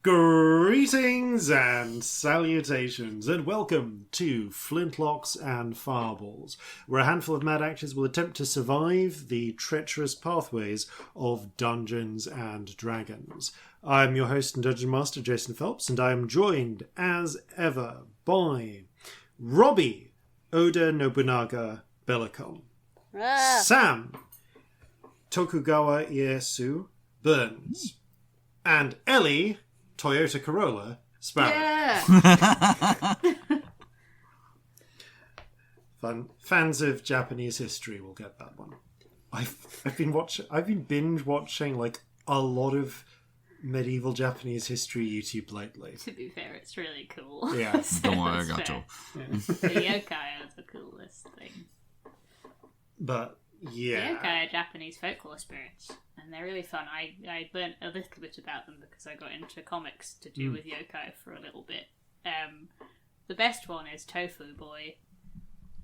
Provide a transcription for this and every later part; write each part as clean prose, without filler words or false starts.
Greetings and salutations, and welcome to Flintlocks and Fireballs, where a handful of mad actors will attempt to survive the treacherous pathways of Dungeons and Dragons. I'm your host and Dungeon Master Jason Phelps, and I am joined, as ever, by Robbie Oda Nobunaga Bellekom, Sam Tokugawa Ieyasu Burns, and Ellie Toyota Corolla Sparrow. Yeah. Fun. Fans of Japanese history will get that one. I've been binge watching like a lot of medieval Japanese history YouTube lately. To be fair, it's really cool. Yeah. Don't worry, I got you. Yeah. The yokai are the coolest thing. But yeah, yokai are Japanese folklore spirits, and they're really fun. I learnt a little bit about them because I got into comics to do with yokai for a little bit. The best one is Tofu Boy.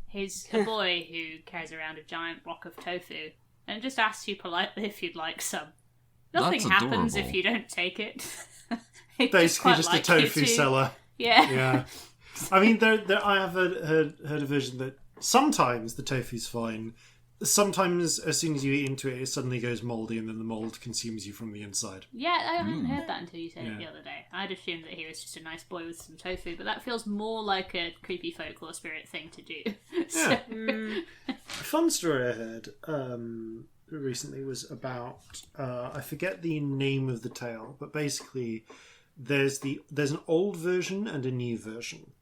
He's a boy who carries around a giant block of tofu and just asks you politely if you'd like some. Nothing happens if you don't take it. Basically just a tofu seller. Yeah. Yeah. I mean, I have heard a version that sometimes the tofu's fine. Sometimes, as soon as you eat into it, it suddenly goes mouldy, and then the mould consumes you from the inside. Yeah, I hadn't heard that until you said it the other day. I'd assumed that he was just a nice boy with some tofu, but that feels more like a creepy folklore spirit thing to do. Yeah. A fun story I heard recently was about I forget the name of the tale, but basically there's an old version and a new version,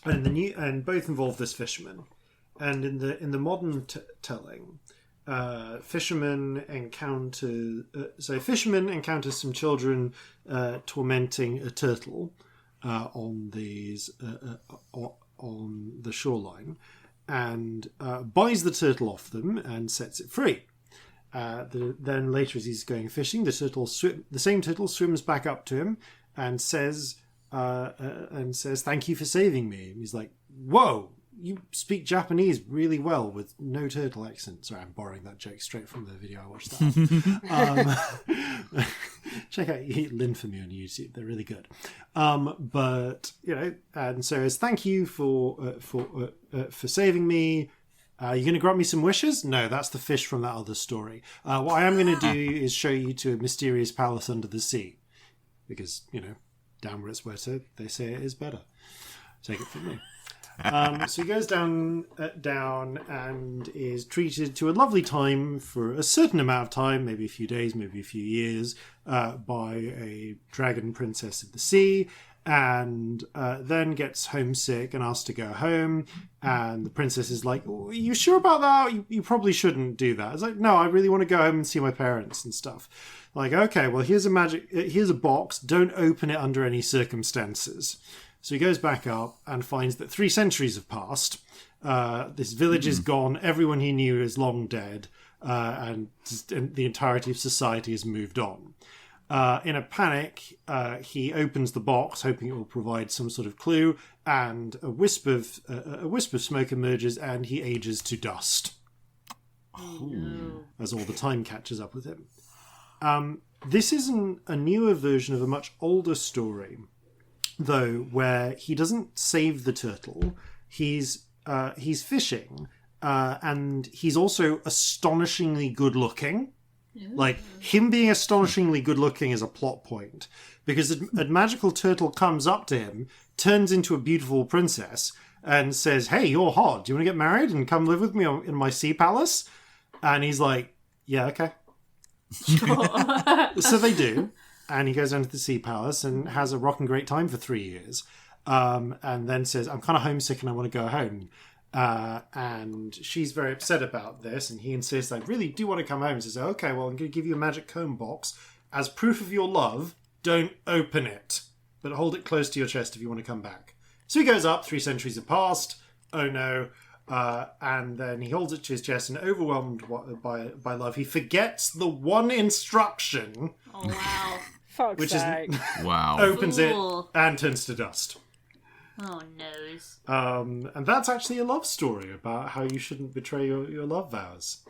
and both involve this fisherman. And in the modern telling, fisherman encounters some children tormenting a turtle on the shoreline, and buys the turtle off them and sets it free. Then later, as he's going fishing, the same turtle swims back up to him and says, "Thank you for saving me." And he's like, "Whoa! You speak Japanese really well with no turtle accent." Sorry, I'm borrowing that joke straight from the video I watched that. Check out Lynn for me on YouTube; they're really good. But and so as thank you for saving me. You're going to grant me some wishes? No, that's the fish from that other story. What I am going to do is show you to a mysterious palace under the sea, because down where it's wetter, they say it is better. Take it from me. So he goes down and is treated to a lovely time for a certain amount of time, maybe a few days, maybe a few years, by a dragon princess of the sea, and then gets homesick and asked to go home. And the princess is like, "Are you sure about that? You probably shouldn't do that." It's like, "No, I really want to go home and see my parents and stuff." Like, okay, well, here's a box. Don't open it under any circumstances. So he goes back up and finds that 3 centuries have passed. This village is gone. Everyone he knew is long dead. And the entirety of society has moved on. In a panic, he opens the box, hoping it will provide some sort of clue. And a wisp of smoke emerges, and he ages to dust. As all the time catches up with him. This is a newer version of a much older story, though, where he doesn't save the turtle. He's fishing, and he's also astonishingly good looking. Like, him being astonishingly good looking is a plot point, because a magical turtle comes up to him, turns into a beautiful princess, and says, "Hey, you're hot. Do you want to get married and come live with me in my sea palace?" And he's like, "Yeah, okay." So they do. And he goes down to the sea palace and has a rocking great time for 3 years. And then says, "I'm kind of homesick and I want to go home." And she's very upset about this. And he insists, "I really do want to come home." And says, "Okay, well, I'm going to give you a magic comb box. As proof of your love, don't open it. But hold it close to your chest if you want to come back." So he goes up, 3 centuries have passed. Oh no. And then he holds it to his chest, and overwhelmed by love, he forgets the one instruction. Oh, wow. Which sake. is Wow. Opens it and turns to dust. Oh, noes. And that's actually a love story about how you shouldn't betray your love vows.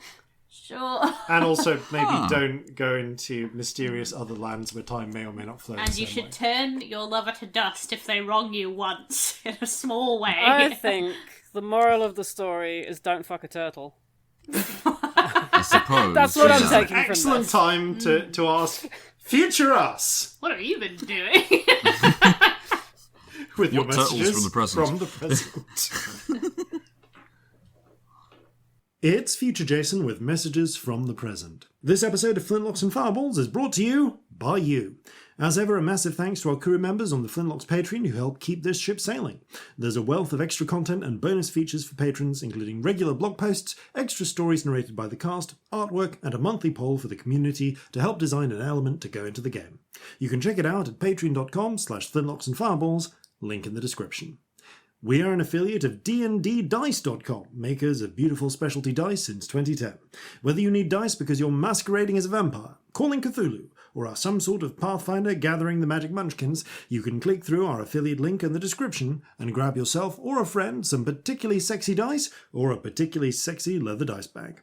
Sure. And also, maybe don't go into mysterious other lands where time may or may not flow. And you should turn your lover to dust if they wrong you once, in a small way. I think the moral of the story is don't fuck a turtle. I suppose. That's what I'm taking from Excellent this. time to ask future us. What have you been doing? With your What turtles messages from the present? It's Future Jason with messages from the present. This episode of Flintlocks and Fireballs is brought to you by you. As ever, a massive thanks to our crew members on the Flintlocks Patreon who help keep this ship sailing. There's a wealth of extra content and bonus features for patrons, including regular blog posts, extra stories narrated by the cast, artwork, and a monthly poll for the community to help design an element to go into the game. You can check it out at patreon.com/flintlocks-and-fireballs, link in the description. We are an affiliate of dnddice.com, makers of beautiful specialty dice since 2010. Whether you need dice because you're masquerading as a vampire, calling Cthulhu, or are some sort of Pathfinder gathering the magic munchkins, you can click through our affiliate link in the description and grab yourself or a friend some particularly sexy dice or a particularly sexy leather dice bag.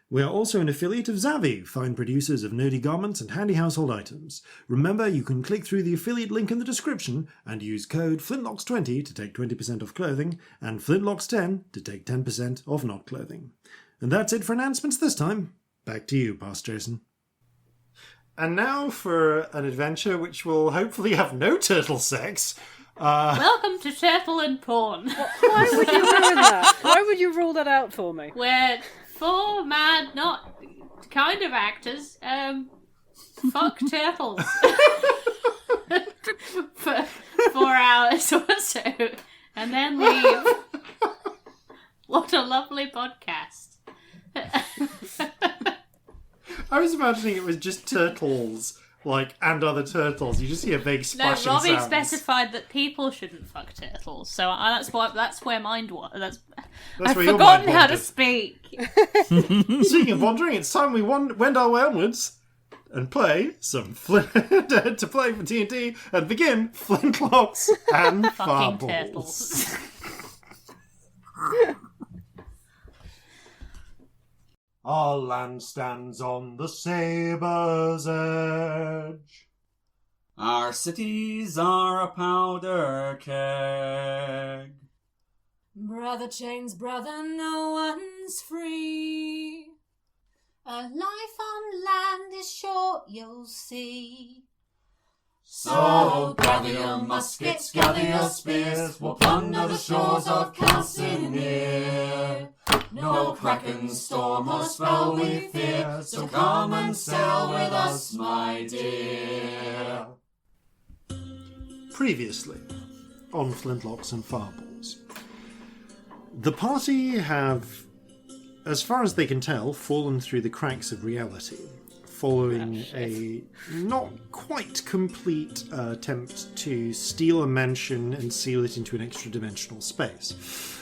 We are also an affiliate of Zavi, fine producers of nerdy garments and handy household items. Remember, you can click through the affiliate link in the description and use code FLINTLOCKS20 to take 20% off clothing and FLINTLOCKS10 to take 10% off not clothing. And that's it for announcements this time. Back to you, Past Jason. And now for an adventure which will hopefully have no turtle sex. Welcome to Turtle and Porn, Why would you ruin that? Why would you rule that out for me? where four mad, not kind of actors, fuck turtles for 4 hours or so, and then leave. What a lovely podcast. I was imagining it was just turtles, and other turtles. You just hear big No, splashing Robbie sounds. specified that people shouldn't fuck turtles, so that's where mind was. I've where your forgotten mind how to wandered. speak. Speaking of wandering, it's time we wend our way onwards and play some to play for TNT and begin Flintlocks and Fucking Fireballs. turtles. Our land stands on the sabre's edge. Our cities are a powder keg. Brother chains brother, no one's free. A life on land is short, you'll see. So gather your muskets, gather your spears, we'll plunder the shores of Calcinea. No kraken, storm or spell we fear, so come and sail with us, my dear. Previously on Flintlocks and Fireballs. The party have, as far as they can tell, fallen through the cracks of reality, following a not quite complete attempt to steal a mansion and seal it into an extra-dimensional space.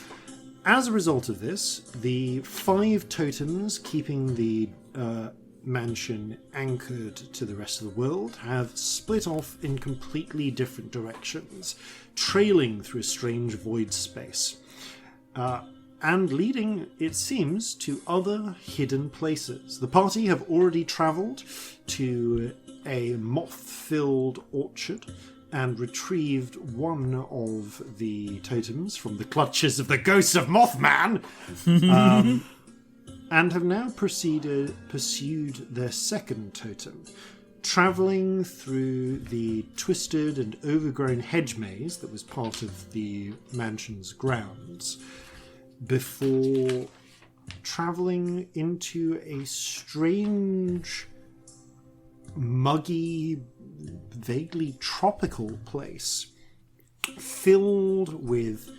As a result of this, the 5 totems keeping the mansion anchored to the rest of the world have split off in completely different directions, trailing through a strange void space. And leading, it seems, to other hidden places. The party have already travelled to a moth-filled orchard and retrieved one of the totems from the clutches of the ghost of Mothman, and have now pursued their second totem, travelling through the twisted and overgrown hedge maze that was part of the mansion's grounds, before travelling into a strange, muggy, vaguely tropical place filled with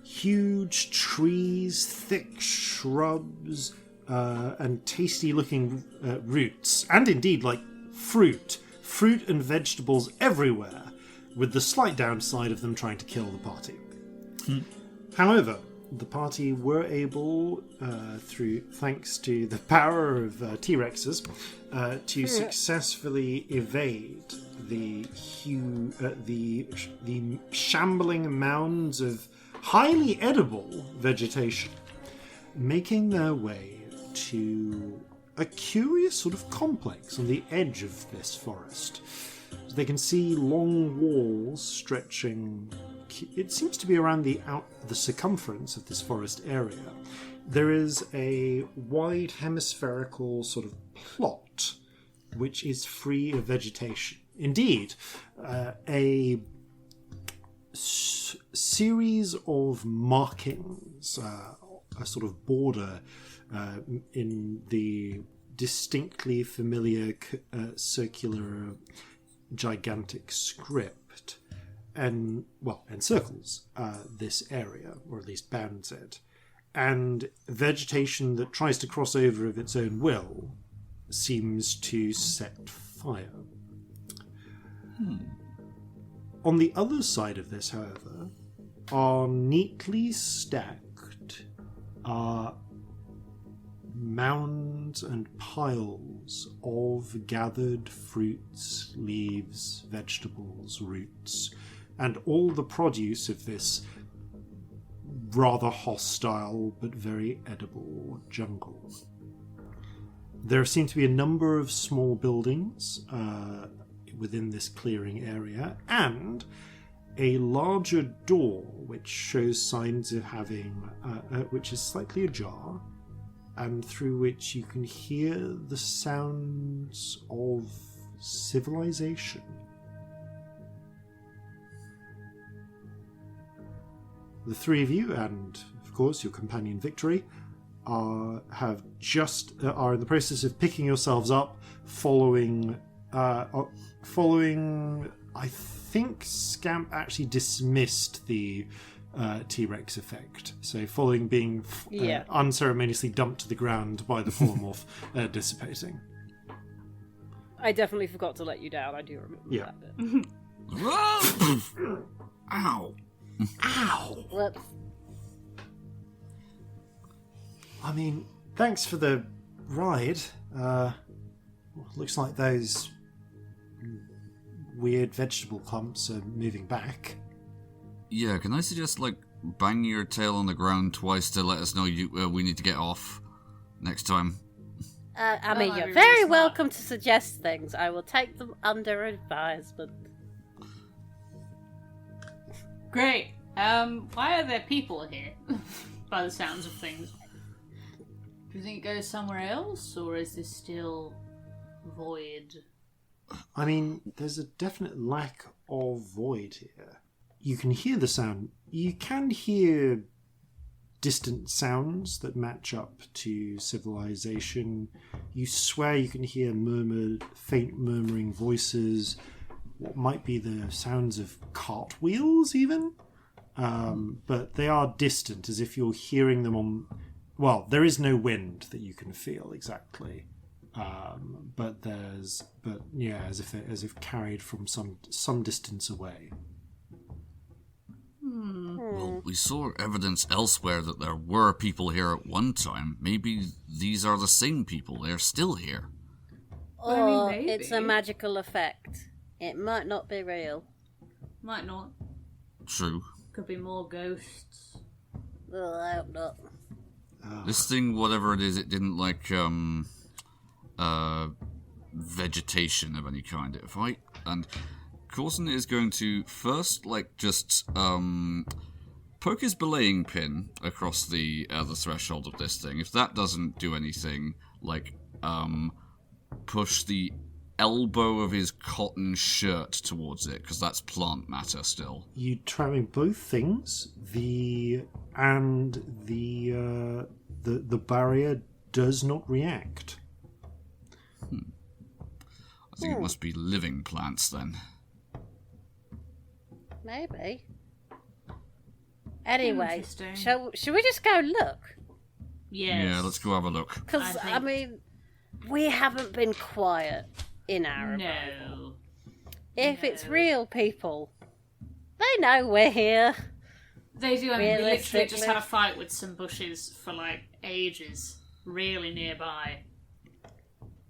huge trees, thick shrubs, and tasty-looking roots, and indeed, fruit and vegetables everywhere, with the slight downside of them trying to kill the party. However, the party were able, thanks to the power of T-Rexes, to successfully evade the shambling mounds of highly edible vegetation, making their way to a curious sort of complex on the edge of this forest. They can see long walls stretching. It seems to be around the circumference of this forest area. There is a wide hemispherical sort of plot which is free of vegetation. Indeed, a series of markings, a sort of border in the distinctly familiar circular gigantic script encircles this area, or at least bounds it. And vegetation that tries to cross over of its own will seems to set fire. On the other side of this, however, are neatly stacked mounds and piles of gathered fruits, leaves, vegetables, roots, and all the produce of this rather hostile but very edible jungle. There seem to be a number of small buildings within this clearing area, and a larger door which shows signs of having, which is slightly ajar, and through which you can hear the sounds of civilization. The three of you, and of course your companion Victory, are in the process of picking yourselves up, following. I think Scamp actually dismissed the T-Rex effect. So following being unceremoniously dumped to the ground by the polymorph dissipating. I definitely forgot to let you down. I do remember that bit. Ow! Ow! Whoops. I mean, thanks for the ride. Looks like those weird vegetable clumps are moving back. Yeah, can I suggest, bang your tail on the ground twice to let us know we need to get off next time? I mean, you're really very smart. welcome to suggest things. I will take them under advisement. Great. Why are there people here? By the sounds of things. Do you think it goes somewhere else, or is this still void? I mean, there's a definite lack of void here. You can hear the sound. You can hear distant sounds that match up to civilization. You swear you can hear faint murmuring voices. What might be the sounds of cartwheels, even? But they are distant, as if you're hearing them on... Well, there is no wind that you can feel exactly. As if carried from some distance away. Well, we saw evidence elsewhere that there were people here at one time. Maybe these are the same people. They're still here. Or maybe. it's a magical effect. It might not be real. Might not. True. Could be more ghosts. Oh, I hope not. This thing, whatever it is, it didn't like vegetation of any kind. And Corzin is going to first poke his belaying pin across the threshold of this thing. If that doesn't do anything, push the elbow of his cotton shirt towards it, because that's plant matter still. You trying both things. The barrier does not react. I think it must be living plants then. Maybe. Anyway, Interesting. shall we just go look? Yes. Yeah, let's go have a look. Because, I I mean, we haven't been quiet in our arrival. No. If it's real people, they know we're here. They do. I mean, we literally Realistically. just had a fight with some bushes for ages, really nearby.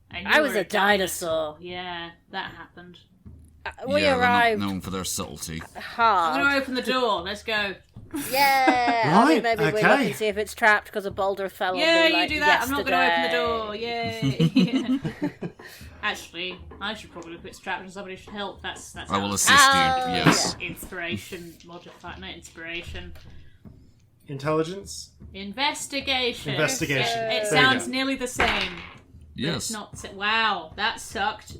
And I you was were a dinosaur. Yeah, that happened. We yeah, arrived they're not known for their subtlety. I'm hard. going to open the door. Let's go. Yeah. Right, Maybe we look okay. and see if it's trapped because a boulder fell Yeah, on me you like do that. I'm not going to open the yesterday. door. Yay. Actually, I should probably look if it's trapped and somebody should help. That's I will how- assist you. Yes. Inspiration modifier, not inspiration. Intelligence? Investigation. Investigation. It There you sounds go. nearly the same. But Yes. It's not. Wow, that sucked.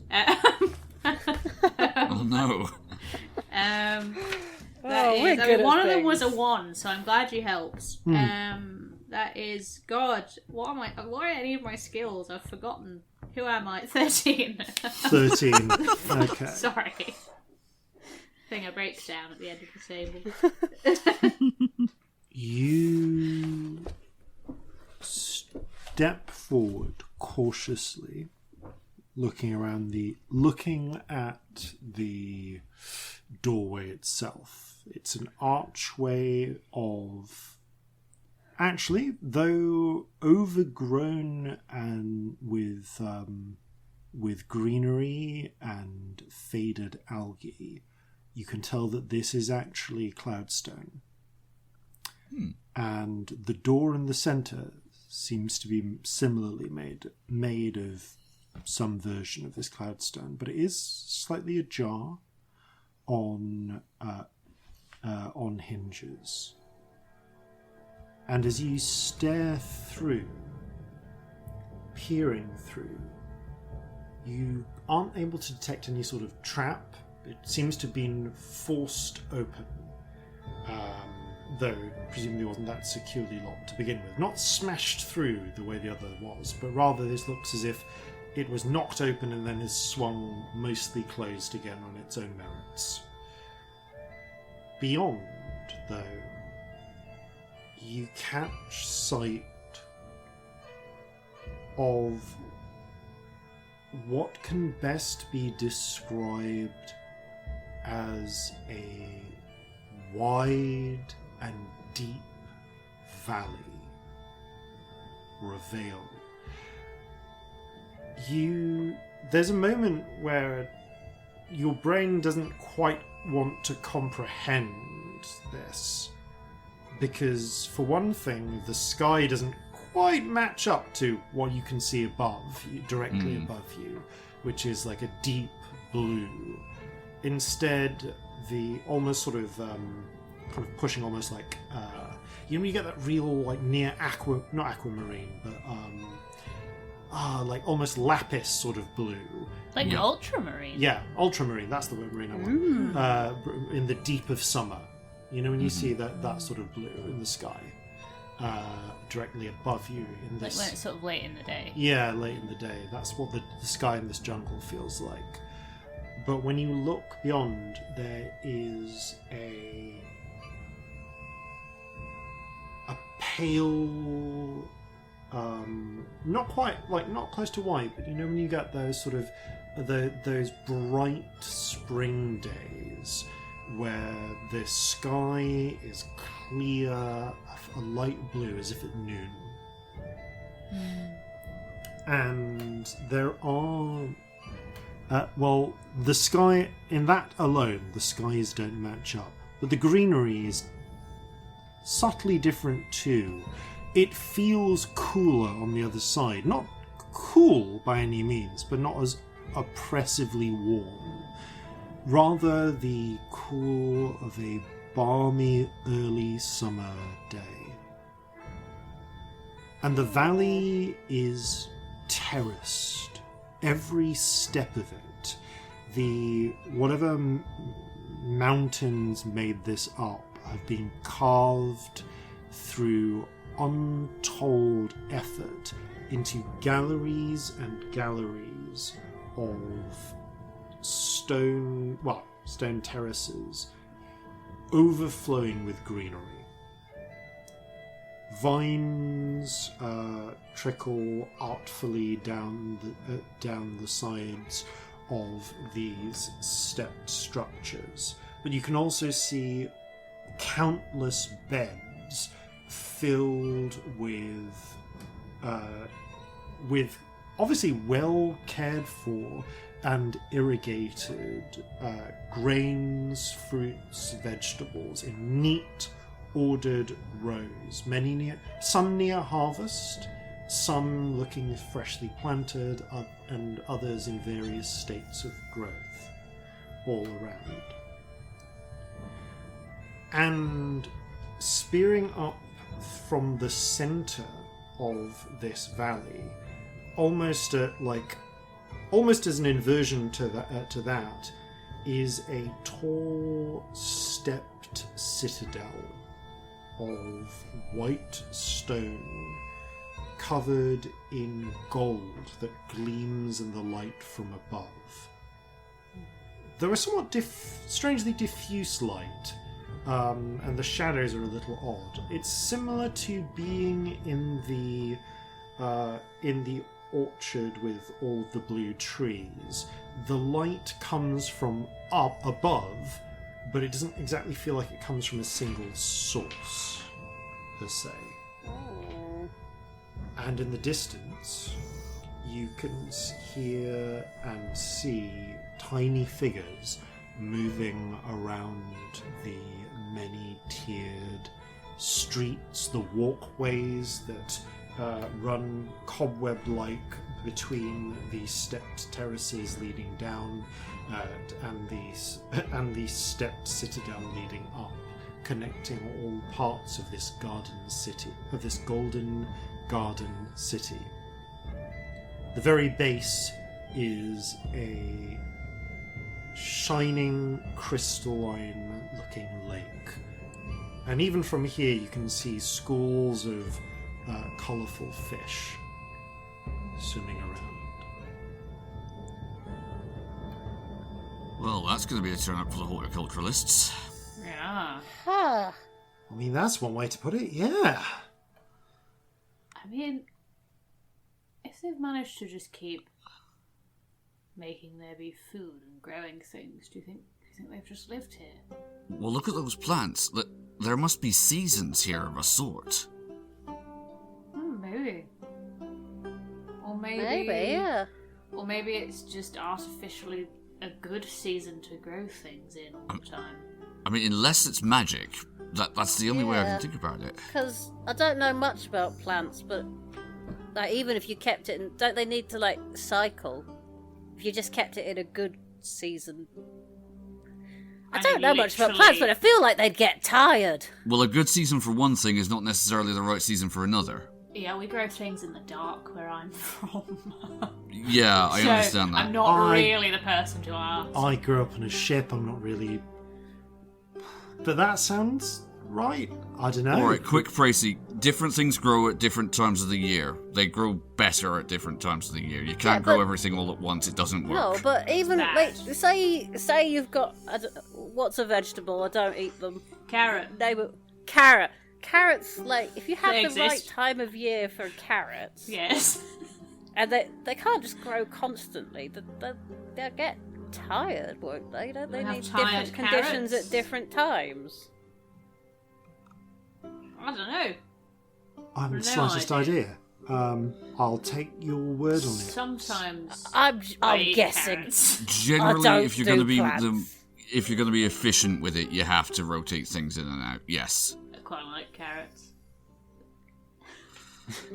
Oh no. That we're is, I good mean, at one of them was a things. 1, so I'm glad you helped. That is God. What am I? Why are any of my skills? I've forgotten. Who am I? 13. 13. Okay. Sorry. Thing I breaks down at the end of the table. You step forward cautiously, looking at the doorway itself. It's an archway of, actually, though overgrown and with greenery and faded algae, you can tell that this is actually cloudstone. And the door in the center seems to be similarly made of some version of this cloudstone, but it is slightly ajar on hinges. And as you stare through, peering through, you aren't able to detect any sort of trap. It seems to have been forced open. Though presumably wasn't that securely locked to begin with. Not smashed through the way the other was, but rather this looks as if it was knocked open and then is swung mostly closed again on its own merits. Beyond, though, you catch sight of what can best be described as a wide and deep valley or a vale. There's a moment where your brain doesn't quite want to comprehend this, because for one thing, the sky doesn't quite match up to what you can see above you, directly above you, which is like a deep blue. Instead, the almost sort of kind of pushing almost like when you get that real like near not aquamarine, but like almost lapis sort of blue. Like ultramarine. Yeah, ultramarine, that's the word marine I want. In the deep of summer. You know when you see that sort of blue in the sky. Directly above you in this. Like when it's sort of late in the day. Yeah, late in the day. That's what the sky in this jungle feels like. But when you look beyond, there is a pale, not quite, like not close to white, but you know when you get those sort of those bright spring days where the sky is clear, a light blue as if at noon. And there are the sky, in that alone, the skies don't match up. But the greenery is subtly different too. It feels cooler on the other side. Not cool by any means, but not as oppressively warm. Rather the cool of a balmy early summer day. And the valley is terraced. Every step of it, whatever mountains made this up have been carved through untold effort into galleries and galleries of stone terraces overflowing with greenery. Vines trickle artfully down the sides of these stepped structures, but you can also see countless beds filled with obviously well cared for and irrigated grains, fruits, vegetables in neat, ordered rows, some near harvest, some looking freshly planted, and others in various states of growth all around. And spearing up from the center of this valley, almost as an inversion to that, is a tall, stepped citadel of white stone covered in gold that gleams in the light from above. There are somewhat strangely diffuse light, and the shadows are a little odd. It's similar to being in the orchard with all the blue trees. The light comes from up above, but it doesn't exactly feel like it comes from a single source, per se. And in the distance, you can hear and see tiny figures moving around the many-tiered streets, the walkways that run cobweb-like between the stepped terraces leading down and the stepped citadel leading up, connecting all parts of this golden garden city. The very base is a shining, crystalline-looking lake. And even from here you can see schools of colourful fish swimming around. Well, that's going to be a turn up for the horticulturalists. Yeah. Huh. I mean, that's one way to put it, yeah. I mean, if they've managed to just keep making there be food and growing things, do you think they've just lived here? Well, look at those plants. There must be seasons here of a sort. Maybe. Or Maybe, yeah. Or maybe it's just artificially a good season to grow things in all the time. I mean, unless it's magic, that's the only way I can think about it. Because I don't know much about plants, but even if you kept it, don't they need to cycle? If you just kept it in a good season. I don't know much about plants, but I feel like they'd get tired. Well, a good season for one thing is not necessarily the right season for another. Yeah, we grow things in the dark where I'm from. Yeah, I understand that. I'm not really the person to ask. I grew up on a ship, I'm not really... But that sounds right. I don't know. Alright, quick précis. Different things grow at different times of the year. They grow better at different times of the year. You can't grow everything all at once, it doesn't work. No, but even, say you've got... what's a vegetable? I don't eat them. Carrot. Carrot. Carrots, if you have the right time of year for carrots... Yes. And they can't just grow constantly. They'll get tired, won't they? Don't they need different conditions at different times? I don't know. I haven't the slightest idea. I'll take your word on it. Sometimes I'm guessing. Carrots. Generally, if you're going to be efficient with it, you have to rotate things in and out. Yes. I quite like carrots.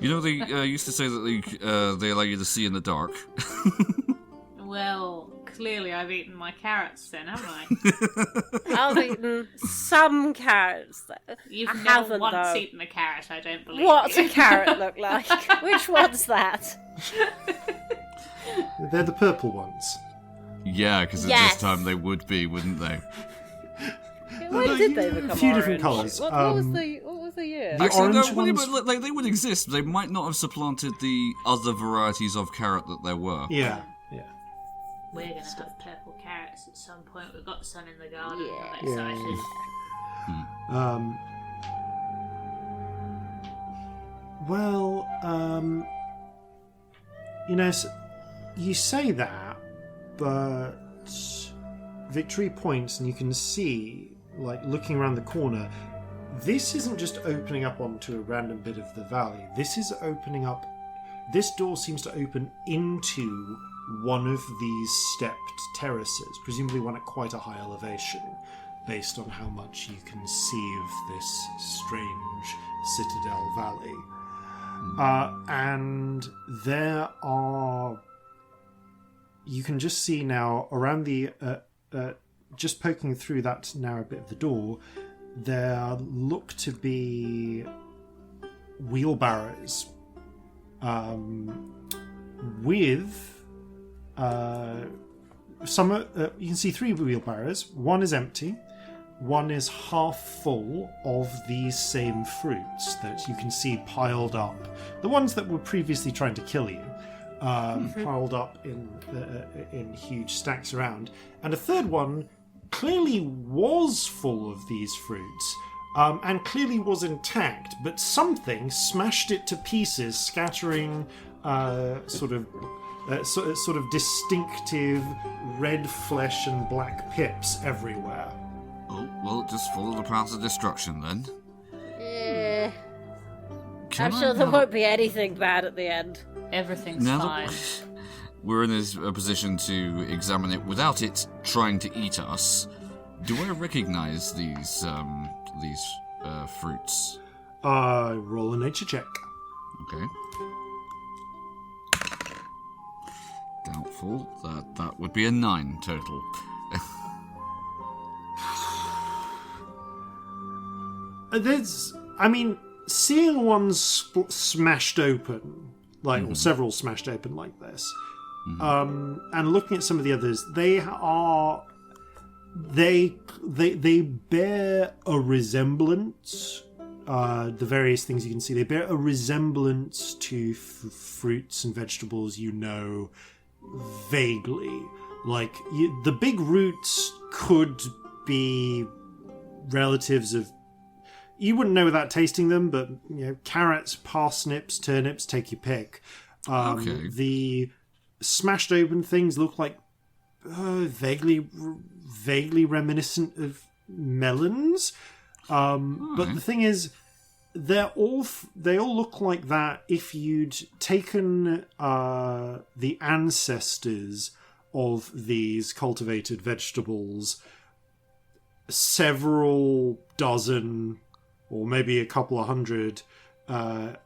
You know, they used to say that they allow you to see in the dark. Well, clearly I've eaten my carrots then, haven't I? I've eaten some carrots. You've never once eaten a carrot, I don't believe. What's a carrot look like? Which one's that? They're the purple ones. Yeah, because at this time they would be, wouldn't they? When did they become a few orange? different colours. What was the year? The Actually, orange ones... but they would exist. They might not have supplanted the other varieties of carrot that there were. Yeah. We're going to have purple carrots at some point. We've got sun in the garden. Yeah. I'm excited. You say that, but Victory points and you can see, looking around the corner, this isn't just opening up onto a random bit of the valley. This door seems to open into one of these stepped terraces, presumably one at quite a high elevation. based on how much you can see of this strange Citadel Valley. And there are... You can just see now, around the... just poking through that narrow bit of the door, there look to be wheelbarrows with some. You can see 3 wheelbarrows. One is empty. One is half full of these same fruits that you can see piled up. The ones that were previously trying to kill you, piled up in huge stacks around. And a third one clearly was full of these fruits, and clearly was intact, but something smashed it to pieces, scattering sort of distinctive red flesh and black pips everywhere. Oh, well, just follow the path of destruction then. Yeah. Can I'm sure I there have- won't be anything bad at the end. Everything's Now fine. that we're in a position to examine it without it trying to eat us, do I recognize these fruits? Roll a nature check. Okay. Doubtful. That would be a 9 total. Seeing one smashed open, or several smashed open like this, and looking at some of the others, they bear a resemblance. The various things you can see, they bear a resemblance to fruits and vegetables vaguely. The big roots could be relatives of... You wouldn't know without tasting them, but carrots, parsnips, turnips, take your pick. Okay. The smashed open things look like vaguely reminiscent of melons. But the thing is, they all look like that if you'd taken the ancestors of these cultivated vegetables several dozen or maybe a couple of hundred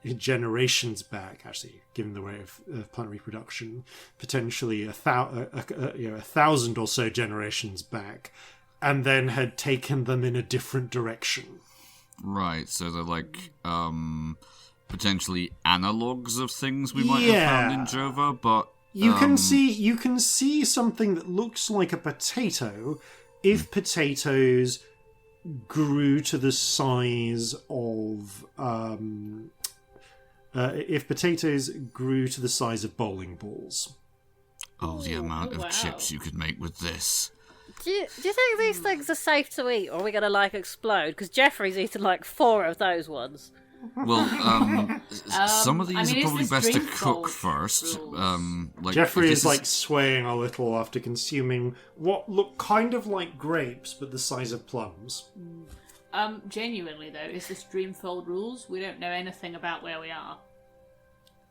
generations back, actually, given the way of plant reproduction, potentially a thousand or so generations back, and then had taken them in a different direction. Right, so they're potentially analogues of things we might have found in Jova, but you can see something that looks like a potato if potatoes grew to the size of bowling balls. Oh, the amount wow. of chips you could make with this. Do you think these things are safe to eat, or are we going to explode? Because Jeffrey's eaten 4 of those ones. Well, some of these are is probably this best to drink cook bowl first. rules? Jeffrey if is this swaying a little after consuming what look kind of like grapes, but the size of plums. Genuinely though, is this Dreamfold rules? We don't know anything about where we are.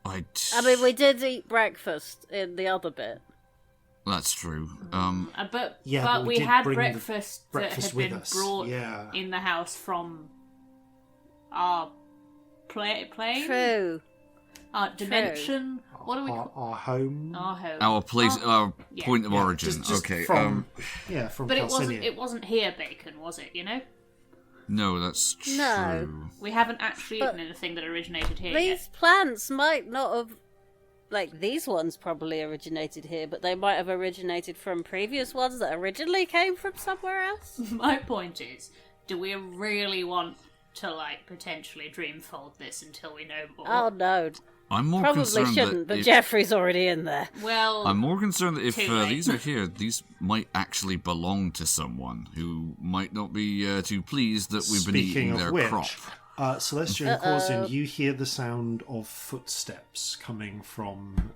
I mean, we did eat breakfast in the other bit. That's true. But we did had bring the breakfast that breakfast had with been us. brought Yeah. in the house from our plane? True. Our dimension? What do we call Our home. our home? Our place, our yeah. point of origin. Just Okay. from But Calcinea. it wasn't here bacon, was it, No, that's true. No. We haven't actually But eaten anything that originated here These yet. plants might not have... these ones probably originated here, but they might have originated from previous ones that originally came from somewhere else. My point is, do we really want to potentially dreamfold this until we know more? Oh no, I'm more probably concerned shouldn't, that but if, Jeffrey's already in there. Well, I'm more concerned that if Too late. these are here, these might actually belong to someone who might not be too pleased that we've been Speaking eating of their which, crop. Celestia and Corzin, you hear the sound of footsteps coming from,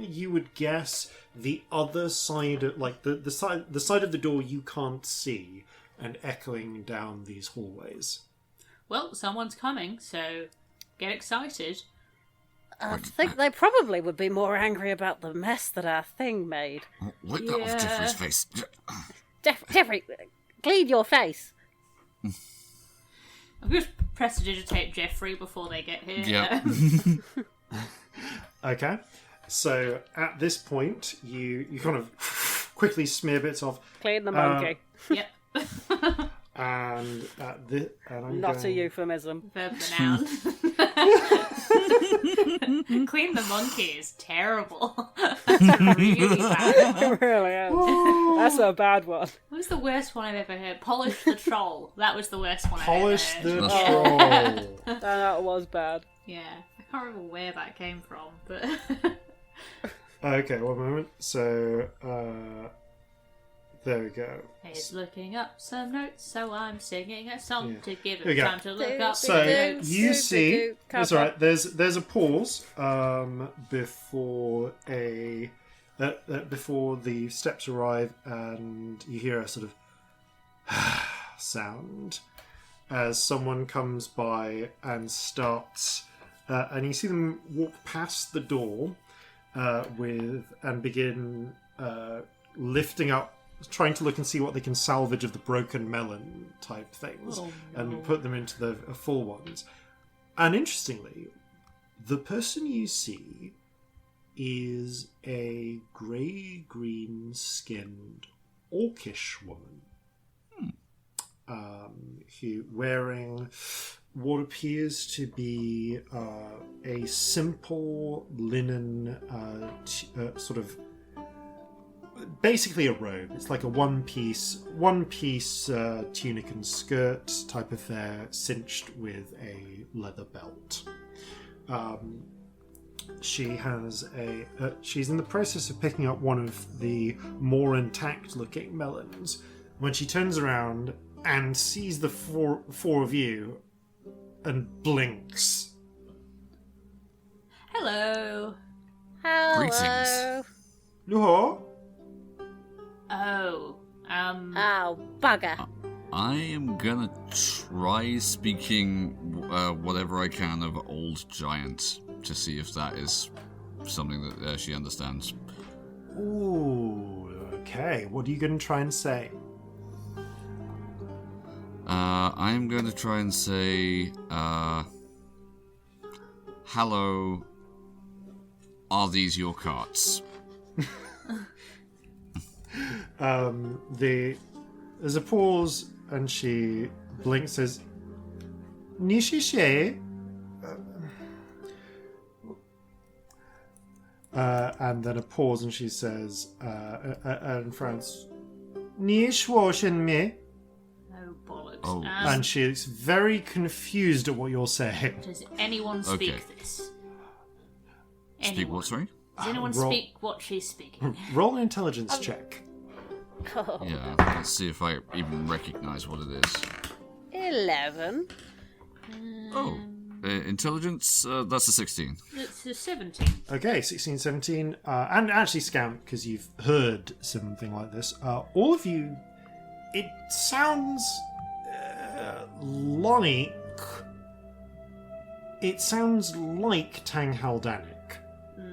you would guess, the other side of the side of the door you can't see, and echoing down these hallways. well, someone's coming, so get excited. I think they probably would be more angry about the mess that our thing made. Wipe that off Jeffrey's face. Jeffrey, clean your face. I'm just prestidigitate Jeffrey before they get here. Yeah. Okay. So at this point, you kind of quickly smear bits off. Clean the monkey. Yep. And I'm Not going... a euphemism. Verb the noun. Clean the monkey is terrible. That's really bad. It really is. That's a bad one. What was the worst one I've ever heard? Polish the troll. That was the worst one Polish I've ever the heard. troll. That was bad. Yeah. I can't remember where that came from, but... Okay, one moment. So, there we go. He's looking up some notes, so I'm singing a song Yeah. to give Here we him go. time to look up So the notes. you see, that's all right. There's a pause before before the steps arrive, and you hear a sort of sound as someone comes by and starts, and you see them walk past the door and begin lifting up. Trying to look and see what they can salvage of the broken melon type things and put them into the full ones. And interestingly, the person you see is a grey-green skinned orcish woman who wearing what appears to be a simple linen sort of basically a robe. It's like a one-piece tunic and skirt type affair, cinched with a leather belt. She has she's in the process of picking up one of the more intact-looking melons when she turns around and sees the four of you and blinks. Hello. Greetings. Luho? Oh. Oh, bugger. I am gonna try speaking whatever I can of Old Giant to see if that is something that she understands. Ooh, okay. What are you going to try and say? I'm going to try and say, hello, are these your carts? There's a pause, and she blinks, says, Nishishe? And then a pause, and she says, in France, Nishwoshin Oh, bollocks. Oh. and she's very confused at what you're saying. Does anyone speak this? Speak Anyone? what, sorry? Does anyone Roll- speak what she's speaking? Roll an intelligence check. Oh, Yeah, let's see if I even recognize what it is. 11. Oh, intelligence, that's a 16. It's a 17. Okay, 16, 17, and actually Scamp, because you've heard something like this. All of you, it sounds like... It sounds like Tang Haldanic.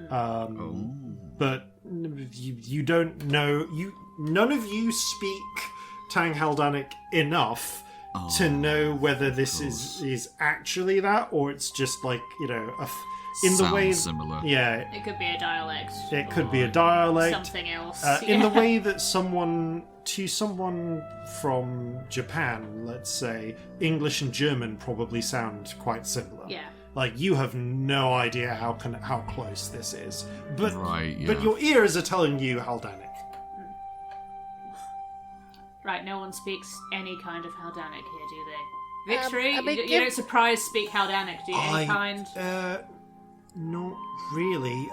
But you don't know... None of you speak Tang Haldanic enough to know whether this is actually that, or it's just like, in the way... similar. Yeah, It could be a dialect. it could or be a dialect. Something else. In the way that someone from Japan, let's say, English and German probably sound quite similar. Yeah. Like, you have no idea how close this is. But, Right, yeah. but your ears are telling you Haldanic. Right, no one speaks any kind of Haldanic here, do they? Victory? I mean, you don't surprise speak Haldanic, do you? Any kind? Not really.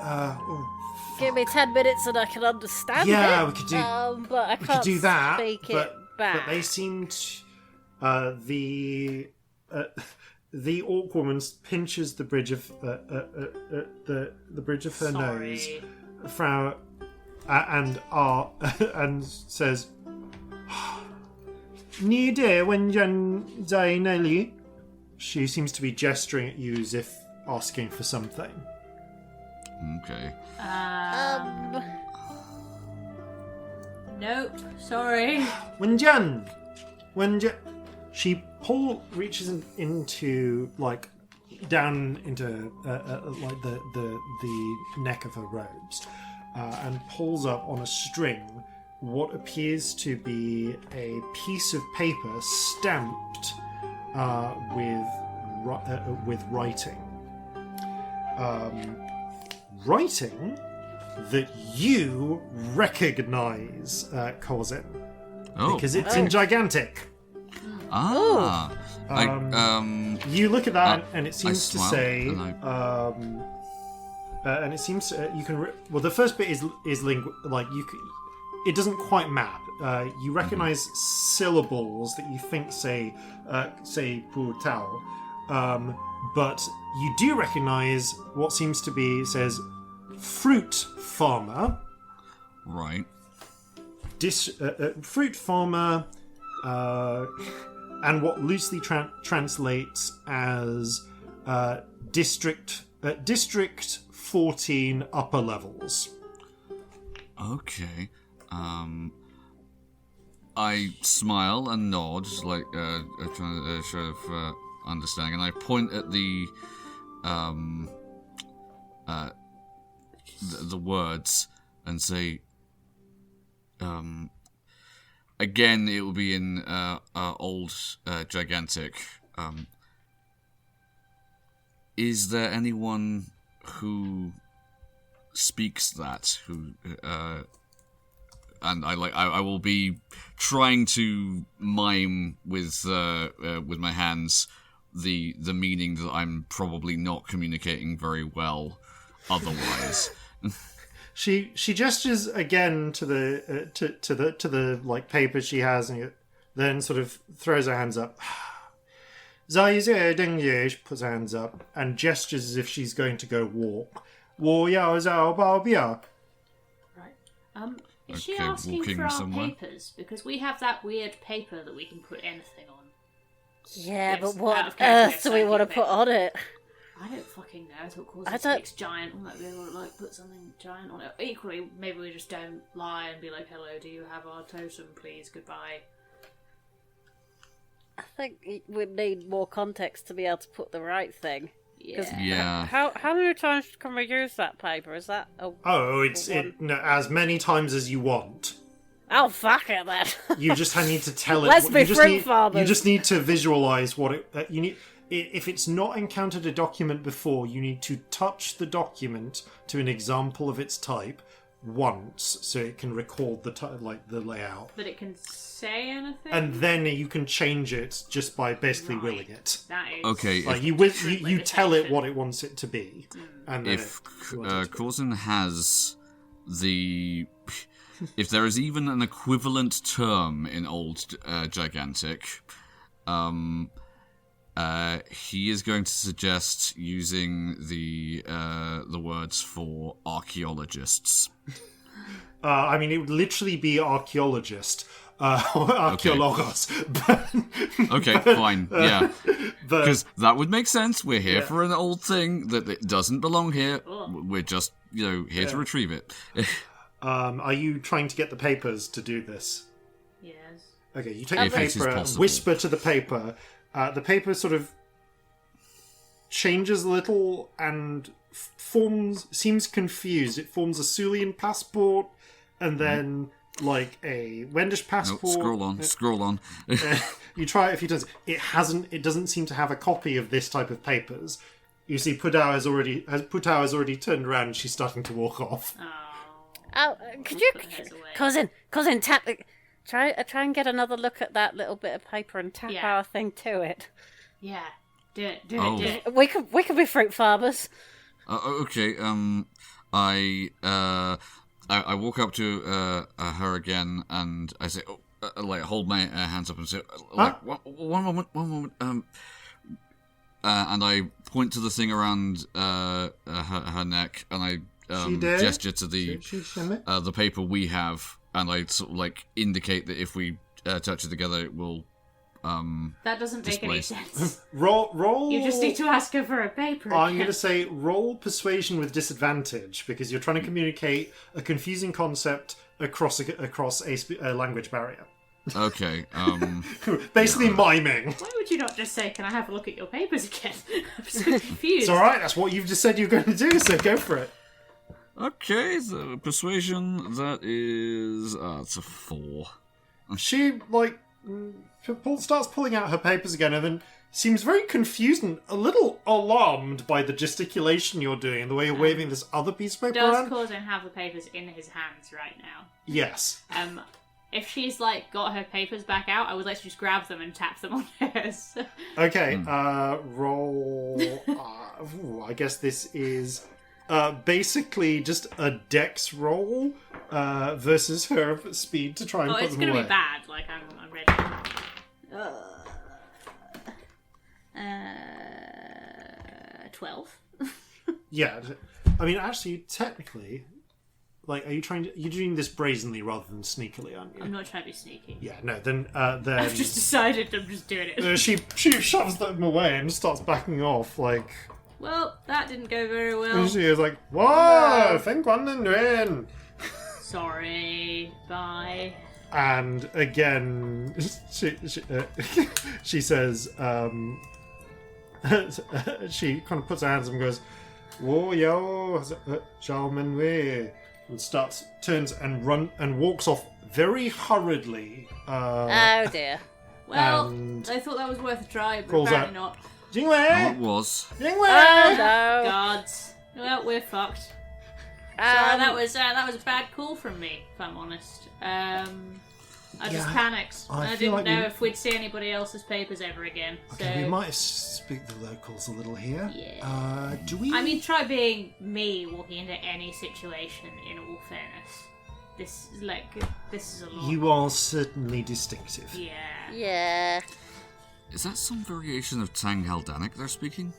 Give me 10 minutes and I can understand Yeah, it. we could do- But I we can't could do that, speak but, it back. but they seemed... the orc woman pinches the bridge of the bridge of her nose, Sorry. Frau, and says, "Ni de when jan zaineli." She seems to be gesturing at you as if asking for something. Okay. Nope. Sorry. Wenjian. She reaches into like down into like the neck of her robes and pulls up on a string what appears to be a piece of paper stamped with writing. Writing that you recognize, Corzin, because it's in gigantic. Ah. You look at that, and it seems to smile, say, and and it seems you can. Well, the first bit is like you. It doesn't quite map. You recognize syllables that you think say "pu tao," but you do recognize what seems to be says "fruit farmer." Right. Fruit farmer. And what loosely translates as District 14 upper levels. Okay. I smile and nod, like trying to show understanding, and I point at the words and say, again, it will be in old gigantic. Is there anyone who speaks that? Who and I will be trying to mime with my hands the meaning that I'm probably not communicating very well otherwise. She gestures again to the like paper she has, and then sort of throws her hands up. Zai puts her hands up and gestures as if she's going to go walk. Right. Is she Okay, asking walking for our somewhere. papers? Because we have that weird paper that we can put anything on. Yeah, It's but what out on of character, earth do we want to paper. put on it? I don't fucking know. I thought I Corzin don't- speaks giant. We might be able to like put something giant on it. Equally, maybe we just don't lie and be like, "Hello, do you have our totem, please? Goodbye." I think we'd need more context to be able to put the right thing. Yeah. Yeah. How many times can we use that paper? Is that a... Oh, as many times as you want. Oh, fuck it then. You just need to tell it. Let's be you just fruit need, farmers. You just need to visualize what it. You need. If it's not encountered a document before, you need to touch the document to an example of its type once, so it can record the layout, But it can say anything. and then you can change it just by basically Right. willing it. That is Okay, Like you tell it what it wants it to be, and then If you want it to be. Corzin has the... If there is even an equivalent term in old gigantic, he is going to suggest using the words for archaeologists. I mean, it would literally be archaeologist, archaeologos. Okay, fine, yeah. But Because that would make sense. We're here for an old thing that it doesn't belong here. We're just, here to retrieve it. are you trying to get the papers to do this? yes. Okay, you take If the it is paper, possible. whisper to the paper. The paper sort of changes a little and seems confused. It forms a Sulian passport, and then like a Wendish No, passport. scroll on. You try it a few times. It doesn't seem to have a copy of this type of papers. You see, Putao has already turned around. And she's starting to walk off. Oh, could you... Put hers away. Cousin, tap... Try and get another look at that little bit of paper and tap Yeah. our thing to it. Yeah. Do it. Do Oh. it. Do it. We could be fruit farmers. Okay, I walk up to her again, and I say, hold my hands up and say, one moment, and I point to the thing around her neck, and I gesture to the paper we have, and I sort of indicate that if we touch it together, it will That doesn't make any displaced. sense. Roll. You just need to ask her for a paper. I'm again. going to say roll persuasion with disadvantage because you're trying to communicate a confusing concept across a language barrier. Okay. Basically miming. Why would you not just say, "Can I have a look at your papers again"? I'm so confused. It's all right. That's what you've just said you're going to do. So go for it. Okay, so persuasion, that is... it's a 4. She starts pulling out her papers again, and then seems very confused and a little alarmed by the gesticulation you're doing and the way you're waving this other piece of paper Does around. Corzin have the papers in his hands right now? Yes. If she's got her papers back out, I would like to just grab them and tap them on hers. Okay. Roll. I guess this is basically just a dex roll versus her speed to try and put it's them going to away. be bad. I'm ready. 12. Yeah. I mean, actually, technically, are you you're doing this brazenly rather than sneakily, aren't you? I'm not trying to be sneaky. Yeah, no, then... I've just decided I'm just doing it. She shoves them away and starts backing off, Well, that didn't go very well. And she is like, whoa, think one and win. Sorry. Bye. And again, she says, she kind of puts her hands up and goes, whoa, yo, Xiaomen Wei, and turns and walks off very hurriedly. Oh dear. Well, and I thought that was worth a try, but calls apparently out, not. Jingwei! It was. Jingwei! Oh no. Gods. Well, we're fucked. Sorry, that was a bad call from me, if I'm honest. I just panicked. I I feel didn't like know if we'd see anybody else's papers ever again. Okay, so we might have speak the locals a little here. Yeah. Do we? I mean, try being me walking into any situation. In all fairness, this is a lot. You are certainly distinctive. Yeah. Yeah. Is that some variation of Tang Haldanic they're speaking?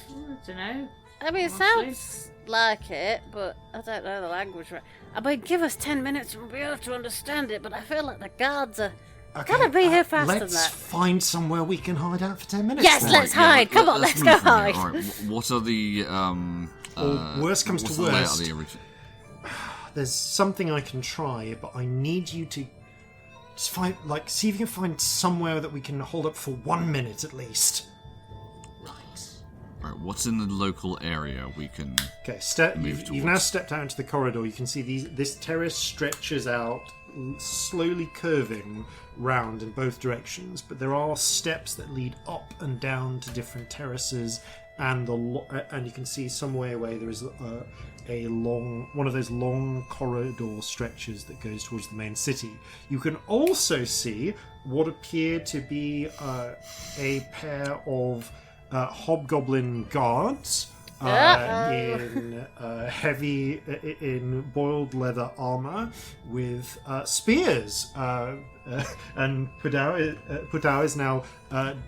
I don't know. I mean, it Honestly. sounds like it, but I don't know the language right. I mean, give us 10 minutes and we'll be able to understand it, but I feel like the guards are gotta be here faster than Let's that. find somewhere we can hide out for 10 minutes. Yes, then. let's hide. Come on, let's move go from here. hide. All right, what are the worst comes what's to the layout worst. of the origin? There's something I can try, but I need you to just see if you can find somewhere that we can hold up for 1 minute at least. All right, what's in the local area we can? Okay, Move you've now towards. stepped out into the corridor. You can see this terrace stretches out, slowly curving round in both directions. But there are steps that lead up and down to different terraces, and and you can see somewhere where there is one of those long corridor stretches that goes towards the main city. You can also see what appear to be a pair of hobgoblin guards in boiled leather armor with spears, and Pudao is now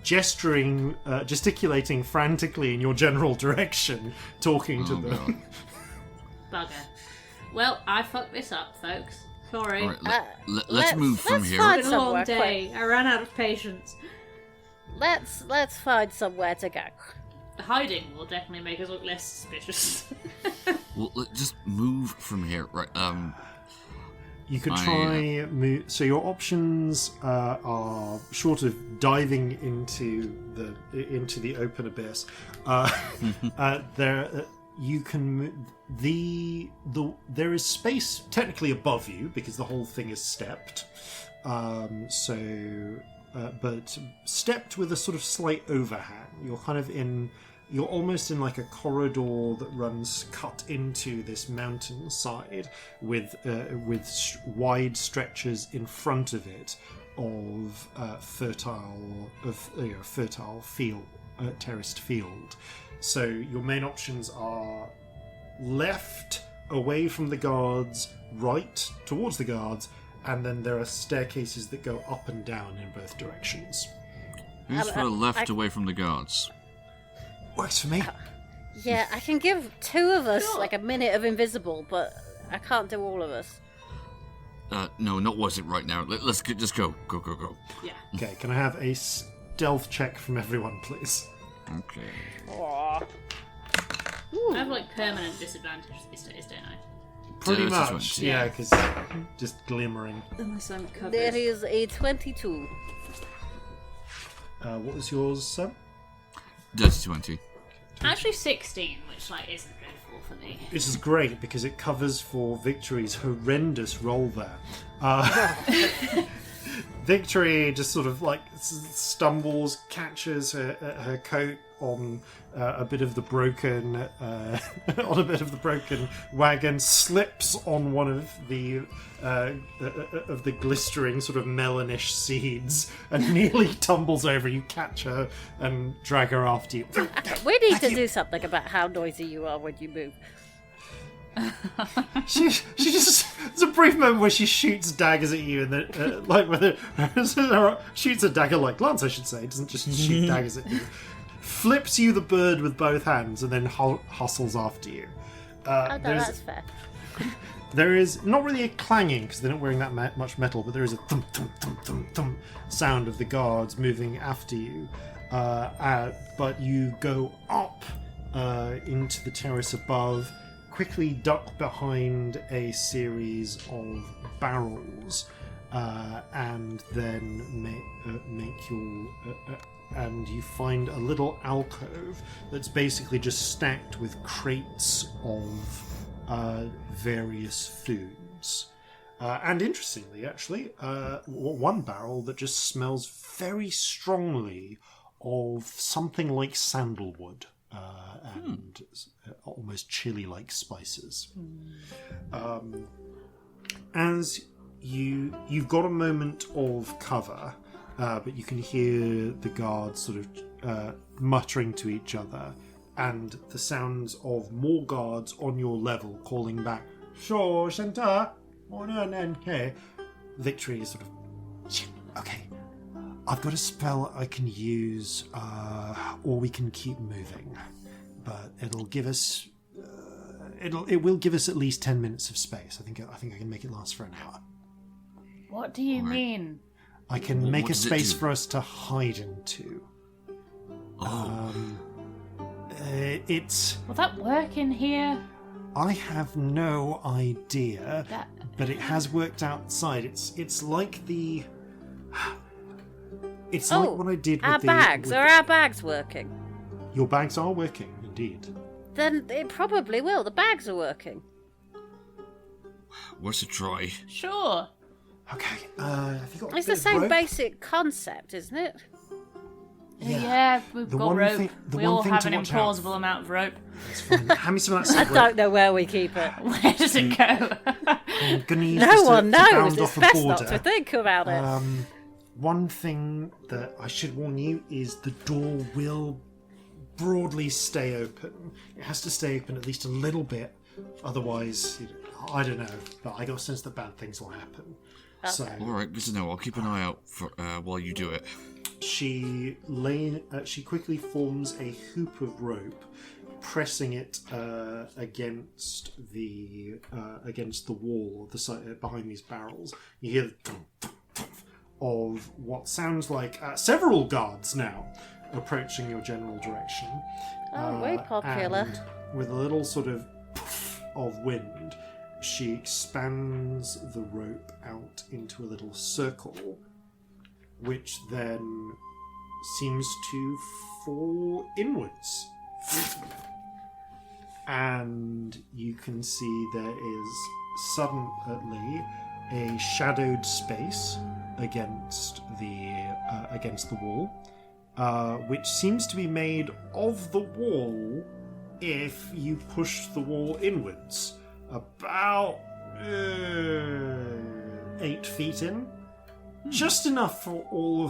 gesticulating frantically in your general direction, talking to them. Bugger. Well, I fucked this up, folks. Sorry. All right, let's move from let's here. find It's been a long somewhere day. I ran out of patience. Let's find somewhere to go. The hiding will definitely make us look less suspicious. Well, just move from here. Right. You could try move. So your options are short of diving into the open abyss. You can there is space technically above you because the whole thing is stepped. But stepped with a sort of slight overhang. You're almost in like a corridor that runs cut into this mountainside with wide stretches in front of it of fertile field, terraced field. So your main options are left away from the guards, right towards the guards, and then there are staircases that go up and down in both directions. Who's for left away from the guards? Works for me. Yeah, I can give two of us Sure. like a minute of invisible, but I can't do all of us. No, not worth it right now. Let's just go. Go. Yeah. Okay, can I have a stealth check from everyone, please? Okay. Aw. I have like permanent disadvantage these days, don't I? Pretty Yeah, that's much, right. yeah, because just glimmering. Unless I'm covered. There is a 22. What was yours, Sam? Dirty 20. Actually 16, which like isn't dreadful for me. This is great because it covers for Victory's horrendous roll there. Victory just sort of like stumbles, catches her coat on a bit of the broken wagon, slips on one of the glistering sort of melonish seeds, and nearly tumbles over. You catch her and drag her after you. We need to do something about how noisy you are when you move. She just there's a brief moment where she shoots daggers at you, and then shoots a dagger like Lance, I should say. Doesn't just shoot daggers at you. Flips you the bird with both hands, and then hustles after you. Oh, no, that's fair. There is not really a clanging because they're not wearing that much metal, but there is a thump thump thump thump thump sound of the guards moving after you. But you go up into the terrace above. Quickly duck behind a series of barrels, and then make your and you find a little alcove that's basically just stacked with crates of various foods. And interestingly, actually, one barrel that just smells very strongly of something like sandalwood. And almost chili-like spices. As you've got a moment of cover, but you can hear the guards sort of muttering to each other, and the sounds of more guards on your level calling back, "Sure, Shanta, hey." Victory is sort of, okay. I've got a spell I can use, or we can keep moving, but it'll give us. It will give us at least 10 minutes of space. I think I can make it last for an hour. What do you mean? I can make a does it space do? for us to hide into. It's. Will that work in here? I have no idea, That- but it has worked outside. It's like the. It's Oh, like what I did with our the bags. with Are our bags working? Your bags are working, indeed. Then it probably will. The bags are working. Worth a try. Sure. Okay, have you got a It's bit the of same rope? basic concept, isn't it? Yeah, we've The got one rope. thing- the We one all thing have to an watch out implausible amount of rope. It's fine. Hand me some of that I silk don't rope. know where we keep it. Where does it go? I'm gonna use No this one to knows. bound It's off a best border. not to think about it. One thing that I should warn you is the door will broadly stay open. It has to stay open at least a little bit, otherwise, I don't know. But I got a sense that bad things will happen. So All right, good to know. I'll keep an eye out for while you do it. she quickly forms a hoop of rope, pressing it against the wall, the side behind these barrels. You hear the thump, thump, thump of what sounds like several guards now approaching your general direction. Oh, very popular. And with a little sort of puff of wind, she expands the rope out into a little circle, which then seems to fall inwards. And you can see there is suddenly a shadowed space against the wall, which seems to be made of the wall if you push the wall inwards about 8 feet in. Just enough for all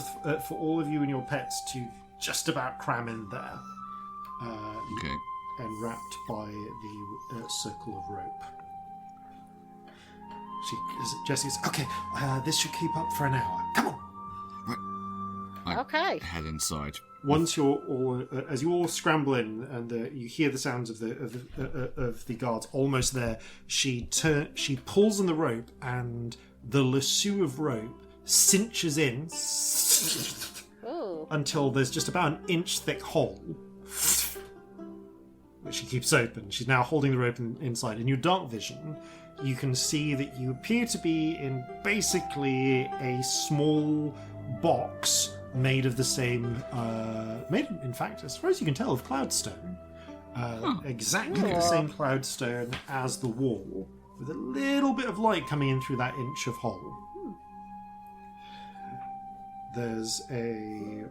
of you and your pets to just about cram in there, Okay. and wrapped by the circle of rope. Jesse's okay. This should keep up for an hour. Come on. I Okay. head inside. Once you're all, as you all scramble in, and you hear the sounds of the guards almost there, she pulls on the rope, and the lasso of rope cinches in Ooh. until there's just about an inch thick hole, which she keeps open. She's now holding the rope inside. In your dark vision, you can see that you appear to be in basically a small box made of the same, in fact, as far as you can tell, of cloudstone. Exactly the same cloudstone as the wall, with a little bit of light coming in through that inch of hole. There's a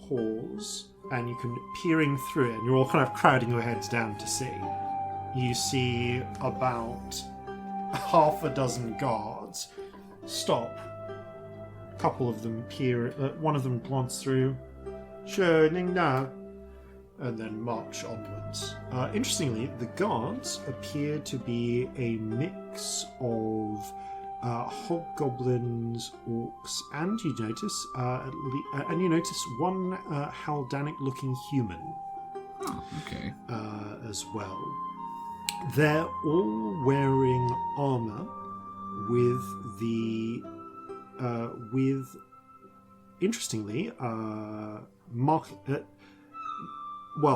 pause, and you can, peering through it, and you're all kind of crowding your heads down to see. You see about half a dozen guards stop. A couple of them peer, one of them glance through, Schöning da, and then march onwards. Interestingly, the guards appear to be a mix of hobgoblins, orcs, and you notice one Haldanic-looking human. Oh, okay. As well. They're all wearing armor with interestingly,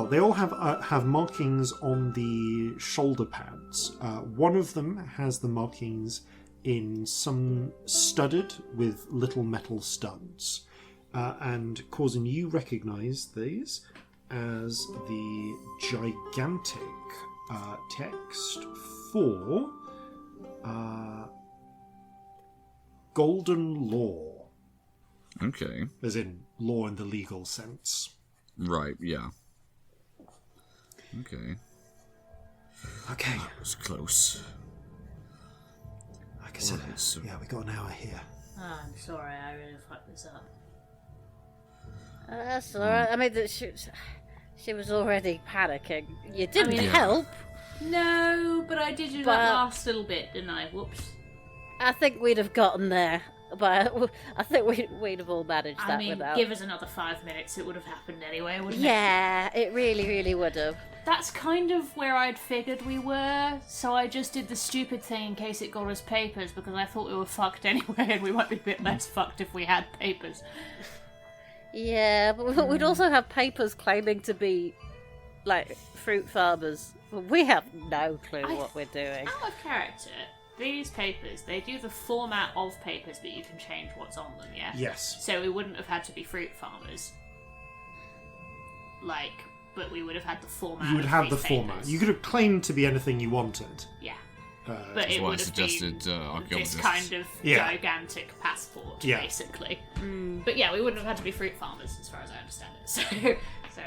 they all have markings on the shoulder pads. One of them has the markings in some studded with little metal studs. And Corzin, you recognise these as the gigantic text for Golden Law. Okay. As in law in the legal sense. Right, yeah. Okay. Okay. That was close. Like I said, Right, we got an hour here. Oh, I'm sorry, I really fucked this up. That's alright. I mean, she was already panicking. You didn't Yeah. help. No, but I did do that last little bit, didn't I? Whoops. I think we'd have gotten there, but I think we'd have all managed that I mean, without. give us another 5 minutes, it would have happened anyway, wouldn't it? Yeah, it really, really would have. That's kind of where I'd figured we were, so I just did the stupid thing in case it got us papers, because I thought we were fucked anyway, and we might be a bit less fucked if we had papers. Yeah, but we'd also have papers claiming to be, like, fruit farmers. We have no clue what we're doing. Out of character, these papers, they do the format of papers, but you can change what's on them, yeah? Yes. So we wouldn't have had to be fruit farmers. But we would have had the format. You would of have these the format. papers. You could have claimed to be anything you wanted. Yeah. But It That's why I would have suggested been this archaeologists. kind of Yeah. gigantic passport, Yeah. basically. But yeah, we wouldn't have had to be fruit farmers, as far as I understand it. So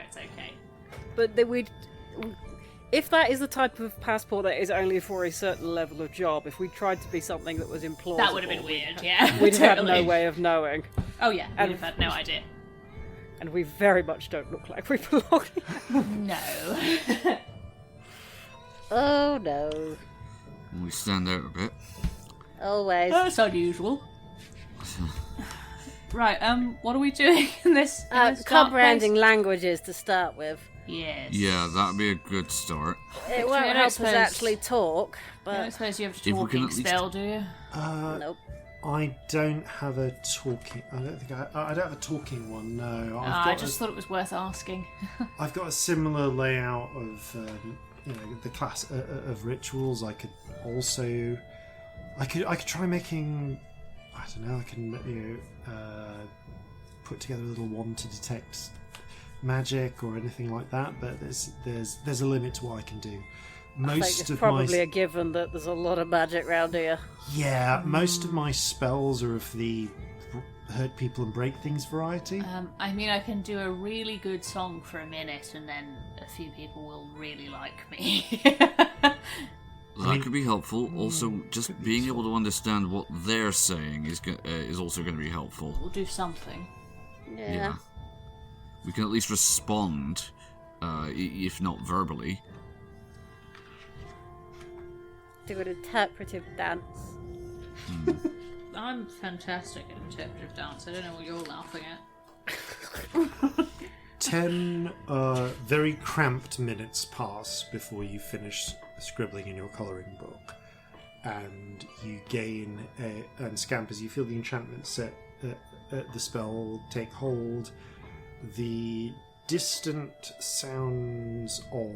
it's okay. But then if that is the type of passport that is only for a certain level of job, if we tried to be something that was implausible, That would have been weird, yeah. we'd have had Totally. no way of knowing. Oh yeah, And- we'd have had no idea. And we very much don't look like we belong here. No. Oh no. We stand out a bit. Always. That's unusual. Right, what are we doing in this? In this dark Comprehending place? languages to start with. Yes. Yeah, that'd be a good start. It I won't don't help us suppose- actually talk, I don't but suppose you have a If we can talking at least- spell, do you? nope. I don't have a talking. I don't think I don't have a talking one. No, I just thought it was worth asking. I've got a similar layout of the class of rituals. I could also, I could try making. I don't know. I can put together a little wand to detect magic or anything like that. But there's a limit to what I can do. I think it's probably a given that there's a lot of magic around here. most of my spells are of the hurt people and break things variety. I mean, I can do a really good song for a minute, and then a few people will really like me. That could be helpful. Also, just being able to understand what they're saying is also going to be helpful. We'll do something. Yeah. We can at least respond, if not verbally. Do an interpretive dance. I'm fantastic at interpretive dance. I don't know what you're laughing at. 10 very cramped minutes pass before you finish scribbling in your colouring book. and you gain and Scamp, as you feel the enchantment set, the spell take hold, the distant sounds of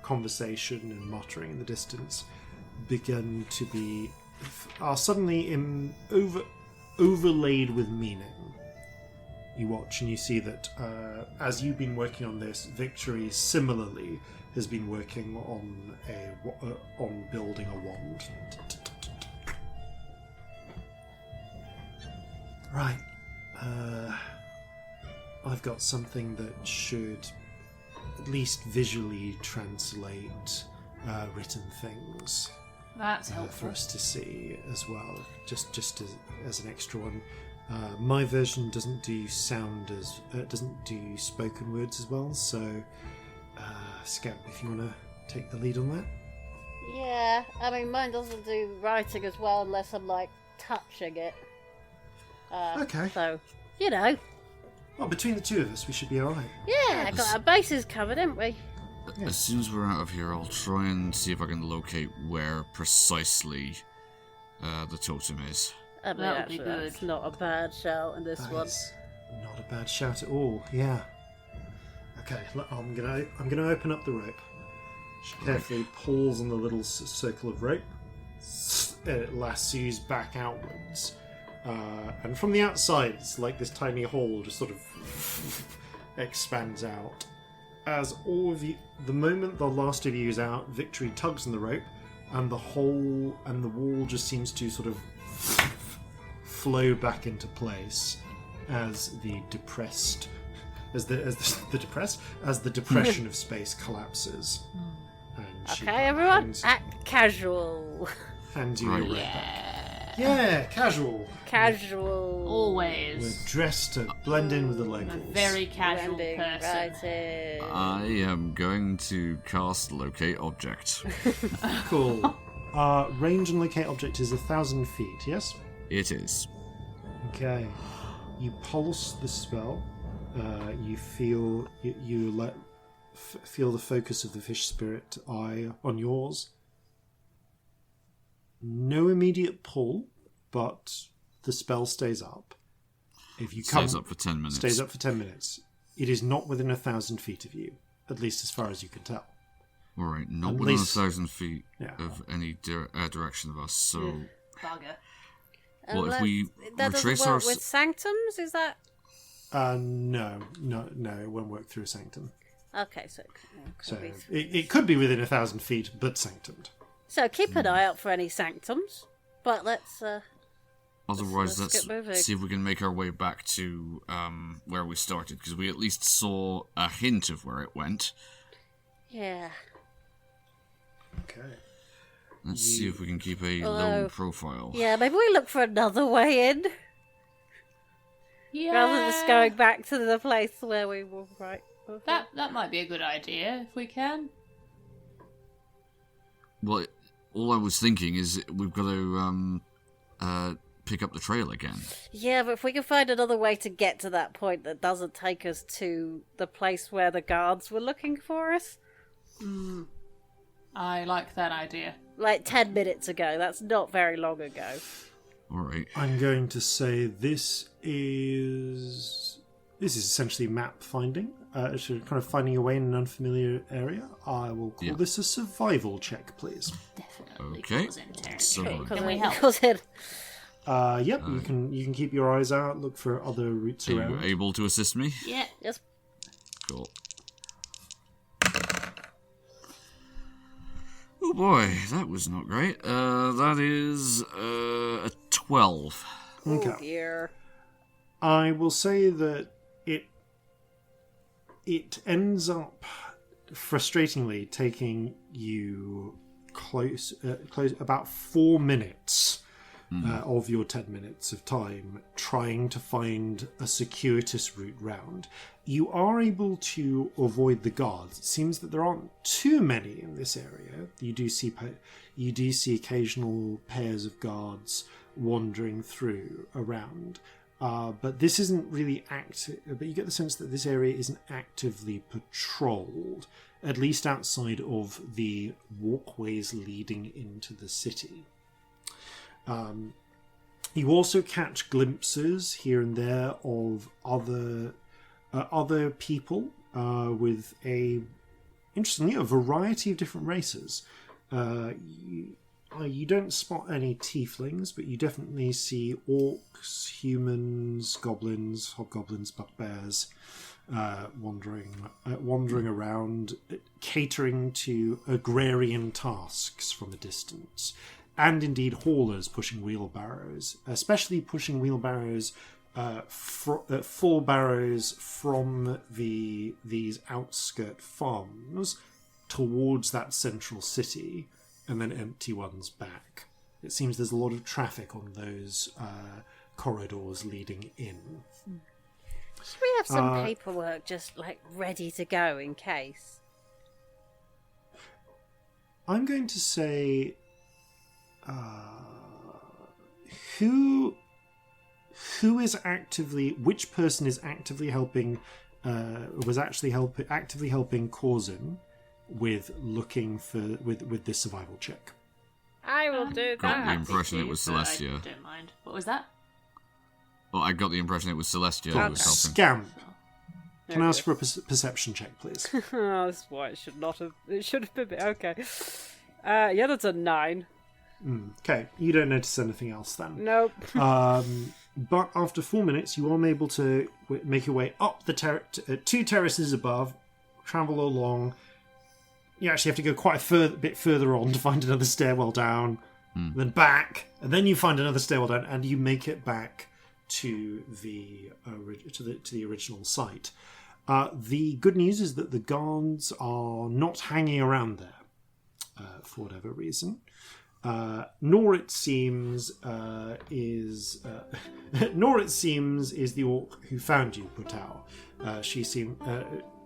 conversation and muttering in the distance are suddenly overlaid with meaning. You watch and you see that as you've been working on this, Victory similarly has been working on building a wand. Right. I've got something that should at least visually translate written things. That's helpful. For us to see as well, just as an extra one. My version doesn't do doesn't do spoken words as well. So, Scamp, if you want to take the lead on that. Yeah, I mean, mine doesn't do writing as well unless I'm, like, touching it. Okay. So, you know. Well, between the two of us, we should be alright. Yeah, got our bases covered, haven't we? Yeah. As soon as we're out of here, I'll try and see if I can locate where precisely the totem is. I mean, That would actually, be good. that's not a bad shout in this That one. is not a bad shout at all. Yeah. Okay, I'm gonna open up the rope. She carefully pulls on the little circle of rope. It lassos back outwards, and from the outside, it's like this tiny hole just sort of expands out. As all of you, the moment the last of you is out, Victory tugs on the rope, and the hole and the wall just seems to sort of flow back into place as the depression of space collapses. And she Okay, everyone, hands act casual. you your Right. rope back. Yeah, casual. Casual. We're Always. dressed to blend in with the I'm a locals. very casual Blending, person. writing. I am going to cast Locate Object. Cool. Range and locate object is 1,000 feet, yes? It is. Okay. You pulse the spell. You feel feel the focus of the fish spirit eye on yours. No immediate pull, but the spell stays up. If you Stays up for 10 minutes. Stays up for 10 minutes. It is not within 1,000 feet of you, at least as far as you can tell. Alright, not At within least- 1,000 feet Yeah. of any direction of us, so... Bugger. Well, if we that doesn't retrace work our... with sanctums, is that? No, it won't work through a sanctum. Okay, so So could be. it could be within 1,000 feet, but sanctumed. So keep an eye out for any sanctums. But let's Otherwise, let's let's get moving. see if we can make our way back to where we started, because we at least saw a hint of where it went. yeah. Okay. Let's see if we can keep a Although- low profile. Yeah, maybe we look for another way in Yeah. rather than just going back to the place where we were right before. That might be a good idea if we can. Well, all I was thinking is we've got to pick up the trail again. Yeah, but if we can find another way to get to that point that doesn't take us to the place where the guards were looking for us. I like that idea. Like 10 minutes ago. That's not very long ago. Alright. I'm going to say this is essentially map finding. So kind of finding a way in an unfamiliar area. I will call Yeah. this a survival check, please. Definitely. Okay. Cause in territory. So- Can we help? Because it, Yep, you can keep your eyes out, look for other routes Are you around. able to assist me? Yeah. just Cool. Oh boy, that was not great. That is a 12. Okay. oh dear. I will say that it ends up frustratingly taking you close about 4 minutes of your 10 minutes of time trying to find a circuitous route round. You are able to avoid the guards. It seems that there aren't too many in this area. You do see occasional pairs of guards wandering through around. But this isn't really active. But you get the sense that this area isn't actively patrolled. at least outside of the walkways leading into the city. You also catch glimpses here and there of other people with interestingly, a variety of different races. You don't spot any tieflings, but you definitely see orcs, humans, goblins, hobgoblins, bugbears wandering around, catering to agrarian tasks from a distance. And indeed haulers pushing wheelbarrows, especially pushing wheelbarrows, full barrows from these outskirt farms towards that central city, and then empty ones back. It seems there's a lot of traffic on those corridors leading in. Should we have some paperwork just like ready to go in case? I'm going to say, which person is actively helping, actively helping Corzin with looking for with this survival check. I will do Got the that. impression it was Celestia. I don't mind. What was that? Oh, I got the impression it was Celestia who was helping. Scamp. Can I ask Okay. for a perception check, please? Oh, that's why it should not have. It should have been. Okay. Yeah, that's a 9. Okay, you don't notice anything else then. Nope. But after 4 minutes, you are able to make your way up the 2 terraces above, travel along. You actually have to go quite a bit further on to find another stairwell down, then back, and then you find another stairwell down, and you make it back to the original site. The good news is that the guards are not hanging around there for whatever reason. Nor it seems is the orc who found you, Butao.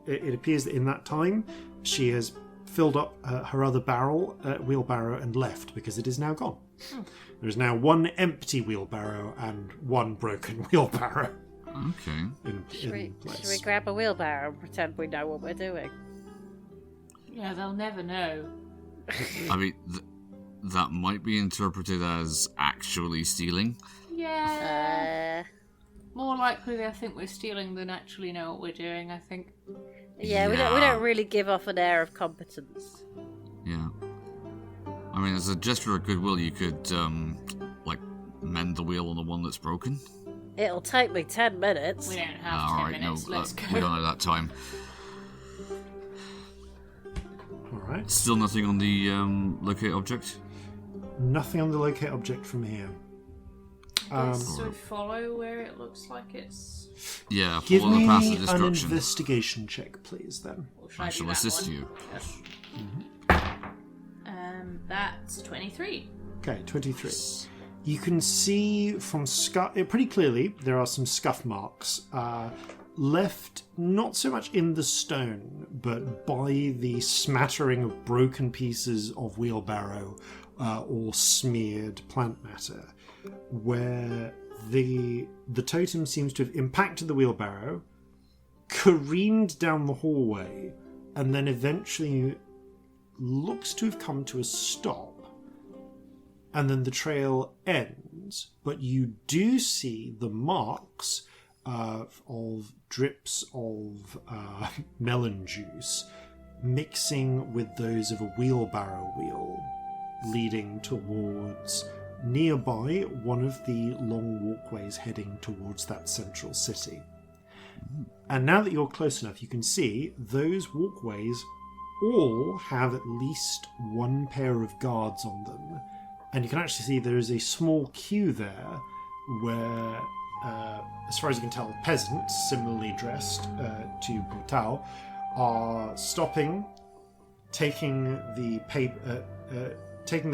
It appears that in that time she has filled up her other wheelbarrow and left because it is now gone. There is now one empty wheelbarrow and one broken wheelbarrow. Okay. Should we Place. grab a wheelbarrow and pretend we know what we're doing? Yeah, they'll never know. I mean, that might be interpreted as actually stealing. Yeah. More likely they'll think we're stealing than actually know what we're doing, I think. Yeah, we don't really give off an air of competence. Yeah. I mean, as a gesture of goodwill, you could, mend the wheel on the one that's broken. It'll take me 10 minutes. We don't have 10 Alright, minutes, no, let's go. we don't have that time. Alright. Still nothing on the locate object? Nothing on the locate object from here. So follow where it looks like it's... Yeah, Give follow the me path of an destruction. investigation check, please, then. Or should I I do shall that assist one? you. Yes. That's 23. Okay, 23. You can see from pretty clearly there are some scuff marks left, not so much in the stone, but by the smattering of broken pieces of wheelbarrow or smeared plant matter, where the totem seems to have impacted the wheelbarrow, careened down the hallway, and then eventually looks to have come to a stop. And then the trail ends, but you do see the marks of drips of melon juice mixing with those of a wheelbarrow wheel, leading towards nearby one of the long walkways heading towards that central city. And now that you're close enough, you can see those walkways all have at least one pair of guards on them. And you can actually see there is a small queue there where, as far as you can tell, peasants, similarly dressed to Butao, are stopping, taking their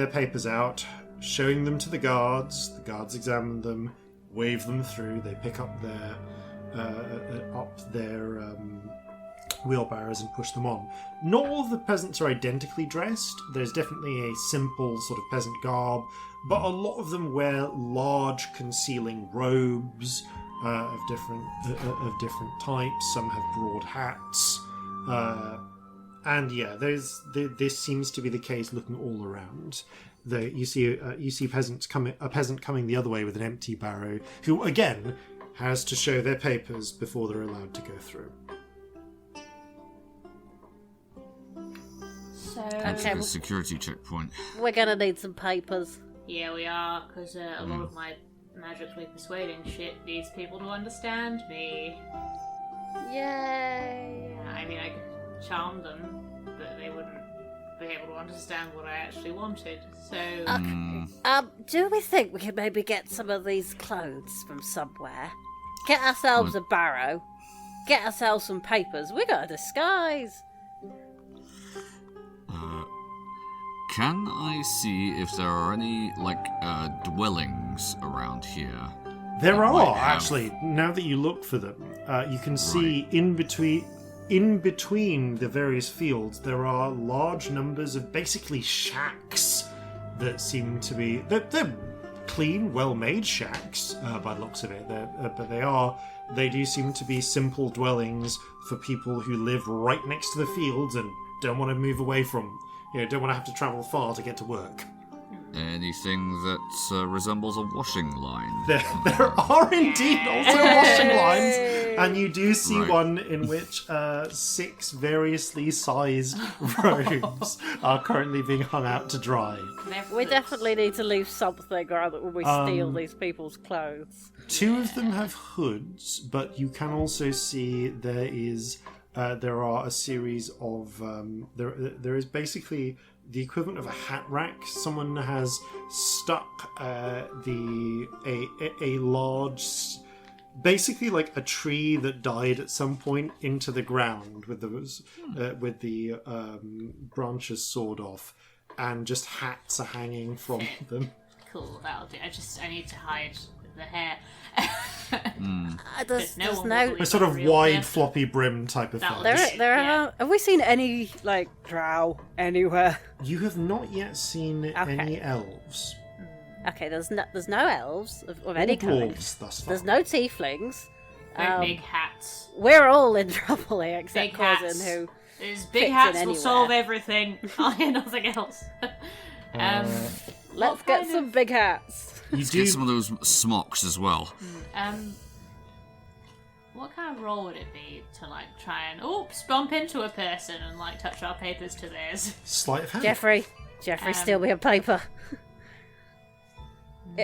papers out, showing them to the guards. The guards examine them, wave them through. They pick up their wheelbarrows and push them on. Not all of the peasants are identically dressed. There's definitely a simple sort of peasant garb, but a lot of them wear large concealing robes of different types. Some have broad hats, And yeah, this seems to be the case. Looking all around, you see a peasant coming the other way with an empty barrow, who again has to show their papers before they're allowed to go through. So Enter the security checkpoint. We're gonna need some papers. yeah, we are, because a lot of my magically persuading shit needs people to understand me. Yay! Yeah, I mean, I could charm them, but they wouldn't be able to understand what I actually wanted. So Do we think we could maybe get some of these clothes from somewhere? Get ourselves a barrow. Get ourselves some papers. We got a disguise. Can I see if there are any, dwellings around here? There Might are have- actually. Now that you look for them, you can see in between the various fields there are large numbers of basically shacks that seem to be they're clean, well-made shacks by the looks of it. But they do seem to be simple dwellings for people who live right next to the fields and don't want to move away from. Don't want to have to travel far to get to work. Anything that resembles a washing line? There are indeed also washing lines, and you do see Right. one in which 6 variously sized robes are currently being hung out to dry. We definitely need to leave something rather when we steal these people's clothes. 2 of them have hoods, but you can also see there are a series of there is basically the equivalent of a hat rack. Someone has stuck a large, basically like a tree that died at some point into the ground with the branches sawed off, and just hats are hanging from them. Cool, that'll do. I need to hide the hair. There's no one no. will believe A sort of Real wide, person. floppy brim type of That thing. was- There Yeah. are. Have we seen any, drow anywhere? You have not yet seen any elves. Okay, there's no elves of any Or kind. dwarves thus far. There's no tieflings. Great big hats. We're all in trouble here, except Big Corzin, hats. who These fits big in hats will anywhere. solve everything. I'll hear nothing else. let's get some big hats. You Let's do. get some of those smocks as well. What kind of role would it be to try and bump into a person and touch our papers to theirs? Sleight of hand. Jeffrey, steal me a paper.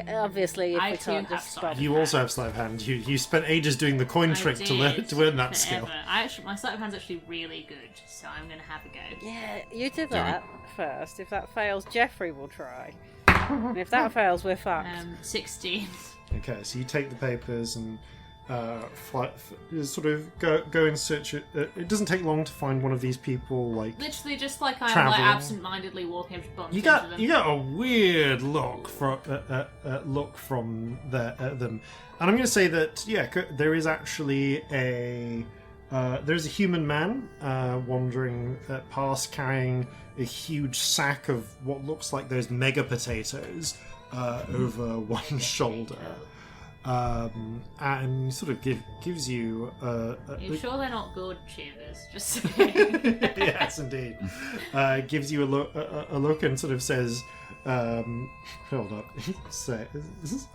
Obviously, if I we too can't have just sleight stop. of You also have sleight of hand. You spent ages doing the coin trick to learn that skill. My sleight of hand's actually really good, so I'm gonna have a go. Yeah, you do that first. If that fails, Jeffrey will try. And if that fails, we're fucked. 16. Okay, so you take the papers and sort of go in search. It doesn't take long to find one of these people. Literally, just I'm Traveling. absent-mindedly walking up to bump You into them. got a weird look from them, and I'm going to say that there is actually there's a human man wandering past carrying a huge sack of what looks like those mega potatoes over one shoulder. And sort of gives you You sure they're not good cheers? Just saying. yes, indeed. Gives you a look and sort of says, hold up, says,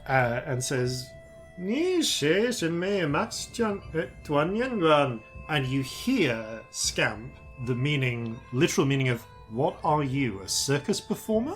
and says, and you hear Scamp, the literal meaning of, what are you, a circus performer?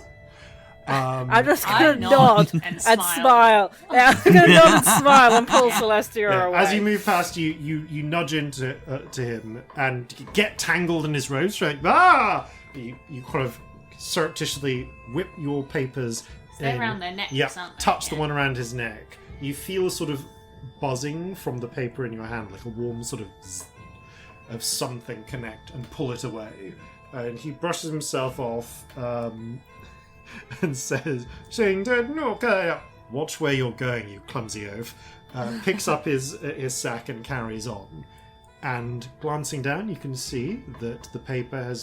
I'm just I gonna nod nod and and smile. smile. Yeah, I'm gonna nod and smile and pull Celestia Yeah, away. as you move past, you nudge into to him and get tangled in his robes. You're like, ah! You kind of surreptitiously whip your papers. They're in. around their necks, Yeah, aren't they? touch the Yeah. one around his neck. You feel a sort of buzzing from the paper in your hand, like a warm sort of zzz of something connect, and pull it away. And he brushes himself off and says, watch where you're going, you clumsy oaf. Picks up his sack and carries on. And glancing down, you can see that the paper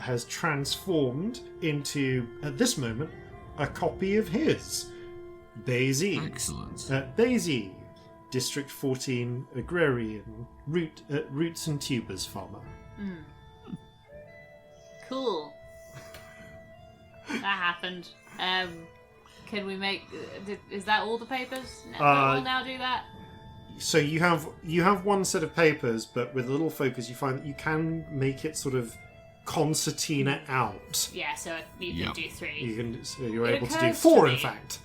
has transformed into, at this moment, a copy of his. Daisy. Excellent. Daisy, District 14 agrarian roots and tubers farmer. Cool. That happened. Can we make? Is that all the papers? We'll now do that. So you have one set of papers, but with a little focus, you find that you can make it sort of concertina out. Yeah, so you can do 3. You're It able to do occurs 4, to in me. fact.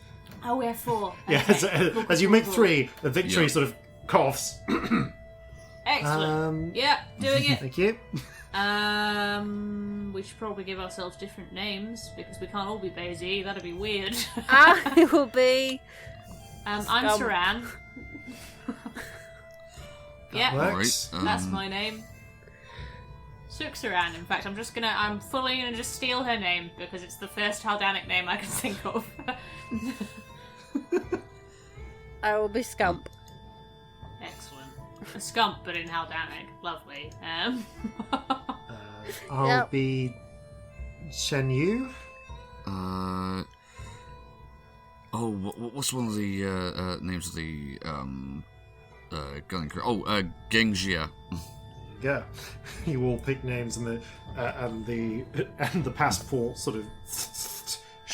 Oh, we have 4. Yeah, Okay. as you make 3, the victory Yeah. sort of coughs. Excellent. Yeah, doing it. Thank you. We should probably give ourselves different names because we can't all be Basie. That'd be weird. I will be. I'm Scum. Saran. Yeah, Works. Right, that's my name. Suk Saran. In fact, I'm fully gonna just steal her name because it's the first Haldanic name I can think of. I will be Scamp. Excellent. A Scump, but in Haldanic. Lovely. I'll Yep. be Shen What's one of the names of the gunning crew? Gengjia. Yeah, you all pick names, and the passport sort of.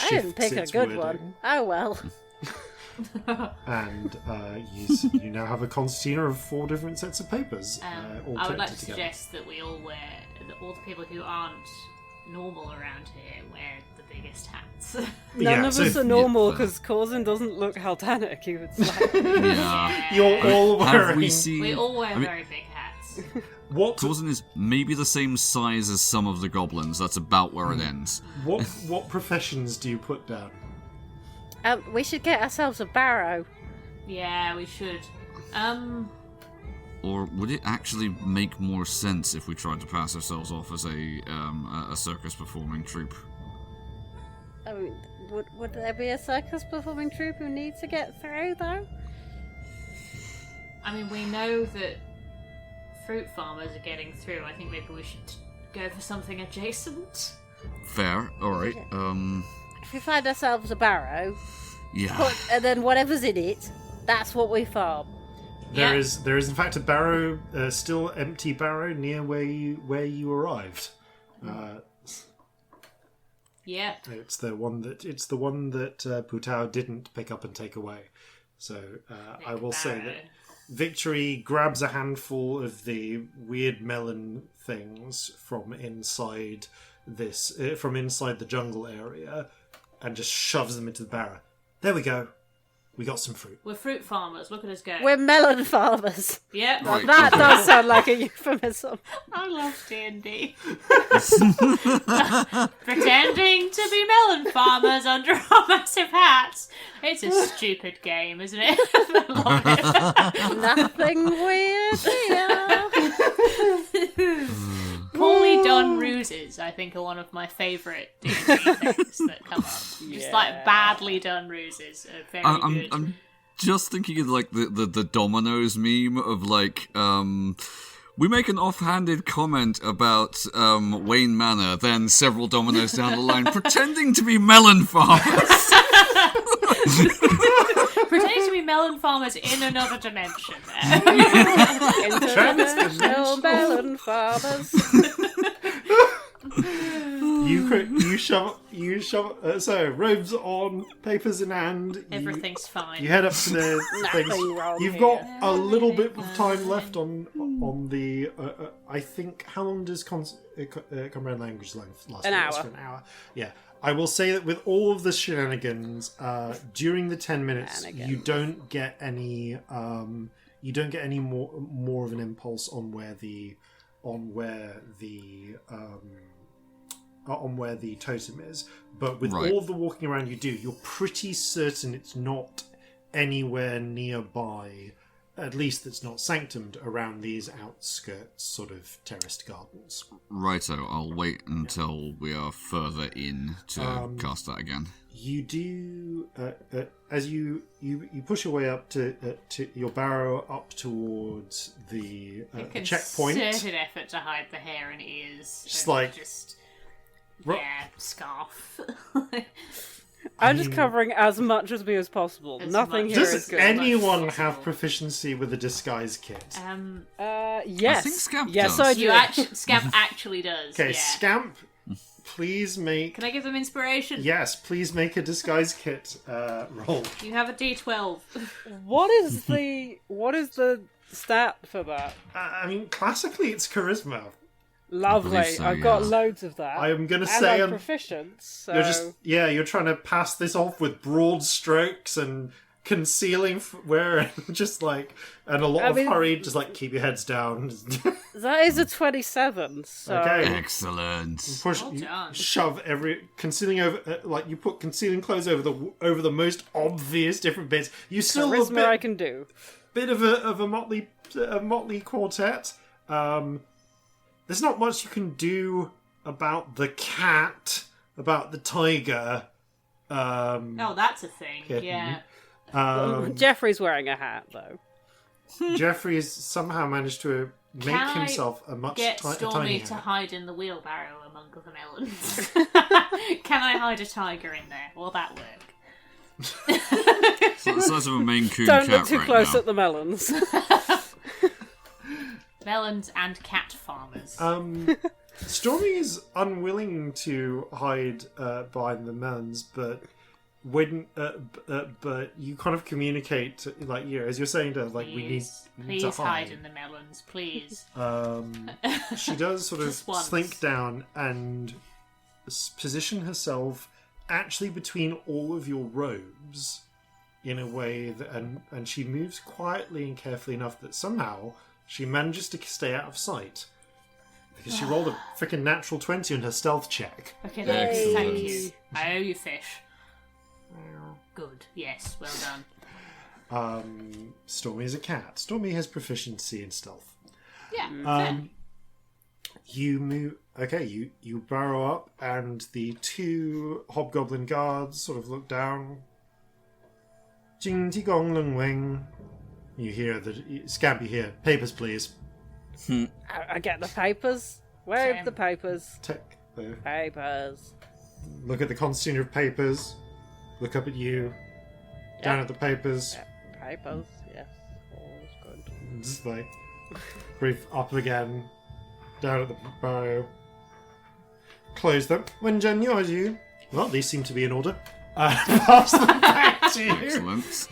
I didn't pick a its good wording. one. Oh well. And you now have a concertina of 4 different sets of papers, all I would like collected to together. suggest that we all all the people who aren't normal around here wear the biggest hats. None Yeah, of so- us are normal Yeah. because Corzin doesn't look Haldanic. He was like, Yeah. You're all Have wearing. we seen? We all wear I mean, very big hats. What Corzin is maybe the same size as some of the goblins. That's about where it ends. what professions do you put down? We should get ourselves a barrow. Yeah, we should. Or would it actually make more sense if we tried to pass ourselves off as a circus performing troupe? I mean, would there be a circus performing troupe who needs to get through though? I mean, we know that fruit farmers are getting through. I think maybe we should go for something adjacent. Fair. All right. If we find ourselves a barrow, Yeah. and then whatever's in it, that's what we farm. There Yeah. is in fact a barrow, still empty barrow near where you arrived. Yeah. It's the one that Putao didn't pick up and take away. So I will say that Victory grabs a handful of the weird melon things from inside the jungle area and just shoves them into the barrow. There we go. We got some fruit. We're fruit farmers. Look at us go. We're melon farmers. Yep. Right. That does sound like a euphemism. I love D&D. Pretending to be melon farmers under our massive hats. It's a stupid game, isn't it? I love it. Nothing weird here. Poorly done ruses, I think, are one of my favourite D&D things that come up. Just like badly done ruses are very good. I'm just thinking of like the dominoes meme of like we make an offhanded comment about Wayne Manor, then several dominoes down the line, pretending to be melon farmers. Pretending to be melon farmers in another dimension. International melon farmers. You shove. So robes on, papers in hand. Everything's fine. You head up to the things. Nothing wrong You've here. got a little bit of time left on the. I think how long does Comrade Language last? An Last hour. for an hour. Yeah. I will say that with all of the shenanigans, during the 10 minutes, you don't get any. You don't get any more of an impulse on where the totem is. But with Right. all of the walking around you do, you're pretty certain it's not anywhere nearby. At least it's not sanctumed around these outskirts, sort of terraced gardens. Righto, I'll wait until we are further in to cast that again. You do as you push your way up to your barrow up towards the checkpoint. Concerted effort to hide the hair and ears. Just and like- just Ro- yeah, scarf. I'm just covering as much as me as possible. As Nothing much here Does is good. anyone have proficiency with a disguise kit? Yes. I think Scamp yes, does. I do. Scamp actually does. Okay, yeah. Scamp, please make... Can I give them inspiration? Yes, please make a disguise kit roll. You have a D12. What is the stat for that? I mean, classically it's charisma. Lovely. believe so, I've got yeah. loads of that. I am going to and say... I'm proficient, so... You're trying to pass this off with broad strokes and concealing where just like... And a lot of hurry, just like keep your heads down. That is a 27, so... Okay. Excellent. Push, Well you done. shove concealing over, like you put concealing clothes over the most obvious different bits. You still look Charisma I a can do. bit of a motley quartet. There's not much you can do about the cat, about the tiger. Oh, that's a thing. Yeah. Yeah. Jeffrey's wearing a hat, though. Jeffrey's somehow managed to make Can I himself a much Get tiny Stormy to hat. hide in the wheelbarrow among the melons. Can I hide a tiger in there? Will that work? So the size of a Maine Coon Don't cat look too right close now. at the melons. Melons and cat farmers. Stormy is unwilling to hide behind the melons, but but you kind of communicate, like, as you're saying to her, like, we need Please to hide in the melons, please. She does sort of Just once. slink down and position herself actually between all of your robes in a way that, and she moves quietly and carefully enough that somehow she manages to stay out of sight. Because she rolled a freaking natural 20 on her stealth check. Okay, Excellent. thank you. I owe you fish. Good. Yes, well done. Stormy is a cat. Stormy has proficiency in stealth. Yeah. fair. You move. Okay, you burrow up, and the two hobgoblin guards sort of look down. Jing ti gong lung wing. You hear Scamp. You hear papers, please. I get the papers. Where are Same. the papers? Tick. There. Papers. Look at the concertina of papers. Look up at you. Down at the papers. Papers, yes. All's good. Just like brief up again. Down at the burrow. Close them. When Jen yours you. Well, these seem to be in order. Pass them back to you. Excellent.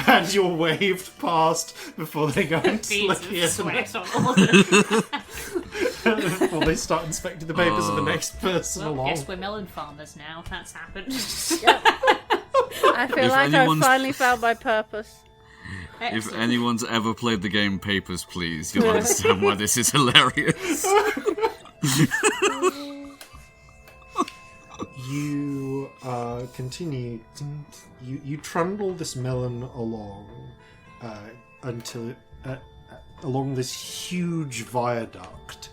And you're waved past before they go and Beads slick of you sweat on all of them. before they start inspecting the papers of the next person Well, along. guess we're melon farmers now. That's happened. I feel If like I've anyone's- finally found my purpose. If Excellent. anyone's ever played the game Papers, Please, you'll understand why this is hilarious. You continue. You trundle this melon along until along this huge viaduct,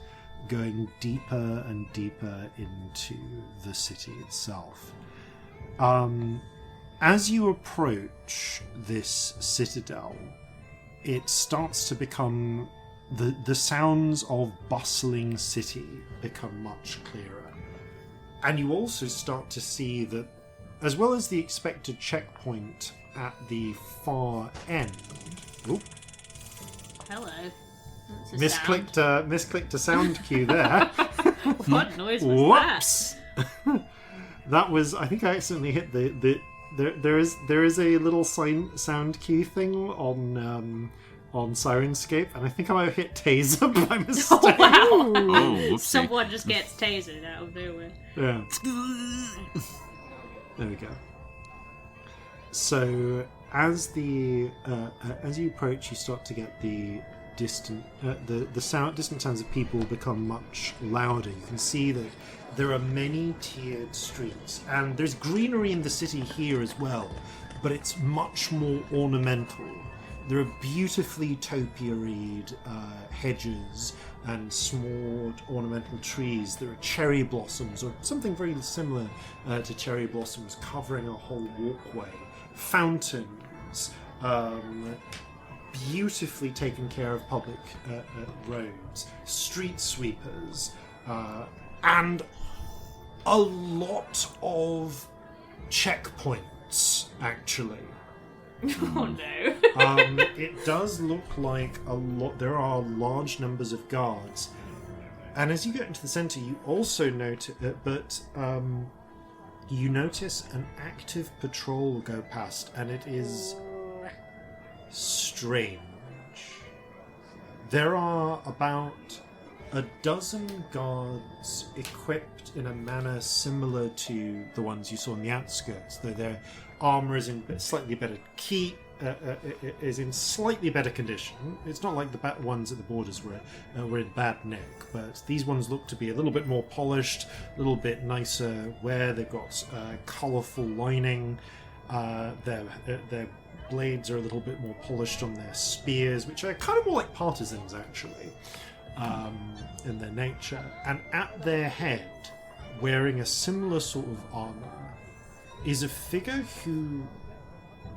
going deeper and deeper into the city itself. As you approach this citadel, it starts to become the sounds of bustling city become much clearer. And you also start to see that, as well as the expected checkpoint at the far end. Oop, Hello. That's a misclicked a sound cue there. sound. What noise was Whoops! That was. I think I accidentally hit the. There is a little sound cue thing on Sirenscape, and I think I might have hit taser by mistake. that? Wow. Oh, whoopsie. Someone just gets tasered out of nowhere. Yeah. There we go. So as you approach, you start to get the distant sounds of people become much louder. You can see that there are many tiered streets, and there's greenery in the city here as well, but it's much more ornamental. There are beautifully topiaried hedges and small ornamental trees. There are cherry blossoms, or something very similar to cherry blossoms, covering a whole walkway. Fountains, beautifully taken care of public roads, street sweepers, and a lot of checkpoints, actually. Oh no. It does look like there are large numbers of guards. And as you get into the centre, you also notice, you notice an active patrol go past, and it is strange. There are about a dozen guards equipped in a manner similar to the ones you saw in the outskirts, though their armour is in slightly better is in slightly better condition. It's not like the ones at the borders were in bad nick, but these ones look to be a little bit more polished, a little bit nicer wear. They've got colourful lining. Their blades are a little bit more polished on their spears, which are kind of more like partisans, actually, in their nature. And at their head, wearing a similar sort of armour, is a figure who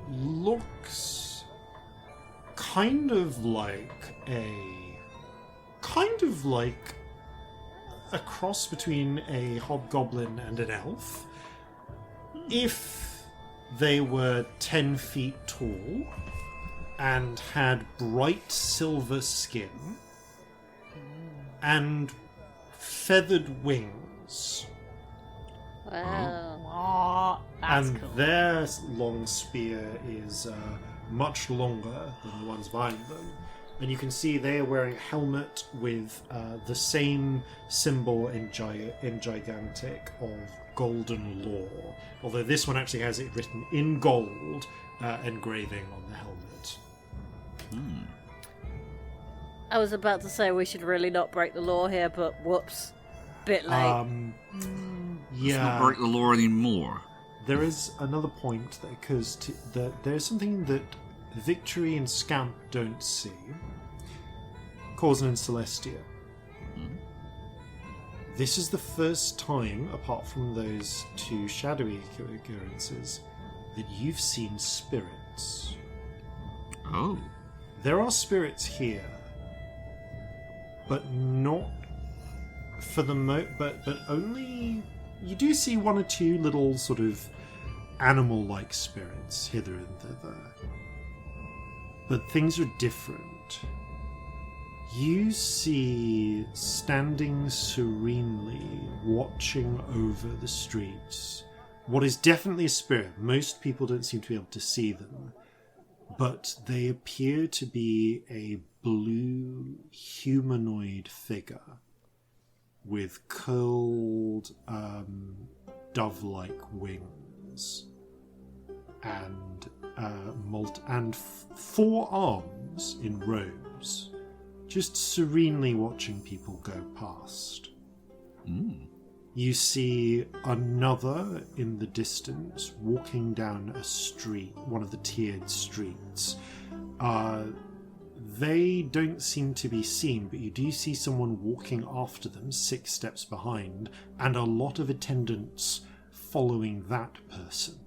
looks kind of like a cross between a hobgoblin and an elf, if they were 10 feet tall and had bright silver skin and feathered wings. Wow. Oh, that's And cool. their long spear is much longer than the ones behind them. And you can see they are wearing a helmet with the same symbol in gigantic of golden lore. Although this one actually has it written in gold, engraving on the helmet. I was about to say we should really not break the law here, but whoops. Bit late. Let's not break the law anymore. There is another point that occurs that there's something that Victory and Scamp don't see. Corzin and Celestia. This is the first time, apart from those two shadowy occurrences, that you've seen spirits. Oh. There are spirits here, but not for the but only you do see one or two little sort of animal-like spirits hither and thither. But things are different. You see, standing serenely, watching over the streets, what is definitely a spirit. Most people don't seem to be able to see them, but they appear to be a blue humanoid figure with curled dove-like wings and four arms in robes, just serenely watching people go past. You see another in the distance walking down a street, one of the tiered streets. They don't seem to be seen, but you do see someone walking after them, 6 steps behind, and a lot of attendants following that person.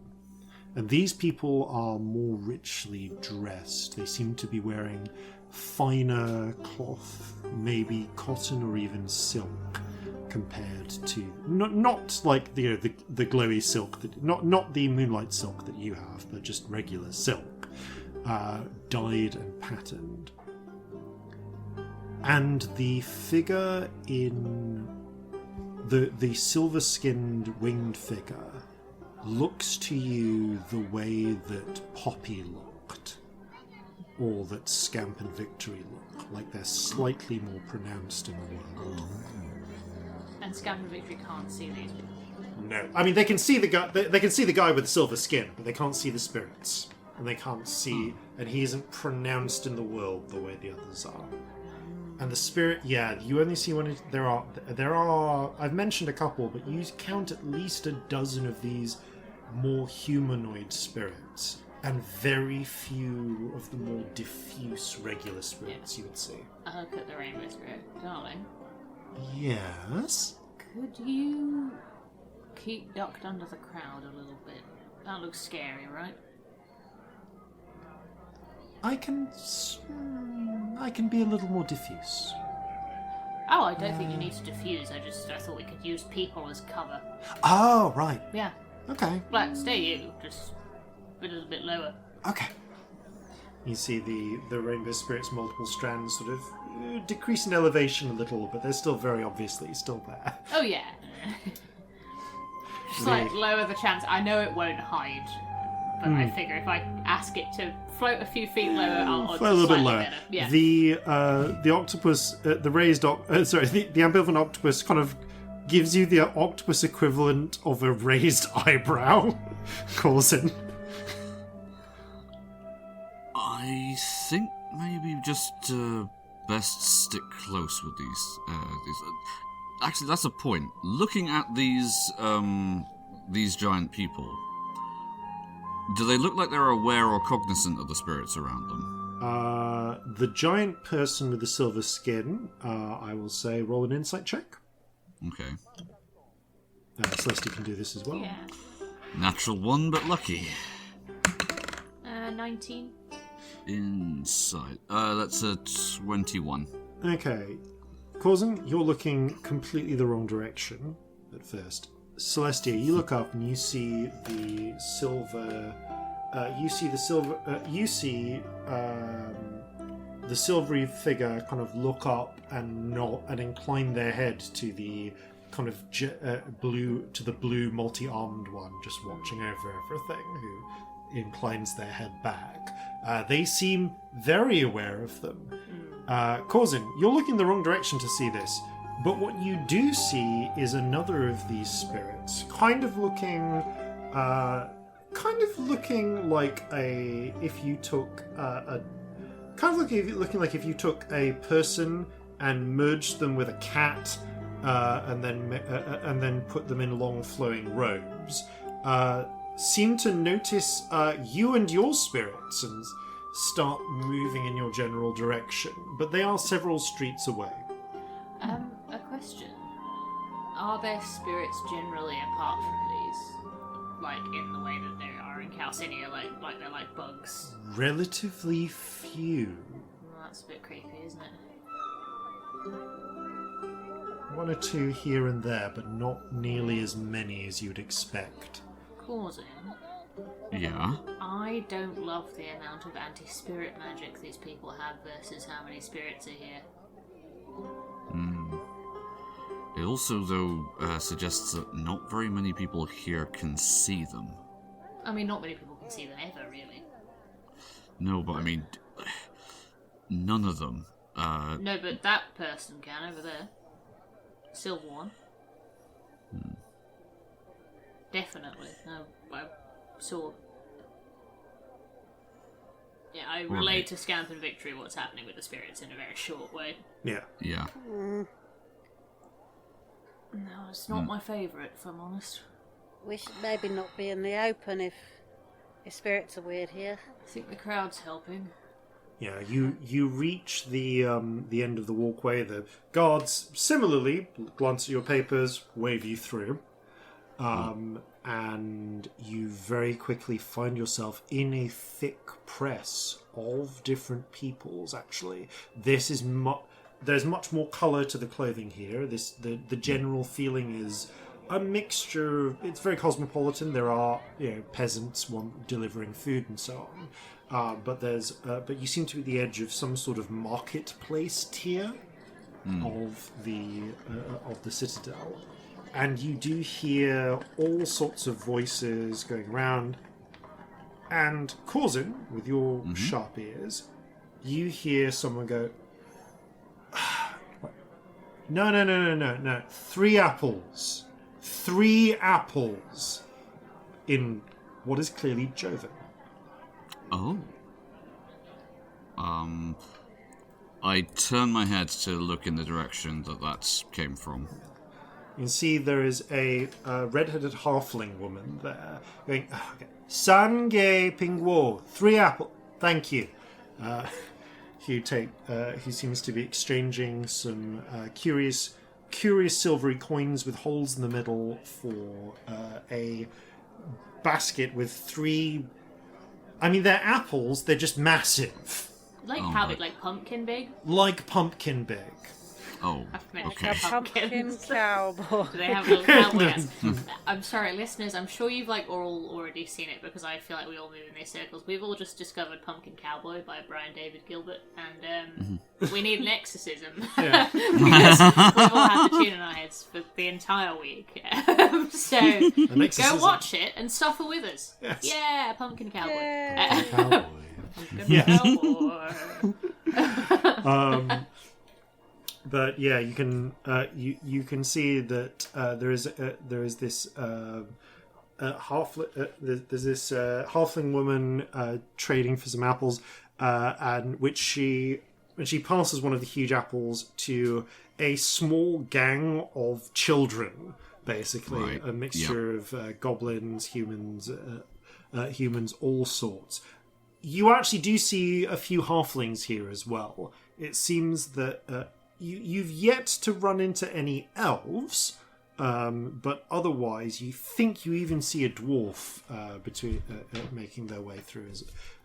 And these people are more richly dressed. They seem to be wearing finer cloth, maybe cotton or even silk, compared to not like the glowy silk that not the moonlight silk that you have, but just regular silk, dyed and patterned. And the figure in the silver-skinned winged figure looks to you the way that Poppy looked, or that Scamp and Victory look, like they're slightly more pronounced in the world. And Scamp and Victory can't see these people. No, I mean they can see the guy. They can see the guy with the silver skin, but they can't see the spirits, and they can't see. And he isn't pronounced in the world the way the others are. And the spirit, you only see one. There are. I've mentioned a couple, but you count at least a dozen of these more humanoid spirits, and very few of the more diffuse regular spirits you would see. I look at the rainbow spirit, darling. Yes. Could you keep ducked under the crowd a little bit? That looks scary, right? I can be a little more diffuse. Oh, I don't think you need to diffuse. I thought we could use people as cover. Oh, right. Yeah. Okay. Like, stay you, just a little bit lower. Okay. You see the rainbow spirit's multiple strands sort of decrease in elevation a little, but they're still very obviously still there. Oh, yeah. Just, like, lower the chance. I know it won't hide, but I figure if I ask it to float a few feet lower, I'll Float a little bit lower. better. Yeah. The octopus, the ambivalent octopus kind of gives you the octopus equivalent of a raised eyebrow. Corzin. I think maybe just best stick close with these. Actually, that's a point. Looking at these giant people, do they look like they're aware or cognizant of the spirits around them? The giant person with the silver skin, I will say, roll an insight check. Okay. Celestia can do this as well. Yeah. Natural 1, but lucky. 19. Insight. That's a 21. Okay. Corzin, you're looking completely the wrong direction at first. Celestia, you look up and you see the silver. You see the silvery figure kind of look up and nod and incline their head to the kind of blue multi-armed one, just watching over everything, who inclines their head back. They seem very aware of them. Corzin, you're looking the wrong direction to see this, but what you do see is another of these spirits, kind of looking like if you took a person and merged them with a cat, and then put them in long flowing robes. Seem to notice you and your spirits and start moving in your general direction, but they are several streets away. A question. Are there spirits generally apart from these? Like, in the way that they are in Calcinea, like they're like bugs? Relatively few. Well, that's a bit creepy, isn't it? One or two here and there, but not nearly as many as you'd expect. Corzin, Yeah? I don't love the amount of anti-spirit magic these people have versus how many spirits are here. It also, though, suggests that not very many people here can see them. I mean, not many people can see them ever, really. No, but I mean, none of them. No, but that person can over there. Silver one. Definitely. No, I saw. Yeah, I relayed to Scamp and Victory what's happening with the spirits in a very short way. Yeah. Yeah. No, it's not my favourite, if I'm honest. We should maybe not be in the open if spirits are weird here. I think the crowd's helping. Yeah, you reach the end of the walkway. The guards similarly glance at your papers, wave you through, and you very quickly find yourself in a thick press of different peoples. Actually, this is there's much more colour to the clothing here. The general feeling is a mixture. It's very cosmopolitan. There are peasants delivering food and so on. But you seem to be at the edge of some sort of marketplace tier of the citadel, and you do hear all sorts of voices going around. And Corzin, with your sharp ears, you hear someone go, "No! 3 apples, 3 apples," in what is clearly Jovan. Oh. I turn my head to look in the direction that came from. You can see there is a red-headed halfling woman there going, okay, "Sange pingwo, 3 apple, thank you." He seems to be exchanging some curious silvery coins with holes in the middle for a basket with 3. I mean, they're apples. They're just massive. Like how big? Like pumpkin big? Like pumpkin big. Oh, I've met okay. Pumpkin pumpkins. cowboy. Do they have little cowboy hats? I'm sorry, listeners. I'm sure you've all already seen it because I feel like we all move in these circles. We've all just discovered Pumpkin Cowboy by Brian David Gilbert, and we need an exorcism because we've all had the tune in our heads for the entire week. So go watch it and suffer with us. Yes. Yeah, Pumpkin Cowboy. Yeah. Cowboy. Pumpkin Yeah. Cowboy. But yeah, you can see that there is this there's this halfling woman trading for some apples, and when she passes one of the huge apples to a small gang of children, basically Right. a mixture of goblins, humans, all sorts. You actually do see a few halflings here as well. It seems that you've yet to run into any elves, but otherwise you think you even see a dwarf making their way through.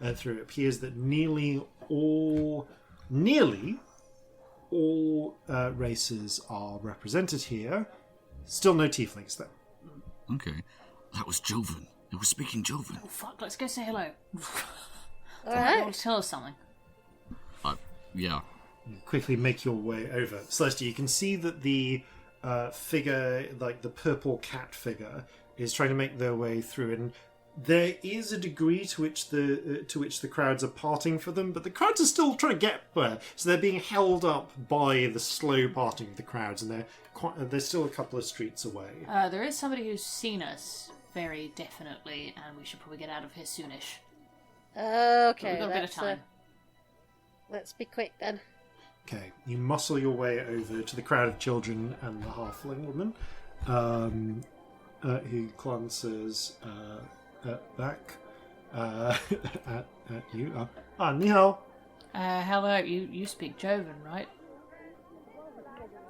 It appears that nearly all races are represented here. Still no tieflings though. Okay. That was Joven. It was speaking Joven. Oh, fuck, let's go say hello. Alright. Tell us something. Yeah. You quickly make your way over. Celestia, you can see that the figure, like the purple cat figure, is trying to make their way through, and there is a degree to which the crowds are parting for them, but the crowds are still trying to get there, so they're being held up by the slow parting of the crowds, and they're still a couple of streets away. There is somebody who's seen us very definitely, and we should probably get out of here soonish. Okay, We've got a bit of time. Let's be quick then. Okay, you muscle your way over to the crowd of children and the halfling woman, who glances back at you. Ni hao. Hello, you speak Jovan, right?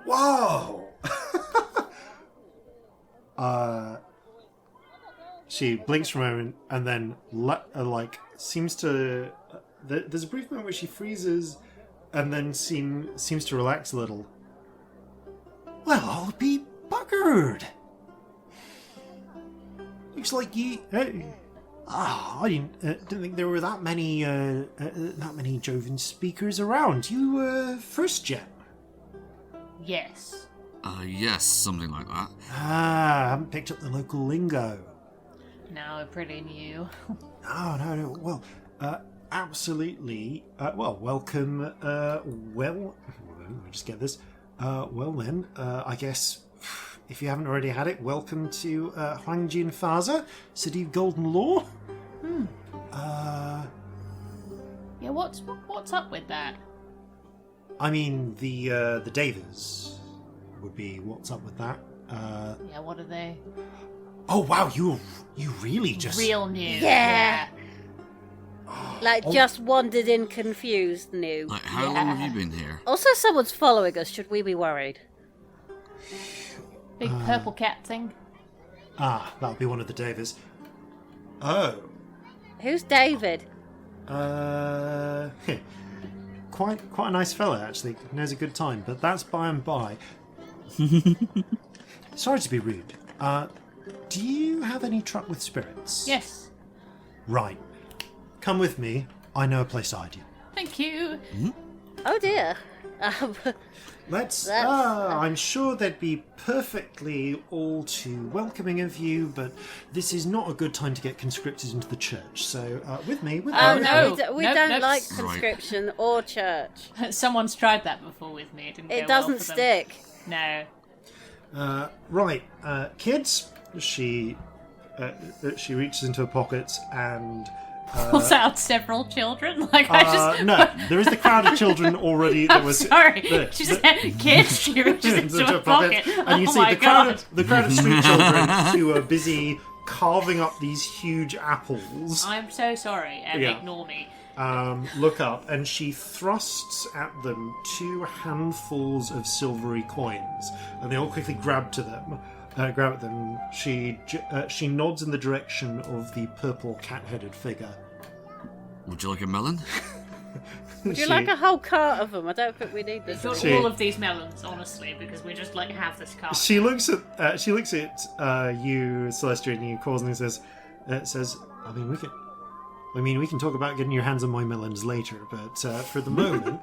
Whoa! She blinks for a moment and then seems to. There's a brief moment where she freezes and then seems to relax a little. Well, I'll be buggered. Looks like you. I didn't think there were that many Jovan speakers around. You first gen. Yes. Yes, something like that. I haven't picked up the local lingo. No, pretty new. No. Well, absolutely. Welcome. Let me just get this. Well then, I guess if you haven't already had it, welcome to Huangjin Faza, City of Golden Law. Yeah, what's up with that? I mean, the Davers would be what's up with that. Yeah, what are they? Oh wow, you really just Real new. Yeah. Just wandered in confused new. Like, how long have you been here? Also, someone's following us. Should we be worried? Big purple cat thing. that'll be one of the Davers. Oh. Who's David? Quite a nice fella, actually. Knows a good time, but that's by and by. Sorry to be rude. Do you have any truck with spirits? Yes. Right. Come with me. I know a place to hide you. Thank you. Oh dear. Let's. That's- I'm sure they'd be perfectly all too welcoming of you, but this is not a good time to get conscripted into the church. So, with me. Oh, me. no. we Nope, don't nope. like conscription or church. Someone's tried that before with me. It didn't go It well doesn't for them. stick. No. Right, kids. She reaches into her pockets and. Pulls out several children. Like I just. No, there is the crowd of children already. That was Sorry. there. She said, "Kids." She reaches into her pocket, and you oh see my the crowd God. of street children who are busy carving up these huge apples. I'm so sorry. Yeah. Ignore me. Look up, and she thrusts at them 2 handfuls of silvery coins, and they all quickly grab at them. She nods in the direction of the purple cat-headed figure. Would you like a melon? Would you like a whole cart of them? I don't think we need this. Got all of these melons, honestly, because we just like have this cart. She looks at you, Celestia, and you, Corzin, and says, we can talk about getting your hands on my melons later, but for the moment,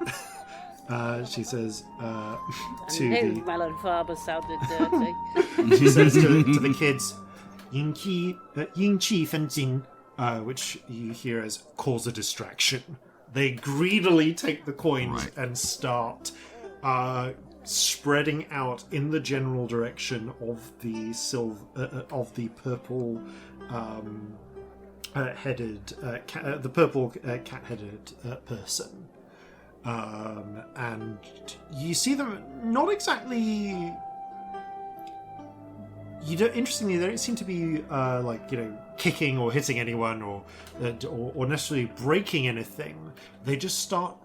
she says to melon farmer sounded dirty. she says to the kids, Ying Qi Fen Jing, which you hear as cause a distraction. They greedily take the coins and start spreading out in the general direction of the purple cat-headed person, and you see them not exactly. Interestingly, they don't seem to be kicking or hitting anyone or necessarily breaking anything. They just start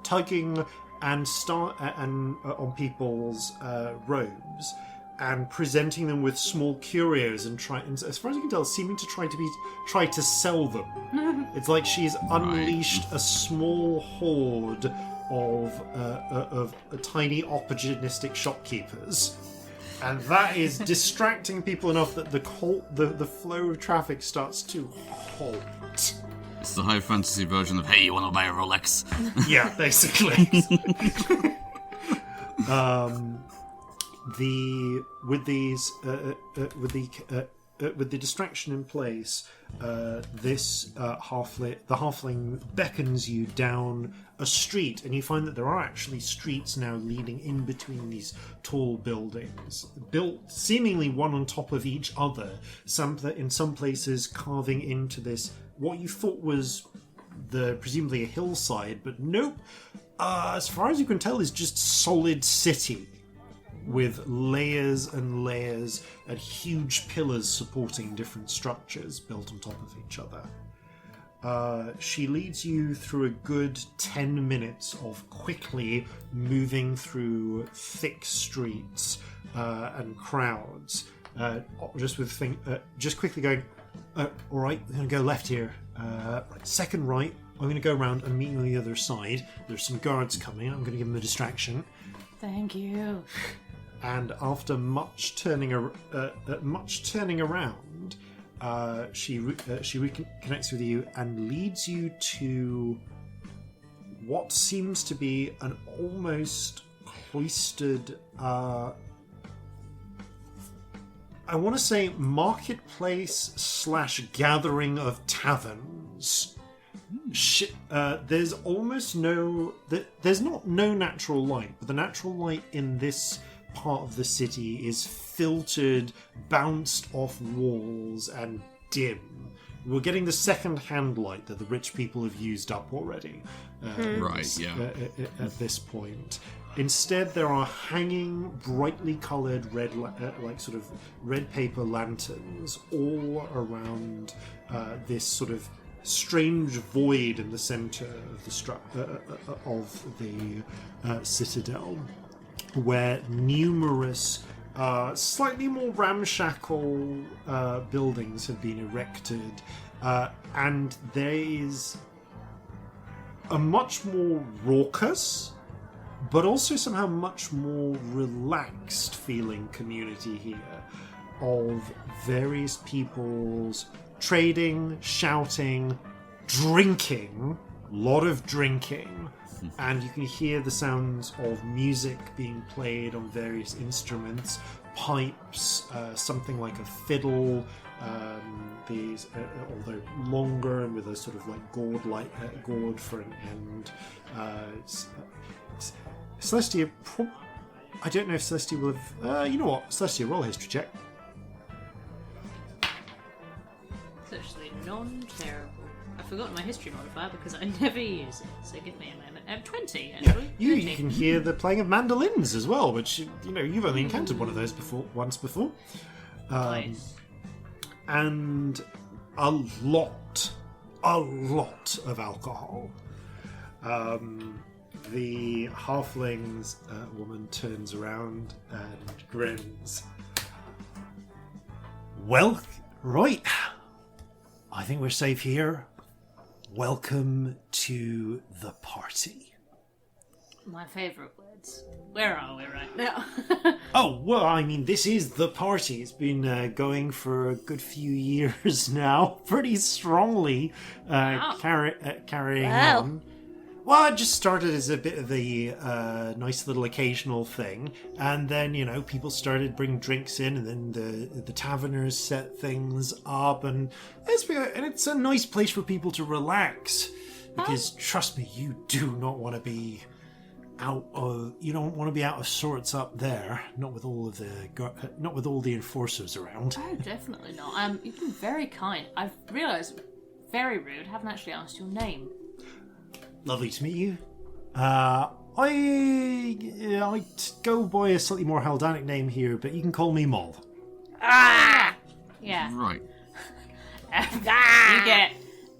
tugging and on people's robes and presenting them with small curios and as far as you can tell, seeming to try to sell them. It's like she's unleashed a small horde of tiny opportunistic shopkeepers. And that is distracting people enough that the flow of traffic starts to halt. It's the high fantasy version of, hey, you want to buy a Rolex? Yeah, basically. With the distraction in place, the halfling beckons you down a street, and you find that there are actually streets now leading in between these tall buildings, built seemingly one on top of each other. In some places, carving into this what you thought was presumably a hillside, but nope. As far as you can tell, is just solid city, with layers and layers and huge pillars supporting different structures built on top of each other. She leads you through a good 10 minutes of quickly moving through thick streets and crowds, just quickly going, all right, we're going to go left here, second right, I'm going to go around and meet you on the other side. There's some guards coming, I'm going to give them a distraction. Thank you. And after much turning around, she reconnects with you and leads you to what seems to be an almost cloistered, I want to say marketplace / gathering of taverns. There's almost there's not no natural light, but the natural light in this part of the city is filtered, bounced off walls, and dim. We're getting the second-hand light that the rich people have used up already. At this point. Instead, there are hanging, brightly coloured red paper lanterns all around this sort of strange void in the centre of the citadel, where numerous slightly more ramshackle buildings have been erected, and there is a much more raucous but also somehow much more relaxed feeling community here of various people's trading, shouting, drinking, a lot of drinking, and you can hear the sounds of music being played on various instruments, pipes, something like a fiddle, these, although longer and with a sort of like gourd for an end. Celestia, I don't know if Celestia will have... you know what? Celestia, roll a history check. It's actually non-terrible. I've forgotten my history modifier because I never use it, so give me a moment. 20, actually. Yeah. You can hear the playing of mandolins as well, which, you've only encountered one of those once before. Nice. And a lot of alcohol. The halfling's woman turns around and grins. Well, right. I think we're safe here. welcome to the party. My favourite words. Where are we right now? Oh, well, I mean, this is the party. It's been going for a good few years now, pretty strongly carrying Wow. on. Well, it just started as a bit of a nice little occasional thing, and then, you know, people started bringing drinks in, and then the taverners set things up, and it's a nice place for people to relax, because trust me, you do not want to be out of sorts up there, not with all the enforcers around. Oh, definitely not. You've been very kind. I've realised, very rude, haven't actually asked your name. Lovely to meet you. I go by a slightly more Haldanic name here, but you can call me Moll. Yeah. Right. You get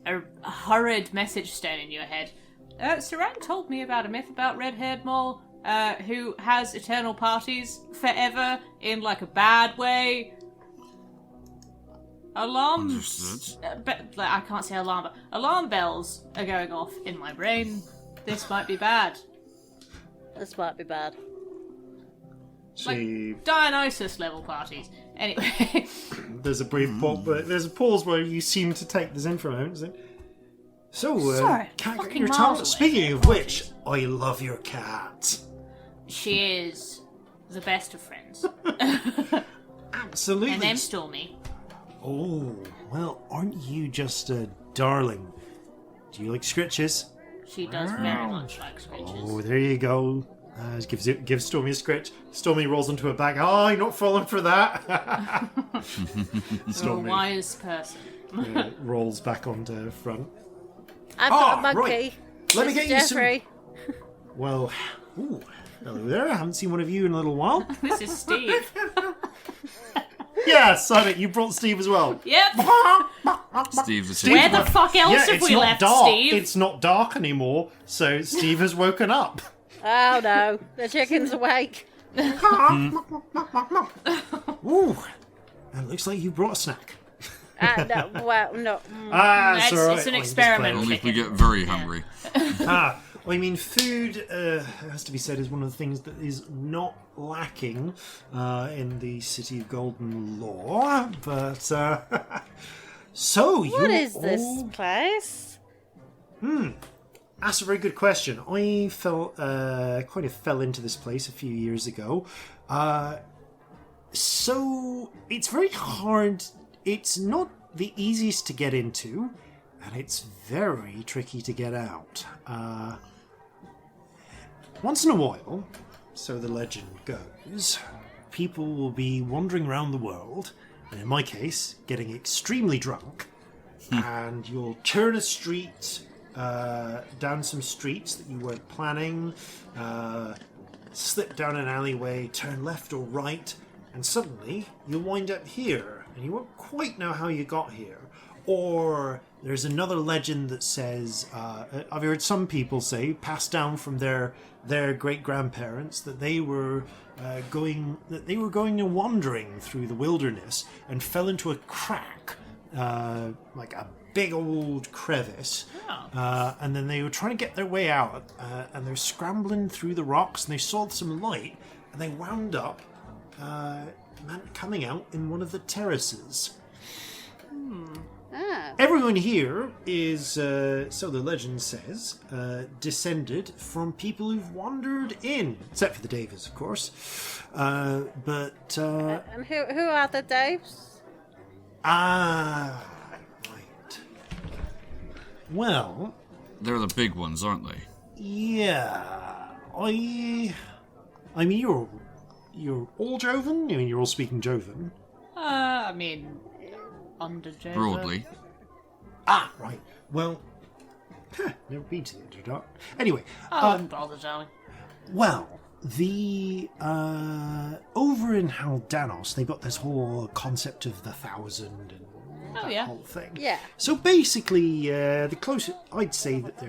a horrid message stone in your head. Saran told me about a myth about red-haired Moll, who has eternal parties forever in, like, a bad way. Alarms... I can't say alarm, but alarm bells are going off in my brain. This might be bad. This might be bad. She... Dionysus level parties. Anyway. There's a brief pause, but there's a pause where you seem to take this in for a moment. Isn't it? So, Sorry, cat, fucking your miles talent. away. Speaking of which, I love your cat. She is the best of friends. Absolutely. Her name's Stormy. Oh, well, aren't you just a darling? Do you like scritches? She does very much like scritches. Oh, there you go. Gives Stormy a scritch. Stormy rolls onto her back. Oh, you're not falling for that. You're a Stormy wise person. rolls back onto front. I've got a monkey. Right. Let me This get is you Jeffrey. some. Well, ooh, hello there. I haven't seen one of you in a little while. This is Steve. Yeah, Sonic, you brought Steve as well. Yep. Steve's a Where the fuck else Yeah, have it's we not left, dark. Steve? It's not dark anymore, so Steve has woken up. Oh no, the chicken's awake. Ooh, it looks like you brought a snack. No, well, no. It's all right. It's an I'm just experiment. Only if we chicken. get very hungry. well, I mean, food, it has to be said, is one of the things that is not lacking in the City of Golden Law. But, so you What is this all... place? That's a very good question. I kind of fell into this place a few years ago. So it's very hard. It's not the easiest to get into, and it's very tricky to get out. Once in a while, so the legend goes, people will be wandering around the world, and in my case, getting extremely drunk, and you'll turn a street, down some streets that you weren't planning, slip down an alleyway, turn left or right, and suddenly you'll wind up here, and you won't quite know how you got here. Or there's another legend that says, I've heard some people say, passed down from their great-grandparents, that they were going and wandering through the wilderness and fell into a crack, like a big old crevice, and then they were trying to get their way out, and they're scrambling through the rocks, and they saw some light, and they wound up coming out in one of the terraces. Everyone here is, so the legend says, descended from people who've wandered in, except for the Davies, of course. And who are the Daves? Right. Well, They're the big ones, aren't they? yeah. I mean, you're all Jovan? I mean, you're all speaking Jovan. I mean, under Jova. Broadly. Right. Well, never been to the Underdark. Anyway, I wouldn't bother, darling. well, the over in Haldanos, they've got this whole concept of the thousand and that yeah. whole thing. Yeah. So basically, the closest I'd say that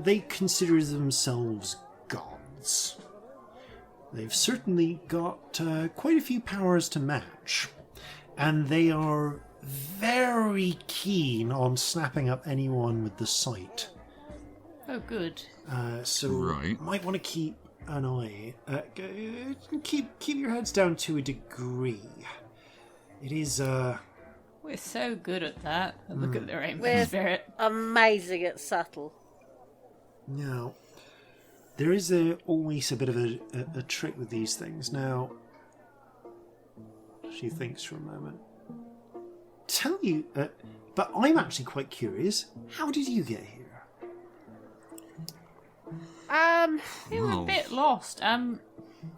they consider themselves gods. They've certainly got quite a few powers to match, and they are very keen on snapping up anyone with the sight. Oh, good. So Right. might want to keep an eye. Keep your heads down to a degree. It is. We're so good at that. And look at the rainbow We're spirit. amazing at subtle. Now, there is always a bit of a trick with these things. Now, she thinks for a moment. Tell you, but I'm actually quite curious. How did you get here? We were a bit lost. Found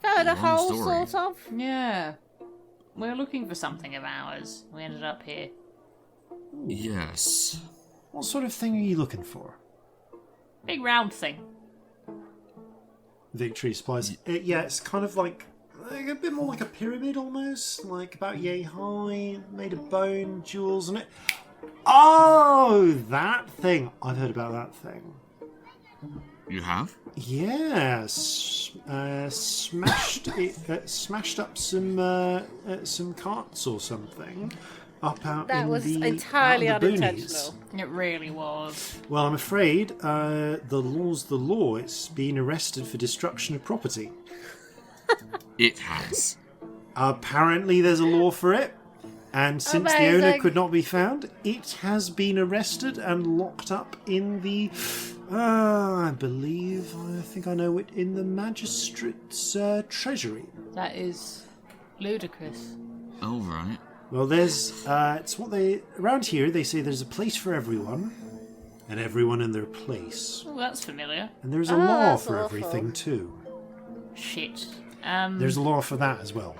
a Long hole, story. sort of. Yeah. We were looking for something of ours. We ended up here. Yes. What sort of thing are you looking for? Big round thing. Victory supplies. Yeah, it's kind of like a bit more like a pyramid almost, like about yay high, made of bone, jewels, and it. Oh, that thing! I've heard about that thing. You have? Yes, smashed up some carts or something up out That in was the entirely out in the boonies. unintentional. It really was. Well, I'm afraid the law's the law. It's been arrested for destruction of property. It has. Apparently, there's a law for it, and since the owner Amazing. could not be found, it has been arrested and locked up in the. I think I know it, in the magistrate's treasury. That is ludicrous. Oh, right. Well, there's. It's what they around here. They say there's a place for everyone, and everyone in their place, Oh, that's familiar. and there's a Oh, law that's for awful. everything too. Shit. There's a law for that as well,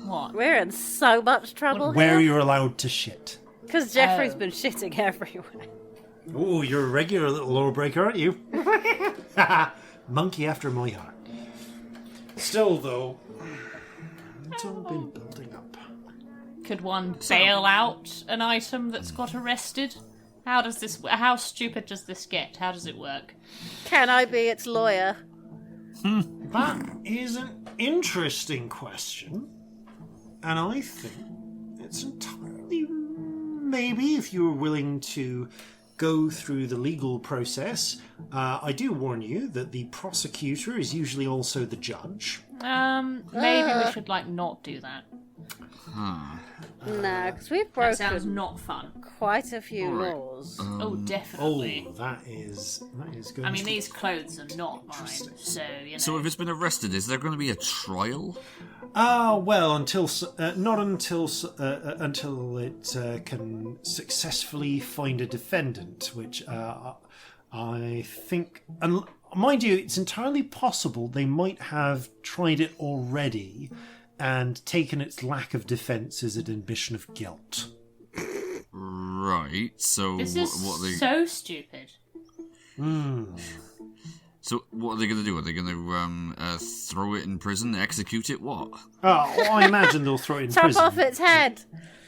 What? We're in so much trouble where here. you're allowed to shit. Because Jeffrey's Oh. been shitting everywhere. Oh, you're a regular little lawbreaker, aren't you? Monkey after my heart. Still, though, it's all been building up. Could one bail out an item that's got arrested? How stupid does this get? How does it work? Can I be its lawyer? That is an interesting question, and I think it's entirely maybe if you were willing to go through the legal process. I do warn you that the prosecutor is usually also the judge. Maybe we should not do that. No, because we've That sounds broken not fun. quite a few Alright. laws. Oh, Oh, definitely. that is going. I mean, to these clothes are not mine, so So if it's been arrested, is there going to be a trial? Well, until it can successfully find a defendant, which I think, and mind you, it's entirely possible they might have tried it already and taken its lack of defence as an admission of guilt. Right. So This is what are they? so stupid. So what are they going to do? Are they going to throw it in prison, execute it? What? Oh, I imagine they'll throw it in Chop prison. off its head.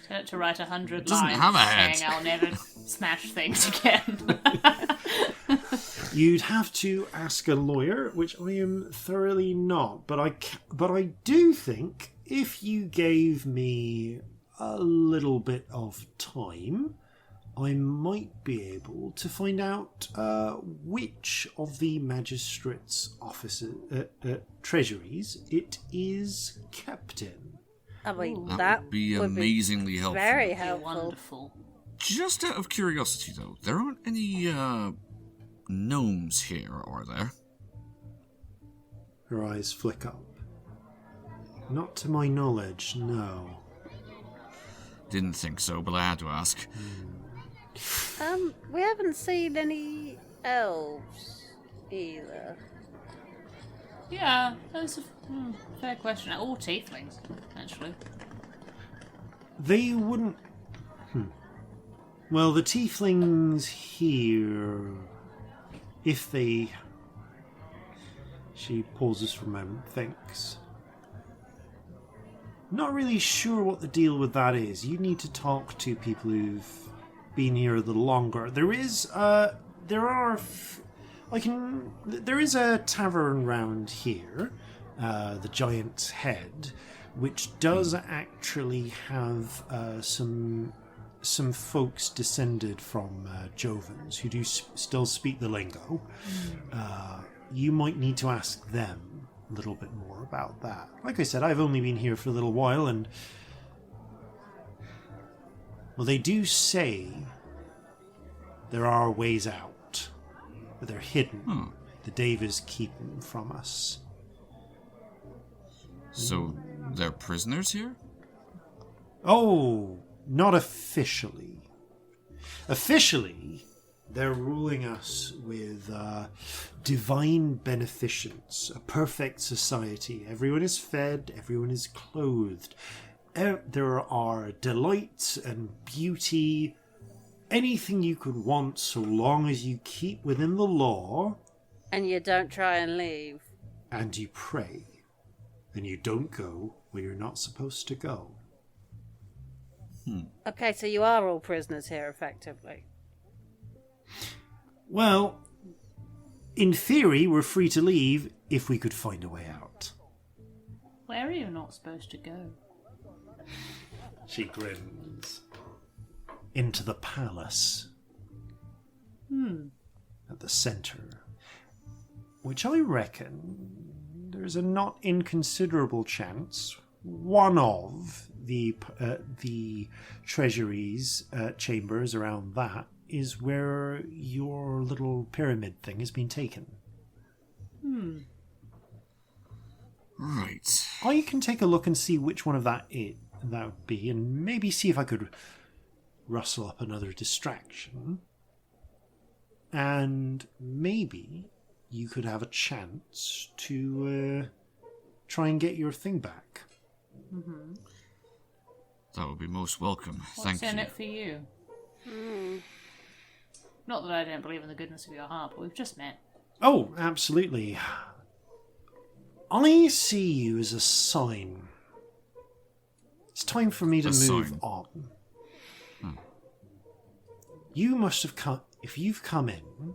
Tell it to write 100 doesn't lines have a head. saying I'll never smash things again. You'd have to ask a lawyer, which I am thoroughly not. But I do think if you gave me a little bit of time, I might be able to find out which of the magistrate's offices, treasuries, it is kept in. I mean, That would be amazingly helpful. very helpful. Wonderful. Just out of curiosity, though, there aren't any gnomes here, are there? Her eyes flick up. Not to my knowledge, no. Didn't think so, but I had to ask. We haven't seen any elves either. Yeah, that's a fair question. All tieflings, actually. They wouldn't. Well, the tieflings here, if they. She pauses for a moment, thinks. Not really sure what the deal with that is. You need to talk to people who've been here a little longer. There is a tavern round here, the Giant's Head, which does actually have some folks descended from Jovans who do still speak the lingo. You might need to ask them a little bit more about that. Like I said, I've only been here for a little while, and well, they do say there are ways out, but they're hidden. The Davers keep them from us. So they're prisoners here? Oh, not officially. Officially, they're ruling us with divine beneficence, a perfect society. Everyone is fed, everyone is clothed. There are delights and beauty, anything you could want, so long as you keep within the law. And you don't try and leave. And you pray. And you don't go where you're not supposed to go. Okay, so you are all prisoners here, effectively. Well, in theory, we're free to leave if we could find a way out. Where are you not supposed to go? She grins. Into the palace. At the centre. Which I reckon there's a not inconsiderable chance one of the treasury's chambers around that is where your little pyramid thing has been taken. Right. I can take a look and see which one of that would be, and maybe see if I could rustle up another distraction. And maybe you could have a chance to try and get your thing back. That would be most welcome. What's Thank you. in it for you? Not that I don't believe in the goodness of your heart, but we've just met. Oh, absolutely. I see you as a sign. It's time for me to move on. You must have come... If you've come in,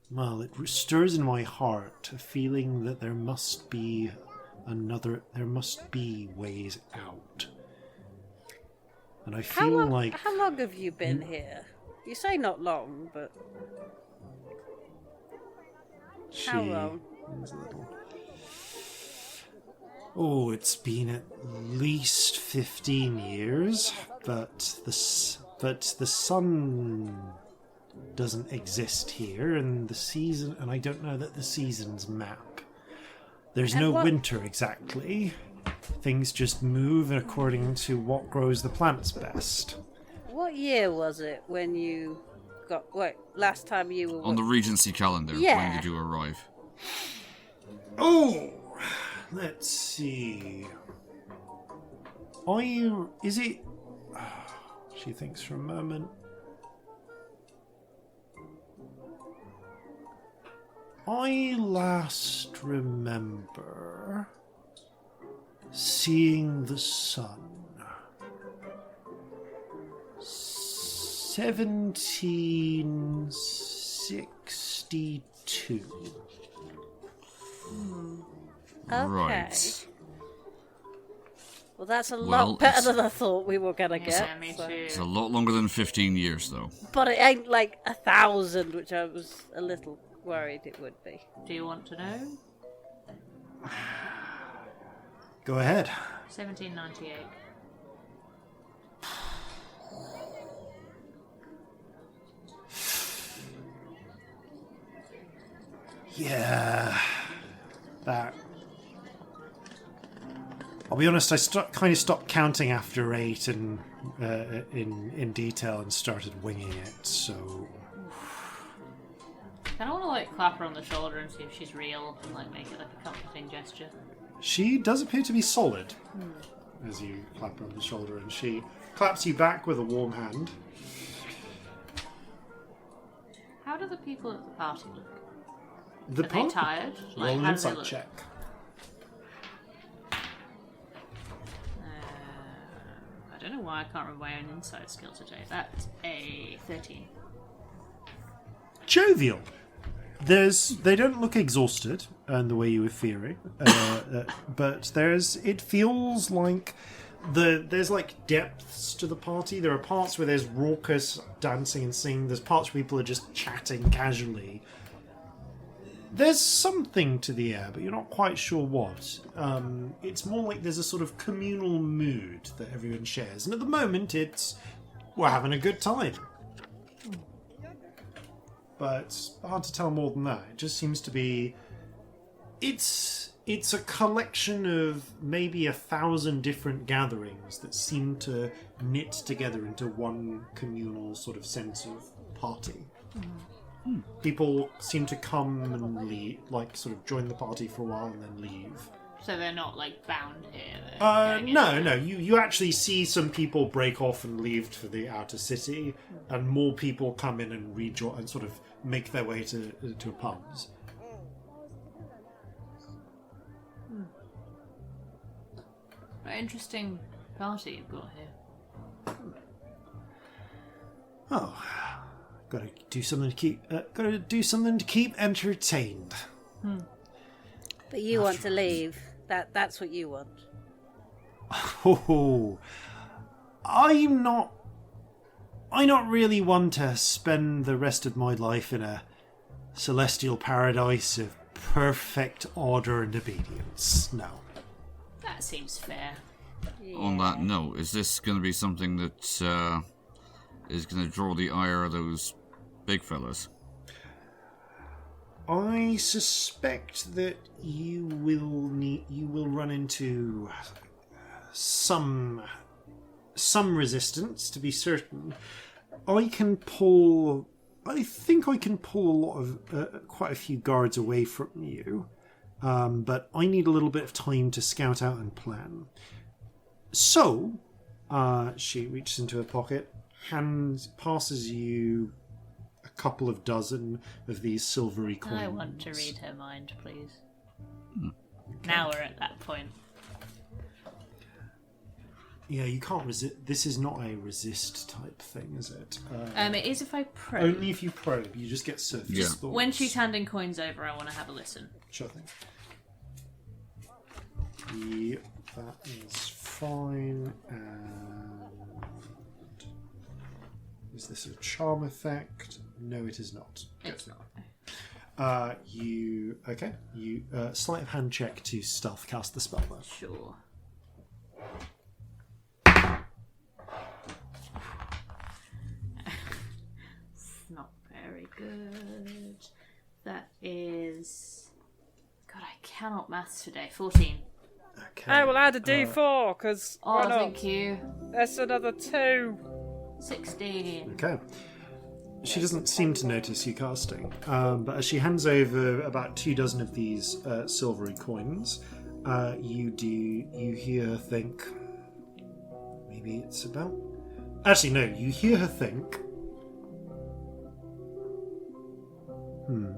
well, it stirs in my heart a feeling that there must be ways out. And I feel like... How long have you been here? You say not long, but... How long? Oh, it's been at least 15 years, but the sun doesn't exist here, and I don't know that the seasons map. There's no winter exactly. Things just move according to what grows the plants best. What year was it when you got... Wait, last time you were... On the Regency calendar, when you do arrive. Oh! Let's see. Is it... She thinks for a moment. I last remember seeing the sun. 1762. Okay. Right. Well, that's a lot better than I thought we were gonna get. Yeah, me too. It's a lot longer than 15 years, though. But it ain't like 1,000, which I was a little worried it would be. Do you want to know? Go ahead. 1798. Yeah, that. I'll be honest. I kind of stopped counting after 8 and in detail and started winging it. So. I don't want to clap her on the shoulder and see if she's real and make it a comforting gesture. She does appear to be solid. As you clap her on the shoulder, and she claps you back with a warm hand. How do the people at the party look? The Are they tired? Roll an how do they insight look? check. I don't know why I can't remember my own insight skill today. That's a 13. Jovial. They don't look exhausted in the way you were fearing, but it feels like there's like depths to the party. There are parts where there's raucous dancing and singing. There's parts where people are just chatting casually. There's something to the air, but you're not quite sure what. It's more like there's a sort of communal mood that everyone shares, and at the moment we're having a good time. But hard to tell more than that. It just seems to be... It's a collection of maybe 1,000 different gatherings that seem to knit together into one communal sort of sense of party. People seem to come and leave, like sort of join the party for a while and then leave. So they're not like bound here? No. You actually see some people break off and leave for the outer city, and more people come in and rejoin and sort of make their way to pubs. Very interesting party you've got here. Oh, gotta do something to keep entertained. But you want to leave. That's what you want. Oh, I'm not really one to spend the rest of my life in a celestial paradise of perfect order and obedience. No. That seems fair. Yeah. On that note, is this going to be something that is going to draw the ire of those big fellas? I suspect that you will run into some resistance, to be certain. I think I can pull a lot of quite a few guards away from you, but I need a little bit of time to scout out and plan. So, she reaches into her pocket, passes you a couple of dozen of these silvery coins. I want to read her mind, please. Now we're at that point. Yeah, you can't resist. This is not a resist type thing, is it? It is if I probe. Only if you probe. You just get surface thoughts. When she's handing coins over, I want to have a listen. Sure thing. Yep, that is fine. And is this a charm effect? No, it is not. It's not. You sleight of hand check to stealth cast the spell though. Sure. Not very good. That is... God, I cannot maths today. 14. Okay. I will add a D4, because Oh, thank you. That's another 2. 16. Okay. She doesn't seem to notice you casting, but as she hands over about 24 of these silvery coins, you hear her think, maybe it's about... Actually, no, you hear her think, you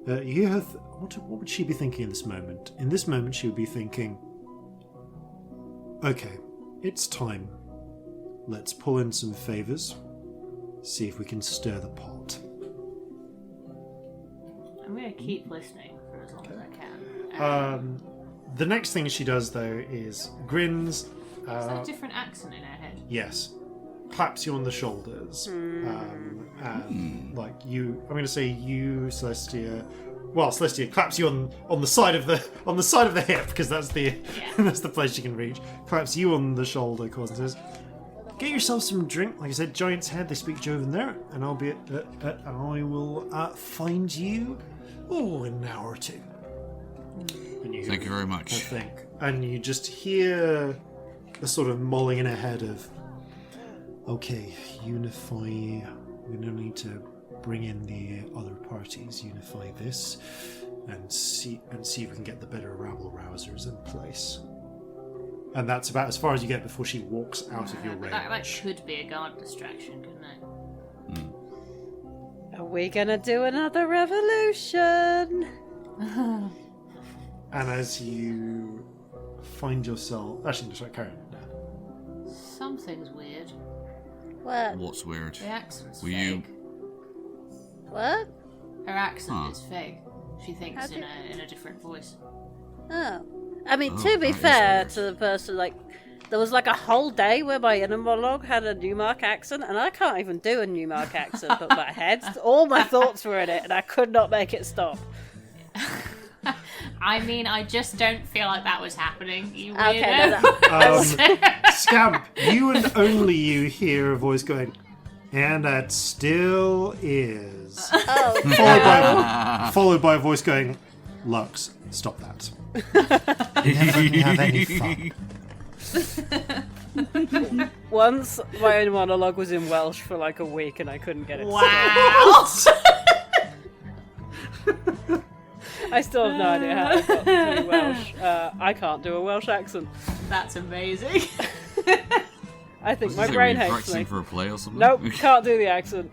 hear her... What would she be thinking in this moment? In this moment, she would be thinking, okay, it's time. Let's pull in some favours. See if we can stir the pot. I'm going to keep listening for as long as I can. The next thing she does, though, is grins. Is that a different accent in her head? Yes. Claps you on the shoulders. And, like, you... I'm going to say you, Celestia... Well, Celestia claps you on the side of the hip, because that's the that's the place you can reach. Claps you on the shoulder, Corzin says, "Get yourself some drink." Like I said, Giant's Head. They speak Joven there, and I'll be and I will find you. In an hour or two. And Thank you very I much. think, and you just hear a sort of mulling in her head of, "Okay, unify. We don't need to bring in the other parties. Unify this, and see if we can get the better rabble rousers in place." And that's about as far as you get before she walks out of your range. That could be a guard distraction, couldn't it? Are we gonna do another revolution? And as you find yourself... Actually, just carry on. Something's weird. What? What's weird? The accent's Were fake. you- What? Her accent is fake. She thinks in a different voice. Oh. I mean, to be fair to the person, like, there was like a whole day where my inner monologue had a Newmark accent, and I can't even do a Newmark accent, but my head, all my thoughts were in it, and I could not make it stop. I mean, I just don't feel like that was happening. You Okay, weirdo. Scamp, you and only you hear a voice going, and that still is. Oh, Followed by a voice going, Lux, stop that. Never have any fun. Once my own monologue was in Welsh for like a week and I couldn't get it to Wow. stop. I still have no idea how I got to do Welsh. I can't do a Welsh accent. That's amazing. I think Was my it brain were you hates practicing me. for a play or something? Nope, can't do the accent.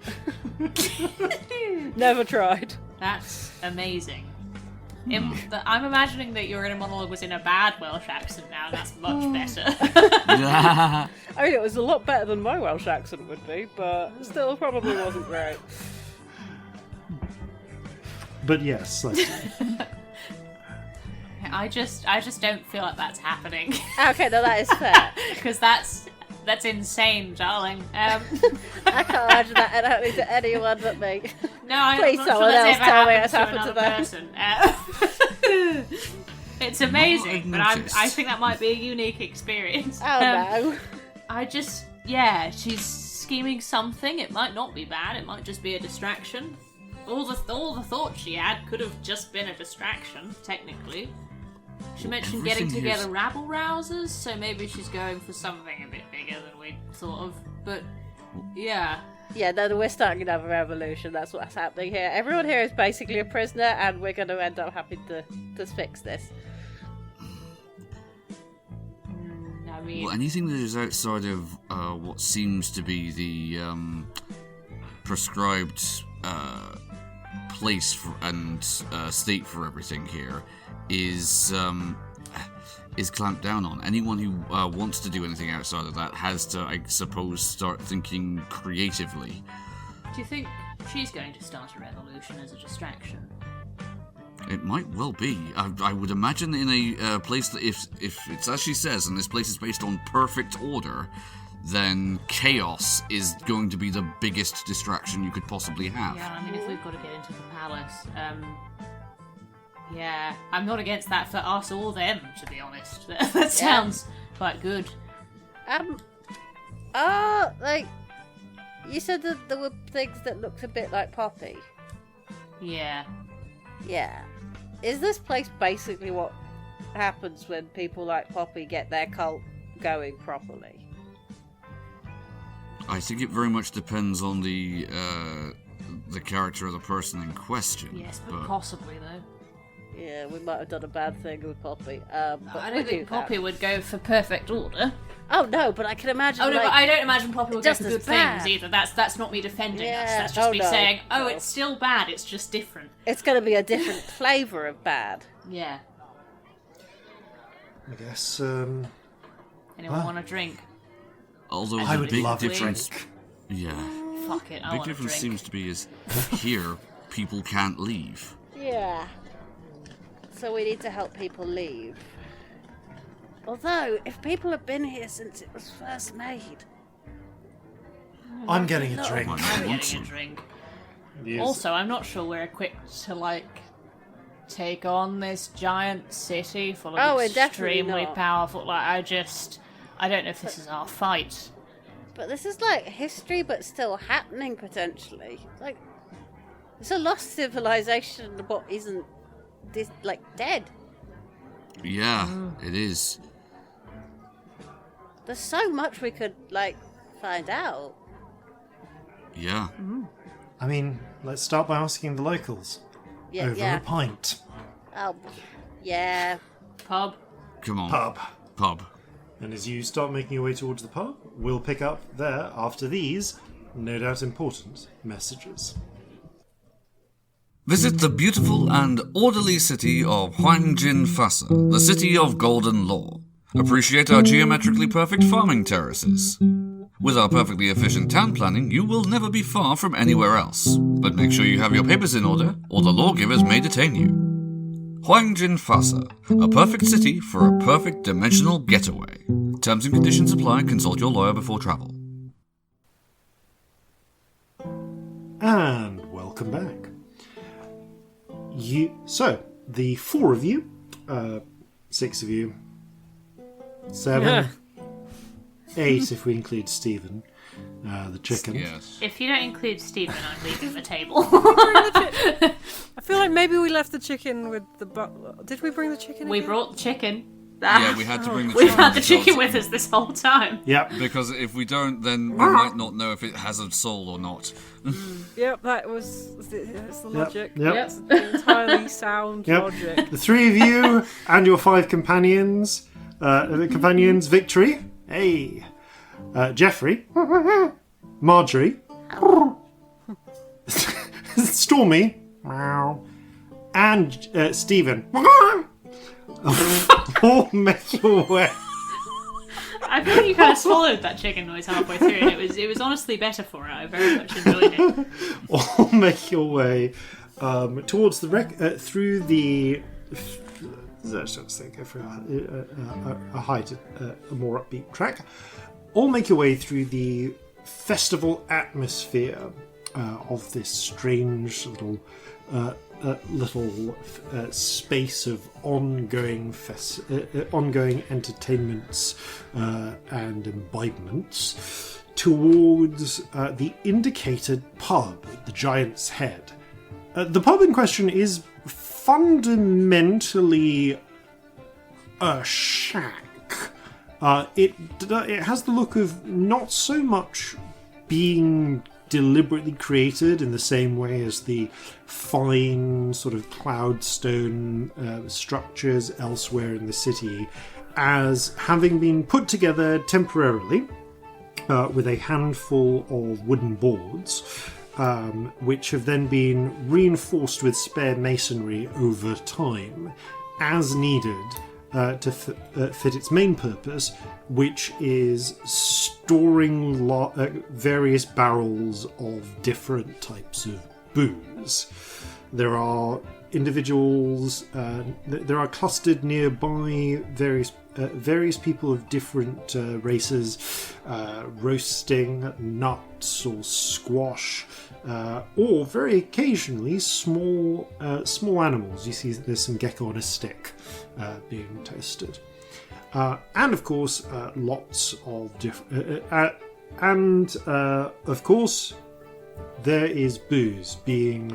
Never tried. That's amazing. I'm imagining that your inner monologue was in a bad Welsh accent now, and that's much better. I mean, it was a lot better than my Welsh accent would be, but still probably wasn't great. But yes, let's do it. I just don't feel like that's happening. okay, no, that is fair. Because that's insane, darling. I can't imagine that happening to anyone but me. No, Please I'm not someone sure else that's tell me ever it's happened happened to to them. another person. It's amazing, but noticed. I think that might be a unique experience. Oh no. She's scheming something. It might not be bad. It might just be a distraction. All the thoughts she had could have just been a distraction, technically. She mentioned getting everything together is- rabble rousers, so maybe she's going for something a bit bigger than we thought of. But yeah. Yeah, no, we're starting another revolution. That's what's happening here. Everyone here is basically a prisoner, and we're going to end up having to fix this. I mean, Well, anything that is outside of what seems to be the prescribed place and state for everything here is clamped down on. Anyone who wants to do anything outside of that has to, I suppose, start thinking creatively. do you think she's going to start a revolution as a distraction? It might well be. I would imagine in a place that if it's as she says, and this place is based on perfect order, then chaos is going to be the biggest distraction you could possibly have. Yeah, I mean, if we've got to get into the palace, yeah, I'm not against that for us or them, to be honest. That sounds quite good. Like, you said that there were things that looked a bit like Poppy. Yeah. Yeah. Is this place basically what happens when people like Poppy get their cult going properly? I think it very much depends on the character of the person in question. Yes, but possibly, though. Yeah, we might have done a bad thing with Poppy. But I we'll don't think do that. Poppy would go for perfect order. Oh no, but I can imagine. Oh no, like, but I don't imagine Poppy will go just for as good bad. things either. That's not me defending us. Yeah, That's just me no. saying, No. it's still bad. It's just different. it's going to be a different flavour of bad. Yeah. I guess, Anyone Well. want a drink? Although I the would big love a difference, drink. yeah, Fuck it, I big want a difference drink. seems to be is here people can't leave. Yeah. So we need to help people leave. Although, if people have been here since it was first made, I'm getting a drink. Might I'm not want getting a some. drink. Yes. Also, I'm not sure we're equipped to, take on this giant city full of Oh, we're definitely extremely not. powerful. I don't know if this is our fight. but this is like history, but still happening potentially. Like, it's a lost civilization, but isn't this dead? Yeah, it is. There's so much we could find out. Yeah. I mean, let's start by asking the locals. Yeah, Over yeah. a pint. Oh, yeah. Pub. Come on. Pub. Pub. And as you start making your way towards the pub, we'll pick up there after these, no doubt important, messages. Visit the beautiful and orderly city of Huangjin Fasa, the city of golden law. Appreciate our geometrically perfect farming terraces. With our perfectly efficient town planning, you will never be far from anywhere else. But make sure you have your papers in order, or the lawgivers may detain you. Huangjin Fasa, a perfect city for a perfect dimensional getaway. Terms and conditions apply. Consult your lawyer before travel. And welcome back. So, the 4 of you, 6 of you, 7, 8 if we include Stephen, the chicken. Yes. If you don't include Stephen, I'm leaving the table. I feel like maybe we left the chicken with the butler. Did we bring the chicken? We again? brought the chicken. Yeah, we had to bring the We've chicken. had the chicken because- with us this whole time. Yep. Because if we don't, then we might not know if it has a soul or not. Yep, that's the logic. Yep. That's the entirely sound Yep. logic. The 3 of you and your 5 companions, Victory, hey, Jeffrey, Marjorie, Stormy, meow, and Stephen. All make your way. I feel like you kind of swallowed that chicken noise halfway through, and it was honestly better for it. I very much enjoyed it. All make your way towards the through the. Let's just go for a height, a more upbeat track. All make your way through the festival atmosphere of this strange little space of ongoing entertainments and imbibements towards the indicated pub at the Giant's Head. The pub in question is fundamentally a shack. It has the look of not so much being deliberately created in the same way as the fine sort of cloudstone structures elsewhere in the city, as having been put together temporarily with a handful of wooden boards, which have then been reinforced with spare masonry over time as needed to fit its main purpose, which is storing various barrels of different types of booze. There are individuals, there are clustered nearby various people of different races roasting nuts or squash, or very occasionally small animals. You see there's some gecko on a stick being toasted. And of course, lots of different... of course, there is booze being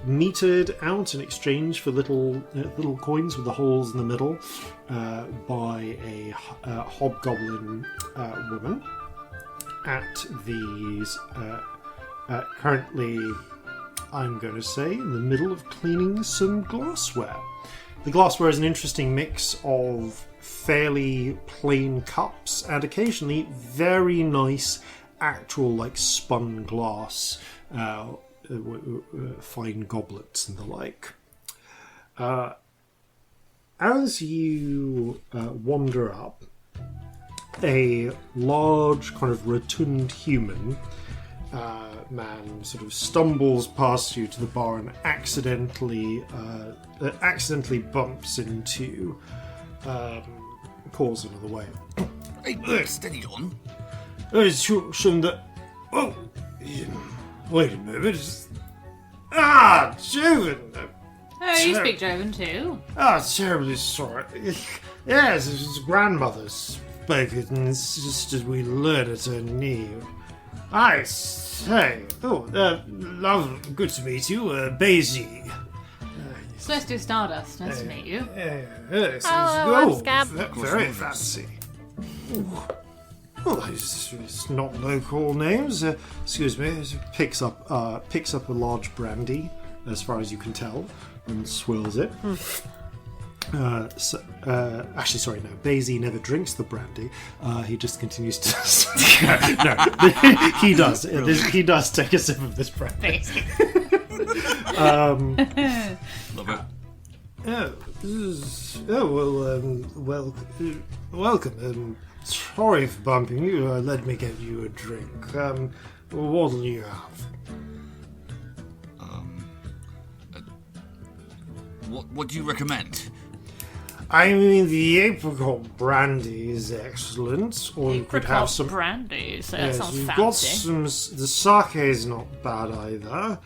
metered out in exchange for little coins with the holes in the middle by a hobgoblin woman at these... currently, I'm going to say, in the middle of cleaning some glassware. The glassware is an interesting mix of fairly plain cups and occasionally very nice actual like spun glass, fine goblets and the like. As you wander up, a large kind of rotund human man sort of stumbles past you to the bar and accidentally bumps into Corzin on the way. Hey, steady on. Shouldn't that... Oh, wait a minute. Joven! Oh, you speak Joven too. Terribly sorry. Yes, his grandmother spoke it, and it's just as we learned at her knee. I say, love, good to meet you, Basie. Celestia Stardust, nice to meet you. Yes, I'm Scamp. Very fancy. Oh, it's not local names. Excuse me. Picks up a large brandy, as far as you can tell, and swirls it. Actually, sorry, no. Basie never drinks the brandy. He just continues to. No, he does. He does take a sip of this brandy. Love it. Welcome. Sorry for bumping you. Let me get you a drink. What'll you have? What do you recommend? I mean, the apricot brandy is excellent. Or you could have some brandy. So that yes, sounds you've fancy. got some. The sake is not bad either.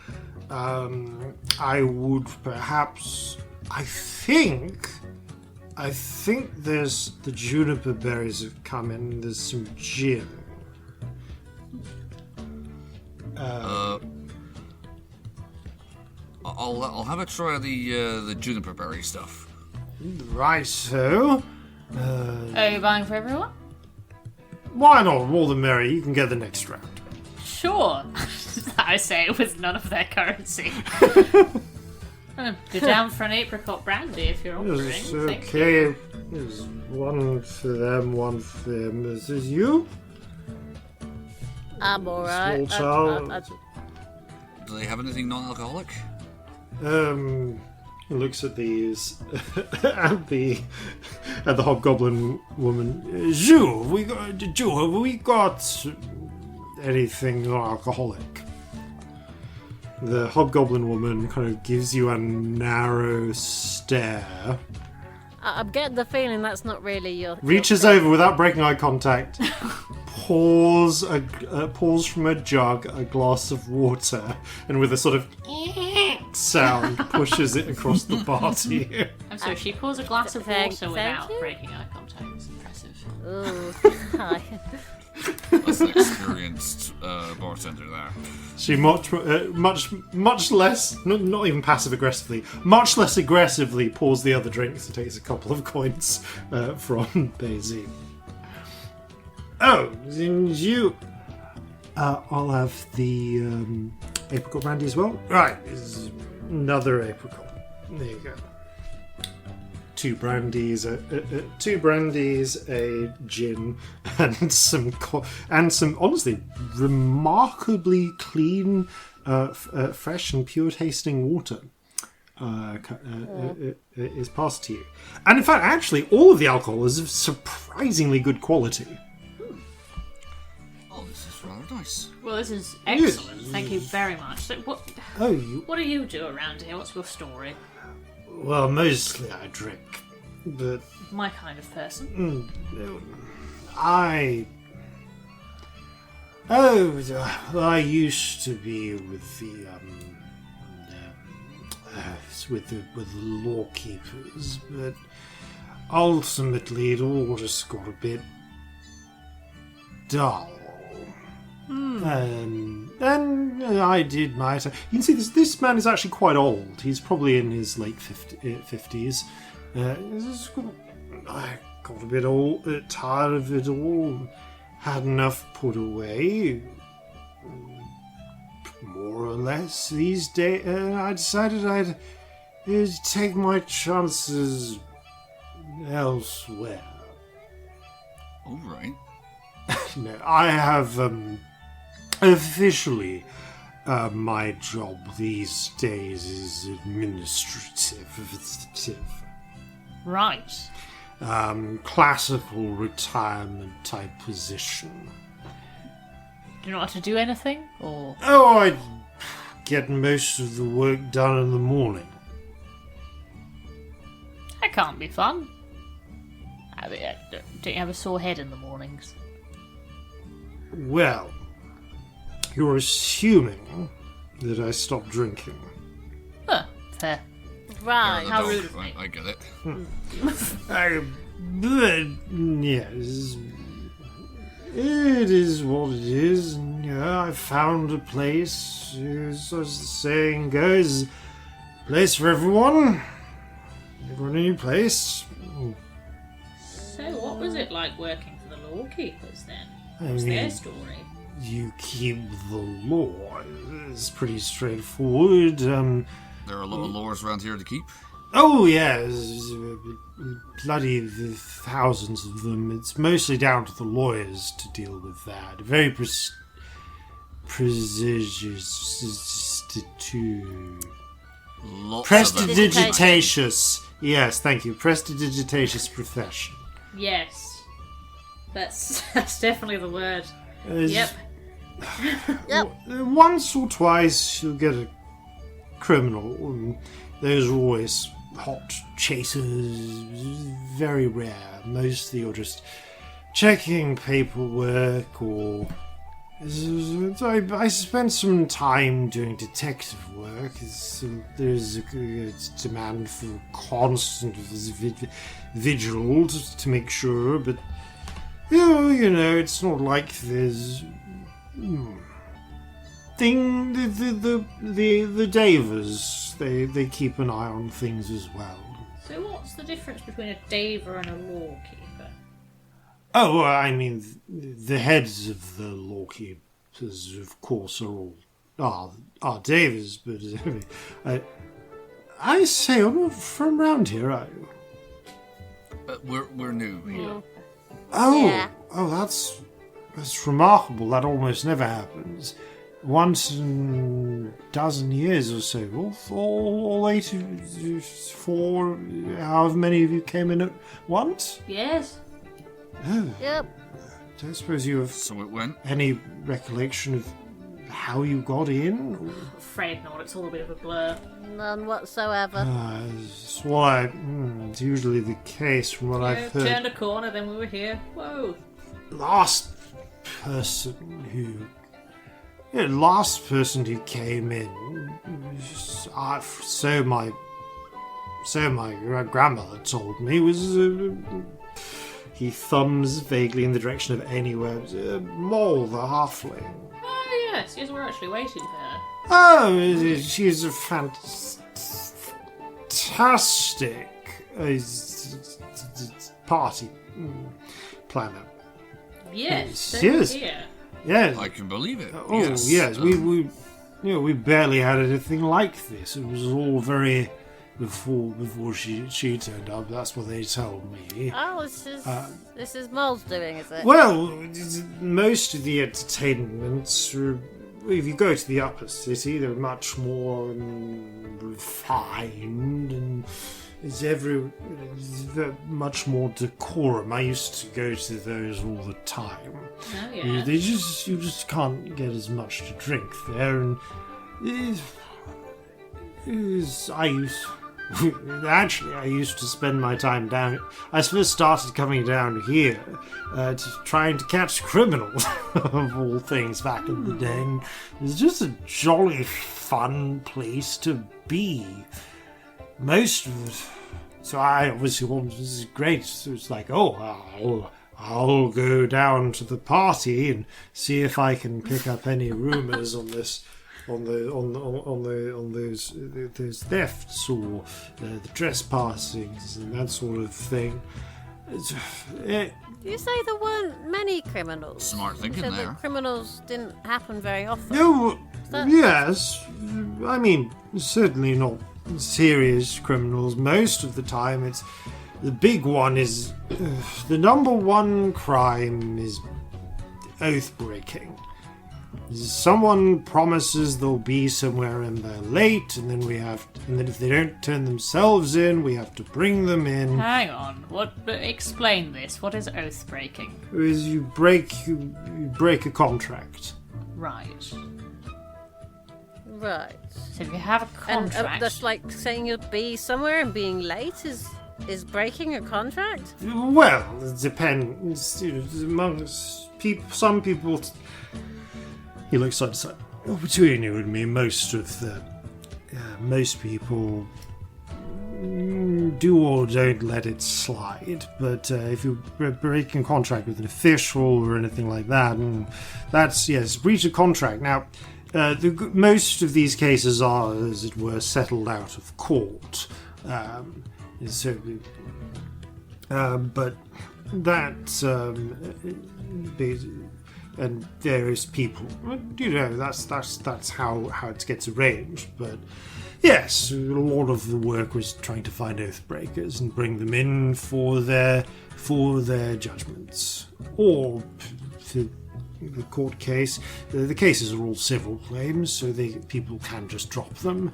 I would perhaps. I think there's the juniper berries have come in. There's some gin. I'll have a try of the juniper berry stuff. Right, so. Are you buying for everyone? Why not? All the merry. You can get the next round. Sure. I say it with none of their currency. Go down for an apricot brandy if you're offering. It's Thank you. okay. There's one for them, one for them. This is you? I'm alright. Small child. Do they have anything non-alcoholic? Looks at these at the hobgoblin woman. Ju, have we got anything non-alcoholic? The hobgoblin woman kind of gives you a narrow stare. I'm getting the feeling that's not really your. Reaches over without breaking eye contact. Pours from a jug a glass of water, and with a sort of sound pushes it across the bar to you. I'm sorry, she pours a glass of Thank water you. without breaking eye contact. It's impressive. Ooh, hi. That's an experienced bartender there. She much less, not even passive aggressively, much less aggressively pours the other drinks and takes a couple of coins from Daisy. Oh, then you. I'll have the apricot brandy as well. Right, this is another apricot. There you go. Two brandies, a gin, and some honestly remarkably clean, fresh and pure tasting water. Is passed to you, and in fact, actually, all of the alcohol is of surprisingly good quality. Oh, this is rather nice. Well, this is excellent. Thank you very much. So what do you do around here? What's your story? Well, mostly I drink, but My kind of person. I used to be with the with the law keepers, but ultimately it all just got a bit dull. And I did my time. You can see this man is actually quite old. He's probably in his late 50s. I got a bit tired of it all. Had enough put away, more or less these days. I decided I'd take my chances elsewhere. All right. No, I have officially my job these days is administrative. Right. Classical retirement type position. Do you know how to do anything? Or Oh, I get most of the work done in the morning. that can't be fun. Don't you have a sore head in the mornings? Well, you're assuming that I stopped drinking. Huh, fair. Right. How Dog, rude of me. I get it. But yes, it is what it is. And, I found a place, as the saying goes, place for everyone. Everyone in your place. So, what was it like working for the law keepers then? I What's mean, their story? you keep the law. It's pretty straightforward. There are a lot of laws around here to keep. Oh yes, bloody thousands of them. It's mostly down to the lawyers to deal with that. Very prestigious. Lots Prestidigitacious. Yes, thank you. Prestidigitacious profession. Yes. That's definitely the word. There's- Yep. Yep. Once or twice you'll get a criminal, and those are always hot chasers, very rare. Mostly you're just checking paperwork, or I spent some time doing detective work. There's a demand for constant vigil to make sure, but you know, it's not like there's the Davers. They keep an eye on things as well. So what's the difference between a Daver and a lawkeeper? Oh, well, I mean, the heads of the lawkeepers, of course, are Davers, but I say, I'm not from round here, are you? We're new here. Oh, Yeah. oh, that's remarkable. That almost never happens. Once in a dozen years or so, all 84, however many of you came in at once. Yes. Oh, Yep. don't suppose you have So it went. any recollection of how you got in? Afraid not. It's all a bit of a blur. None whatsoever. It's what it's usually the case from what I've heard. Turned a corner, then we were here. Whoa. Last person who came in, so my grandmother told me, was he thumbs vaguely in the direction of anywhere. It was Mole, the halfling. Oh yes, we're actually waiting for her. Oh, she's a fantastic party planner. Yes. Yes. Here. Yes. I can believe it. Oh, yes. We barely had anything like this. It was all very before she turned up. That's what they told me. Oh, this is Mole's doing, is it? Well, most of the entertainments, if you go to the upper city, they're much more refined, and it's much more decorum. I used to go to those all the time. Oh yeah. You just can't get as much to drink there, and I used to spend my time down. I first started coming down here trying to catch criminals, of all things, back in the day. And it was just a jolly fun place to be. Most of it. So I obviously wanted, this is great. So it's like, oh, I'll go down to the party and see if I can pick up any rumors on this. On those thefts or the trespassings and that sort of thing. You say there weren't many criminals. Smart thinking So there. that criminals didn't happen very often. No, that- yes, I mean certainly not serious criminals. Most of the time, it's the big one is the number one crime is oath breaking. Someone promises they'll be somewhere and they're late, and then if they don't turn themselves in, we have to bring them in. Hang on. Explain this. What is oath breaking? Is you break a contract. Right. Right. So if you have a And contract, that's like saying you'd be somewhere and being late is breaking a contract? Well, it depends. Amongst people, some people. He looks side to side. Between you and me, most people do or don't let it slide. But if you're breaking a contract with an official or anything like that, that's, yes, breach of contract. Now, most of these cases are, as it were, settled out of court. But that and various people, that's how it gets arranged. But yes, a lot of the work was trying to find oathbreakers and bring them in for their judgments, or for the court case. The cases are all civil claims, so people can just drop them.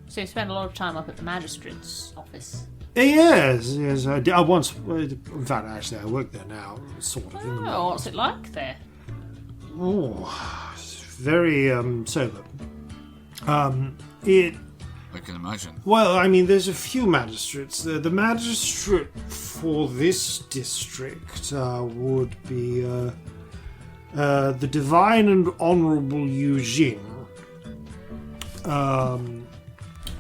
So you spend a lot of time up at the magistrate's office. Yes, I did. I once, in fact, actually, I work there now, sort of. In the Oh, what's it like there? Oh, it's very sober. It. I can imagine. Well, I mean, there's a few magistrates. The magistrate for this district would be the Divine and Honourable Eugene,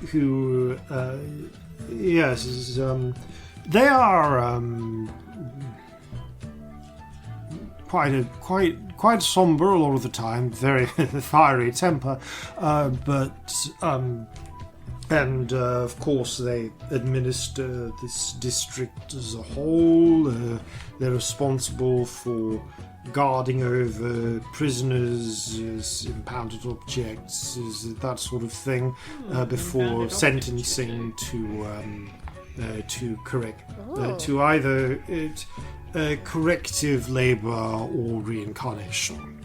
who, yes, is, they are quite somber a lot of the time, very fiery temper, and of course they administer this district as a whole. They're responsible for guarding over prisoners, impounded objects, that sort of thing, before sentencing to either corrective labour or reincarnation.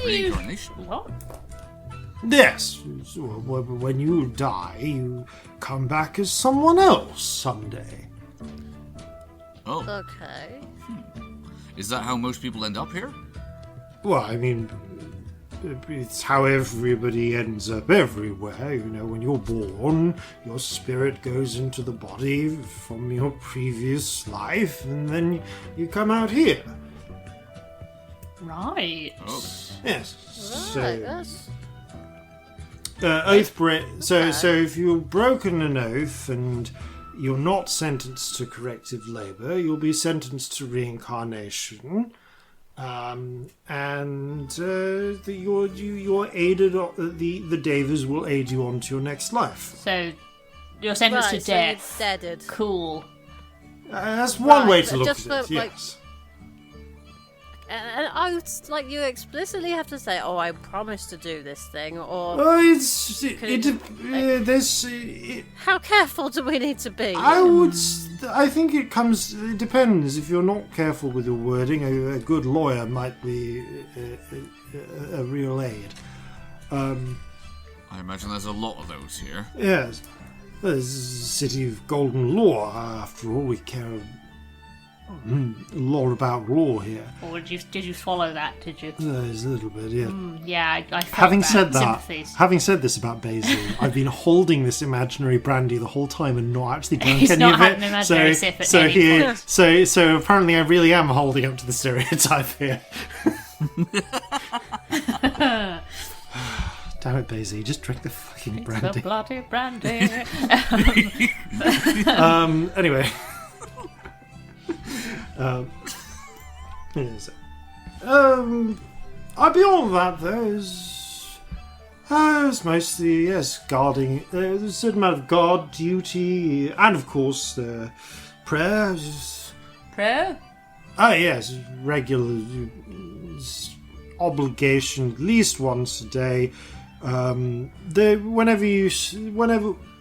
Reincarnation? What? Yes, so when you die, you come back as someone else someday. Oh, Okay. is that how most people end up here? Well, I mean, it's how everybody ends up everywhere. You know, when you're born, your spirit goes into the body from your previous life, and then you come out here. Right. Oh. Yes. Right, that's... So if you've broken an oath and you're not sentenced to corrective labour, you'll be sentenced to reincarnation, and you're aided. The Davers will aid you on to your next life. So you're sentenced to so death. you're deaded. Cool. That's one Right, way but to look just at it. for, like- Yes. And I would, like, you explicitly have to say, "Oh, I promise to do this thing," or how careful do we need to be? I think it depends. If you're not careful with your wording, a good lawyer might be a real aid. I imagine there's a lot of those here. Yes, there's a city of golden law. After all, we care a lot about law here. Or did you swallow that? Did you? There's a little bit, yeah. Yeah, I felt Having that. said that, Sympathies. having said this about Basil, I've been holding this imaginary brandy the whole time and not actually drunk He's any not of had it. an imaginary sip at so any here, point. so apparently I really am holding up to the stereotype here. Damn it, Basil, just drink the fucking It's brandy. the bloody brandy. Anyway. Yes. Beyond that, there's mostly, yes, guarding. There's a certain amount of guard duty, and of course, prayers. Prayer? Yes, regular obligation, at least once a day.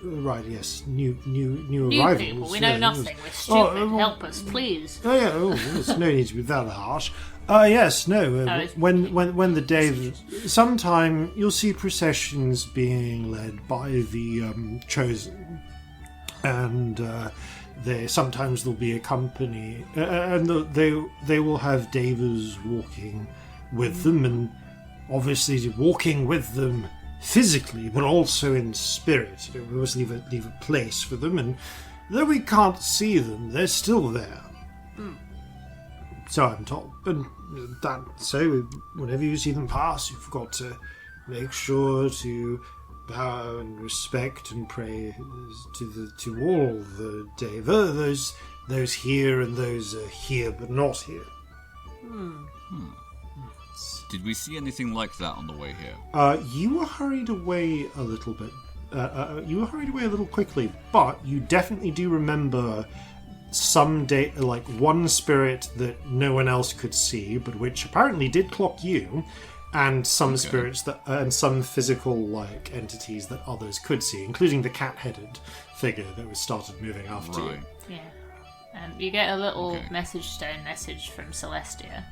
Right, yes, new New arrivals. people, we know yeah, nothing. We're stupid. Help us, please. Oh yeah, there's no need to be that harsh. Yes, no. When the day, sometime you'll see processions being led by the chosen, and sometimes there'll be a company, and they will have Davers walking with them, and obviously walking with them physically, but also in spirit. We always leave a place for them, and though we can't see them, they're still there. So I'm told. And so whenever you see them pass, you've got to make sure to bow and respect and pray to all the Deva. Those here and those here but not here. Did we see anything like that on the way here? You were hurried away a little bit. You were hurried away a little quickly, but you definitely do remember some day, like one spirit that no one else could see, but which apparently did clock you, and some spirits and some physical like entities that others could see, including the cat-headed figure that was started moving after you. Yeah. You get a little message from Celestia.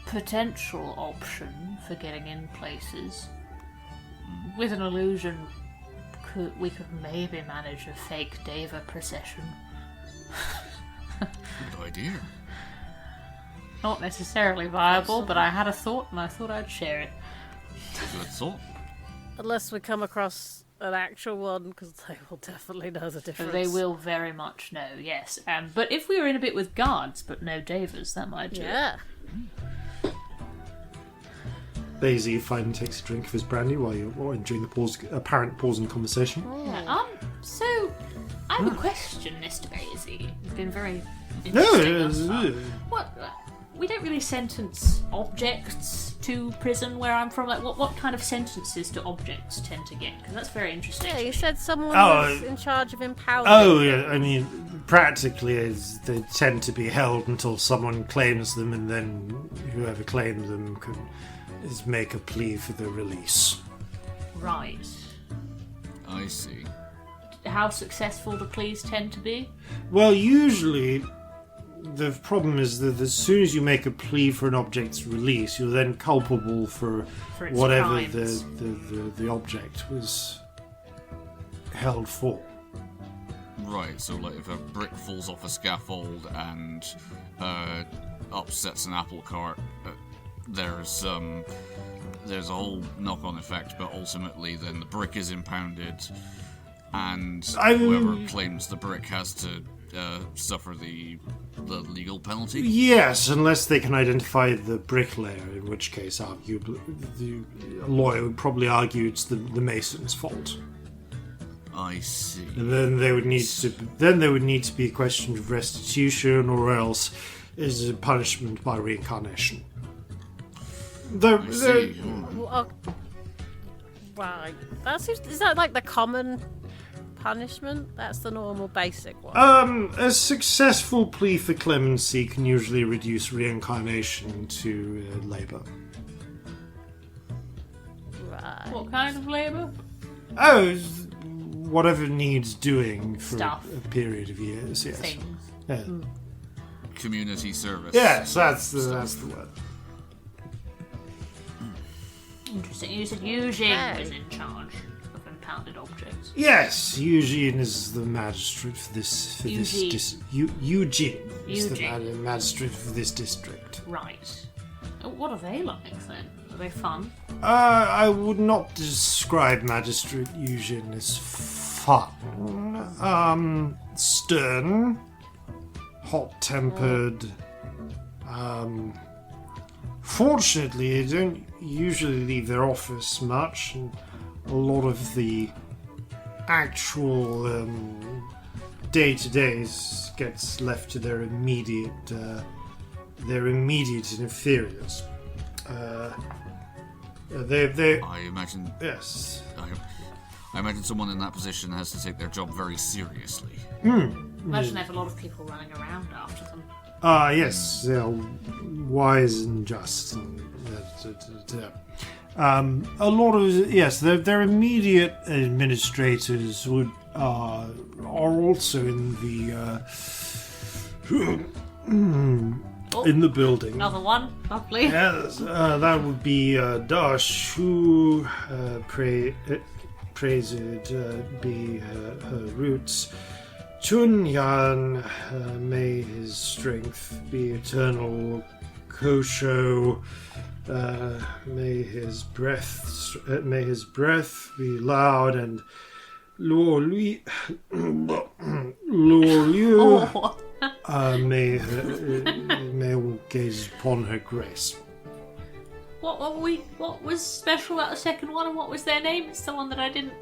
Potential option for getting in places. With an illusion we could maybe manage a fake Deva procession. Good idea. Not necessarily viable, but I had a thought and I thought I'd share it. Good thought. Unless we come across an actual one, because they will definitely know the difference. They will very much know, yes. But if we were in a bit with guards, but no Devas, that might do it. Yeah. Daisy finally takes a drink of his brandy while you're enjoying the apparent pause in conversation. Yeah, so I have a question, Mr. Daisy. It's been very No, interesting. thus far. What? We don't really sentence objects to prison where I'm from. Like, what kind of sentences do objects tend to get? Because that's very interesting. Yeah, you said someone Oh, was in charge of impounding. Oh, yeah, I mean, practically they tend to be held until someone claims them, and then whoever claimed them can make a plea for their release. Right. I see. How successful do pleas tend to be? Well, usually the problem is that as soon as you make a plea for an object's release, you're then culpable for its whatever crimes. the object was held for. Right, so like if a brick falls off a scaffold and upsets an apple cart, there's a whole knock-on effect, but ultimately then the brick is impounded, and whoever claims the brick has to suffer the legal penalty. Yes, unless they can identify the bricklayer, in which case arguably the lawyer would probably argue it's the mason's fault. I see. And then there would need to be a question of restitution, or else is a punishment by reincarnation. I see. Right. Is that like the common punishment? That's the normal basic one. A successful plea for clemency can usually reduce reincarnation to labour. Right. What kind of labour? Oh, whatever needs doing for Stuff. a period of years. Yes. Things. Yeah. Community service. Yes, that's the word. Interesting. You said Eugene was in charge of impounded objects. Yes, Eugene is the magistrate for this. Eugene. Eugene is the Eugene. magistrate for this district. Right. What are they like then? Are they fun? I would not describe Magistrate Eugene as fun. Stern, hot-tempered. Fortunately, they don't usually leave their office much, and a lot of the actual day-to-days gets left to their immediate inferiors. I imagine. Yes. I imagine someone in that position has to take their job very seriously. Imagine they have a lot of people running around after them. Yes, they're wise and just. A lot of their immediate administrators are also in the building. Another one, lovely. Yes, that would be Dash, who praised be her roots. Chunyan, may his strength be eternal. Kosho, may his breath be loud, and Luoliu, may all gaze upon her grace. What was special about the second one, and what was their name? It's the one that I didn't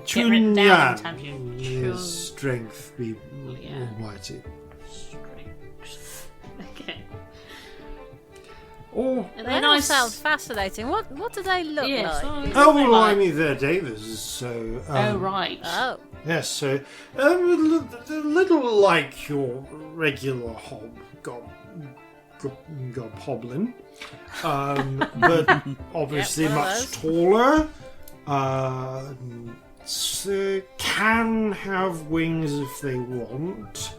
get written down. Chunyan, may his strength be almighty. Strength. Okay. Oh, They all sound fascinating. What do they look like? I mean, they're Davis, so... right. Oh. Yes, so... a little like your regular goblin. But obviously Yep, much taller. Can have wings if they want.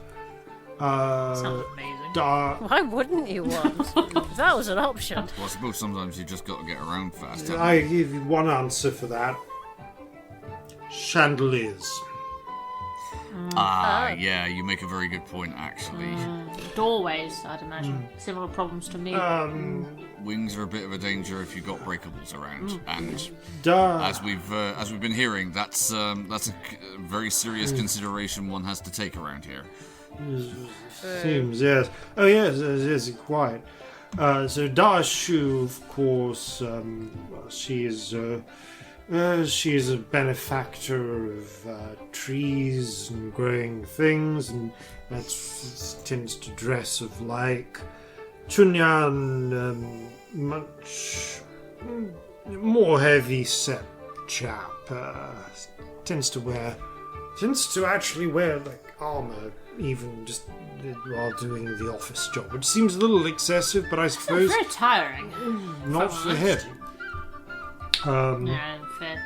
Sounds amazing. Dark. Why wouldn't you want? If that was an option. Well, I suppose sometimes you just got to get around fast. I give you one answer for that. chandeliers. Yeah, you make a very good point, actually. Doorways, I'd imagine. Similar problems to me. Wings are a bit of a danger if you've got breakables around, and Duh. as we've been hearing, that's a very serious consideration one has to take around here. Seems, yes. Oh, yes, quite. So Dashu, of course, she is a benefactor of trees and growing things, and that tends to dress of like. Chunyan, much more heavy set chap, tends to actually wear like armor, even just while doing the office job, which seems a little excessive, but I suppose very tiring. not for him. No, fair.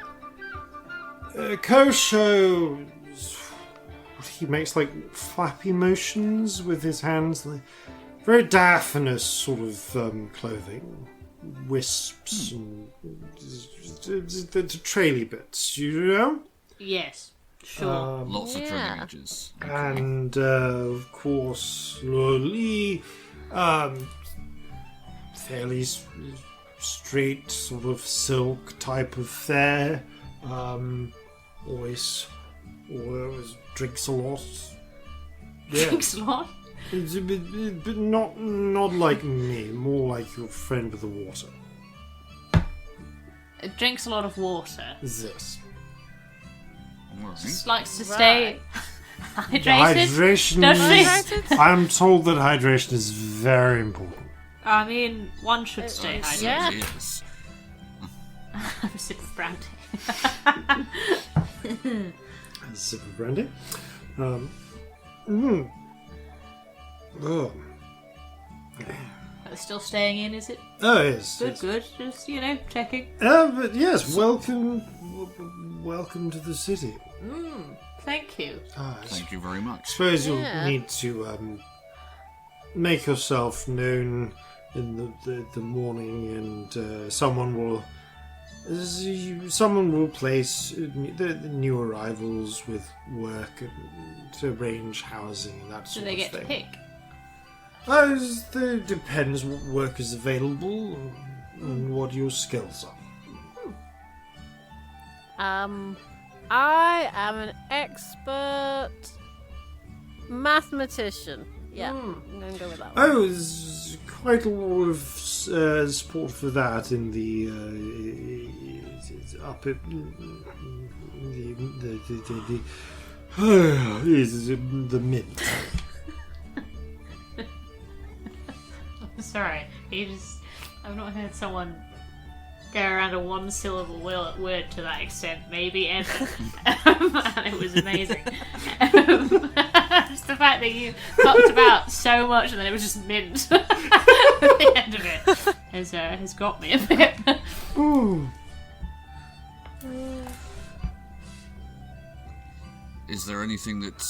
Kosho, he makes like flappy motions with his hands, like, very diaphanous sort of clothing, wisps and the traily bits, you know. Yes, sure. Lots of training images. And of course, Loli, fairly straight sort of silk type of fare. Always drinks a lot. Yeah. Drinks a lot. But not like me, more like your friend with the water. It drinks a lot of water. This. Just likes to stay hydrated. Hydration Does she? I'm told that hydration is very important. I mean, one should stay hydrated. Yeah. Yes. I'm a sip of brandy. A sip of brandy. Oh. It's still staying in, is it? Oh, yes. Good. Just, checking. But yes, welcome to the city. Thank you. Thank you very much. Suppose you'll need to make yourself known in the morning, and someone will place the new arrivals with work and to arrange housing and that Do sort they of get thing. to pick? It depends what work is available and what your skills are. I am an expert mathematician. Yeah, I'm going to go with that one. Oh, there's quite a lot of support for that in the up at the mint. Sorry, I've not heard someone go around a one-syllable word to that extent, maybe ever. And it was amazing. Just the fact that you talked about so much and then it was just mint at the end of it has got me a bit. Ooh. Is there anything that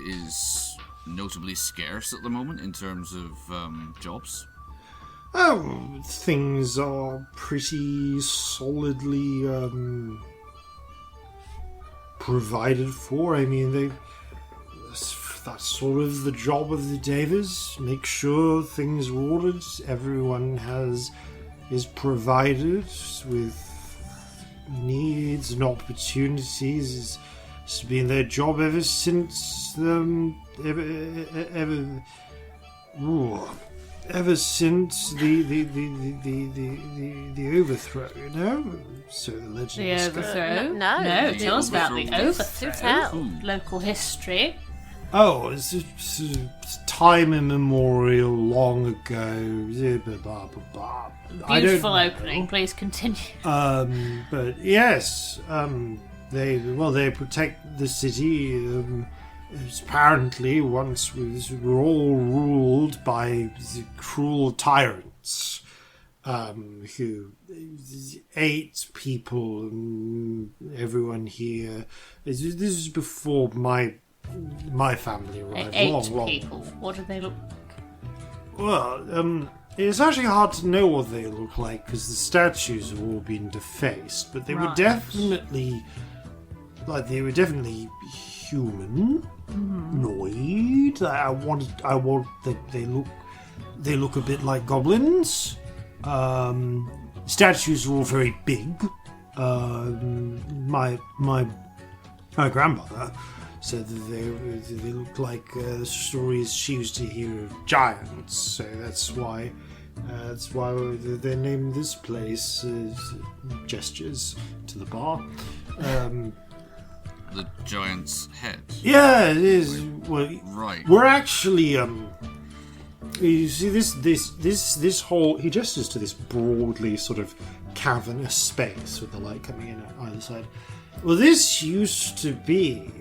is notably scarce at the moment in terms of jobs? Oh, things are pretty solidly provided for. I mean, that's sort of the job of the Davis. Make sure things are ordered. Everyone is provided with needs and opportunities. It's been their job ever since ever since the overthrow, you know? So the legend The is overthrow? No. Tell us about the overthrow. Do tell. Local history. Oh, it's time immemorial, long ago. Blah, blah, blah. I don't Beautiful know. opening. Please continue. But yes, they protect the city. Apparently, once we were all ruled by the cruel tyrants who ate people, and everyone here. This is before my family arrived. Long. People. What do they look like? Well, it's actually hard to know what they look like because the statues have all been defaced, but they were Right. definitely like they were definitely humanoid. They look a bit like goblins. Statues are all very big. My grandmother said that they look like stories she used to hear of giants. So that's why they named this place. Gestures to the bar. The giant's head. Yeah, it is. Well, Right. we're actually you see this whole. He gestures to this broadly sort of cavernous space with the light coming in at either side. Well, this used to be,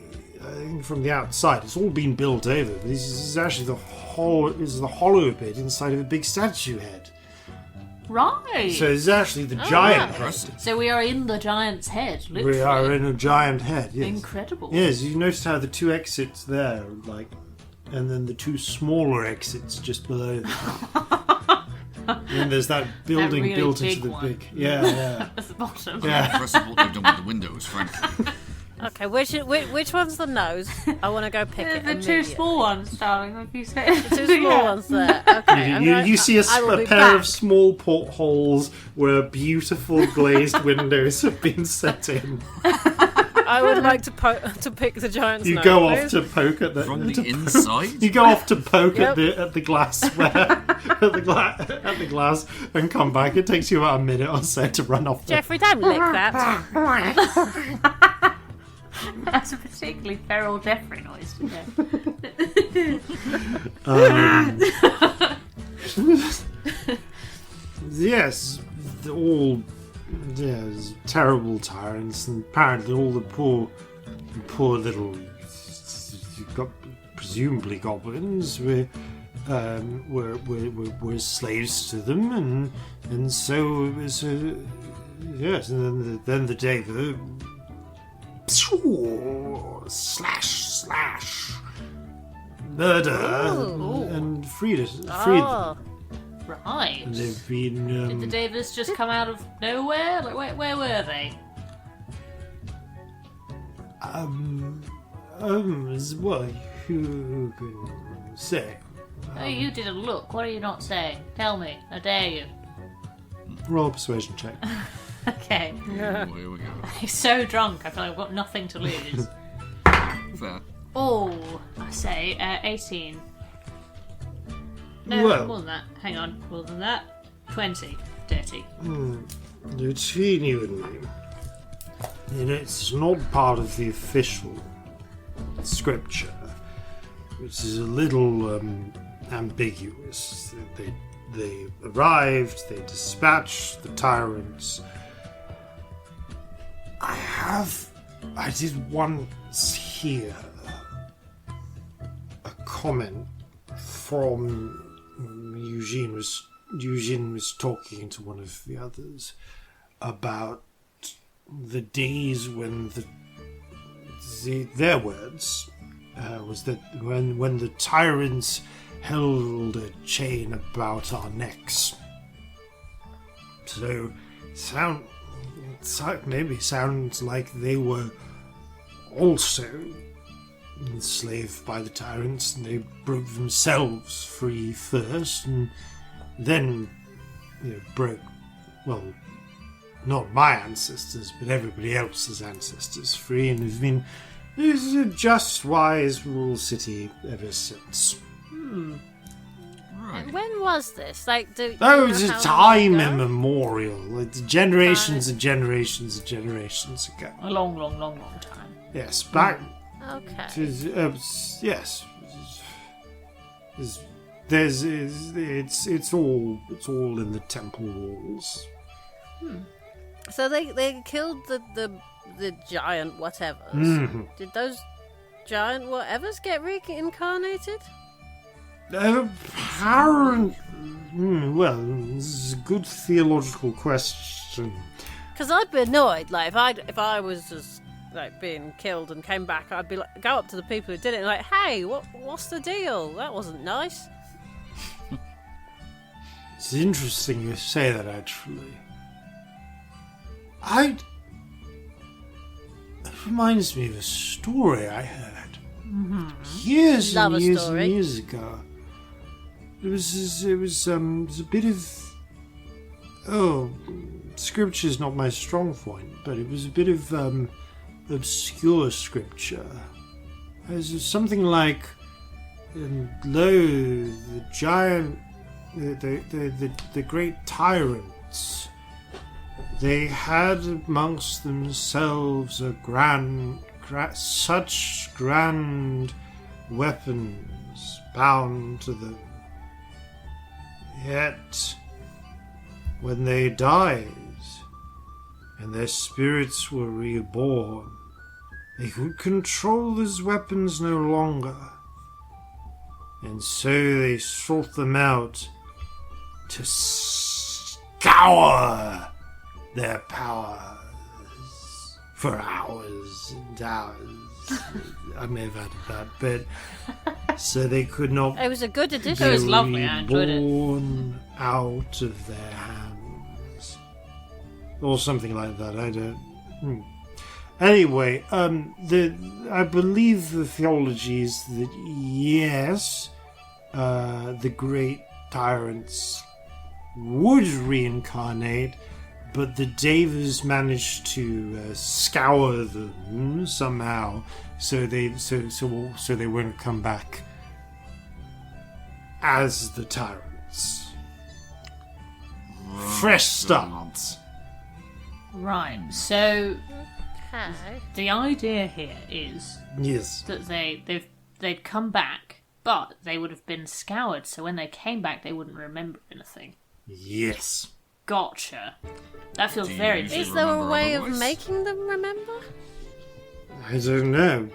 I think, from the outside. It's all been built over, but this is actually the hollow bit inside of a big statue head. Right. So it's actually the giant head. So we are in the giant's head, literally. We are in a giant head. Yes. Incredible. Yes, you noticed how the two exits there, like, and then the two smaller exits just below them. And then there's that building really built big into the one. big. Yeah. At the bottom. Yeah. Impressive what they've done with the windows, frankly. Okay, which one's the nose? I want to go pick it. The two immediately. small ones, darling, like you said. The two small ones there. Okay, You see a I will be pair of back. small portholes where beautiful glazed windows have been set in. I would like to pick the giant's You nose. go off please. to poke at the From the inside? You go off to poke Yep. at the glassware at the glass and come back. It takes you about a minute or so to run off. Jeffrey, don't lick that. That's a particularly feral Jeffrey noise. Yes, all terrible tyrants, and apparently all the poor little, presumably goblins, were slaves to them, and so it was. Yes, and then the day the slash murder and freed them. Oh, Right. And they've been. Did the Davis just come out of nowhere? Like, where were they? Well, who can say? Oh, you didn't look. What are you not saying? Tell me. I dare you. Roll a persuasion check. Okay. Oh, here we go. He's so drunk, I feel like I've got nothing to lose. Fair. Oh, I say 18. No, Well. more than that. Hang on, more than that. 20. Dirty. Between you and me, it's not part of the official scripture, which is a little ambiguous. They arrived, they dispatched the tyrants. I did once hear a comment from Eugene was talking to one of the others about the days when their words was that when the tyrants held a chain about our necks. So maybe sounds like they were also enslaved by the tyrants, and they broke themselves free first, and then broke, well, not my ancestors, but everybody else's ancestors free, and have been a just, wise, rule city ever since. Right. when was this? Like, That you was know a how time long ago? immemorial, like generations and generations and generations ago. A long, long, long, long time. Yes, back. Okay. Yes. It's all in the temple walls. So they killed the giant whatevers. Mhm. Did those giant whatevers get reincarnated? Apparent. Well, this is a good theological question. Because I'd be annoyed. Like if I was just like being killed and came back, I'd be like, go up to the people who did it and like, hey, what's the deal? That wasn't nice. It's interesting you say that, actually. reminds me of a story I heard years Love and a years story. and years ago. It was a bit of scripture's not my strong point, but it was a bit of obscure scripture. It was something like, lo, the giant, the great tyrants. They had amongst themselves such grand weapons bound to them. Yet, when they died, and their spirits were reborn, they could control those weapons no longer. And so they sought them out to scour their powers for hours and hours. I may have added that, but so they could not It was a good addition. It was lovely, I enjoyed it. born out of their hands, or something like that. I don't. Anyway, I believe the theology is that yes, the great tyrants would reincarnate, but the Devas managed to scour them somehow, so they won't come back as the tyrants. Fresh start. Right, so Hi. the idea here is Yes. that they'd come back, but they would have been scoured, so when they came back they wouldn't remember anything. Yes. Gotcha. That feels Do you very usually Is there a remember way otherwise? of making them remember? I don't know.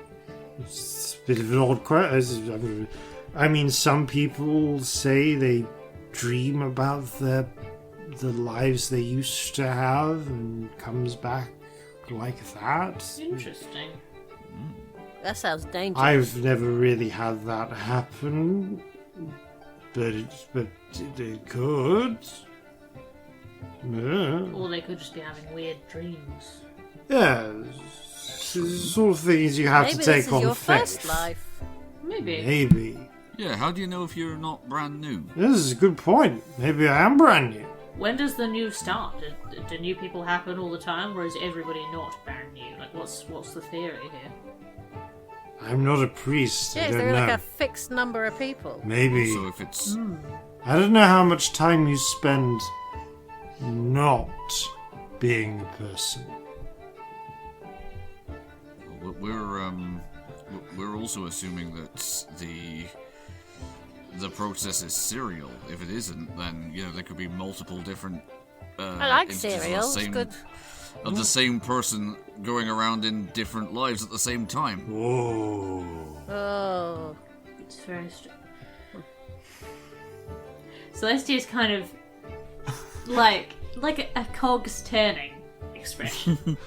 It's a bit of an odd question. I mean, some people say they dream about the lives they used to have and comes back like that. interesting. That sounds dangerous. I've never really had that happen, but it could. Yeah. Or they could just be having weird dreams. Yeah, it's the sort of things you have Maybe to take this is on your faith. first life. Maybe. Maybe. Yeah, how do you know if you're not brand new? This is a good point. Maybe I am brand new. When does the new start? Do new people happen all the time, or is everybody not brand new? Like, what's the theory here? I'm not a priest. Yeah, I is don't there know. like a fixed number of people? Maybe. So if it's I don't know how much time you spend not being a person. we're also assuming that the process is serial. If it isn't, then there could be multiple different. I like instances cereal. Of It's the same, good. of the same person going around in different lives at the same time. Whoa. Oh. It's very Celestia's kind of like a cog's turning expression.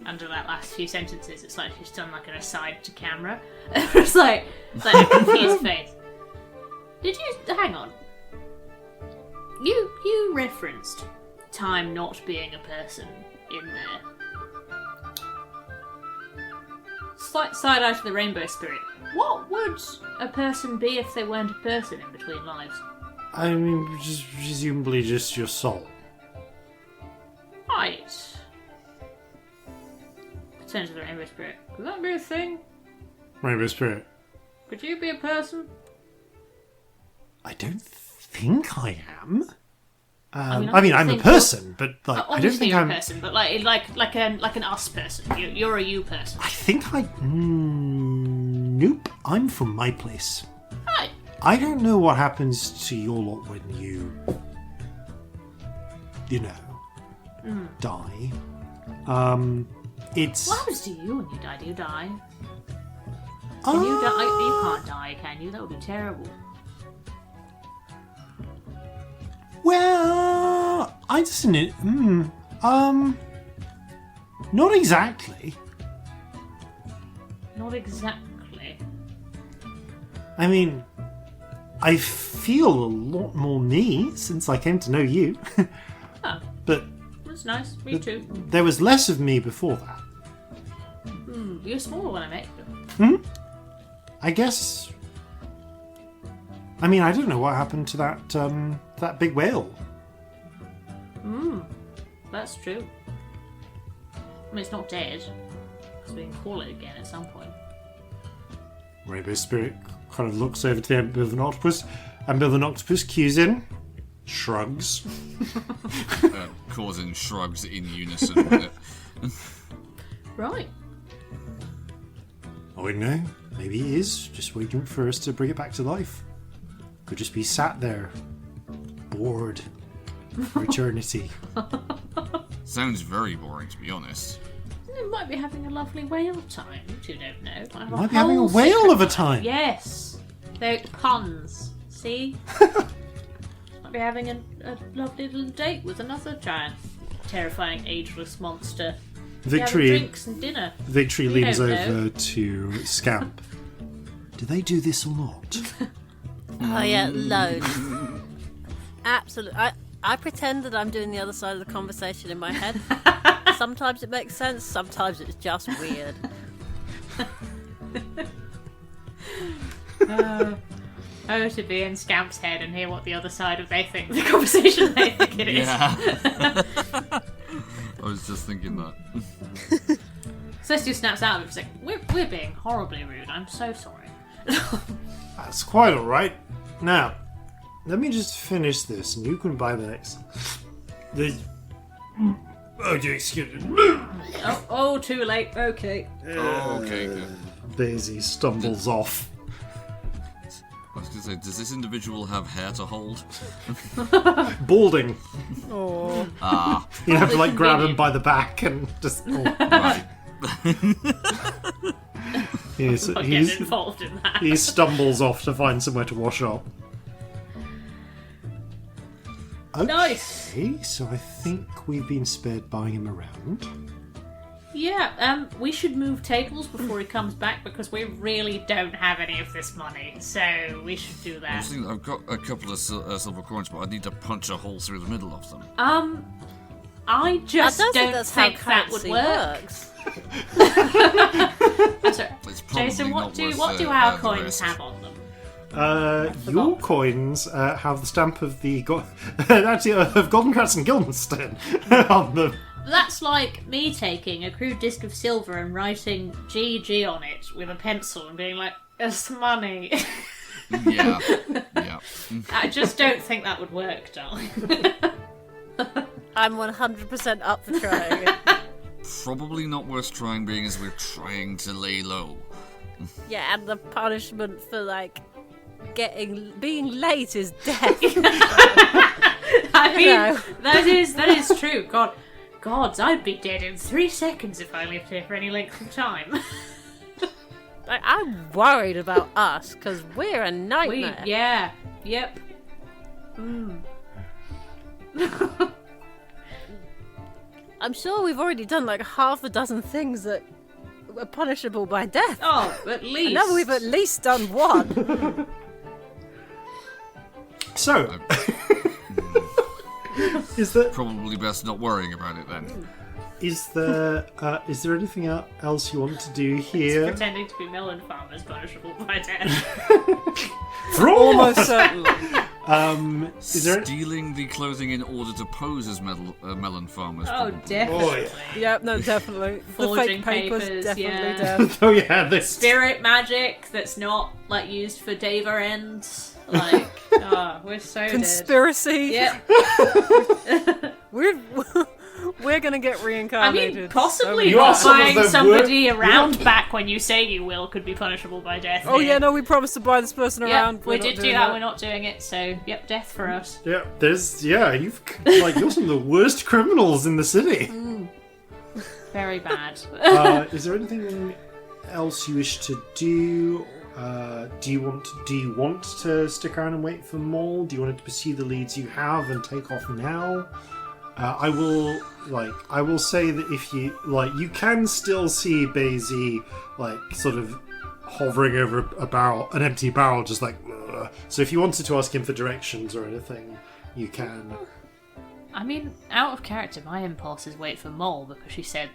Under that last few sentences, it's like she's done like an aside to camera. It's like a confused face. Did you hang on? You referenced time not being a person in there. Slight side eye to the rainbow spirit. What would a person be if they weren't a person in between lives? I mean, presumably just your soul. Right. Turn to the rainbow spirit. Could that be a thing? Rainbow Spirit. Could you be a person? I don't think I am. I mean, I mean, I'm a think person, but like, I don't Obviously think you're I'm. a person, but like an us person. You're a you person. I think I. Nope. I'm from my place. Right. I don't know what happens to your lot when you die. It's. What happens to you when you die? Do you die? Can you die? You can't die, can you? That would be terrible. Well, I just not exactly. Not exactly. I mean, I feel a lot more me since I came to know you. Oh, But that's nice. Me too. there was less of me before that. You were smaller when I met you. I guess. I mean, I don't know what happened to that big whale. That's true. I mean, it's not dead. So we can call it again at some point. Rainbow Spirit kind of looks over to the ambivalent octopus. Ambivalent octopus cues in, shrugs. Corzin shrugs in unison with it. Right. Oh, no. Maybe he is just waiting for us to bring it back to life. Could just be sat there, bored for eternity. Sounds very boring, to be honest. It might be having a lovely whale time, which you don't know. Might be having a whale of a time. Yes. They're puns. See? Might be having a lovely little date with another giant, terrifying, ageless monster. Victory. Having drinks and dinner. Victory You leans don't over know. to Scamp. Do they do this a lot? Oh yeah, loads. Absolutely. I pretend that I'm doing the other side of the conversation in my head. Sometimes it makes sense, sometimes it's just weird. To be in Scamp's head and hear what the other side of the conversation they think it is. Yeah. I was just thinking that. Celestia snaps out of it. She's like, we're being horribly rude. I'm so sorry. That's quite alright. Now, let me just finish this and you can buy the next. Oh, you excuse me. Oh, too late. Okay. Okay, good. Daisy stumbles off. I was going to say, does this individual have hair to hold? Balding. Oh. Ah, You have to like grab him convenient. by the back and just. Oh. right. He's, Not he's, getting involved in that. he stumbles off to find somewhere to wash up. Okay, Nice. so I think we've been spared buying him around. Yeah, we should move tables before he comes back because we really don't have any of this money. So we should do I that. was thinking, I've got a couple of silver coins, but I need to punch a hole through the middle of them. I just I don't think don't that's think how that would currency work. works. I'm sorry. It's probably Jason, what not do worth our the coins risk. have on them? Your coins have the stamp of the actually of Golden Crats and Guildenstern on them. That's like me taking a crude disc of silver and writing GG on it with a pencil and being like, it's money. Yeah. Yeah. I just don't think that would work, darling. I'm 100% up for trying it. Probably not worth trying, being as we're trying to lay low. Yeah, and the punishment for like being late is death. I mean, know. that is true. Gods, I'd be dead in 3 seconds if I lived here for any length of time. Like, I'm worried about us because we're a nightmare. Yep. I'm sure we've already done like half a dozen things that were punishable by death. Oh, at I least. know we've at least done one. So, is there Probably best not worrying about it then. is there anything else you want to do here? Pretending to be melon farmers punishable by death. Almost certainly. Is there? Stealing the clothing in order to pose as melon farmers. Oh, probably. definitely. Yeah, no, definitely. Forging The fake papers, papers, definitely yeah. death. Oh yeah, this. Spirit magic that's not like used for Deva ends. Like, we're so Conspiracy. dead. Yep. We're gonna get I reincarnated. mean, possibly You are not some of buying the somebody wor- around back when you say you will could be punishable by death. Oh here. yeah, no, we promised to buy this person Yep, around. we We're not did do doing that. We're not doing it. So, yep, death for us. Yeah, you're some of the worst criminals in the city. Very bad. Is there anything else you wish to do? Do you want to stick around and wait for more? Do you want to pursue the leads you have and take off now? I will say that if you you can still see Basie sort of hovering over an empty barrel, just like. Ugh. So if you wanted to ask him for directions or anything, you can. I mean, out of character, my impulse is wait for Mole because she said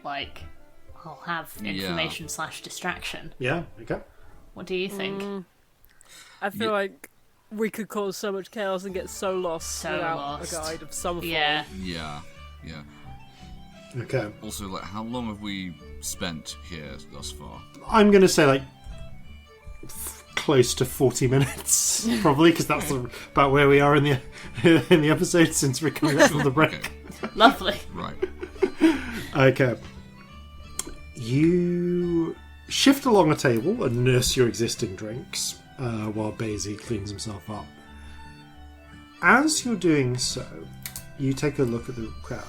I'll have information / distraction. Yeah, okay. What do you think? I feel like we could cause so much chaos and get so lost without a guide of some form. Yeah. Yeah. Okay. Also, like, how long have we spent here thus far? I'm going to say, like, close to 40 minutes, probably, because that's about where we are in the episode since we're coming back from the break. Okay. Lovely. Right. Okay. You shift along a table and nurse your existing drinks while Basie cleans himself up. As you're doing so, you take a look at the crowd.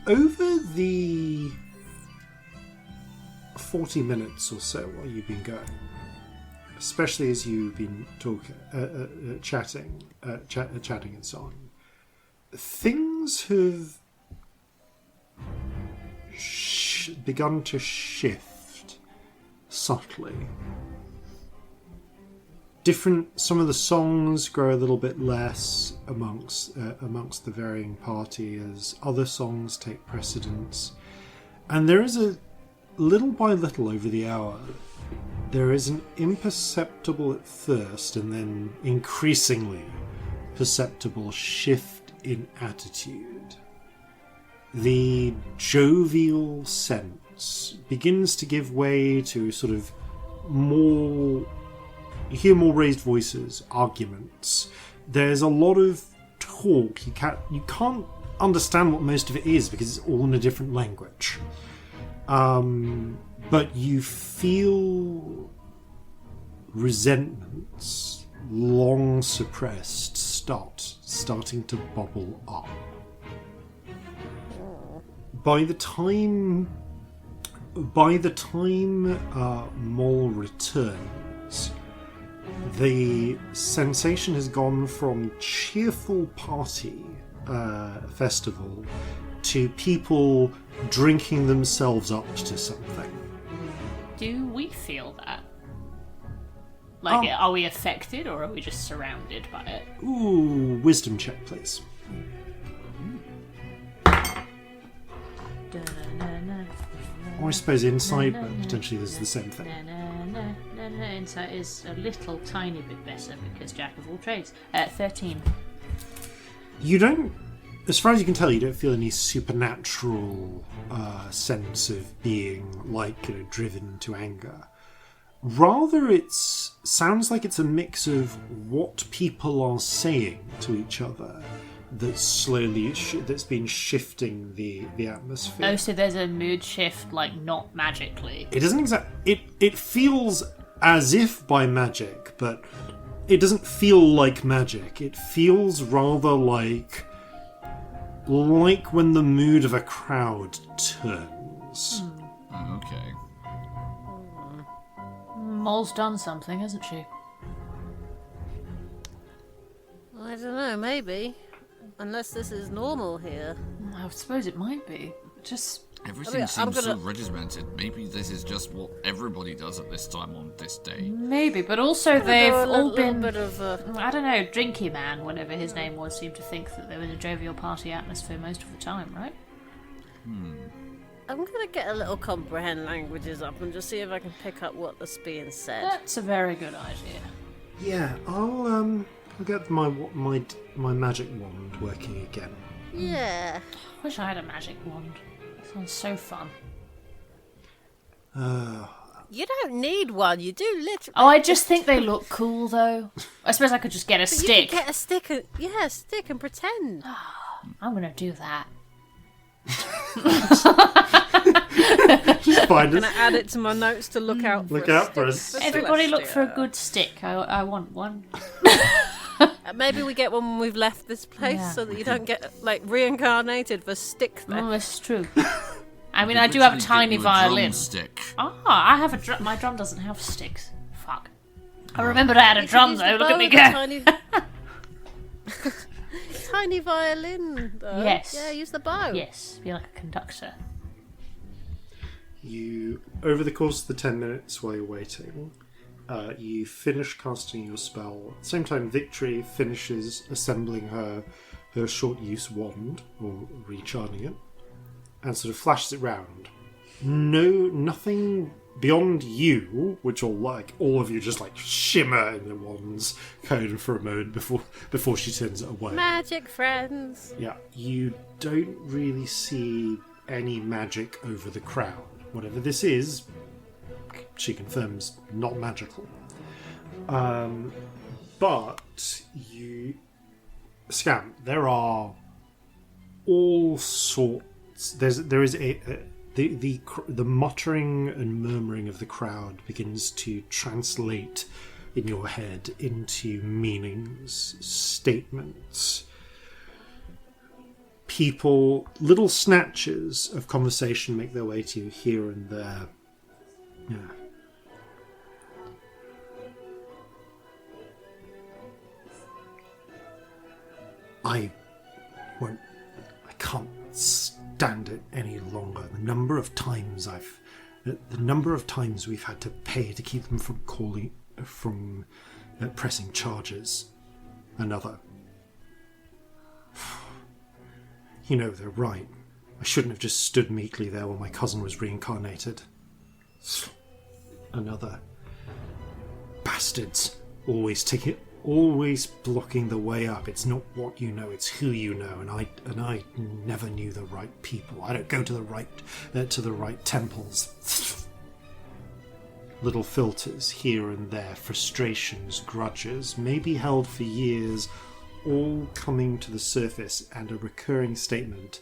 Over the 40 minutes or so while you've been going, especially as you've been chatting and so on, things have begun to shift subtly. Some of the songs grow a little bit less amongst the varying party as other songs take precedence, and there is a little by little over the hour, there is an imperceptible at first and then increasingly perceptible shift in attitude. The jovial sense begins to give way to sort of more... You hear more raised voices, arguments. There's a lot of talk. You can't understand what most of it is because it's all in a different language. But you feel resentments, long suppressed, starting to bubble up. By the time Mol returns, the sensation has gone from cheerful party festival to people drinking themselves up to something. Do we feel that? Like, are we affected or are we just surrounded by it? Ooh, wisdom check, please. Or I suppose insight, but potentially this is the same thing. Insight is a little tiny bit better because Jack of all trades. 13. You don't, as far as you can tell, you don't feel any supernatural sense of being, like, driven to anger. Rather, it sounds like it's a mix of what people are saying to each other that's slowly that's been shifting the atmosphere. Oh, so there's a mood shift, like, not magically. It doesn't it feels as if by magic, but it doesn't feel like magic. It feels rather like when the mood of a crowd turns. Okay. Mol's done something, hasn't she? I don't know, maybe. Unless this is normal here. I suppose it might be. Just... Everything seems so regimented. Maybe this is just what everybody does at this time on this day. Maybe, but also they've all been... bit of, I don't know, Drinky Man, whatever his name was, seemed to think that there was a jovial party atmosphere most of the time, right? I'm gonna get a little comprehend languages up and just see if I can pick up what's being said. That's a very good idea. Yeah, I'll get my magic wand working again. Yeah. I wish I had a magic wand. It sounds so fun. You don't need one, you do literally. Oh, I just think they look cool, though. I suppose I could just get a stick. You could get a stick and, stick and pretend. I'm gonna do that. Just find Can us. I add it to my notes to look out for Look a out stick for us. Everybody look for a Celestia? good stick. I want one. Maybe we get one when we've left this place Yeah. so that you don't get, like, reincarnated for stick theft. Oh, that's true. I mean, I do have a tiny violin. Stick. I have a drum. My drum doesn't have sticks. Fuck. I remembered I had a You could drum use though. the Look at bow me of the go. Tiny... tiny violin, though. Yes. Yeah, use the bow. Yes, be like a conductor. You, over the course of the 10 minutes while you're waiting, you finish casting your spell. At the same time, Victory finishes assembling her short-use wand, or recharging it, and sort of flashes it round. nothing beyond you, which will like all of you just like shimmer in the wand's cone for a moment before she turns it away. Magic friends. Yeah, you don't really see any magic over the crowd. Whatever this is, she confirms, not magical. But you, Scamp, there are all sorts. There is the muttering and murmuring of the crowd begins to translate in your head into meanings, statements. People, little snatches of conversation make their way to you here and there. Yeah. I can't stand it any longer. The number of times we've had to pay to keep them from pressing charges. Another. You know, they're right. I shouldn't have just stood meekly there while my cousin was reincarnated. Another. Bastards. Always blocking the way up. It's not what you know, it's who you know. And I never knew the right people. I don't go to the right temples. Little filters here and there, frustrations, grudges, maybe held for years, all coming to the surface, and a recurring statement: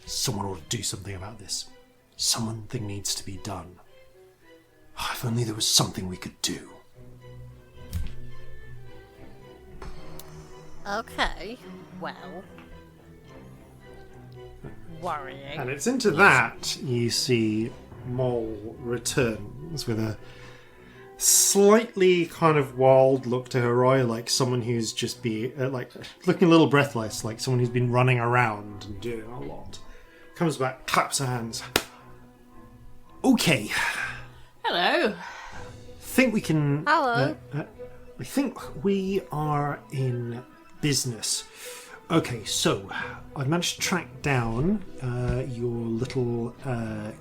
someone ought to do something about this. Something needs to be done. If only there was something we could do. Okay, well, worrying. And it's into that you see Mole returns with a slightly kind of wild look to her eye, like someone who's just like looking a little breathless, like someone who's been running around and doing a lot. Comes back, claps her hands. Okay. Hello. Think we can. Hello. I think we are in business. Okay, so I've managed to track down your little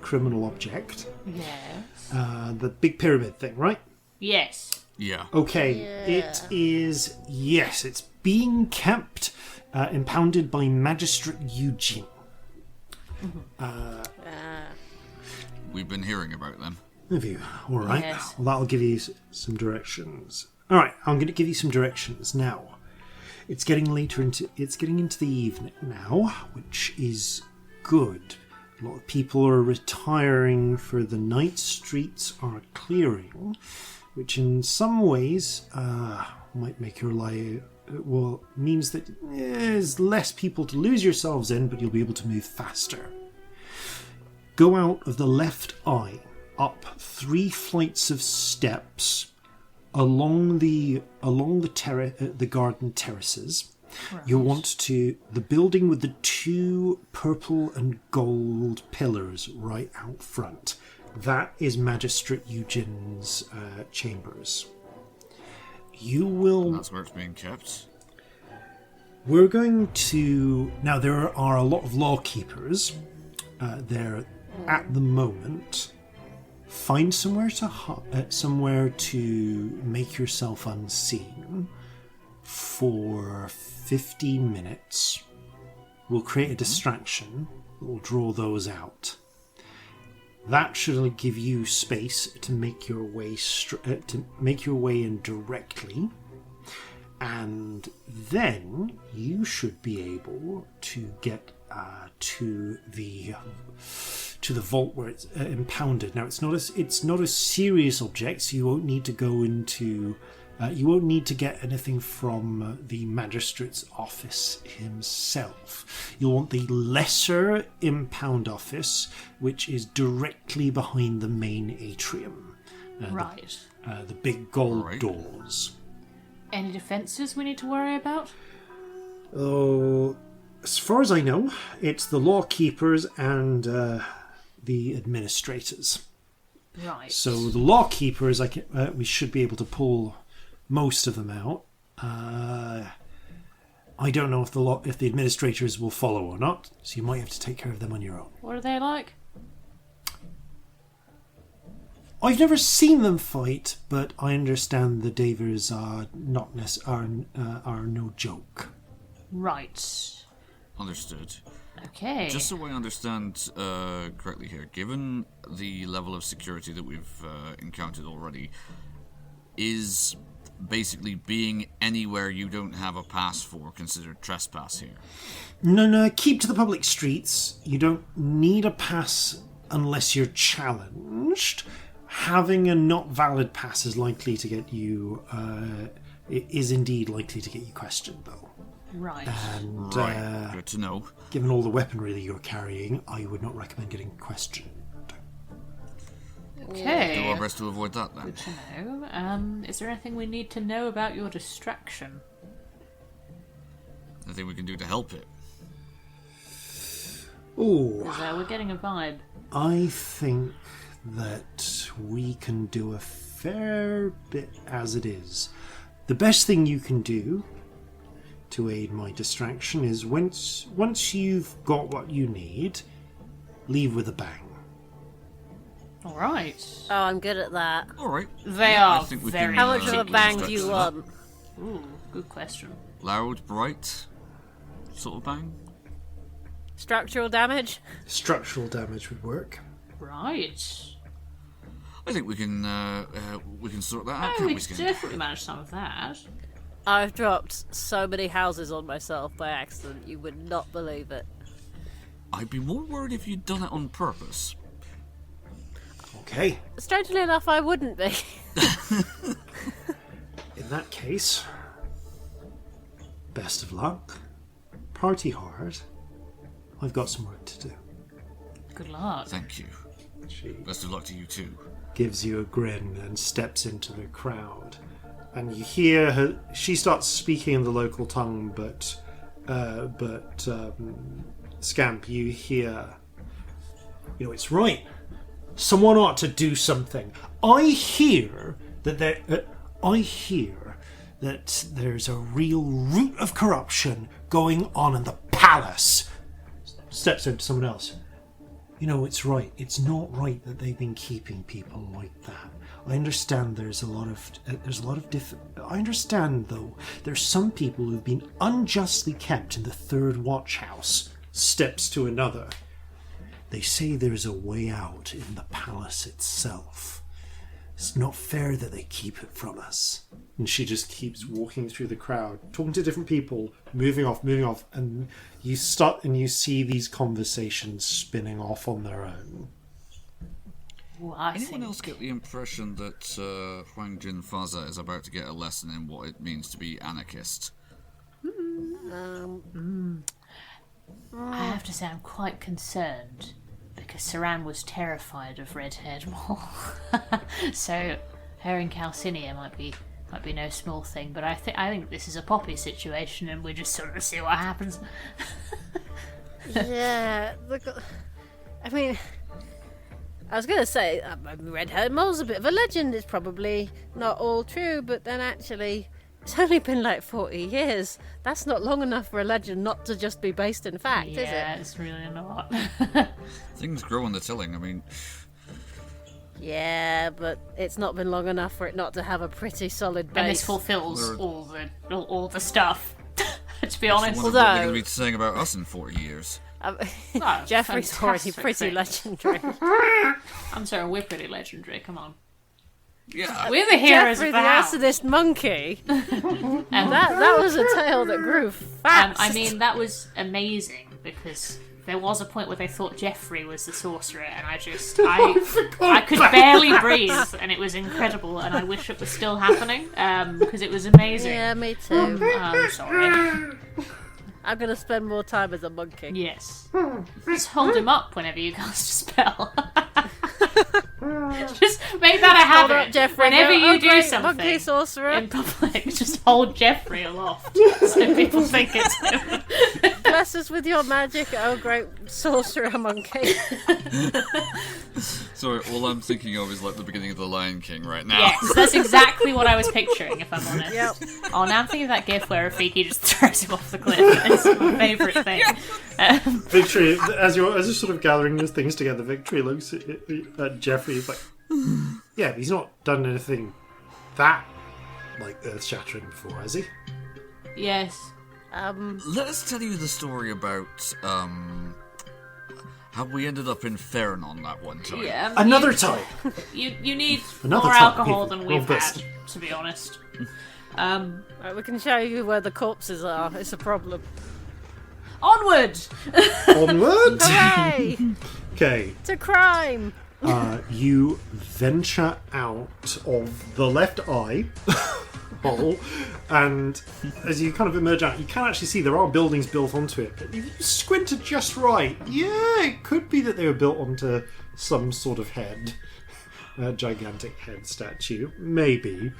criminal object. Yes. The big pyramid thing, right? Yes. Yeah. Okay, Yeah. it is. Yes, it's being kept impounded by Magistrate Eugene. We've been hearing about them. Have you? All right. Yes. Well, that'll give you some directions. All right, I'm going to give you some directions now. It's getting into the evening now, which is good. A lot of people are retiring for the night. Streets are clearing, which in some ways might make your life. Well, means that there's less people to lose yourselves in, but you'll be able to move faster. Go out of the left eye, up 3 flights of steps, along the garden terraces. Right. You want to the building with the 2 purple and gold pillars right out front. That is Magistrate Eugene's chambers. You will. That's where it's being kept. We're going to now. There are a lot of lawkeepers there at the moment. Find somewhere to make yourself unseen for 15 minutes. We'll create a distraction. We'll draw those out. That should give you space to make your way in directly, and then you should be able to get to the vault where it's impounded. Now it's not a serious object, so you won't need to go into. You won't need to get anything from the magistrate's office himself. You'll want the lesser impound office, which is directly behind the main atrium. Right. The big gold doors. Any defences we need to worry about? Oh, as far as I know, it's the law keepers and the administrators. Right. So the law keepers, we should be able to pull most of them out. I don't know if the administrators will follow or not, so you might have to take care of them on your own. What are they like? I've never seen them fight, but I understand the Davers are are no joke. Right. Understood. Okay. Just so I understand correctly here, given the level of security that we've encountered already, is basically being anywhere you don't have a pass for considered trespass here? No, keep to the public streets. You don't need a pass unless you're challenged. Having a not valid pass is likely to get you, is indeed likely to get you questioned, though. Right. And, Right, good to know. Given all the weaponry that you're carrying, I would not recommend getting questioned. Okay. Do our best to avoid that, then. Good to know. Is there anything we need to know about your distraction? Anything we can do to help it? Ooh. Because we're getting a vibe. I think that we can do a fair bit as it is. The best thing you can do to aid my distraction is once you've got what you need, leave with a bang. Alright. Oh, I'm good at that. Alright. They are I think we very can, How much of a keep bang the do you distraction up. want? Ooh, good question. Loud, bright, sort of bang? Structural damage? Structural damage would work. Right. I think we can sort that out, Oh, can't we we, could Scamp? definitely manage some of that. I've dropped so many houses on myself by accident, you would not believe it. I'd be more worried if you'd done it on purpose. Okay. Strangely enough, I wouldn't be. In that case, best of luck. Party hard. I've got some work to do. Good luck. Thank you. She Best of luck to you too. gives you a grin and steps into the crowd. And you hear her. She starts speaking in the local tongue, but Scamp, you hear. You know, it's right. Someone ought to do something. I hear that there's a real root of corruption going on in the palace. Steps over to someone else. You know, it's right. It's not right that they've been keeping people like that. I understand there's a lot of different. I understand though, there's some people who've been unjustly kept in the third watch house. Steps to another. They say there's a way out in the palace itself. It's not fair that they keep it from us. And she just keeps walking through the crowd, talking to different people, moving off, and you start and you see these conversations spinning off on their own. Ooh, Anyone else get the impression that Huang Jin Faza is about to get a lesson in what it means to be anarchist? I have to say I'm quite concerned because Saran was terrified of red-haired Mole. So her and Calcinea might be no small thing, but I think this is a Poppy situation and we just sort of see what happens. Yeah, I mean, I was going to say, Red-Haired Mole's a bit of a legend. It's probably not all true, but then actually, it's only been like 40 years. That's not long enough for a legend not to just be based in fact, is it? Yeah, it's really not. Things grow on the telling. I mean, Yeah, but it's not been long enough for it not to have a pretty solid base. And this fulfills all the stuff. To be honest. I wonder what they're going Although- to be saying about us in 40 years. Oh, Jeffrey's already fantastic pretty thing. legendary. I'm sorry, we're pretty legendary, come on. Yeah. We're the heroes Jeffrey, of the the house. acidist monkey. That was a tale that grew fast. I mean, that was amazing because there was a point where they thought Jeffrey was the sorcerer, and I could barely breathe, and it was incredible, and I wish it was still happening because it was amazing. Yeah, me too. I'm sorry. I'm going to spend more time as a monkey. Yes. Just hold him up whenever you cast a spell. Just make that a Hold habit. up, Jeffrey. Whenever Go, you do great, something monkey sorcerer. in public, just hold Jeffrey aloft so people think it's him. Bless us with your magic, oh great sorcerer monkey. Sorry, all I'm thinking of is like the beginning of The Lion King right now. Yes, that's exactly what I was picturing, if I'm honest. Yep. Oh, now I'm thinking of that gif where Rafiki just throws him off the cliff. It's my favourite thing. Victory, as you're sort of gathering those things together, Victory looks at Jeffrey. He's like, Yeah, but he's not done anything that, like, earth-shattering before, has he? Yes. Let us tell you the story about how we ended up in Fernon that one time. Yeah. Another time! You need Another more time, alcohol people. than we've Love this. had, to be honest. Right, we can show you where the corpses are. It's a problem. Onward! Onward! Hooray! Okay, To crime! you venture out of the left eye hole, and as you kind of emerge out, you can actually see there are buildings built onto it. But if you squinted just right, yeah, it could be that they were built onto some sort of head, a gigantic head statue, maybe.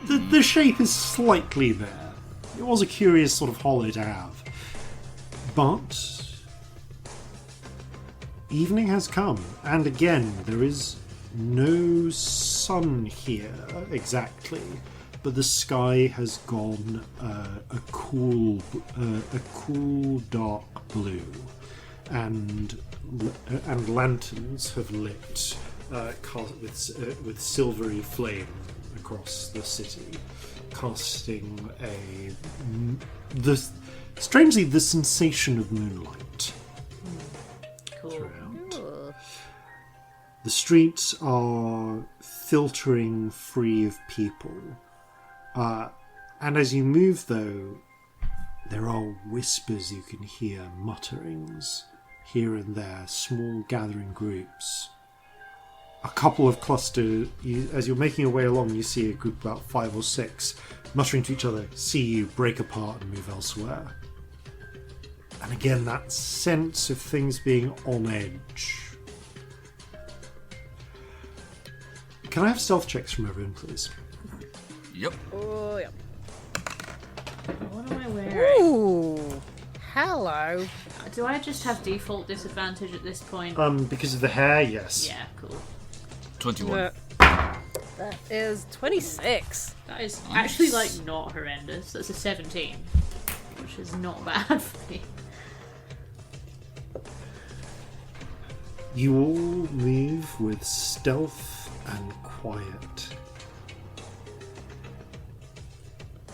The shape is slightly there. It was a curious sort of hollow to have, but evening has come, and again, there is no sun here exactly, but the sky has gone a cool, dark blue, and lanterns have lit with silvery flame across the city, casting strangely the sensation of moonlight. Cool. The streets are filtering free of people. And as you move, though, there are whispers you can hear, mutterings here and there, small gathering groups. A couple of clusters, as you're making your way along, you see a group of about 5 or 6 muttering to each other, see you, break apart and move elsewhere. And again, that sense of things being on edge. Can I have stealth checks from everyone, please? Yep. Oh, yeah. What am I wearing? Ooh. Hello. Do I just have default disadvantage at this point? Because of the hair, yes. Yeah, cool. 21. That is 26. That is Nice. actually, like, not horrendous. That's a 17, which is not bad for me. You all move with stealth and quiet.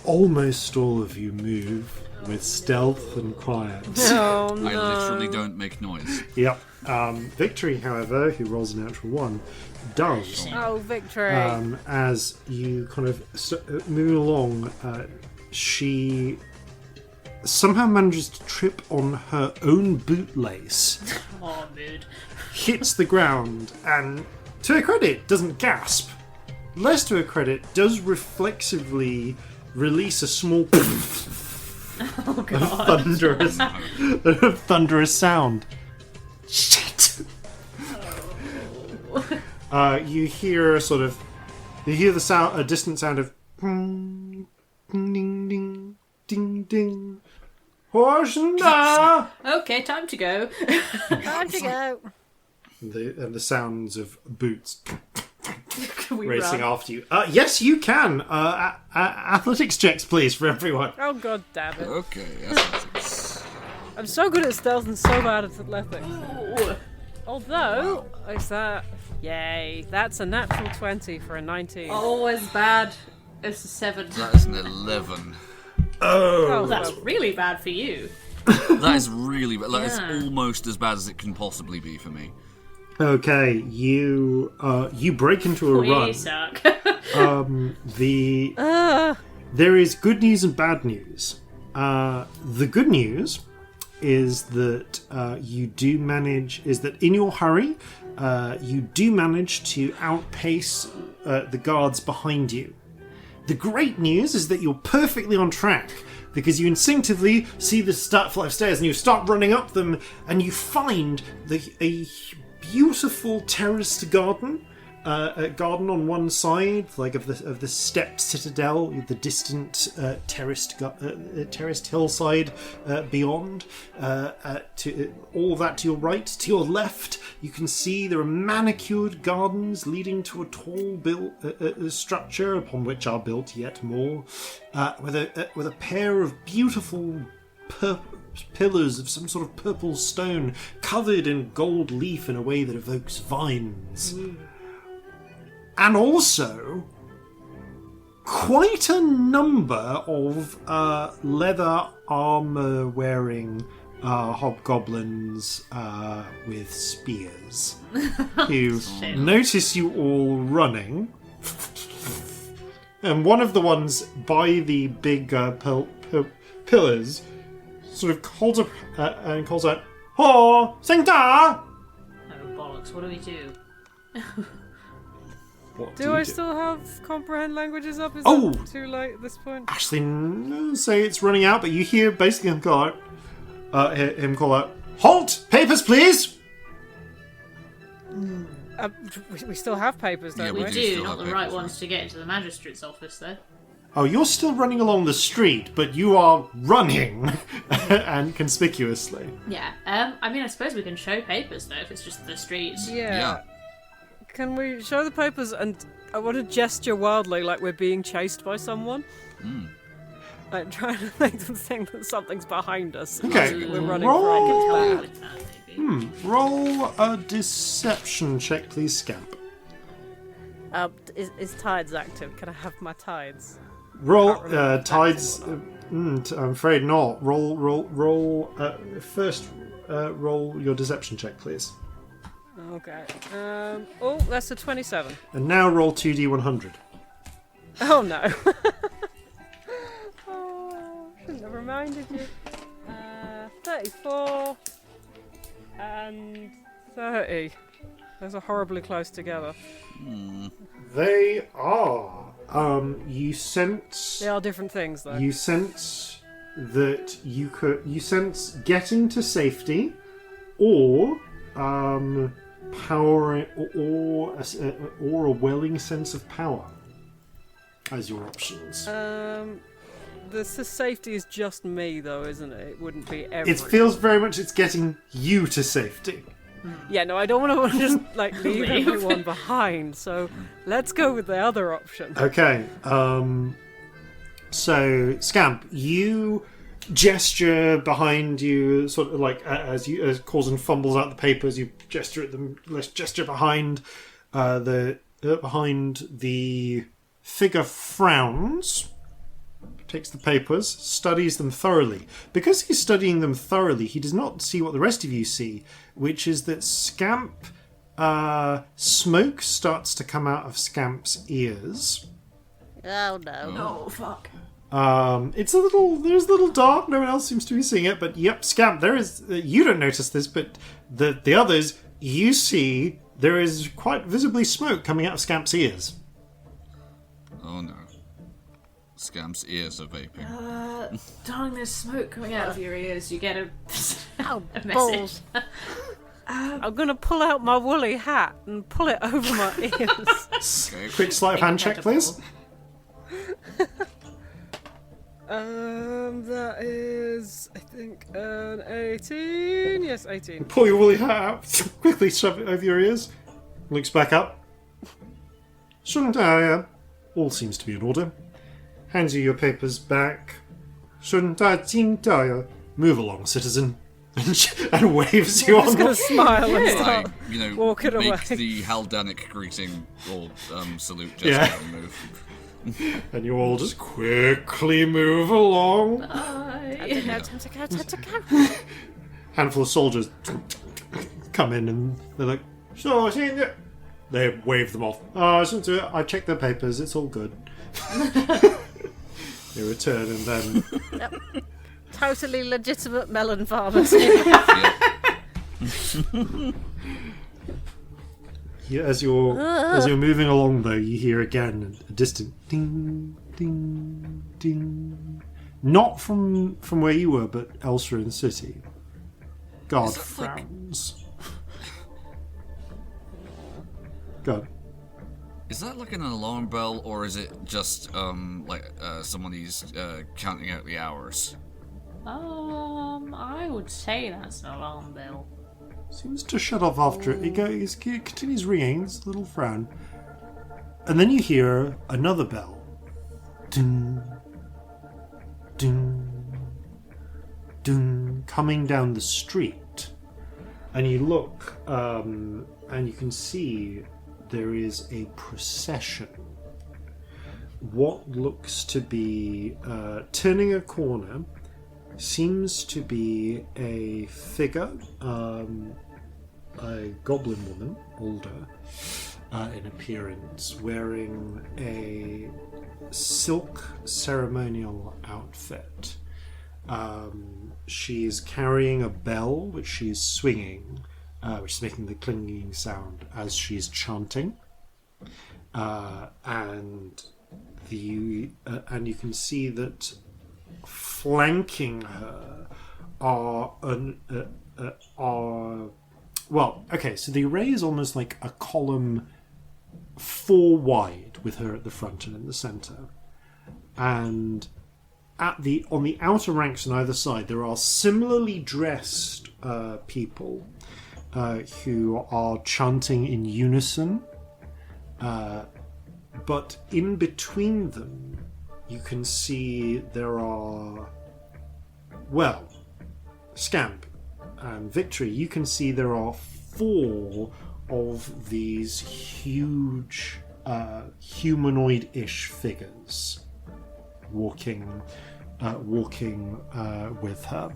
Almost all of you move with stealth and quiet. Oh no. I literally don't make noise. Yep. Victory, however, who rolls a natural 1, does. Oh, victory. As you kind of move along, she somehow manages to trip on her own bootlace, Oh, mood. hits the ground, and to her credit, doesn't gasp. Less to her credit, does reflexively release a small Oh, God. thunderous sound. Shit! You hear the sound, a distant sound of ding ding ding ding. Horshna! Okay, time to go. Time to go. And the sounds of boots Can we racing run? after you. Yes, you can. Athletics checks, please, for everyone. Oh, god damn it. Okay, athletics. I'm so good at stealth and so bad at athletics. Ooh. Although, is that... Yay, that's a natural 20 for a 19. Always bad. It's a 7. That is an 11. Oh, That's really bad for you. That is really bad. That is Yeah. almost as bad as it can possibly be for me. Okay, you break into a We run. suck. There is good news and bad news. The good news is that in your hurry, you do manage to outpace the guards behind you. The great news is that you're perfectly on track, because you instinctively see the flight of stairs and you start running up them, and you find a beautiful terraced garden. A garden on one side, like of the stepped citadel, with the distant terraced hillside beyond. To all of that to your right, to your left, you can see there are manicured gardens leading to a tall structure upon which are built yet more, with a pair of beautiful pillars of some sort of purple stone covered in gold leaf in a way that evokes vines. and also quite a number of leather armor wearing hobgoblins with spears who notice you all running. And one of the ones by the big pillars sort of calls up and calls out, "Ho, Sing Da!" Oh, bollocks, what do we do? What Do you I still have comprehend languages up? Is Oh! that too late at this point? Actually, no, say it's running out, but you hear basically him call out, "Halt! Papers, please!" We still have papers, don't Yeah, we? We do do, still not have the right papers, ones to get into the magistrate's office, though. Oh, you're still running along the street, but you are running and conspicuously. Yeah, I mean, I suppose we can show papers, though, if it's just the streets. Yeah. Can we show the papers? And I want to gesture wildly like we're being chased by someone. Like trying to make them think that something's behind us. Okay, Like we're running roll- for Go bad. with that, maybe. Roll a deception check, please, Scamp. Is tides active? Can I have my tides? Roll Can't remember tides. I'm afraid not. Roll. First, roll your deception check, please. Okay. That's a 27. And now roll 2d100. Oh no. Oh, shouldn't have reminded you. 34 and 30. Those are horribly close together. They are. You sense. They are different things, though. You sense that you could. You sense getting to safety, or power, or a welling sense of power as your options. The safety is just me, though, isn't it? It wouldn't be everyone. It feels very much it's getting you to safety. Yeah, no, I don't want to just like leave everyone behind. So let's go with the other option. Okay. So Scamp, you gesture behind you, sort of like as Corzin fumbles out the papers. You gesture at them. Let's gesture behind behind the figure. Frowns. Takes the papers, studies them thoroughly. Because he's studying them thoroughly, he does not see what the rest of you see, which is that Scamp, smoke starts to come out of Scamp's ears. Oh no. Oh, fuck. There's a little dark, no one else seems to be seeing it, but yep, Scamp, there is, you don't notice this, but the others, you see, there is quite visibly smoke coming out of Scamp's ears. Oh no. Scamp's ears are vaping. Darling, there's smoke coming out of your ears. You get a Oh, message. balls. I'm gonna pull out my woolly hat and pull it over my ears. Okay. Quick sleight of hand check, please. That is, I think, an 18. Yes, 18. Pull your woolly hat out, quickly shove it over your ears. Looks back up. Shouldn't I? All seems to be in order. Hands you your papers back. Shouldn't I? Move along, citizen. And waves you I'm just on. gonna smile and I, start walking make away. the Haldanic greeting or salute gesture Yeah. and move. And you all just quickly move along. Time to go, time to go. Handful of soldiers come in and they're like, "Sure, they wave them off. I checked their papers, it's all good." They return and then Totally legitimate melon farmers. Yeah. as you're moving along though, you hear again a distant ding ding ding. Not from where you were, but elsewhere in the city. God Is that like- frowns. God. Is that like an alarm bell, or is it just somebody's counting out the hours? I would say that's an alarm bell. Seems to shut off after it. He continues ringing. It's a little frown. And then you hear another bell. Ding, ding, ding, coming down the street. And you look, and you can see there is a procession. What looks to be turning a corner seems to be a figure, a goblin woman, older in appearance, wearing a silk ceremonial outfit. She's carrying a bell which she's swinging, which is making the clinging sound as she's chanting, and you can see that flanking her are so the array is almost like a column 4 wide with her at the front and in the center, and on the outer ranks on either side there are similarly dressed people who are chanting in unison, but in between them you can see there are, Scamp and Victory, you can see there are 4 of these huge humanoid-ish figures walking with her.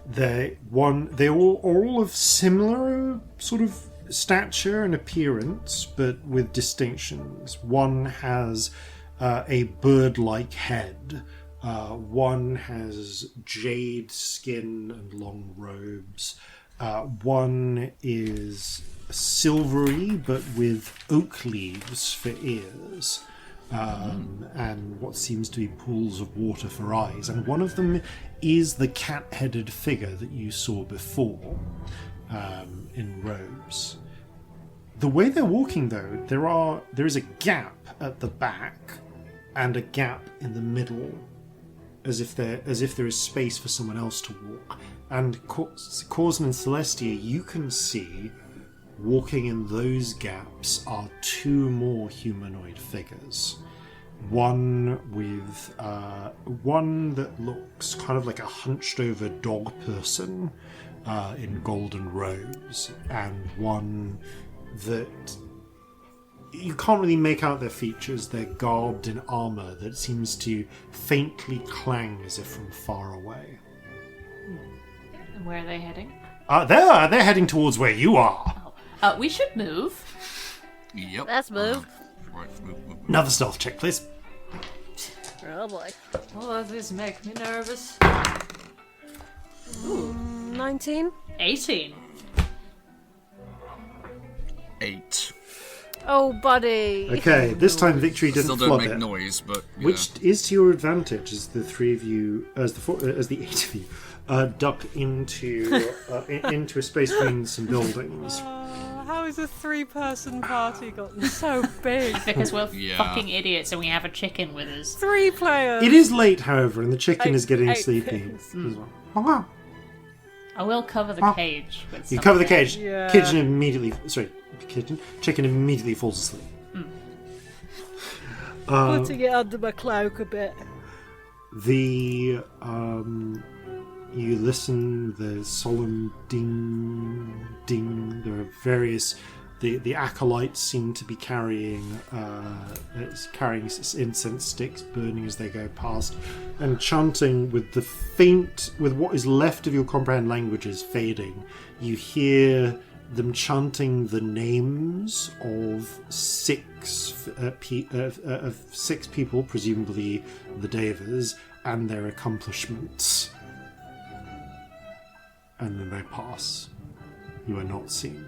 They all of similar sort of stature and appearance, but with distinctions. One has a bird-like head. One has jade skin and long robes. One is silvery, but with oak leaves for ears. And what seems to be pools of water for eyes. And one of them is the cat-headed figure that you saw before in robes. The way they're walking, though, there is a gap at the back and a gap in the middle, as if there is space for someone else to walk. And Corzin and Celestia, you can see walking in those gaps are 2 more humanoid figures. One with one that looks kind of like a hunched over dog person in golden robes, and one that you can't really make out their features. They're garbed in armor that seems to faintly clang as if from far away. And where are they heading? They're heading towards where you are. We should move. Yep. Let's move. Right, move. Another stealth check, please. Oh boy. Oh, this makes me nervous. 19? 18. 8. Oh, buddy. Okay, this time Victory didn't Still don't flub make it, noise, but which is to your advantage as the 3 of you, as the 8 of you, duck into a space between some buildings. How has a 3-person party gotten so big? Because we're Yeah. fucking idiots and we have a chicken with us. 3 players. It is late, however, and the chicken is getting 8 sleepy pins. as well. Oh, wow. I will cover the cage with You cover the something. cage. Yeah. Chicken immediately falls asleep. Putting it under my cloak a bit. You listen, the solemn ding, ding. There are various. The acolytes seem to be carrying incense sticks, burning as they go past, and chanting with what is left of your comprehend languages fading. You hear them chanting the names of 6 people, presumably the Devas, and their accomplishments. And then they pass. You are not seen.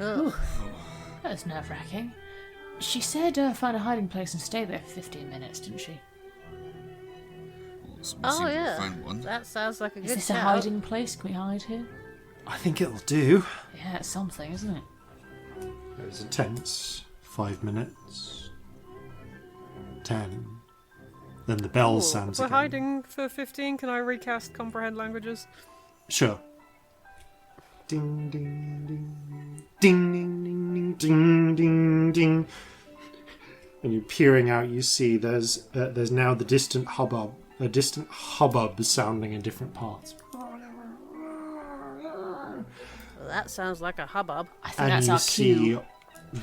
Ugh. That was nerve-wracking. She said find a hiding place and stay there for 15 minutes, didn't she? Well, someone Oh seems to yeah. find one. That sounds like a Is good this a shout. hiding place? Can we hide here? I think it'll do. Yeah, it's something, isn't it? There's a tense 5 minutes. 10. Then the bell sounds If we're again. hiding for 15, can I recast comprehend languages? Sure. Ding ding ding ding ding ding ding ding ding. And you're peering out. You see there's now the distant hubbub, a distant hubbub sounding in different parts. that sounds like a hubbub. I think And that's you our see cue.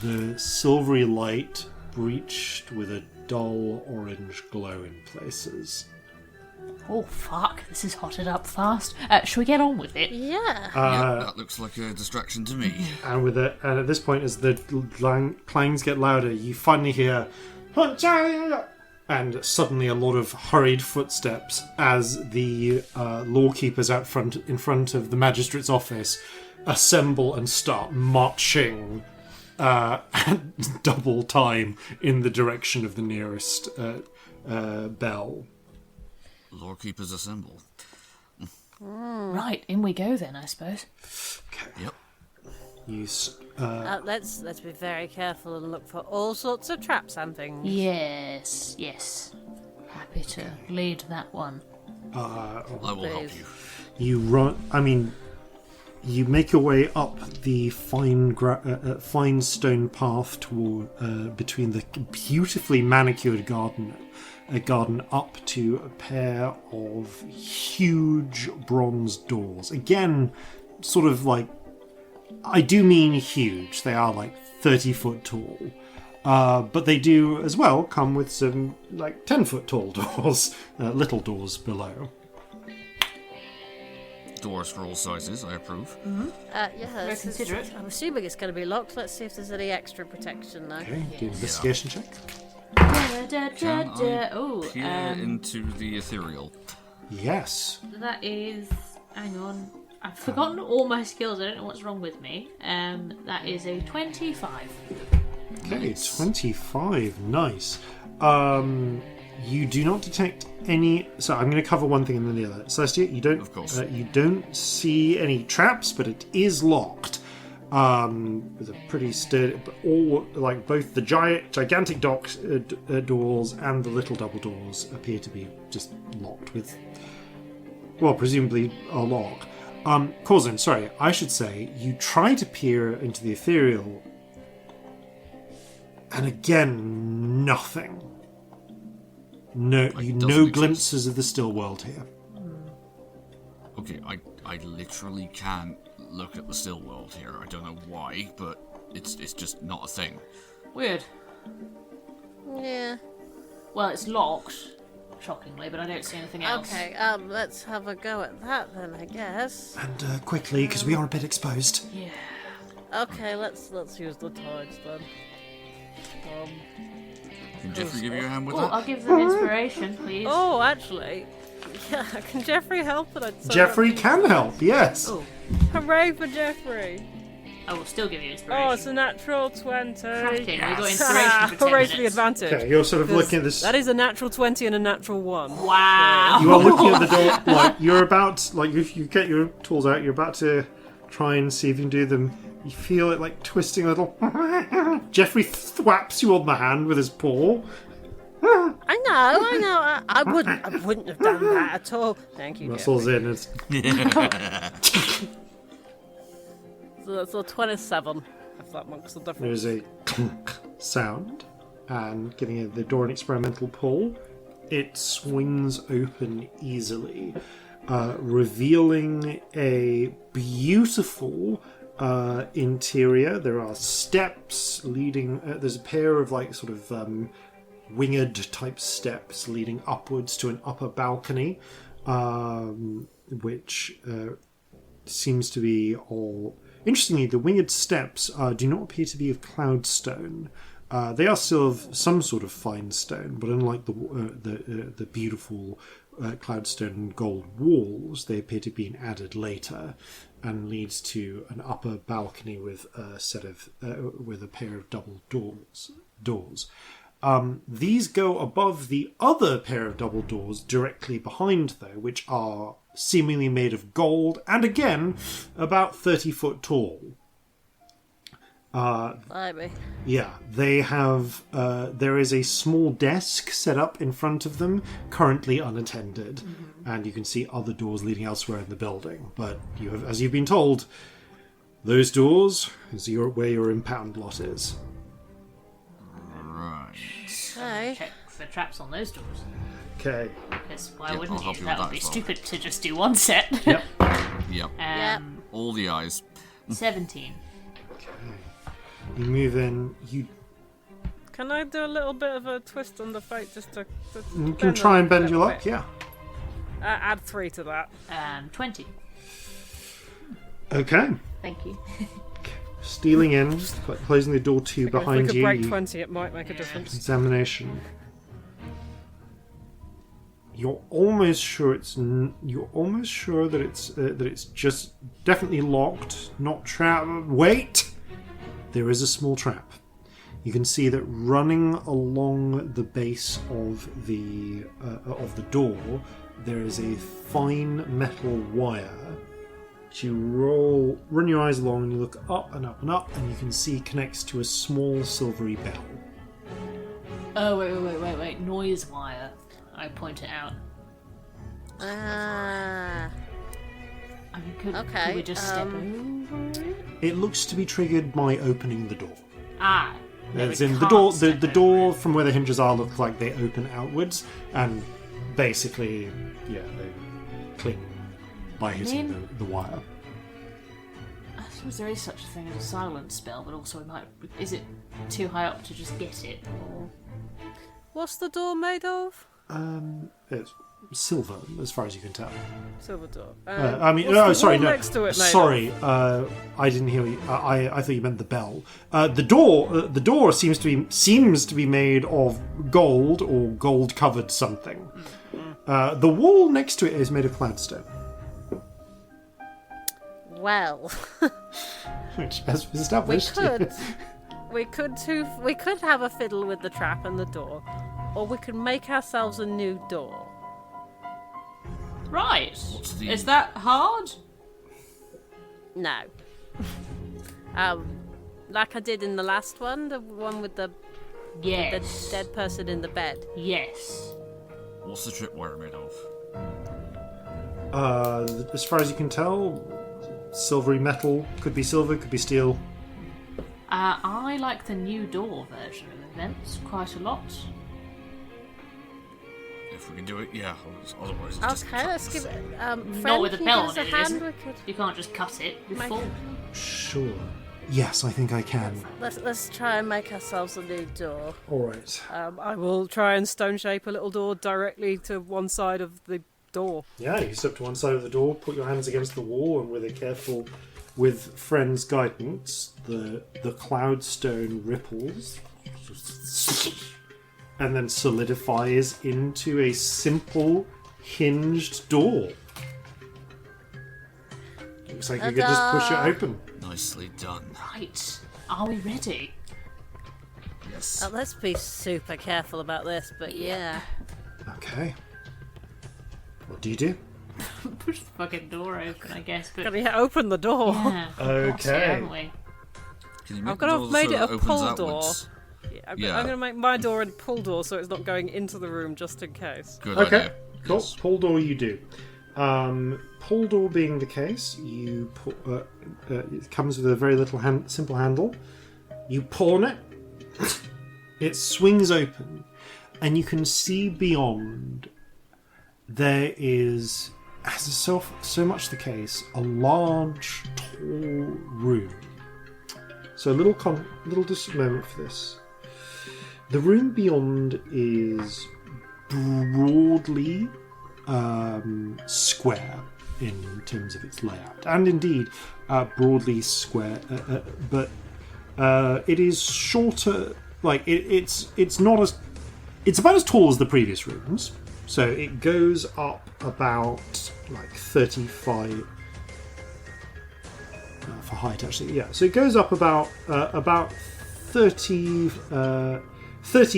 the silvery light breached with a dull orange glow in places. Oh, fuck. This is hotted up fast. Shall we get on with it? Yeah. Yeah, that looks like a distraction to me. And at this point, as the clangs get louder, you finally hear, and suddenly a lot of hurried footsteps as the lawkeepers in front of the magistrate's office assemble and start marching at double time in the direction of the nearest bell. Lawkeepers assemble. Right, in we go then, I suppose. Okay. Yep. Let's be very careful and look for all sorts of traps and things. Yes. Happy to lead that one. I will help you. You run. I mean, you make your way up the fine stone path toward between the beautifully manicured garden up to a pair of huge bronze doors. Again, sort of like, I do mean huge. They are like 30 foot tall. But they do as well come with some like 10-foot tall doors, little doors below. Doors for all sizes, I approve. Yeah, considerate. I'm assuming it's going to be locked. Let's see if there's any extra protection though. Okay, do an investigation check. Can I peer into the ethereal? Yes. That is... Hang on. I've forgotten all my skills. I don't know what's wrong with me. That is a 25. Okay, 25. Nice. You do not detect any. So I'm going to cover one thing and then the other. Celestia, you don't. Of course. You don't see any traps, but it is locked. With a pretty sturdy, all like both the gigantic doors and the little double doors appear to be just locked with, well, presumably a lock. Corzin, sorry, I should say, you try to peer into the ethereal, and again, nothing. No, no glimpses of the still world here. Okay, I literally can't look at the still world here. I don't know why, but it's just not a thing. Weird. Yeah. Well, it's locked, shockingly, but I don't see anything else. Okay, let's have a go at that then, I guess. And quickly, because we are a bit exposed. Yeah. Okay, let's use the tides then. Can Jeffrey give you a hand with Oh, that? I'll give them inspiration, please. Oh, actually, yeah, can Jeffrey help? Jeffrey can help, yes. Oh, Hooray for Jeffrey! I will still give you inspiration. Oh, it's a natural 20. Cracking. We got inspiration for 10 Hooray for the minutes. advantage. Okay, you're sort of looking at this. That is a natural 20 and a natural 1. Wow. You are looking at the door, like you're about, like if you get your tools out, you're about to try and see if you can do them. You feel it like twisting a little. Jeffrey thwaps you on the hand with his paw. I know. I wouldn't have done that at all. Thank you, Muscles Jeffrey. in. It's, So that's a 27. If that makes a difference. there's a clunk sound, and giving the door an experimental pull, it swings open easily, revealing a beautiful interior. There are steps leading. There's a pair of like sort of winged type steps leading upwards to an upper balcony, which seems to be all. Interestingly, the winged steps do not appear to be of cloudstone. They are still of some sort of fine stone, but unlike the beautiful cloudstone and gold walls, they appear to be added later, and leads to an upper balcony with a set of with a pair of double doors. These go above the other pair of double doors directly behind, though, which are seemingly made of gold, and again, about 30 foot tall. Maybe. Yeah, they have. There is a small desk set up in front of them, currently unattended, and you can see other doors leading elsewhere in the building. But you have, as you've been told, those doors is where your impound lot is. Right. Okay. Check for traps on those doors. Okay. Because why Yep, wouldn't I'll help you? you That with would that be as well. stupid to just do one set. Yep. Yep. Yep. All the eyes. 17. You move in. You Can I do a little bit of a twist on the fate just to You can try and bend your luck, yeah. Add 3 to that. 20. Okay. Thank you. Stealing in, closing the door to you If we behind could you. break 20, it might make a difference. Examination. You're almost sure that it's just definitely locked, not trapped. Wait, there is a small trap. You can see that running along the base of the door, there is a fine metal wire. You run your eyes along, and you look up and up and up, and you can see connects to a small silvery bell. Oh, wait. Noise wire. I point it out. Ah. I mean, could we just step over it? It looks to be triggered by opening the door. Ah. no, As we in the can't door, step the over door it. from where the hinges are look like they open outwards, and basically, they cling by hitting the wire. I suppose there is such a thing as a silent spell, but also is it too high up to just get it? Or... What's the door made of? It's silver, as far as you can tell. Silver door. What's the wall next to it made of? I didn't hear you. I thought you meant the bell. The door seems to be made of gold or gold-covered something. The wall next to it is made of cloudstone. Well, Which, as was established, we could have a fiddle with the trap and the door, or we could make ourselves a new door. Right. Is that hard? No. Like I did in the last one, the one with the Yes. dead person in the bed. Yes. What's the tripwire made of? as far as you can tell, silvery metal. Could be silver, could be steel. I like the new door version of events quite a lot. If we can do it, yeah. Otherwise, it's just Okay, let's give it. Not with a can you bell give us on a it, hand? is it? We could. You can't just cut it. You're Make- full. Sure. Yes, I think I can. Let's try and make ourselves a new door. All right. I will try and stone shape a little door directly to one side of the door. Yeah, you step to one side of the door, put your hands against the wall, and with friend's guidance, the cloudstone ripples and then solidifies into a simple hinged door. Looks like you could just push it open. nicely done. Right. Are we ready? Yes. Let's be super careful about this, but yeah. Okay. What do you do? Push the fucking door open, I guess. But Can you open the door? yeah, Okay. haven't we? Can you I'm make gonna the door have made so it a it opens pull outwards? door. Yeah, I'm Yeah. going to make my door a pull door so it's not going into the room just in case. Good Okay. idea. Cool. Yes. Pull door you do. Pull door being the case, you put, it comes with a very little simple handle. You pull on it, it swings open, and you can see beyond. There is, as is so much the case, a large, tall room. So just a moment for this. The room beyond is broadly square in terms of its layout, and indeed broadly square, but it is shorter. Like it's not as, it's about as tall as the previous rooms. So it goes up about like 35 for height, actually. Yeah, so it goes up about 30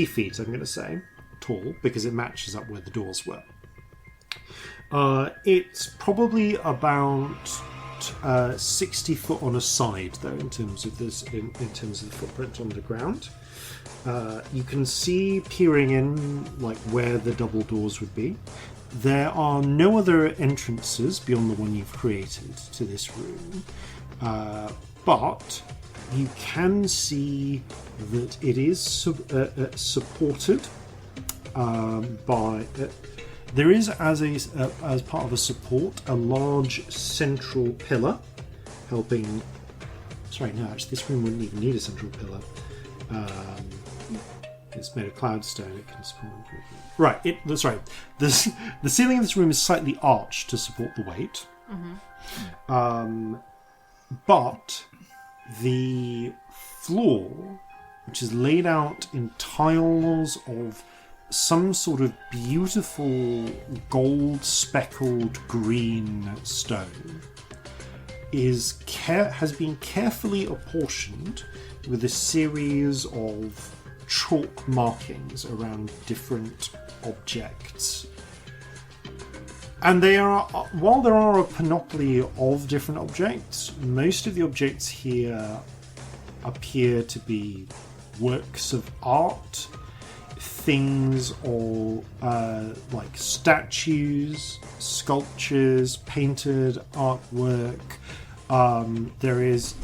feet. I'm going to say tall because it matches up where the doors were. It's probably about 60 foot on a side, though, in terms of this, in terms of the footprint on the ground. You can see peering in, like where the double doors would be. There are no other entrances beyond the one you've created to this room, but you can see that it is supported by. There is, as part of a support, a large central pillar helping Sorry, no, actually, this room wouldn't even need a central pillar. It's made of cloudstone. It can support. Right. That's right. The ceiling of this room is slightly arched to support the weight. But the floor, which is laid out in tiles of some sort of beautiful gold speckled green stone, has been carefully apportioned with a series of chalk markings around different objects. And while there are a panoply of different objects, most of the objects here appear to be works of art, things all like statues, sculptures, painted artwork. There is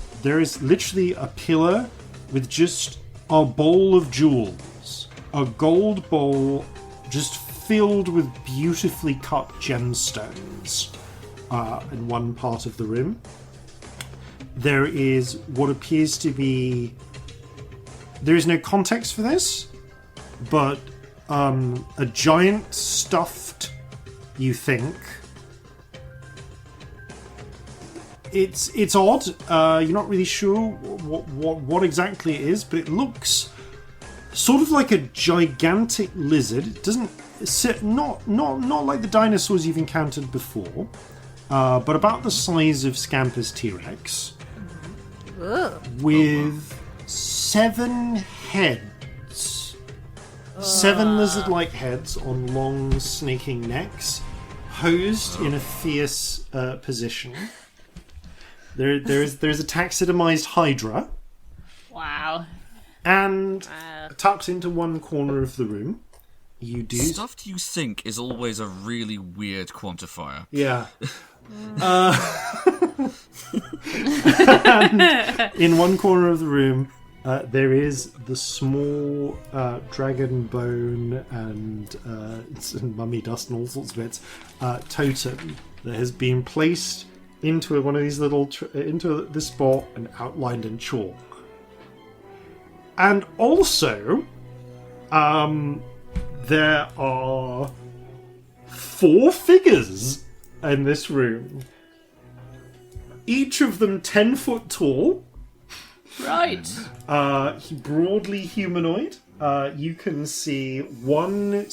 literally a pillar with just a bowl of jewels, a gold bowl just filled with beautifully cut gemstones in one part of the room. There is what appears to be... There is no context for this, but a giant stuffed, you think... It's odd. You're not really sure what exactly it is, but it looks sort of like a gigantic lizard. It doesn't not like the dinosaurs you've encountered before, but about the size of Scamp's T-Rex, with 7 heads, 7 lizard-like heads on long, snaking necks, posed in a fierce position. There's a taxidermized Hydra. Wow. And tucked into one corner of the room, you do... Stuffed you think is always a really weird quantifier. Yeah. And in one corner of the room, there is the small dragon bone and mummy dust and all sorts of bits totem that has been placed into one of these little into this spot and outlined in chalk. And also, there are 4 figures in this room, each of them 10 foot tall. Right. Broadly humanoid. You can see one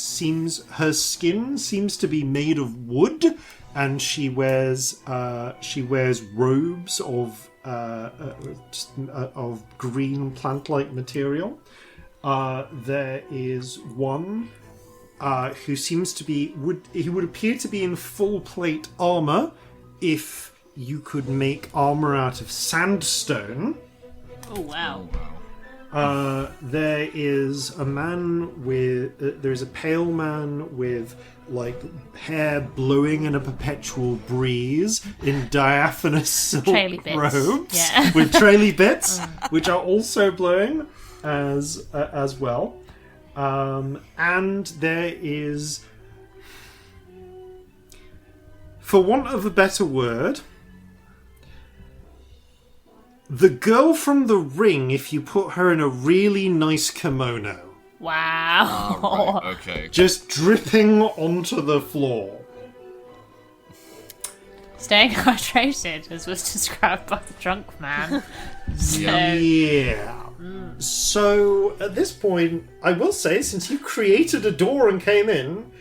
her skin seems to be made of wood, and she wears robes of green plant-like material. There is one who seems to be he would appear to be in full plate armor if you could make armor out of sandstone. Oh wow. There is a man with there's a pale man with like hair blowing in a perpetual breeze in diaphanous silk robes with traily bits, which are also blowing as well. And there is, for want of a better word, the girl from The Ring if you put her in a really nice kimono. Wow. Right, okay. Just dripping onto the floor. Staying hydrated, as was described by the drunk man. Yeah. So, at this point, I will say, since you created a door and came in,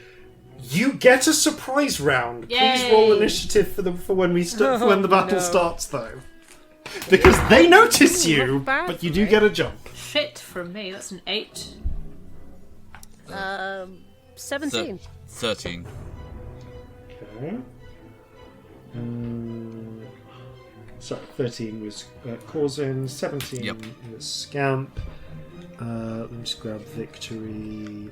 you get a surprise round. Yay. Please roll initiative for when when the battle starts, though. Because they notice you, but you do get a jump. Shit from me, that's an 8. 17. 13. Okay. Sorry, 13 was Corzin, 17 was Scamp. Let me just grab victory.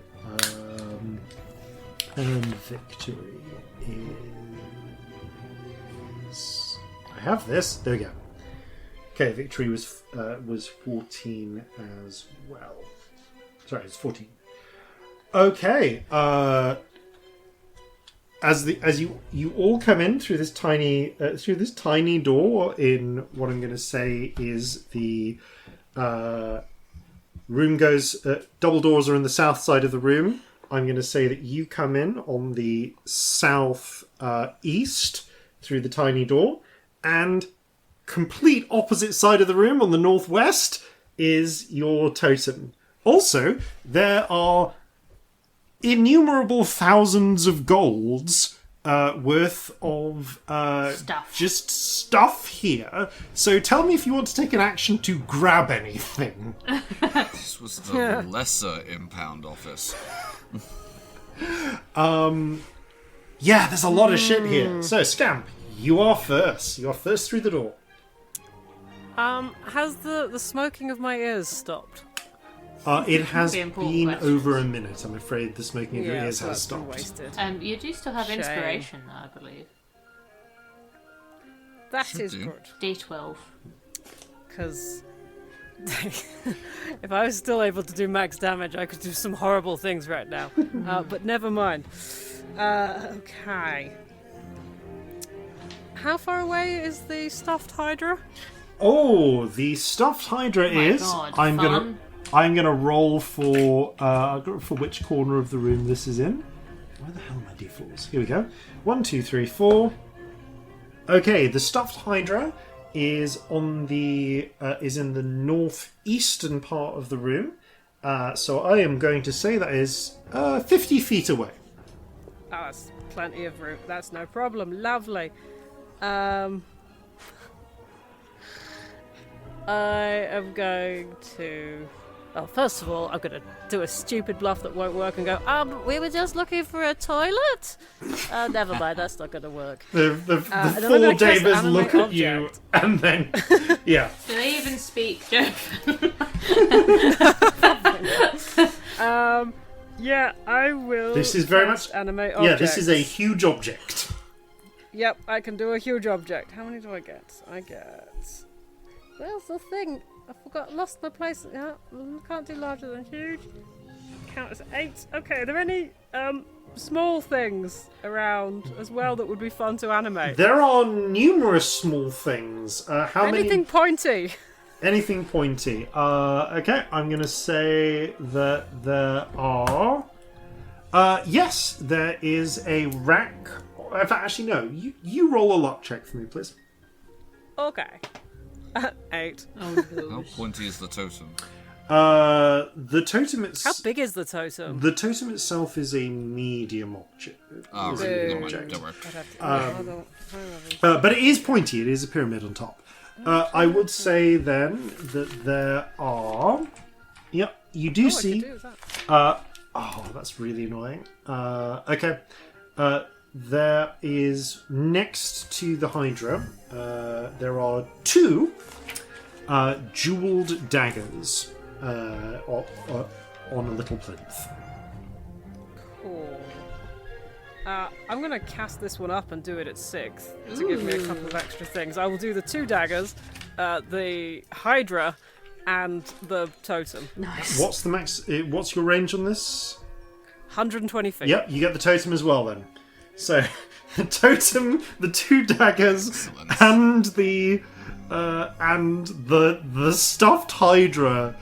And victory is... I have this. There we go. Okay, victory was 14 as well. Sorry, it's 14. Okay. as you all come in through this tiny door in what I'm going to say is the room goes. Double doors are in the south side of the room. I'm going to say that you come in on the south east through the tiny door, and complete opposite side of the room on the northwest is your totem. Also, there are innumerable thousands of golds worth of just stuff here. So tell me if you want to take an action to grab anything. This was the lesser impound office. Yeah, there's a lot of shit here. So, Scamp, you are first. You are first through the door. Has the smoking of my ears stopped? It has The important been questions. over a minute. I'm afraid the smoking of your ears so has that's been stopped. wasted. You do still have Shame. inspiration, I believe. That Should is do. good. D12. Because if I was still able to do max damage, I could do some horrible things right now. But never mind. Okay. How far away is the stuffed Hydra? Oh, the stuffed Hydra my is. God, I'm gonna roll for which corner of the room this is in. Where the hell are my d4s? Here we go. 1, 2, 3, 4. Okay, the stuffed Hydra is on the is in the northeastern part of the room. So I am going to say that is 50 feet away. Oh, that's plenty of room. That's no problem. Lovely. I am going to... Oh, first of all, I'm going to do a stupid bluff that won't work and go, we were just looking for a toilet? Never mind, that's not going to work. The and then I'm four gonna cast Davis animate look at you, object. and then... Yeah. Do they even speak German? Yeah, I will... This is very cast much... animate Yeah, this objects. is a huge object. Yep, I can do a huge object. How many do I get? I get... Where's the thing? I forgot, lost my place. Yeah, can't do larger than huge. Count as 8. Okay, are there any small things around as well that would be fun to animate? There are numerous small things. How Anything many? pointy? Anything pointy. Okay, I'm going to say that there are... yes, there is a rack. In fact, actually, no. You roll a luck check for me, please. Okay. 8. Oh, How pointy is the totem? The totem How big is the totem? The totem itself is a medium object. Oh, Is a right. medium Never mind. object. Don't worry. I'd have to... But it is pointy. It is a pyramid on top. I would say then that there are... Yep, you do see... I could do that. Oh, that's really annoying. Okay. There is, next to the Hydra, there are 2 jeweled daggers on a little plinth. Cool. I'm going to cast this one up and do it at 6th to give me a couple of extra things. I will do the 2 daggers, the Hydra, and the totem. nice. What's the max? What's your range on this? 120 feet. Yep, you get the totem as well then. So, the totem, the 2 daggers, Excellent. and the stuffed Hydra.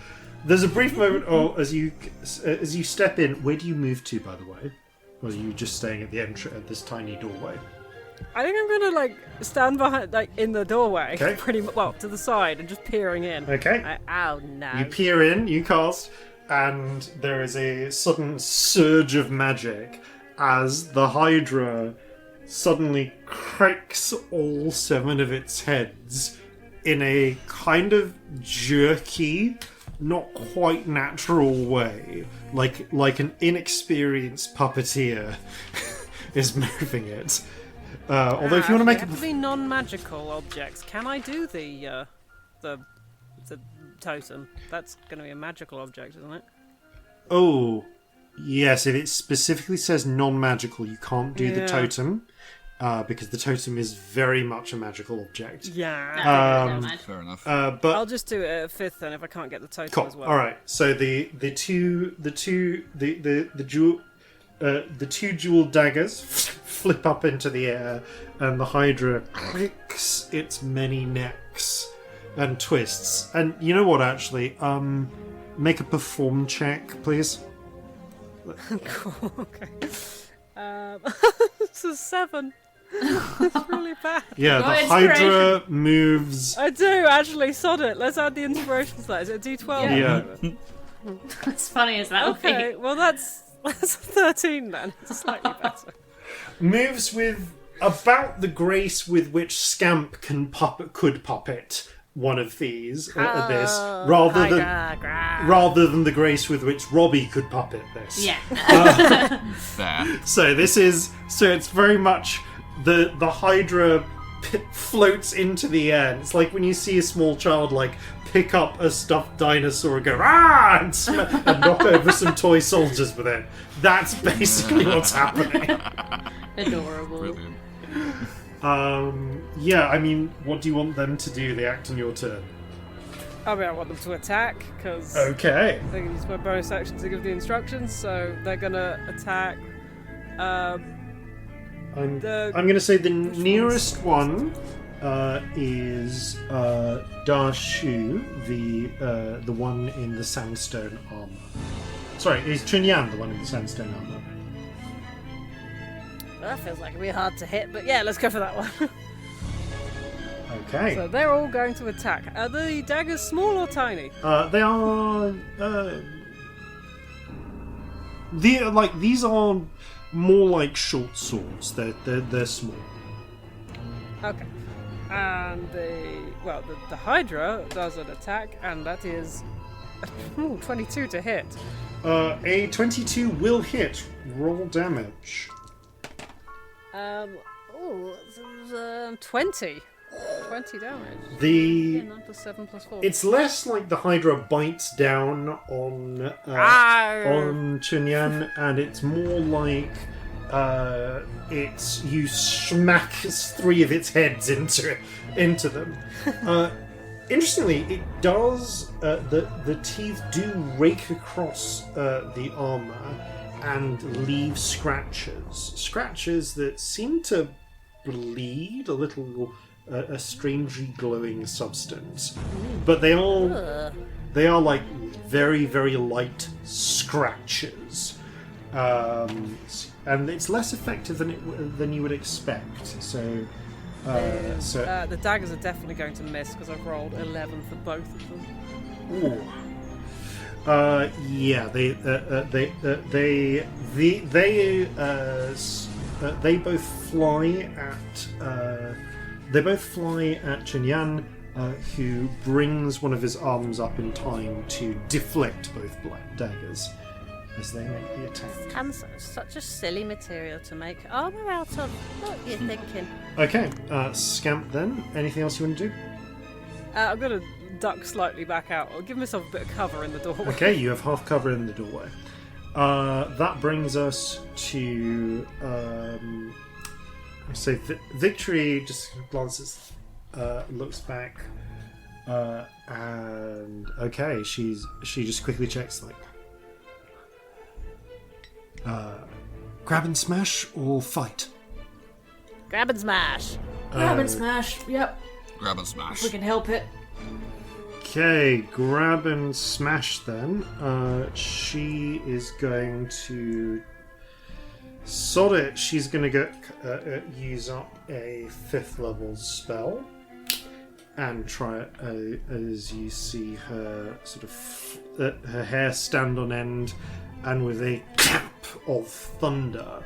There's a brief moment as you step in. Where do you move to, by the way? Or are you just staying at the entrance at this tiny doorway? I think I'm going to stand behind, in the doorway, Okay. pretty much, well, to the side and just peering in. Okay. Ow, no. You peer in, you cast, and there is a sudden surge of magic as the Hydra suddenly cracks all 7 of its heads in a kind of jerky, not quite natural way, like an inexperienced puppeteer is moving it. Although if you want to make have to be non-magical objects. Can I do the totem? That's going to be a magical object, isn't it? Oh, yes, if it specifically says non-magical, you can't do the Yeah. totem, because the totem is very much a magical object. Yeah. Never mind. Fair enough. But I'll just do it at 5th then if I can't get the totem cool. as well. All right. So the the two jeweled daggers flip up into the air, and the Hydra clicks its many necks and twists. And you know what? Actually, make a perform check, please. Cool, okay. It's a 7. It's really bad. Yeah, Got the inspiration. Hydra moves. I do, actually. Sod it. Let's add the inspiration to that. Is it a D12? Yeah. As funny as that'll Okay, be. well that's 13 then. It's slightly better. Moves with about the grace with which Scamp could puppet one of these this, rather than the grace with which Robbie could puppet this. Yeah. There. So it's very much the Hydra floats into the air. It's like when you see a small child like pick up a stuffed dinosaur and go ah and knock over some toy soldiers with it. That's basically what's happening. Adorable. Brilliant. Yeah, I mean, what do you want them to do? They act on your turn. I mean, I want them to attack, because Okay. they can use my bonus action to give the instructions, so they're gonna attack. I'm The- going to say the nearest one is Darshu, the one in the sandstone armor. Sorry, is Chunyan the one in the sandstone armor? Well, that feels like it'd be hard to hit, but yeah, let's go for that one. Okay. So they're all going to attack. Are the daggers small or tiny? They are. These are more like short swords. They're small. Okay. And the Hydra does an attack, and that is 22 to hit. A 22 will hit. Roll damage. 20. 20 damage. The 9 plus 7 plus 4. It's less like the Hydra bites down on Chunyan, and it's more like you smack 3 of its heads into them. Interestingly, it does. The teeth do rake across the armor and leave scratches that seem to bleed a little. A strangely glowing substance, but they are like very, very light scratches, and it's less effective than you would expect. So the daggers are definitely going to miss because I've rolled 11 for both of them. ooh. Yeah, they both fly at. They both fly at Chunyan, who brings one of his arms up in time to deflect both black daggers as they make the attack. And such a silly material to make armor out of. What are you thinking? Okay, Scamp then. Anything else you want to do? I'm going to duck slightly back out. I'll give myself a bit of cover in the doorway. Okay, you have half cover in the doorway. That brings us to... So Victory just glances, looks back, and okay, she just quickly checks like, grab and smash or fight. Grab and smash. Grab and smash. Yep. Grab and smash. If we can help it. Okay, grab and smash then. She is going to. Sod it, she's going to use up a 5th level spell and try it as you see her sort of her hair stand on end, and with a clap of thunder,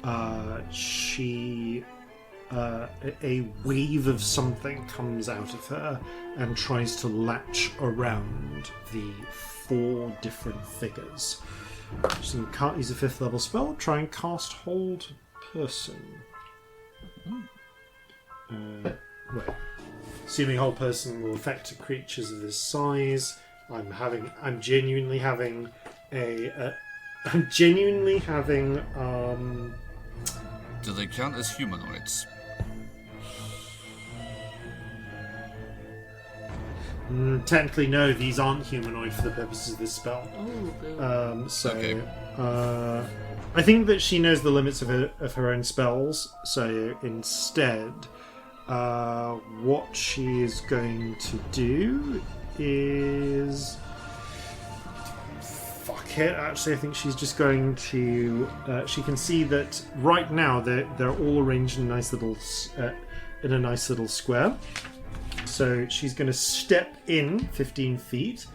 a wave of something comes out of her and tries to latch around the 4 different figures. So you can't use a 5th level spell. Try and cast Hold Person. Wait. Assuming Hold Person will affect creatures of this size. I'm genuinely having Do they count as humanoids? Technically, no. These aren't humanoid for the purposes of this spell. Ooh, boo. Okay. I think that she knows the limits of her own spells. So instead, what she is going to do is... Fuck it. Actually, I think she's just going to... she can see that right now they're all arranged in a nice little square. So she's going to step in 15 feet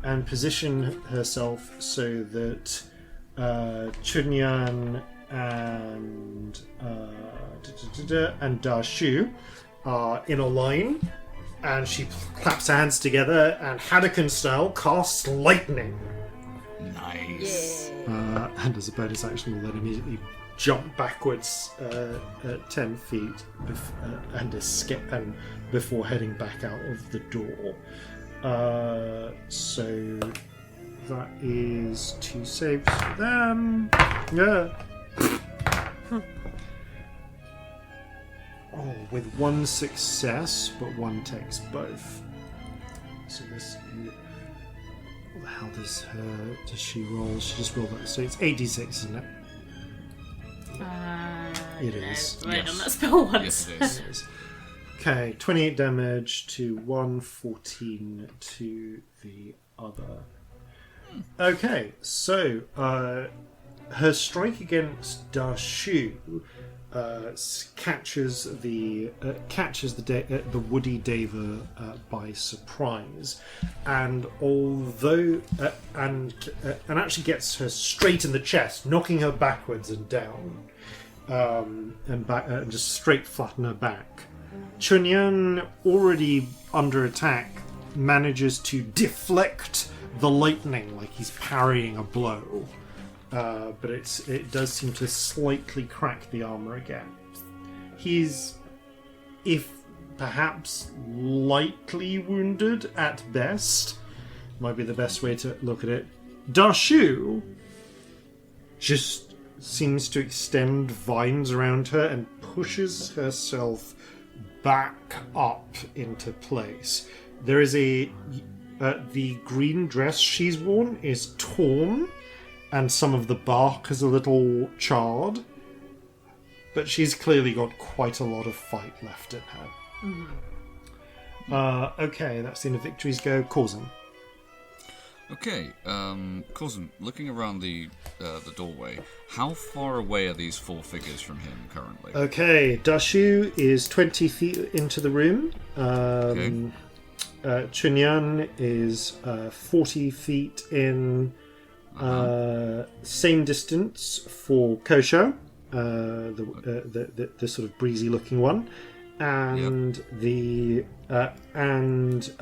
and position herself so that Chunyan and Dashu are in a line, and she claps her hands together and Hadouken style casts lightning. Nice. And as a bonus action, will then immediately jump backwards 10 feet and escape, and before heading back out of the door. So that is 2 saves for them. Yeah. Oh, with 1 success, but 1 takes both. So this. What the hell does she roll? She just rolled that. So it's 8d6, isn't it? It is. Right Yes. on that spell once. Yes, it is. Okay, 28 damage to one, 14 to the other. Okay, so her strike against Dashu catches the woody Deva by surprise, and although and actually gets her straight in the chest, knocking her backwards and down, and just straight flatten her back. Chunyan, already under attack, manages to deflect the lightning like he's parrying a blow. But it does seem to slightly crack the armor again. He's, if perhaps lightly wounded at best, might be the best way to look at it. Dashu just seems to extend vines around her and pushes herself back up into place. There is the green dress she's worn is torn, and some of the bark is a little charred, but she's clearly got quite a lot of fight left in her. Okay, that's the end of victories go. Corzin. Okay, Corzin, looking around the doorway, how far away are these 4 figures from him currently? Okay, Dashu is 20 feet into the room. Okay. Chunyan is 40 feet in. Same distance for Kosho, the sort of breezy looking one, and Ringu and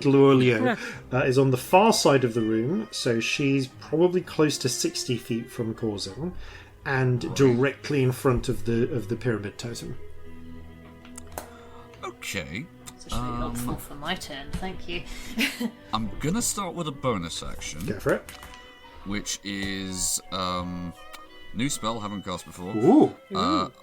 Luolio is on the far side of the room, so she's probably close to 60 feet from Corzin and directly in front of the pyramid totem. Okay. It's actually helpful for my turn, thank you. I'm gonna start with a bonus action, Go for it. which is new spell, haven't cast before. Ooh.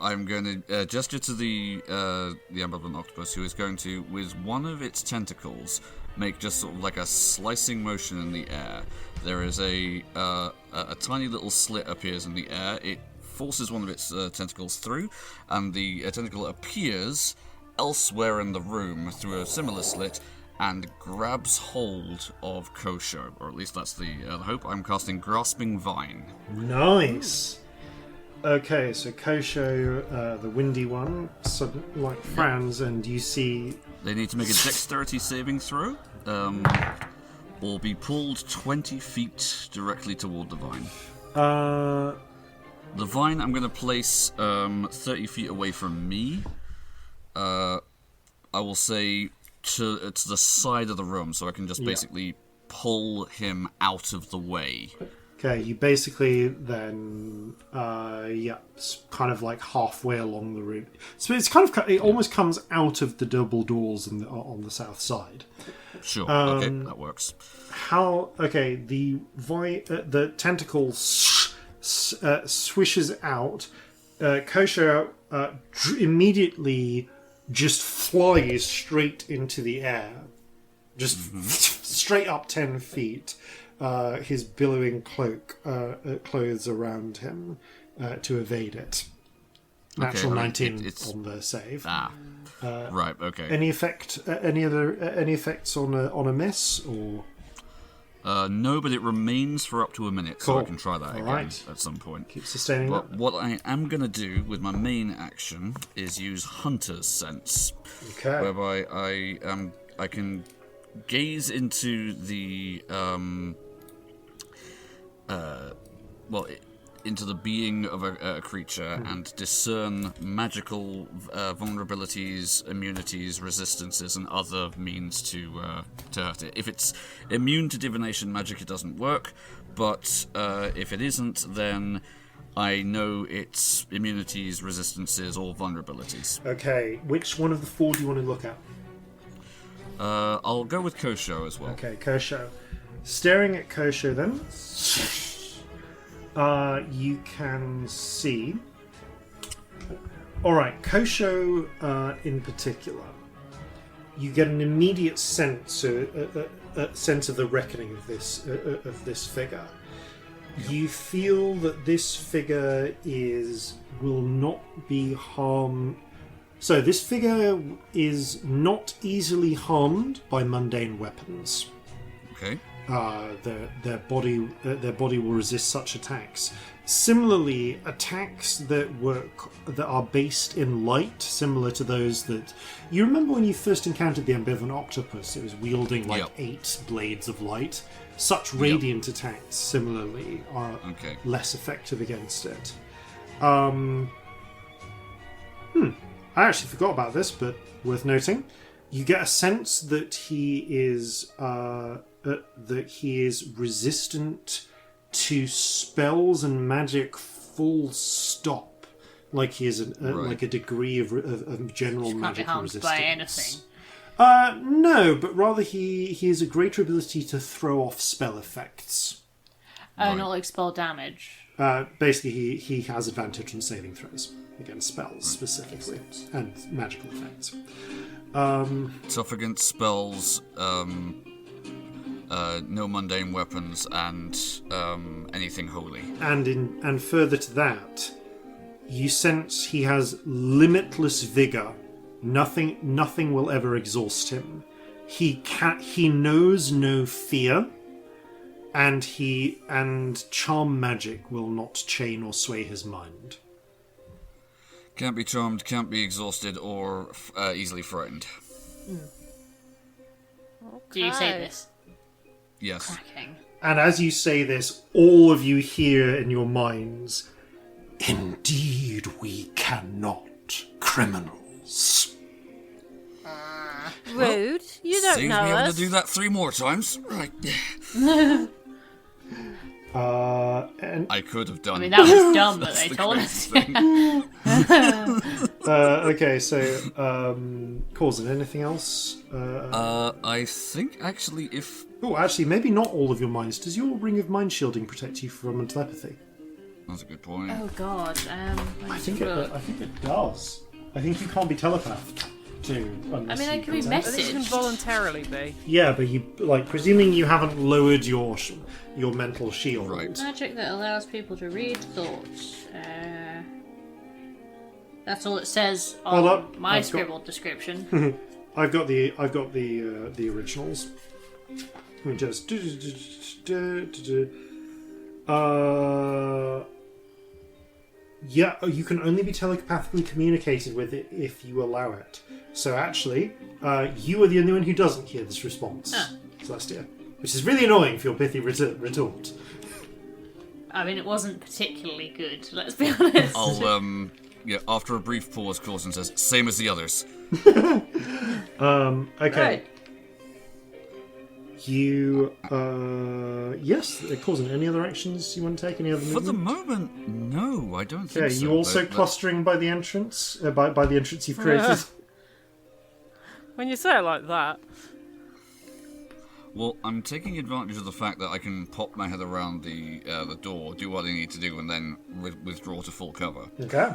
I'm going to gesture to the ambivalent octopus, who is going to, with one of its tentacles, make just sort of like a slicing motion in the air. There is a tiny little slit appears in the air. It forces one of its tentacles through, and the tentacle appears elsewhere in the room through a similar slit and grabs hold of Kosho, or at least that's the hope. I'm casting Grasping Vine. Nice. Okay, so Kosho, the windy one, like frowns, and you see. They need to make a dexterity saving throw, or be pulled 20 feet directly toward the vine. The vine I'm going to place 30 feet away from me. I will say to the side of the room, so I can just basically pull him out of the way. Okay, you basically then, it's kind of like halfway along the route. So it's kind of, it almost comes out of the double doors on the south side. Sure, okay, that works. The tentacle swishes out. Kosho immediately just flies straight into the air, just straight up 10 feet. His billowing clothes around him to evade it. Natural 19 on the save. Right. Okay. Any effects on a miss or? No, but it remains for up to a minute, so I Cool. can try that again at some point. Keep sustaining But that. what I am going to do with my main action is use Hunter's Sense, Okay. whereby I can gaze into the into the being of a creature and discern magical vulnerabilities, immunities, resistances, and other means to hurt it. If it's immune to divination magic, it doesn't work, but if it isn't, then I know its immunities, resistances, or vulnerabilities. Okay. Which one of the 4 do you want to look at? I'll go with Kosho as well. Okay, Kosho. Staring at Kosho, then, you can see. All right, Kosho in particular, you get an immediate sense of the reckoning of this figure. You feel that this figure will not be harmed. So this figure is not easily harmed by mundane weapons. Okay. Their body will resist such attacks. Similarly, attacks that are based in light, similar to those that you remember when you first encountered the ambivalent octopus. It was wielding 8 blades of light. Such radiant attacks, similarly, are less effective against it. I actually forgot about this, but worth noting. You get a sense that he is resistant to spells and magic. Full stop. Like he is like a degree of general magic resistance. By anything. No, but rather he has a greater ability to throw off spell effects. Not like spell damage. Basically, he has advantage on saving throws against spells specifically and magical effects. Tough against spells, no mundane weapons, and anything holy. And further to that, you sense he has limitless vigor. Nothing will ever exhaust him. He knows no fear, and charm magic will not chain or sway his mind. Can't be charmed, can't be exhausted, or easily frightened. Do you say this? Yes. Cracking. And as you say this, all of you hear in your minds, "Indeed we cannot, criminals." Rude. You don't Saves know me having us. to do that 3 more times. Right. And I could have done. I mean, that was dumb that That's they the told crazy us. thing. okay, so Corzin, anything else? I think actually if... Oh, actually, maybe not all of your minds. Does your ring of mind shielding protect you from telepathy? That's a good point. Oh god. I think it does. I think you can't be telepathed to. I mean, I can be I think you can messaged. voluntarily be. Yeah, but you presuming you haven't lowered your mental shield. Right. Magic that allows people to read thoughts. That's all it says Hold on up, my I've got- scribbled description. I've got the originals. Let me just. Yeah, you can only be telepathically communicated with it if you allow it. So actually, you are the only one who doesn't hear this response, Celestia, which is really annoying for your pithy retort. I mean, it wasn't particularly good, let's be honest. I'll, after a brief pause, Corzin says, same as the others. Okay. Right. You, yes, Corzin, any other actions you want to take? Any other For the movement? moment, no, I don't think Okay, so. you also but- clustering by the entrance? By the entrance you've created? When you say it like that. Well, I'm taking advantage of the fact that I can pop my head around the door, do what I need to do, and then withdraw to full cover. Okay.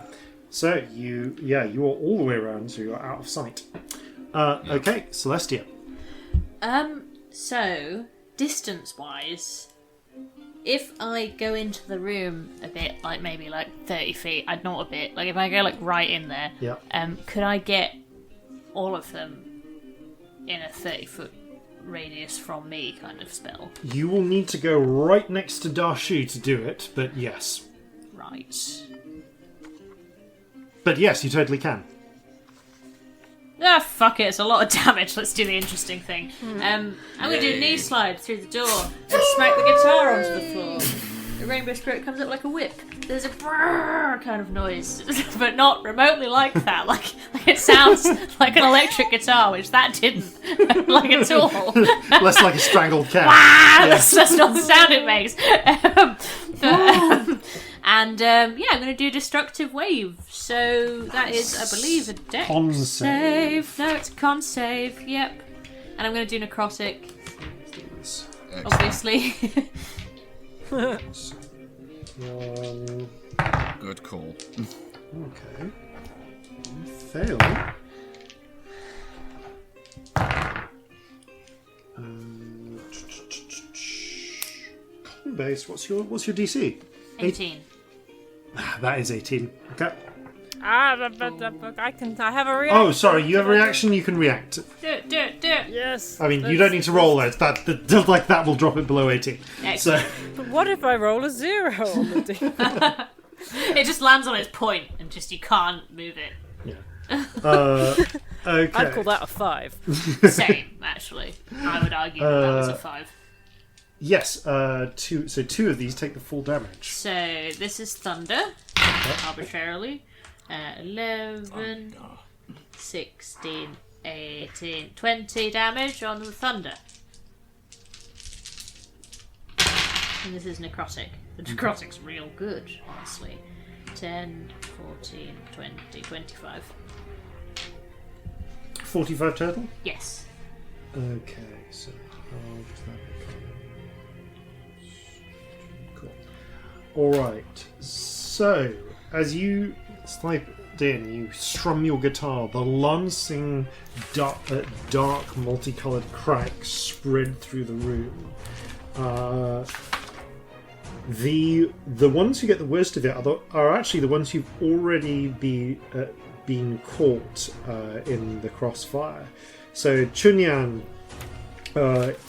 So, you are all the way around, so you're out of sight. Okay, Celestia. So, distance-wise, if I go into the room a bit, like maybe like 30 feet, not a bit, like if I go like right in there, could I get all of them in a 30-foot radius from me kind of spell? You will need to go right next to Darshu to do it, but yes. Right. But yes, you totally can. Ah, fuck it, it's a lot of damage. Let's do the interesting thing. I'm going to do a knee slide through the door and smack the guitar onto the floor. The rainbow spirit comes up like a whip. There's a brrrr kind of noise, but not remotely like that. Like it sounds like an electric guitar, which that didn't, like at all. Less like a strangled cat. That's not the sound it makes. I'm going to do Destructive Wave. So that is, I believe, a dex Con save. No, it's a con save. Yep. And I'm going to do Necrotic. Obviously. Good call. Okay. Fail. Con base. What's your DC? 18. That is 18. Okay. I have a reaction. Oh, sorry. You have a reaction. You can react. Do it. Yes. I mean, you don't need to roll it. That will drop it below 18. So. But what if I roll a 0 on the D? It just lands on its point and just you can't move it. Yeah. Okay. I'd call that a 5. Same, actually. I would argue that was a 5. Yes. Two of these take the full damage. So this is Thunder, arbitrarily. 11, 16, 18, 20 damage on the Thunder. And this is Necrotic. The Necrotic's real good, honestly. 10, 14, 20, 25. 45 total? Yes. Okay, so how does that become? Cool. Alright, so as you snipe in, you strum your guitar, the lancing dark multicoloured cracks spread through the room. The ones who get the worst of it are actually the ones who've already been caught in the crossfire. So Chunyan,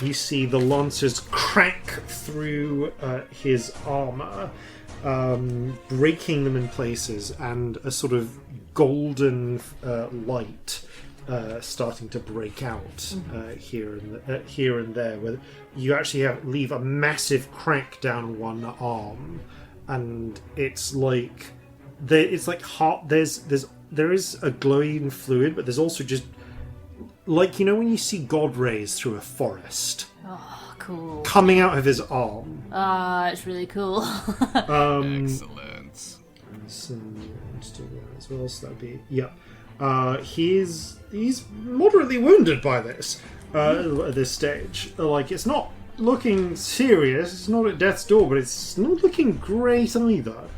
you see the lancers crack through his armour, breaking them in places, and a sort of golden light starting to break out here and there, where you actually leave a massive crack down one arm, and it's like there is a glowing fluid, but there's also just like, you know, when you see God rays through a forest. Oh, cool. Coming out of his arm. It's really cool. Excellent. So let's do that as well. So that'd be he's moderately wounded by this at this stage. Like, it's not looking serious. It's not at death's door, but it's not looking great either.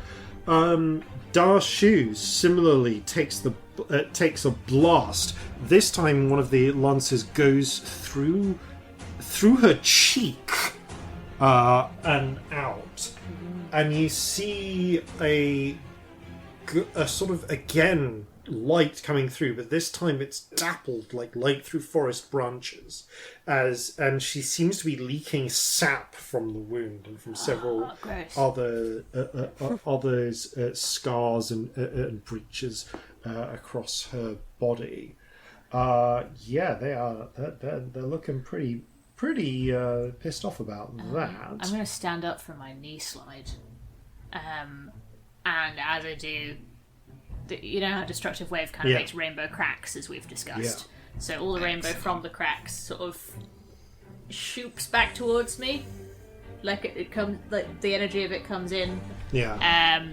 Darshu similarly takes a blast. This time, one of the lancers goes through her cheek and out, and you see a sort of again light coming through, but this time it's dappled like light through forest branches, and she seems to be leaking sap from the wound and from several others scars and breaches across her body. They're looking pretty pissed off about that. I'm going to stand up for my knee slide, and as I do, you know how Destructive Wave kind of makes rainbow cracks, as we've discussed. Yeah. So all the rainbow from the cracks sort of shoots back towards me, like it comes, like the energy of it comes in. Yeah.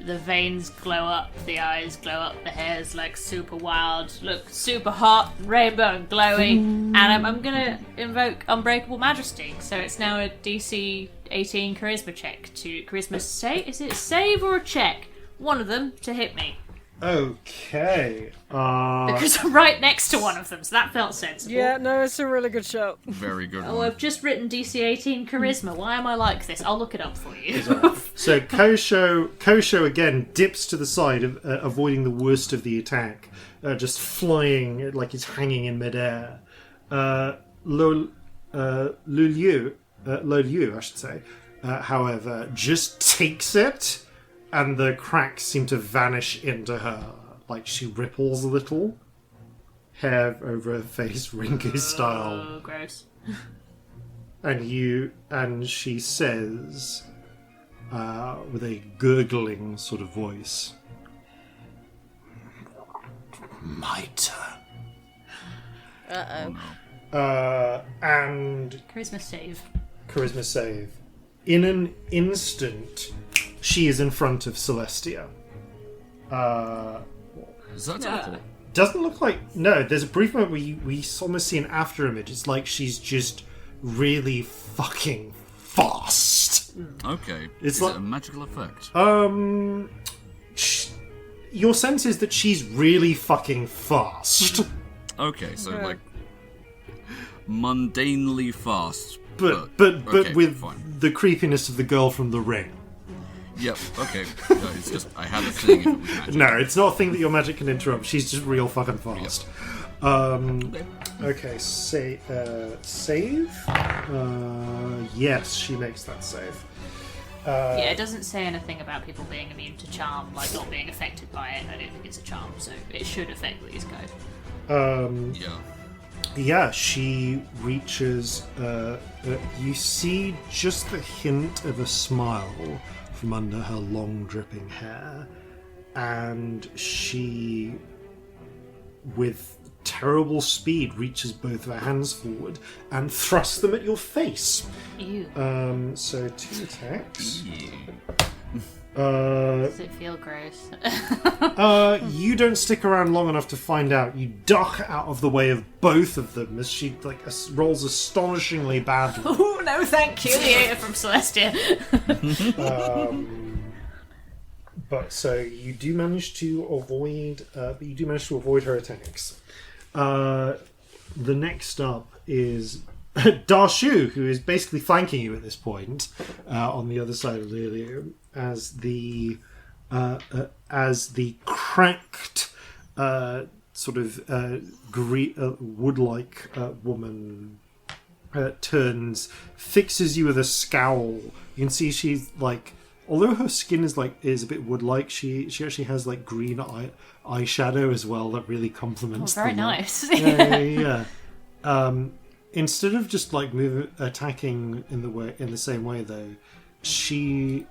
The veins glow up, the eyes glow up, the hair's like super wild, look super hot, rainbow and glowing, and I'm gonna invoke Unbreakable Majesty. So it's now a DC 18 Charisma check to Charisma save. Is it a save or a check? One of them to hit me. Okay. Because I'm right next to one of them, so that felt sensible. Yeah, no, it's a really good show. Very good Oh, one. I've just written DC 18 charisma. Why am I like this? I'll look it up for you. So Kosho again dips to the side, avoiding the worst of the attack, just flying like he's hanging in midair. Loliu, I should say, however, just takes it, and the cracks seem to vanish into her. Like she ripples a little, hair over her face, Ringu style. Oh, gross. And she says, with a gurgling sort of voice, "My turn." And Charisma save. charisma save. In an instant, she is in front of Celestia. Is that teleport? Doesn't look like... No, there's a brief moment where we almost see an after image. It's like she's just really fucking fast. Okay. It's Is like- it a magical effect? Your sense is that she's really fucking fast. Okay, so like mundanely fast. But okay, with fine. the creepiness of the girl from The Ring. Yep. Okay. No, it's just I had a thing. If it was magic. No, it's not a thing that your magic can interrupt. She's just real fucking fast. Okay, save. Yes, she makes that save. Yeah, it doesn't say anything about people being immune to charm, like not being affected by it. I don't think it's a charm, so it should affect these guys. Yeah. Yeah, she reaches. You see just the hint of a smile from under her long dripping hair, and she, with terrible speed, reaches both of her hands forward and thrusts them at your face. Ew. So 2 attacks. Does it feel gross? You don't stick around long enough to find out. You duck out of the way of both of them as she rolls astonishingly badly. Oh no, thank you, Leota from Celestia. But so you do manage to avoid. Her attacks. The next up is Darshu, who is basically flanking you at this point on the other side of Lilium, as the cracked sort of wood-like woman turns, fixes you with a scowl. You can see she's like, although her skin is a bit wood-like, she actually has like green eyeshadow as well that really complements. Very the look. nice. Yeah. Instead of just like attacking in the same way though, she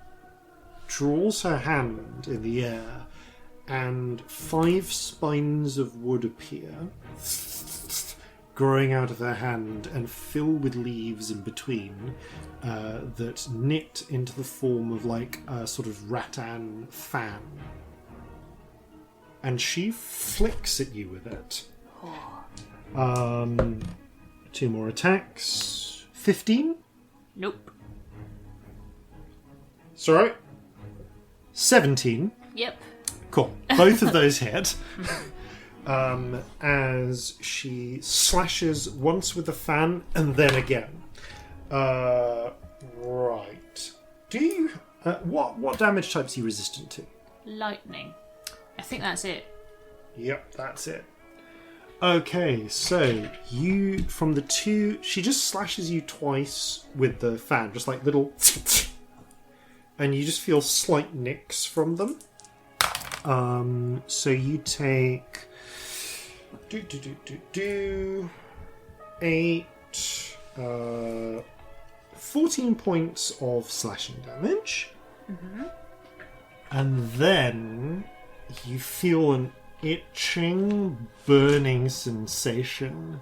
draws her hand in the air, and 5 spines of wood appear, growing out of her hand and fill with leaves in between, that knit into the form of like a sort of rattan fan. And she flicks at you with it. 2 more attacks. 15? Nope. It's alright. 17. Yep. Cool. Both of those hit. As she slashes once with the fan and then again. Right. Do you... what damage types are you resistant to? Lightning. I think that's it. Yep, that's it. Okay, so you, from the 2... She just slashes you twice with the fan, just like little... And you just feel slight nicks from them. So you take... 8... 14 points of slashing damage. Mm-hmm. And then you feel an itching, burning sensation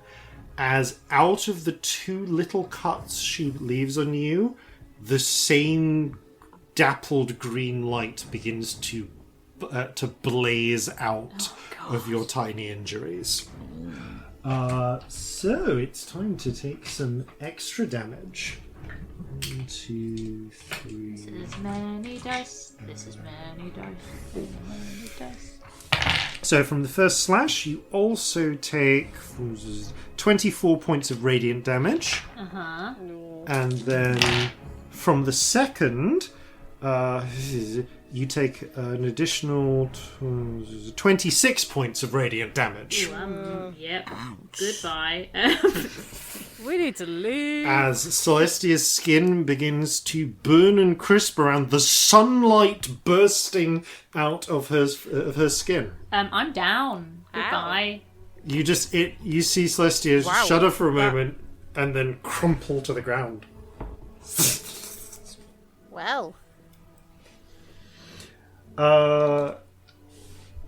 as out of the 2 little cuts she leaves on you, the same dappled green light begins to blaze out of your tiny injuries. So it's time to take some extra damage. 1, 2, 3. This is many dice. This is many dice. Many dice. So from the first slash, you also take 24 points of radiant damage. And then from the second, you take an additional 26 points of radiant damage. Yep. Goodbye. We need to leave. As Celestia's skin begins to burn and crisp around the sunlight bursting out of her skin. I'm down. Goodbye. You see Celestia shudder for a moment and then crumple to the ground. Well.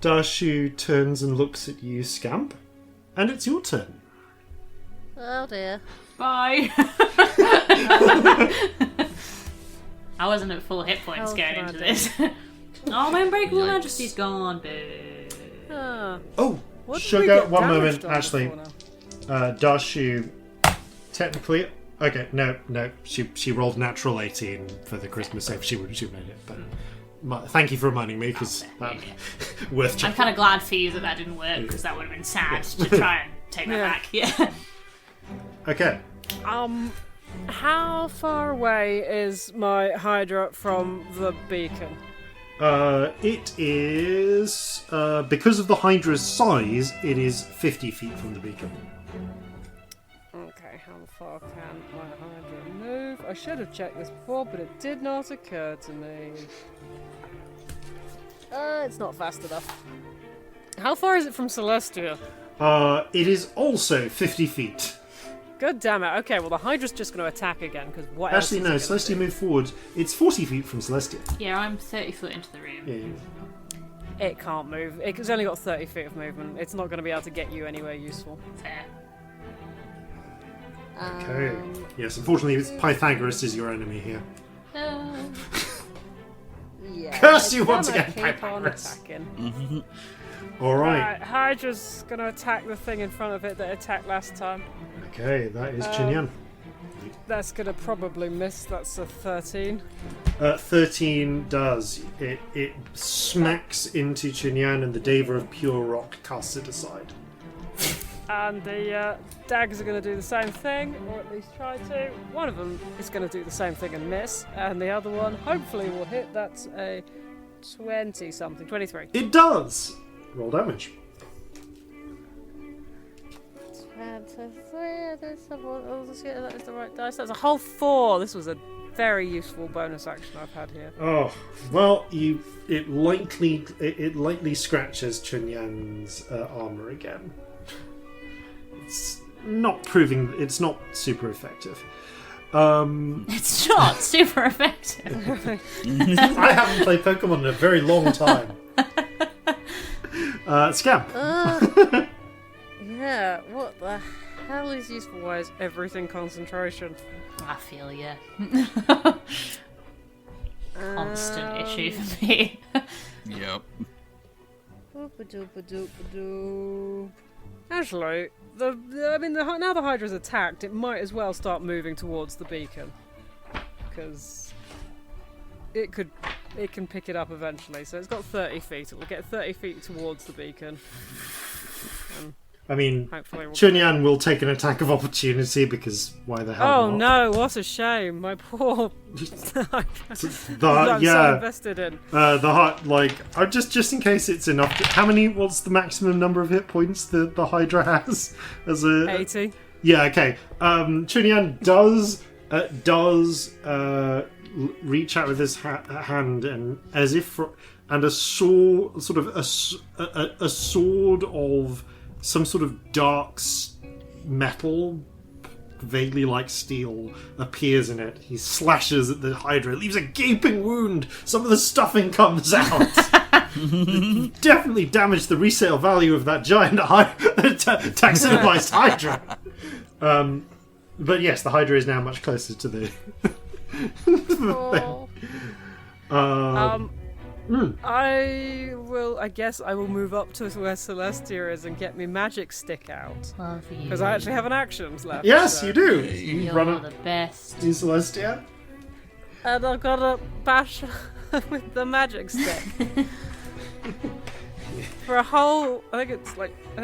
Dashu turns and looks at you, Scamp, and it's your turn. Oh dear. Bye. I wasn't at full hit points going into this. Oh, my Unbreakable Majesty's gone. Boo. Oh, What did we sugar. get One damaged moment, on actually. before now? Dashu, technically, okay, no, she rolled natural 18 for the Christmas save. She made it, but thank you for reminding me because worth I'm checking. kind of glad for you that didn't work because that would have been sad to try and take that back. Yeah. Okay. How far away is my Hydra from the beacon? It is because of the Hydra's size. It is 50 feet from the beacon. Okay, how far can my Hydra move? I should have checked this before, but it did not occur to me. It's not fast enough. How far is it from Celestia? It is also 50 feet. God damn it. Okay, well the Hydra's just going to attack again, because what Actually, no, else is it gonna Celestia do? moved forward. It's 40 feet from Celestia. Yeah, I'm 30 foot into the room. Yeah. It can't move. It's only got 30 feet of movement. It's not going to be able to get you anywhere useful. Fair. Okay. Yes, unfortunately, Pythagoras is your enemy here. Yeah. Curse you It's once gonna again, keep on Pythagoras. attacking. All right. Right, Hydra's going to attack the thing in front of it that attacked last time. Okay, that is Chinyan. That's going to probably miss. That's a 13. 13 does. It smacks into Chinyan, and the Deva of Pure Rock casts it aside. And the daggers are going to do the same thing, or at least try to. One of them is going to do the same thing and miss, and the other one hopefully will hit. That's a 20-something. 23. It does! Roll damage. 23. That is the right dice. That's a whole 4. This was a very useful bonus action I've had here. Oh, well, it lightly scratches Chunyan's armor again. It's not super effective. It's not super effective. I haven't played Pokemon in a very long time. Scamp. Yeah, what the hell is useful? Why is everything concentration? I feel ya. Constant issue for me. Yep. Actually, now the Hydra's attacked, it might as well start moving towards the beacon, because it can pick it up eventually. So it's got 30 feet. It will get 30 feet towards the beacon. I mean, Hopefully we'll Chunyan will take an attack of opportunity because why the hell Oh not? no! What a shame. My poor. I'm so Yeah, invested in. the heart. Like, just in case it's enough. What's the maximum number of hit points the Hydra has? As a 80. Yeah. Okay. Chunyan does reach out with his hand and as if and a sword, sort of a sword of some sort of dark metal, vaguely like steel, appears in it. He slashes at the Hydra, leaves a gaping wound. Some of the stuffing comes out. Definitely damaged the resale value of that giant taxidermized Hydra. But yes, the Hydra is now much closer to the. I guess I will move up to where Celestia is and get me magic stick out. Because I actually have an actions left. Yes, so. you do. You're You run the up best. to Celestia. And I've got to bash with the magic stick. For a whole, I think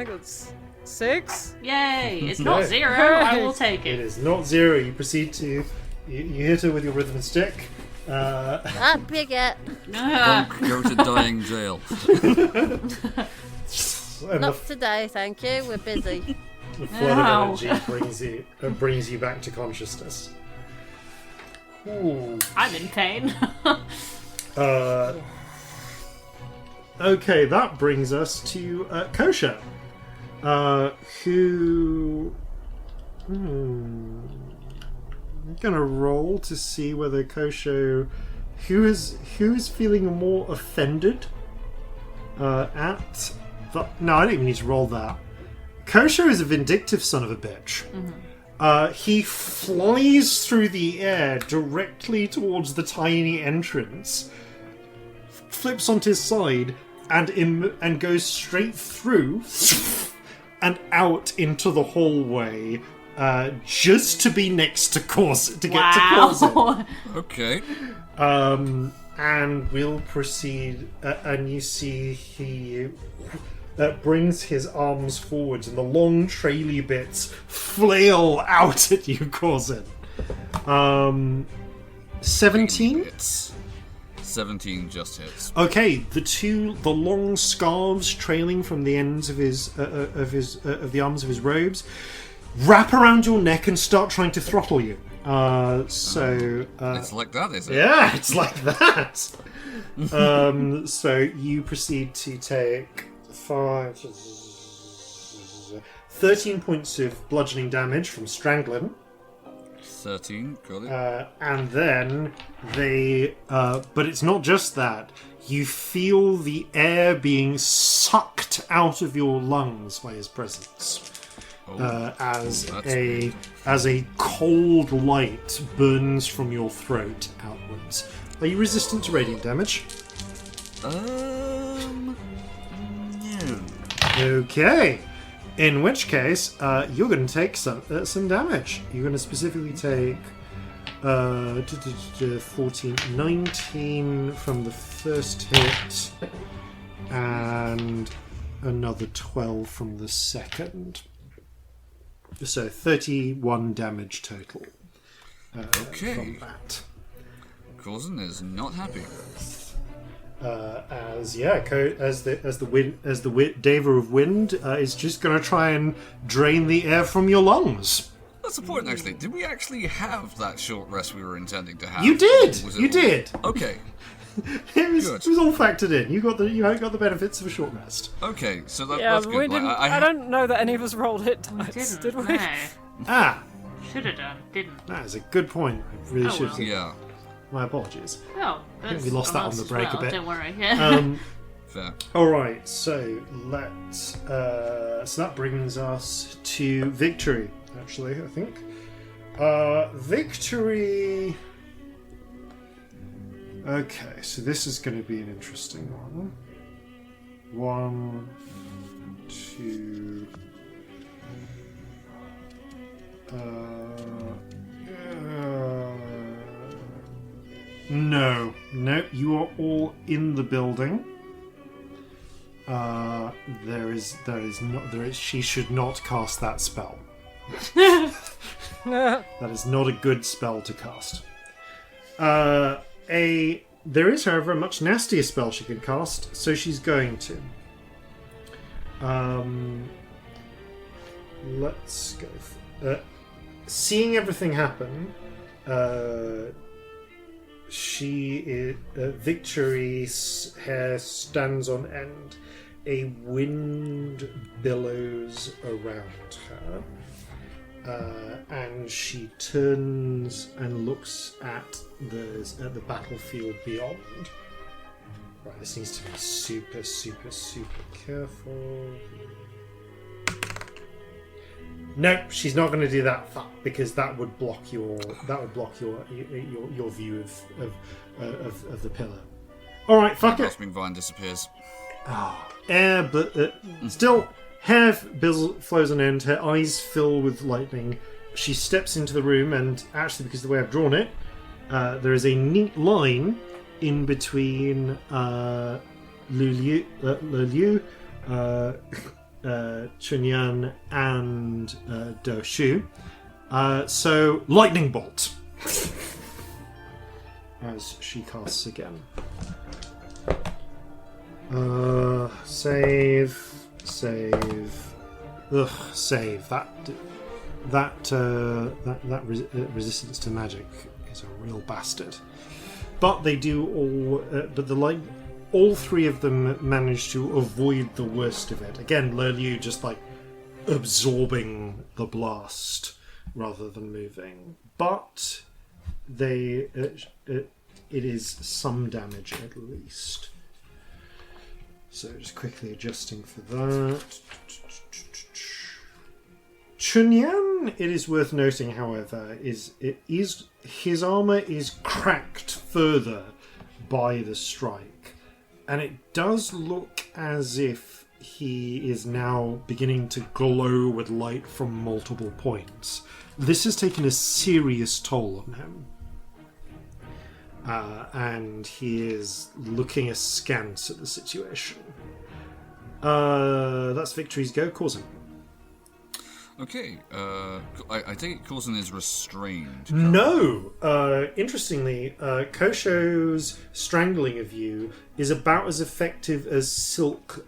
it's 6. Yay! It's No. not 0. I will take It it. is not 0. You proceed to... You hit her with your rhythm stick. That bigot. Ah, Go to dying jail. And Not today, thank you. We're busy. the flood Ow. of energy brings you back to consciousness. Ooh. I'm in pain. Okay, that brings us to Kosha, who... I'm gonna roll to see whether Kosho, who is feeling more offended at the. No, I don't even need to roll that. Kosho is a vindictive son of a bitch. He flies through the air directly towards the tiny entrance, flips onto his side, and goes straight through and out into the hallway. Just to be next to Corzin, to get to Corzin. Wow. Okay. And we'll proceed, and you see he brings his arms forwards, and the long traily bits flail out at you, Corzin. 17? 17 just hits. Okay, the long scarves trailing from the ends of of the arms of his robes wrap around your neck and start trying to throttle you. It's like that, is it? Yeah, it's like that. So you proceed to take 13 points of bludgeoning damage from strangling. 13, got it. And then but it's not just that. You feel the air being sucked out of your lungs by his presence. As a cold light burns from your throat outwards. Are you resistant to radiant damage? No. Okay. In which case, you're going to take some damage. You're going to specifically take 14, 19 from the first hit, and another 12 from the second. So 31 damage total. Okay. From that. Corzin is not happy. As the Deva of Wind is just going to try and drain the air from your lungs. That's important, actually. Did we actually have that short rest we were intending to have? You did. Or was You did. Okay. It was Good. all factored in. You got the benefits of a short rest. Okay, so Yeah, that's but good. we didn't. I don't know that any of us rolled hit dice, did we? No. Ah, Should have done. Didn't. that is a good point. I really should have. well. Yeah, My apologies. Oh, that's we lost that on us the as break a well, bit. Don't worry. fair. All right, so let's. So that brings us to victory. Actually, I think victory. Okay, so this is going to be an interesting one. 1, 2. No, you are all in the building. She should not cast that spell. That is not a good spell to cast. There is, however, a much nastier spell she can cast, so she's going to. Let's go. Seeing everything happen, Victory's hair stands on end. A wind billows around her, and she turns and looks at the battlefield beyond. Right, this needs to be super, super, super careful. No, she's not going to do that because that would block your view of the pillar. All right, fuck it. Gasping Vine disappears. Air, but still, hair flows on end. Her eyes fill with lightning. She steps into the room, and actually, because of the way I've drawn it, there is a neat line in between Liu, Chunyan, and Do Shu. So, lightning bolt. As she casts again. Save. Ugh, save. That resistance to magic is a real bastard. But they do all. All three of them manage to avoid the worst of it. Again, Liu just like absorbing the blast rather than moving. But it is some damage at least. So just quickly adjusting for that. Chunyan, it is worth noting, however, his armor is cracked further by the strike, and it does look as if he is now beginning to glow with light from multiple points. This has taken a serious toll on him. And he is looking askance at the situation. That's victory's go. Corzin. Okay, I think Corzin is restrained. No! Interestingly, Kosho's strangling of you is about as effective as silk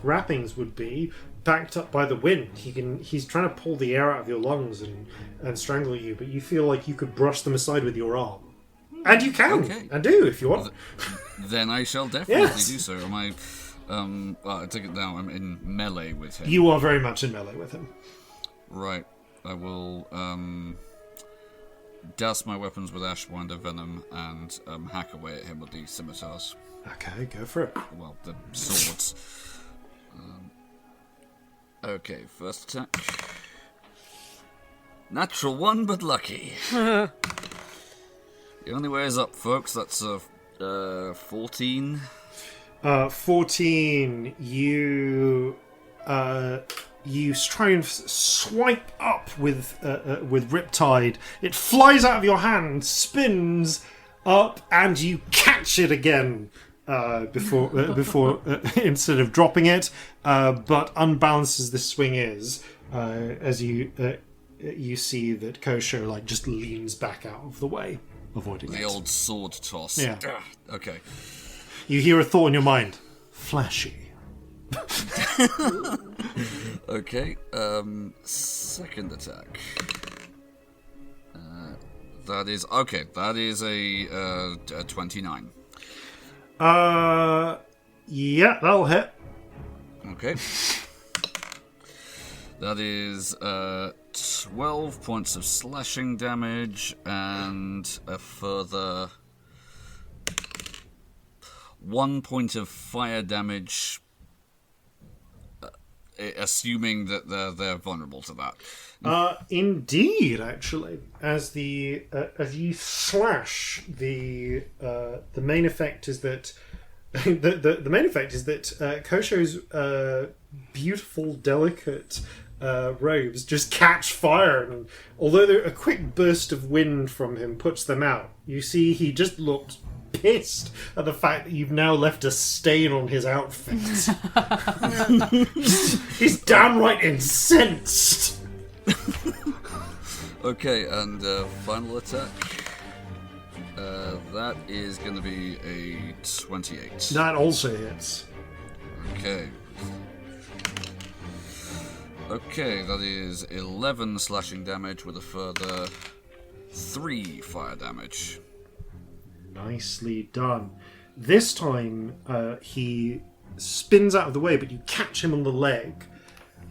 wrappings would be, backed up by the wind. He's trying to pull the air out of your lungs and strangle you, but you feel like you could brush them aside with your arm. And you can, and do, if you want. Then I shall definitely Yes. do so. Am I... I take it down. I'm in melee with him. You are very much in melee with him. Right. I will douse my weapons with Ashwinder Venom and hack away at him with the scimitars. Okay, go for it. Well, the swords. Okay, first attack. Natural one, but lucky. The only way is up, folks. That's 14. 14. You try and swipe up with Riptide. It flies out of your hand, spins up, and you catch it again before instead of dropping it. But unbalanced as this swing is, as you see that Kosho just leans back out of the way, avoiding The it. old sword toss. Yeah. Okay. You hear a thought in your mind. Flashy. Okay. Second attack. That is okay. That is a 29. Yeah, that'll hit. Okay. That is 12 points of slashing damage and a further 1 point of fire damage, assuming that they're vulnerable to that. Indeed, actually, as you slash, the main effect is that the main effect is that Kosho's beautiful, delicate robes just catch fire, and although a quick burst of wind from him puts them out, you see he just looked pissed at the fact that you've now left a stain on his outfit. He's downright incensed. Okay, and final attack. That is going to be a 28. That also hits. Okay. Okay, that is 11 slashing damage with a further 3 fire damage. Nicely done. This time, he spins out of the way, but you catch him on the leg.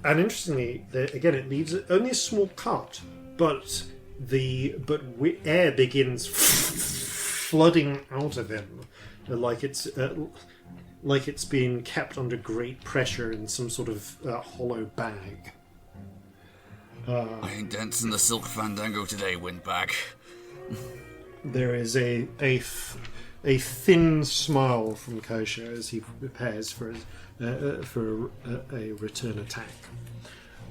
And interestingly, again, it leaves only a small cut, but air begins flooding out of him, like it's being kept under great pressure in some sort of hollow bag. I ain't dancing the silk fandango today, windbag. There is a thin smile from Kosho as he prepares for a return attack.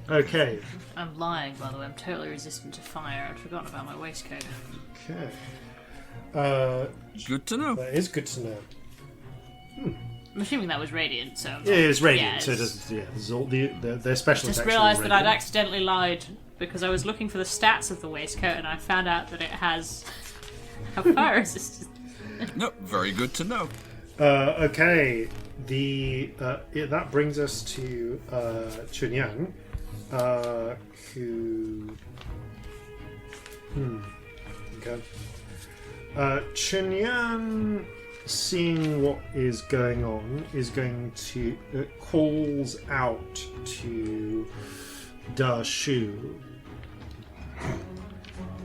Okay. I'm lying, by the way. I'm totally resistant to fire. I'd forgotten about my waistcoat. Okay. Good to know. That is good to know. I'm assuming that was radiant, so... Yeah, it's radiant, yeah, so it doesn't... Yeah, this is all their special just attacks. realised that I'd accidentally lied because I was looking for the stats of the waistcoat and I found out that it has a fire resistance. No, very good to know. Okay, that brings us to Chunyang, who... Okay. Chunyang, seeing what is going on, is going to... calls out to Da Shu.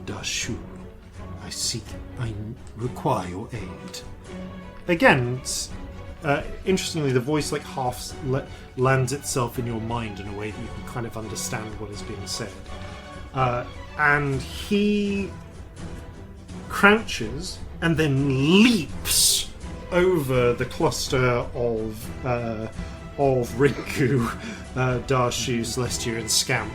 Da Shu, I require your aid. Again, interestingly, the voice like half lands itself in your mind in a way that you can kind of understand what is being said. And he crouches and then leaps over the cluster of Rinku, Darshu, Celestia, and Scamp,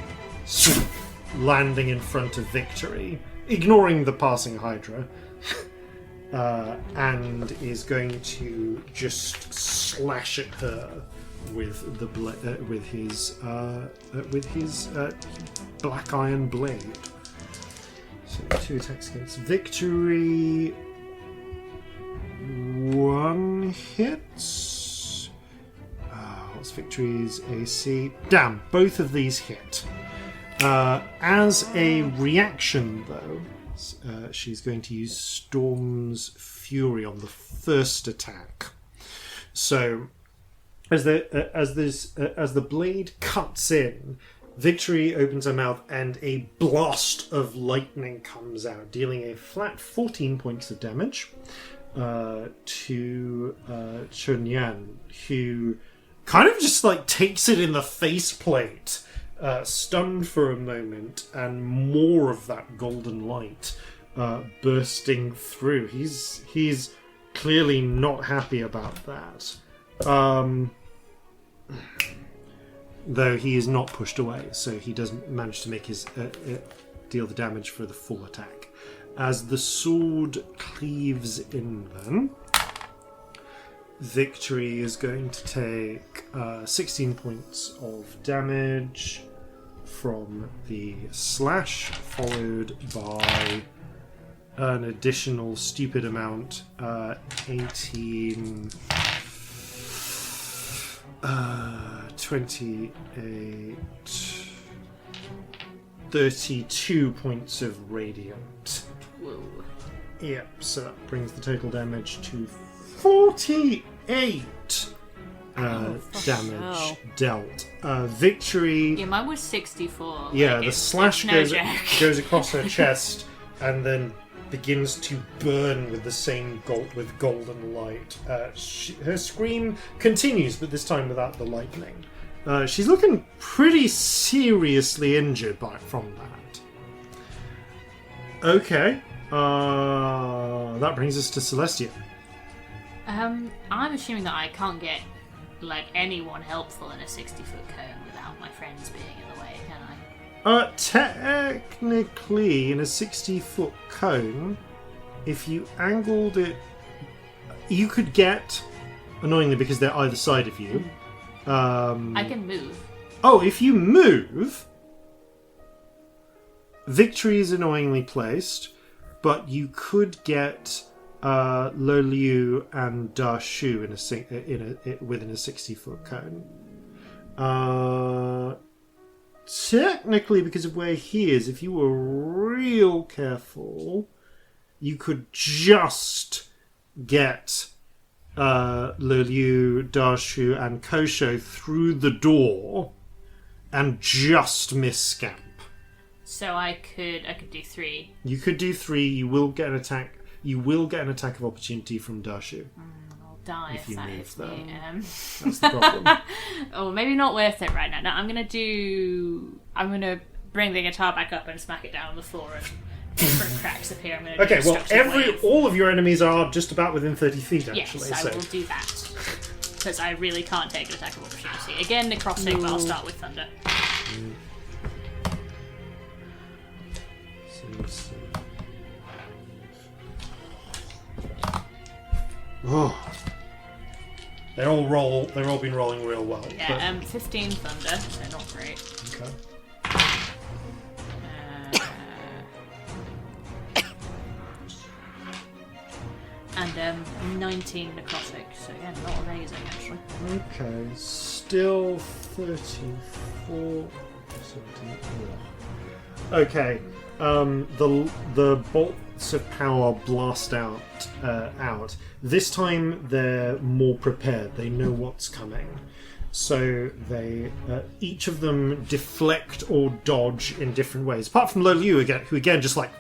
landing in front of Victory, ignoring the passing Hydra. And is going to just slash at her with the with his black iron blade. So 2 attacks against Victory. 1 hit. What's Victory's AC? Damn, both of these hit. As a reaction, though. She's going to use Storm's Fury on the first attack. So, as the blade cuts in, Victory opens her mouth and a blast of lightning comes out, dealing a flat 14 points of damage to Chunyan, who kind of just like takes it in the faceplate. Stunned for a moment, and more of that golden light bursting through. He's clearly not happy about that. Though he is not pushed away, so he doesn't manage to make his deal the damage for the full attack. As the sword cleaves in, then Victory is going to take 16 points of damage from the slash, followed by an additional stupid amount, 18, 28, 32 points of radiant. Whoa. Yep, so that brings the total damage to 48 damage dealt. Victory. Yeah, mine was 64. Yeah, like, the slash no goes joke. across her chest and then begins to burn with the same golden light. Her scream continues, but this time without the lightning. She's looking pretty seriously injured from that. Okay. That brings us to Celestia. I'm assuming that I can't get like anyone helpful in a 60-foot cone without my friends being in the way, can I? Technically, in a 60-foot cone, if you angled it, you could get, annoyingly because they're either side of you. I can move. Oh, if you move, Victory is annoyingly placed, but you could get Lo Liu and Da Shu within a 60-foot cone. Technically, because of where he is, if you were real careful, you could just get Lo Liu, Da Shu, and Kosho through the door and just miss Scamp. So I could do 3. You could do 3. You will get an attack. You will get an attack of opportunity from Dashu. I'll die if you that move is there. me. That's the problem. Oh, maybe not worth it right now. No, I'm gonna bring the guitar back up and smack it down on the floor and different cracks appear. I'm gonna Okay, do a well, destructive wave. all of your enemies are just about within 30 feet, Yes, actually. I will do that. Because I really can't take an attack of opportunity. Again, necrotic, but I'll start with thunder. Oh. They've all been rolling real well. Yeah, 15 thunder, so not great. Okay. And 19 necrotic, so again, not amazing actually. Okay, still 34, 17. Okay, the bolts of power blast out. This time they're more prepared. They know what's coming, so they each of them deflect or dodge in different ways. Apart from Loliu again, who again just like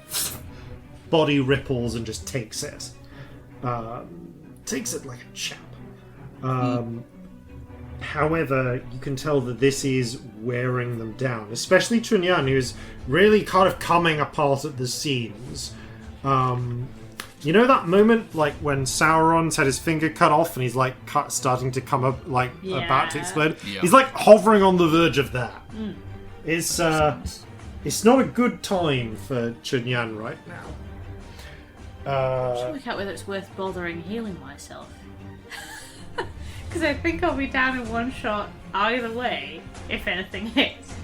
body ripples and just takes it. Takes it like a champ. However, you can tell that this is wearing them down, especially Chunyan, who's really kind of coming apart at the seams. You know that moment, like when Sauron's had his finger cut off and he's like starting to come up, like about to explode. Yeah. He's like hovering on the verge of that. It's not a good time for Chunyan right now. I should work out whether it's worth bothering healing myself. Because I think I'll be down in one shot either way, if anything hits.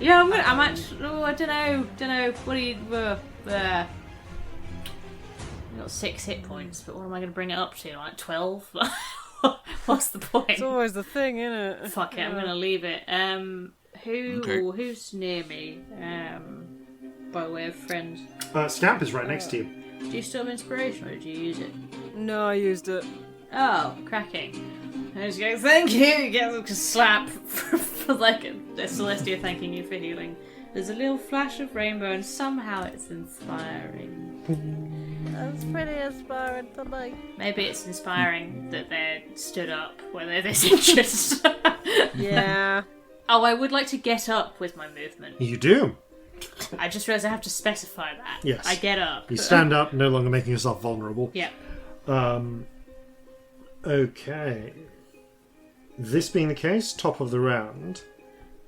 Yeah, I'm actually... Oh, I don't know. What do you... I've got 6 hit points, but what am I going to bring it up to? Like 12? What's the point? It's always the thing, isn't it? Fuck it, I'm going to leave it. Who's near me? By way of friends. Scamp is right next to you. Do you still have inspiration or did you use it? No, I used it. Oh, cracking. I just go, thank you! You get a slap for like a Celestia thanking you for healing. There's a little flash of rainbow and somehow it's inspiring. That's pretty inspiring to me. Maybe it's inspiring that they're stood up when they're this injured. Yeah. Oh, I would like to get up with my movement. You do. I just realised I have to specify that. Yes. I get up. You stand up, no longer making yourself vulnerable. Yeah. Okay. This being the case, top of the round,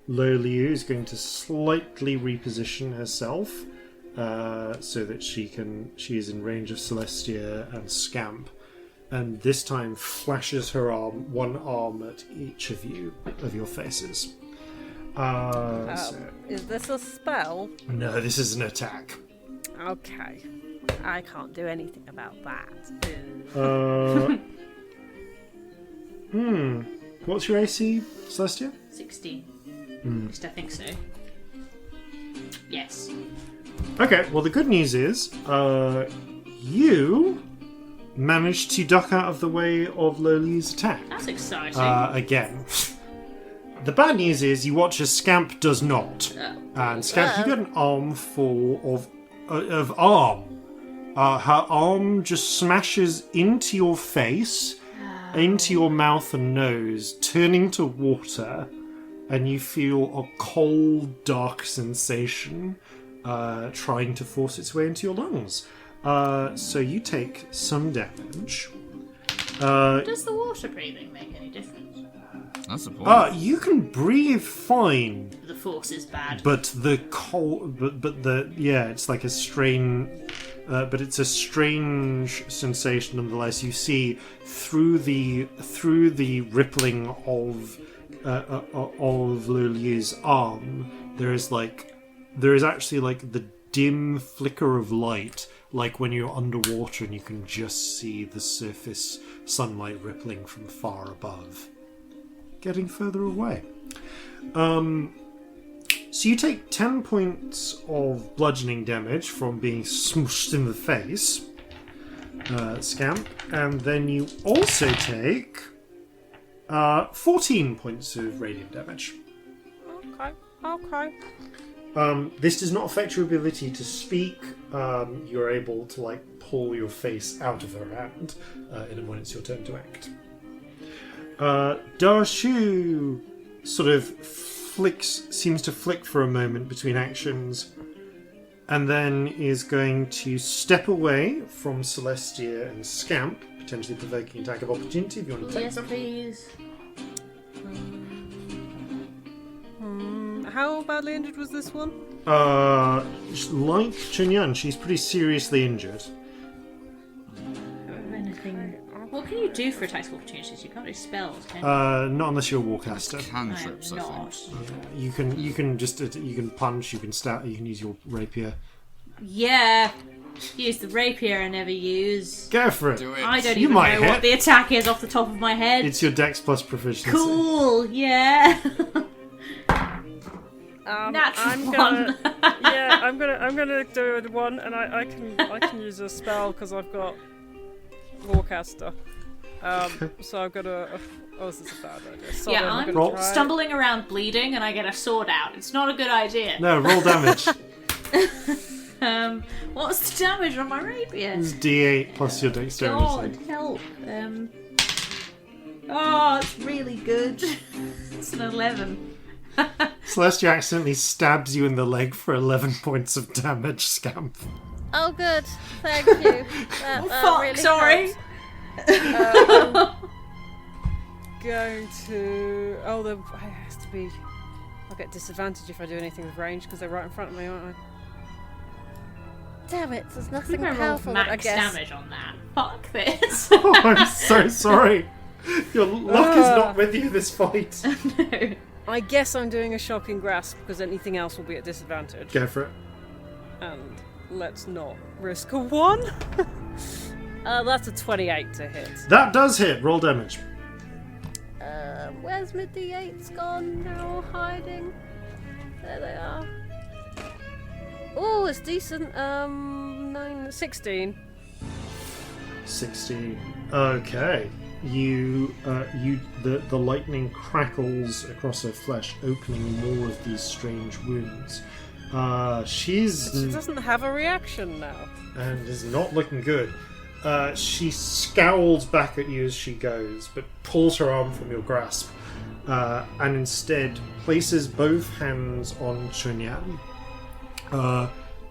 Loliu is going to slightly reposition herself so that she is in range of Celestia and Scamp, and this time flashes her arm, one arm at each of your faces. Is this a spell? No, this is an attack. Okay. I can't do anything about that. What's your AC, Celestia? 16. At least I think so. Yes. Okay, well the good news is, you managed to duck out of the way of Loliu's attack. That's exciting. Again. The bad news is you watch as Scamp does not. And Scamp, you get an armful of arm. Her arm just smashes into your face, into your mouth and nose, turning to water, and you feel a cold, dark sensation trying to force its way into your lungs. So you take some damage. Does the water breathing make any difference? That's the point. You can breathe fine. The force is bad. But the cold, but the it's like a strain. But it's a strange sensation nonetheless. You see through the rippling of Loliu's arm, there is actually like the dim flicker of light, like when you're underwater and you can just see the surface sunlight rippling from far above, getting further away. So you take 10 points of bludgeoning damage from being smushed in the face, Scamp, and then you also take 14 points of radiant damage. Okay. This does not affect your ability to speak. You're able to pull your face out of her hand when it's your turn to act. Darshu sort of seems to flick for a moment between actions, and then is going to step away from Celestia and Scamp, potentially provoking attack of opportunity if you want to take Yes, them. please. How badly injured was this one? Like Chunyan, she's pretty seriously injured. Anything? What can you do for attacks of opportunities? You can't do spells, can you? Not unless you're a warcaster. Cantrips, I think. not. You can punch, you can stab, you can use your rapier. Yeah. Use the rapier I never use. Go for it. Do it. I don't You even might know hit. what the attack is off the top of my head. It's your Dex plus proficiency. Cool, yeah. Natural I'm one. gonna, yeah, I'm gonna do a 1, and I can use a spell because I've got Warcaster. So I've got oh, this is a bad idea. Sorry, Yeah, I'm I'm gonna try. stumbling around bleeding and I get a sword out. It's not a good idea. No, roll damage. What's the damage on my rapier? It's D8 plus your dexterity. God, help. Oh, it's really good. It's an 11. Celestia accidentally stabs you in the leg for 11 points of damage, Scamp. Oh, good. Thank you. That Fuck, really sorry. helps. Going to. Oh, it has to be. I'll get disadvantage if I do anything with range because they're right in front of me, aren't I? Damn it, there's I nothing think I rolled powerful that I max guess. damage on that. Fuck this. Oh, I'm so sorry. Your luck is not with you this fight. No. I guess I'm doing a shocking grasp because anything else will be at disadvantage. Go for it. And let's not risk a 1. That's a 28 to hit. That does hit. Roll damage. Where's my D8s gone? They're all hiding. There they are. Oh, it's decent. 16. 16. Okay. The lightning crackles across her flesh, opening more of these strange wounds. She doesn't have a reaction now. And is not looking good. She scowls back at you as she goes, but pulls her arm from your grasp, and instead places both hands on Chunyan.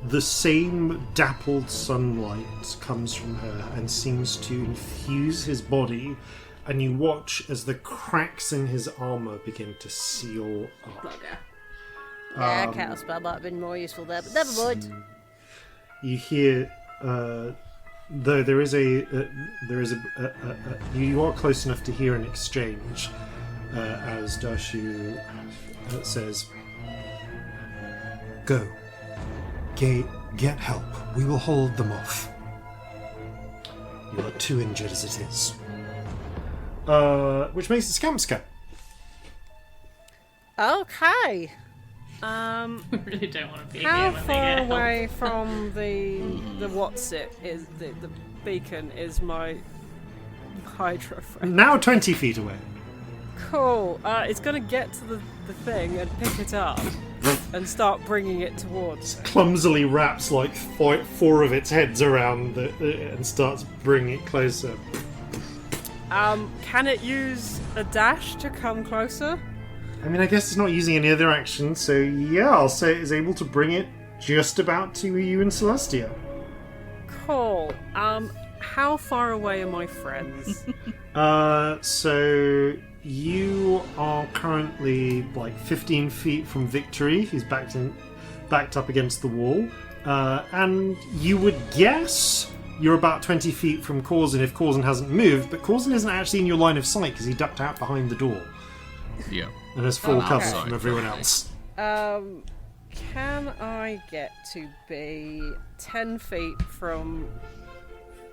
The same dappled sunlight comes from her and seems to infuse his body, and you watch as the cracks in his armour begin to seal up. Bugger. Yeah, counter spell might have been more useful there, but never mind. You hear, though there is you are close enough to hear an exchange as Dashu says, "Go. Get help. We will hold them off. You are too injured as it is." Which makes it Scamp's go. Okay. I really don't want to be How here when far they get away help. from the what's it is the beacon is my Hydra friend? Now 20 feet away. Cool. It's gonna get to the thing and pick it up and start bringing it towards it. Clumsily wraps like four of its heads around and starts bringing it closer. Can it use a dash to come closer? I mean, I guess it's not using any other action, so yeah, I'll say it is able to bring it just about to you and Celestia. Cool. How far away are my friends? So you are currently like 15 feet from Victory. He's backed up against the wall. And you would guess you're about 20 feet from Corzin if Corzin hasn't moved, but Corzin isn't actually in your line of sight because he ducked out behind the door Yeah. and has full cover outside, from everyone right. else. Can I get to be 10 feet from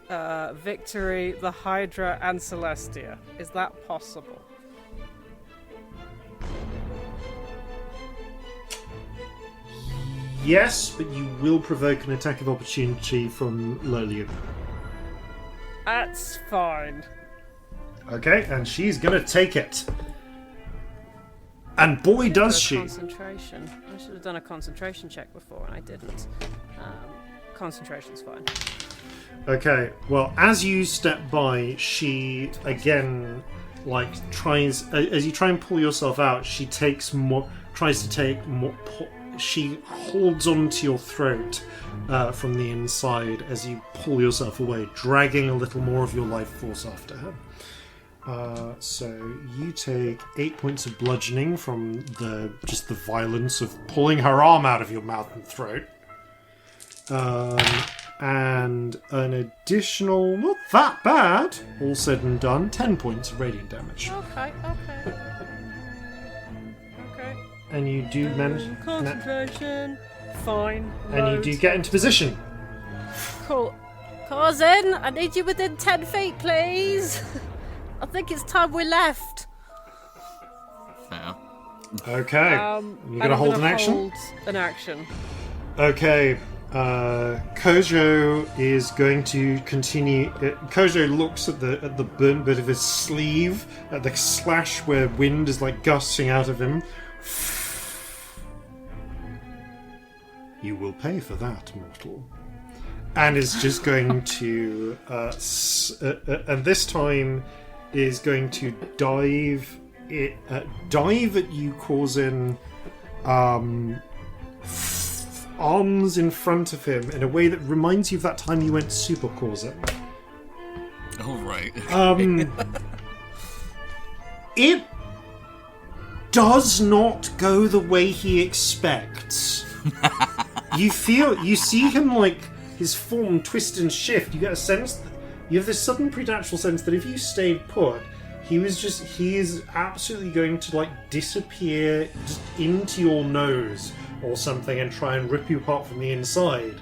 Victory, the Hydra, and Celestia? Is that possible? Yes, but you will provoke an attack of opportunity from Lolian. That's fine. Okay, and she's gonna take it. And boy, does she! Concentration. I should have done a concentration check before, and I didn't. Concentration's fine. Okay, well, as you step by, she again, tries, as you try and pull yourself out, she tries to take more, she holds onto your throat from the inside as you pull yourself away, dragging a little more of your life force after her. So you take 8 points of bludgeoning from the violence of pulling her arm out of your mouth and throat. and an additional, not that bad, all said and done, 10 points of radiant damage. Okay. And you do manage. Concentration. Fine. And you do get into position. Cool. Corzin, I need you within 10 feet, please. I think it's time we left. Fair. Okay. You're going to hold an action? Hold an action. Okay. Kojo is going to continue. Kojo looks at the burnt bit of his sleeve, at the slash where wind is like gusting out of him. You will pay for that, mortal. And is just going to, and this time is going to dive at you, Corzin, arms in front of him in a way that reminds you of that time you went Super Corzin. All right. It does not go the way he expects. You see him like his form twist and shift. You get a sense that you have this sudden preternatural sense that if you stayed put, he is absolutely going to like disappear just into your nose or something and try and rip you apart from the inside.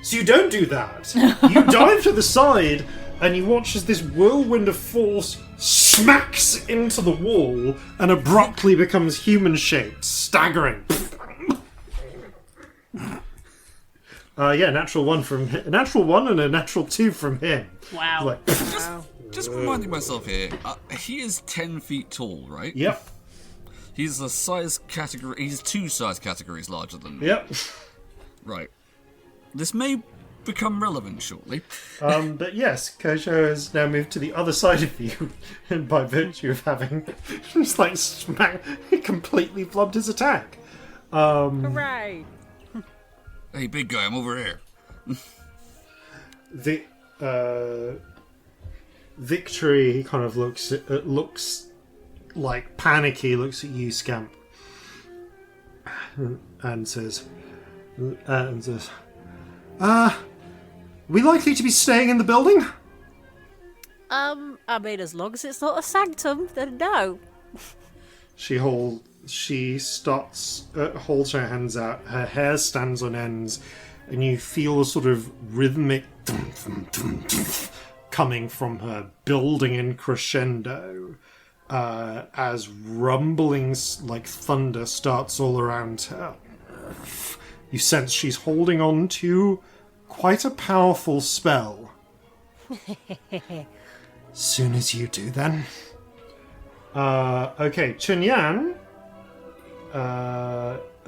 So you don't do that. You dive to the side and you watch as this whirlwind of force smacks into the wall and abruptly becomes human-shaped, staggering. Natural one and a natural 2 from him. Wow. Like, Just reminding myself here, he is 10 feet tall, right? Yep. He's a size category. He's 2 size categories larger than me. Yep. Right. This may become relevant shortly. But yes, Kojo has now moved to the other side of you, and by virtue of having just like completely flubbed his attack. Hooray! Hey, big guy, I'm over here. Victory, he kind of looks like panicky, looks at you, Scamp, and says, we likely to be staying in the building? I mean, as long as it's not a sanctum, then no. She holds her hands out, her hair stands on ends, and you feel a sort of rhythmic coming from her, building in crescendo, as rumblings like thunder starts all around her. You sense she's holding on to quite a powerful spell. Soon as you do, then. Okay, Chunyan.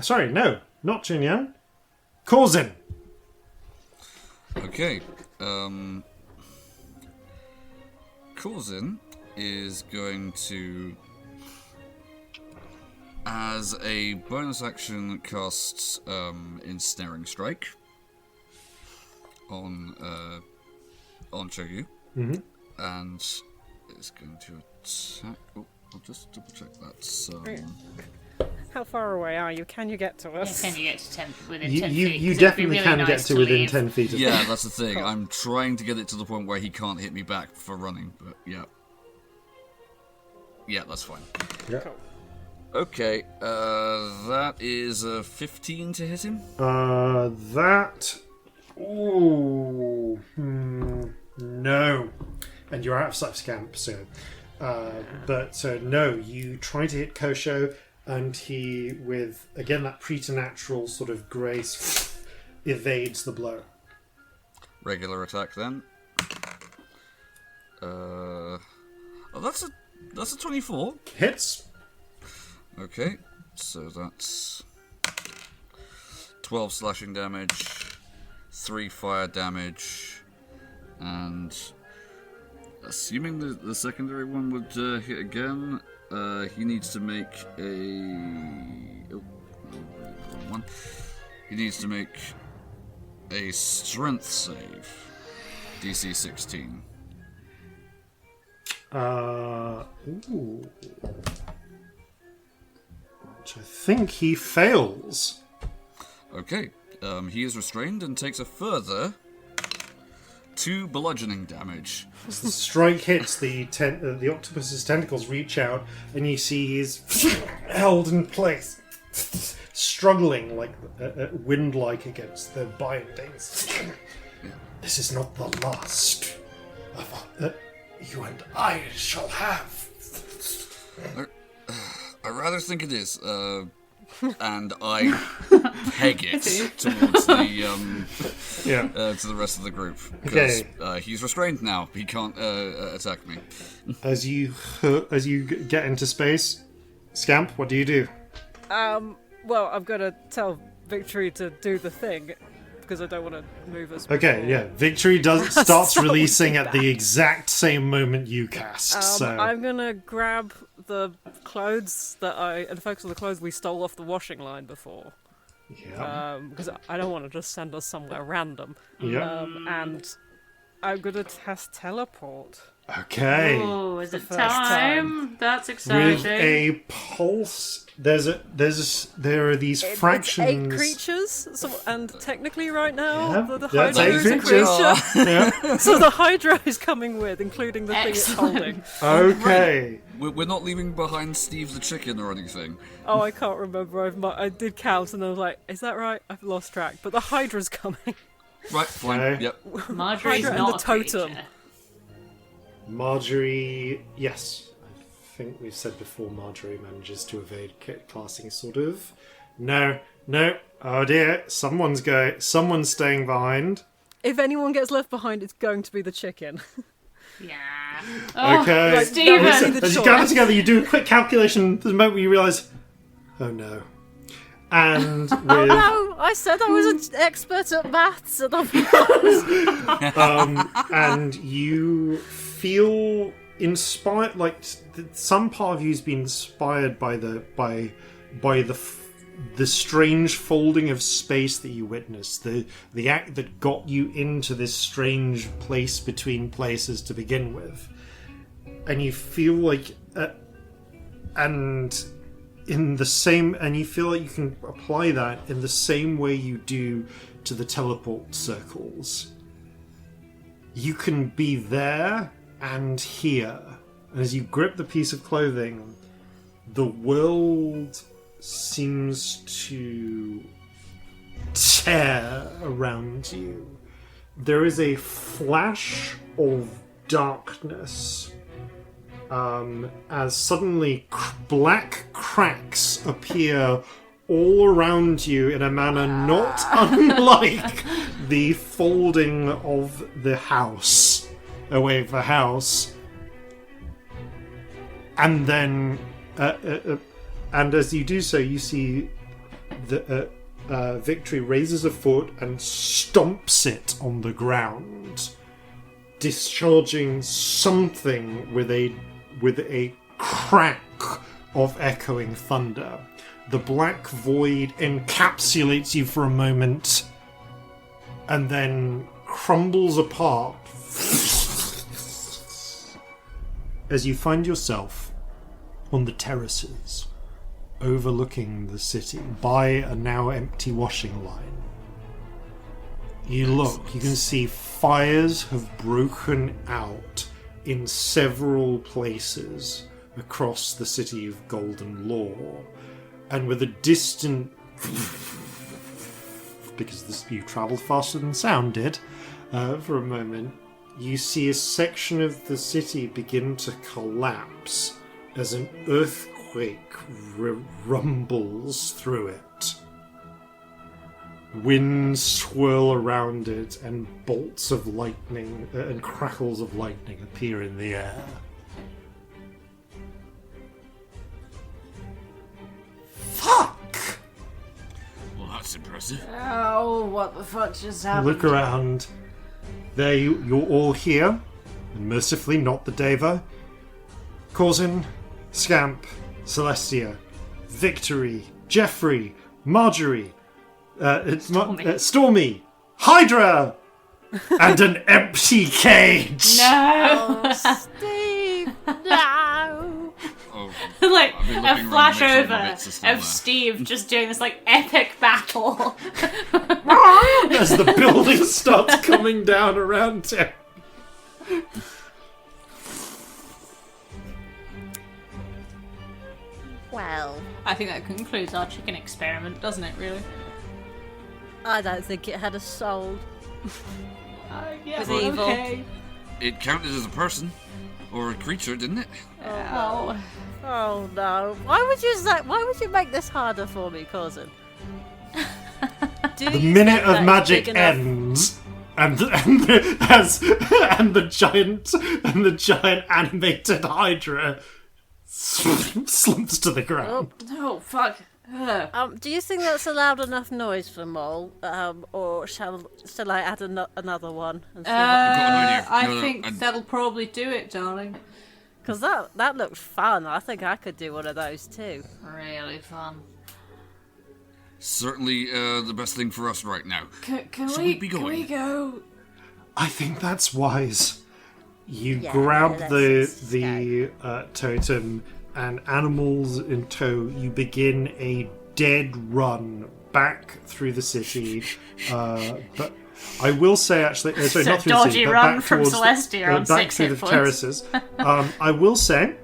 Sorry, no, not Chunyan. Corzin. Okay. Corzin is going to, as a bonus action, cast Ensnaring Strike on Chogu, and it's going to attack. Oh, I'll just double check that. How far away are you? Can you get to us? Can you get to within 10 feet? You 'Cause definitely it'd be really can get nice to within leave. 10 feet of Yeah, that's the thing. I'm trying to get it to the point where he can't hit me back for running, but yeah. Yeah, that's fine. Yeah. Cool. Okay, that is a 15 to hit him. That. Ooh. No. And you're out of sight of Scamp, so. No, you try to hit Kosho, and he, with, again, that preternatural sort of grace, evades the blow. Regular attack then. That's a 24. Hits. Okay, so that's 12 slashing damage, 3 fire damage, and assuming the secondary one would hit again, he needs to make wrong one. He needs to make a strength save, DC 16. Ooh. Which I think he fails. Okay, He is restrained and takes a further 2 bludgeoning damage. As the strike hits, the octopus's tentacles reach out, and you see he's held in place, struggling like wind-like against the bindings. This is not the last of what you and I shall have. I rather think it is. And I peg it towards the to the rest of the group because he's restrained now. He can't attack me. As you get into space, Scamp, what do you do? Well, I've got to tell Victory to do the thing because I don't want to move us. Okay, yeah. Victory starts releasing at the exact same moment you cast. So I'm gonna grab the clothes and focus on the clothes we stole off the washing line before. Yeah. Because I don't want to just send us somewhere random. Yeah. And I'm gonna test teleport. Okay. Oh, is it first time? That's exciting. With a pulse, there are these fractions. It's 8 creatures, and technically right now Yeah, the that's Hydra 8 is a creatures. creature. Yeah. So the Hydra is coming with, including the thing it's Excellent. holding. Okay. We're not leaving behind Steve the chicken or anything. Oh, I can't remember. I did count, and I was like, "Is that right?" I've lost track. But the Hydra's coming. Right, fine. Okay. Yep. Marjorie's Hydra and not the a totem. creature. Marjorie, yes. I think we've said before Marjorie manages to evade classing, sort of. No. Oh dear, someone's staying behind. If anyone gets left behind, it's going to be the chicken. Yeah. Oh, Okay. Stephen! As you gather together, you do a quick calculation. The moment you realise, oh no. And with, Oh no! I said I was an expert at maths, and and you feel inspired, like some part of you's been inspired by the strange folding of space that you witnessed, the act that got you into this strange place between places to begin with, and you feel like you feel like you can apply that in the same way you do to the teleport circles. You can be there and here. And as you grip the piece of clothing, the world seems to tear around you. There is a flash of darkness as suddenly black cracks appear all around you in a manner not unlike the folding of the house. Away of the house. And then, and as you do so, you see the Victory raises a foot and stomps it on the ground, discharging something with a crack of echoing thunder. The black void encapsulates you for a moment, and then crumbles apart as you find yourself on the terraces overlooking the city by a now empty washing line. You look, you can see fires have broken out in several places across the city of Golden Law, and with a distant because you travelled faster than sound did for a moment, you see a section of the city begin to collapse as an earthquake rumbles through it. Winds swirl around it, and bolts of lightning and crackles of lightning appear in the air. Fuck! Well, that's impressive. Oh, what the fuck just happened? Look around. There you're all here, and mercifully not the Deva. Corzin, Scamp, Celestia, Victory, Jeffrey, Marjorie, Stormy, Hydra, and an empty cage. No! Steve, no! Oh, like I've been a looking around flash to make sure over my bits are still of there. Steve just doing this like epic battle. As the building starts coming down around him. Well, I think that concludes our chicken experiment, doesn't it? Really? I don't think it had a soul. Yeah, With evil. okay. It counted as a person or a creature, didn't it? Well, Oh no! Why would you say? Why would you make this harder for me, Corzin? The minute of magic ends, and the giant animated Hydra slumps to the ground. no, fuck. Do you think that's a loud enough noise for Mole, or shall I add another one? And see got an idea. I No, think that'll probably do it, darling. because that looked fun. I think I could do one of those too. Really fun. Certainly the best thing for us right now. Can So we we'd be can going. we go? I think that's wise. You Yeah, grab let's the totem, and animals in tow, you begin a dead run back through the city. But I will say, actually, sorry, So not through the dodgy city, but run back from towards Celestia on back 6 through hit the points. terraces. I will say,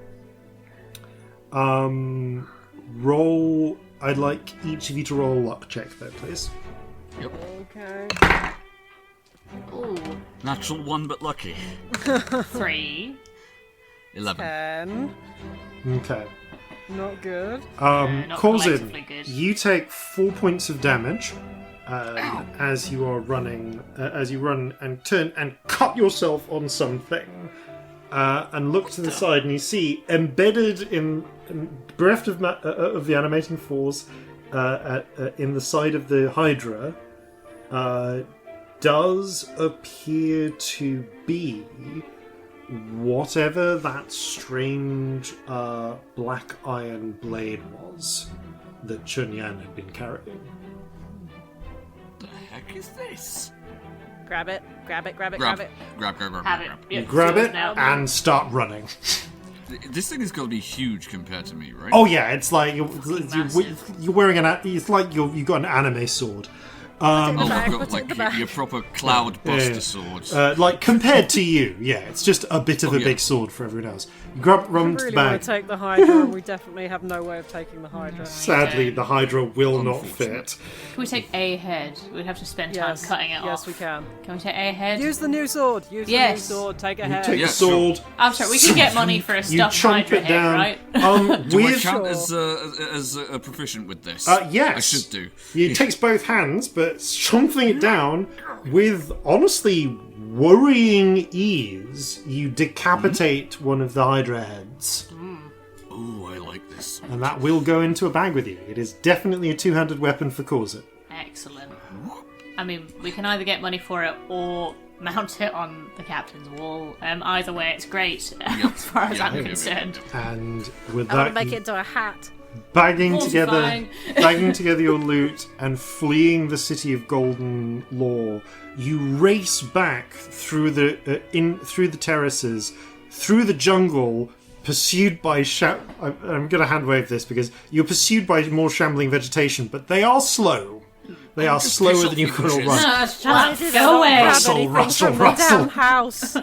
roll. I'd like each of you to roll a luck check, though, please. Okay. Ooh, Natural 1, but lucky. 3. 11. 10. Okay. Not good. Not collectively Corzin, good. you take 4 points of damage as you are running, as you run and turn and cut yourself on something, and look to the side, and you see embedded bereft of the animating force in the side of the Hydra does appear to be whatever that strange black iron blade was that Chunyan had been carrying. The heck is this? Grab it! Grab it! Grab it! Grab, Grab it! grab, grab, grab, Have grab. it. You Yep, grab see it now. and start running. This thing is going to be huge compared to me, right? Oh yeah, it's like Massive. you're wearing it's like you've got an anime sword. Oh, the bag, you've got put it in the like bag. your proper cloud buster Yeah. swords. Like compared to you, yeah, it's just a bit of a yeah. big sword for everyone else. You run I to the really want bag. to take the Hydra, and we definitely have no way of taking the Hydra. Sadly, the Hydra will not Unfortunate. fit. Can we take a head? We'd have to spend time Yes, cutting it off. yes, we can. Can we take a head? Use the new sword. Use Yes. the new sword. Take a You head. take Yeah, the sword. I'm sorry, we can get money for a You stuffed chomp Hydra it head, down. right? Do I With count as proficient with this? yes, I should do. It takes both hands, but chomping it down with honestly worrying ease, you decapitate one of the Hydra heads, Ooh, I like this. and that will go into a bag with you. It is definitely a two-handed weapon for Corzin. Excellent. I mean, we can either get money for it or mount it on the captain's wall. Either way, it's great as far as I'm concerned. And with I want that, to make you- it into a hat. bagging together, Mortifying. bagging together your loot and fleeing the city of Golden Law, you race back through the through the terraces, through the jungle, pursued by I'm going to hand wave this because you're pursued by more shambling vegetation, but they are slow. They are Just slower piss than off you the can all bushes. run. No, shut Why up. did I Go not away. grab Rustle, anything rustle, from the rustle. damn house?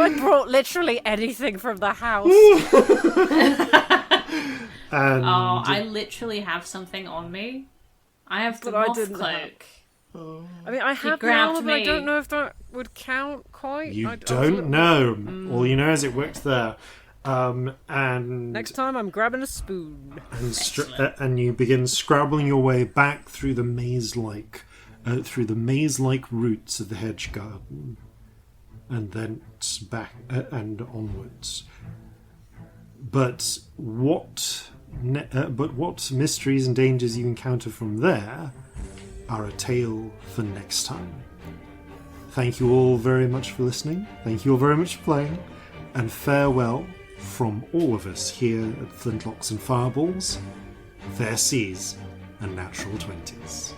I brought literally anything from the house. And Oh, I literally have something on me. I have the But I moth didn't cloak. I mean, I have the grabbed armor, but I me. don't know if that would count quite. you I was don't look- know. All you know is it worked there. And Next time, I'm grabbing a spoon. and you begin scrabbling your way back through the maze-like roots of the hedge garden, and then back and onwards. But what mysteries and dangers you encounter from there are a tale for next time. Thank you all very much for listening. Thank you all very much for playing, and farewell from all of us here at Flintlocks and Fireballs, Fair Seas and Natural 20s.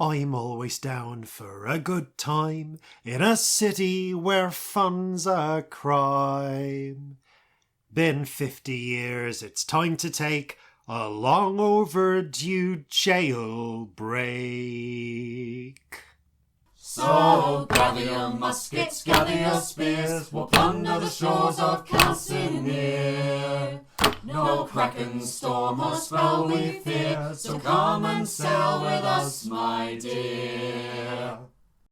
I'm always down for a good time in a city where fun's a crime. Been 50 years, it's time to take a long overdue jailbreak. So gather your muskets, gather your spears, we'll plunder the shores of Calcinea. No kraken, storm or spell we fear, so come and sail with us, my dear.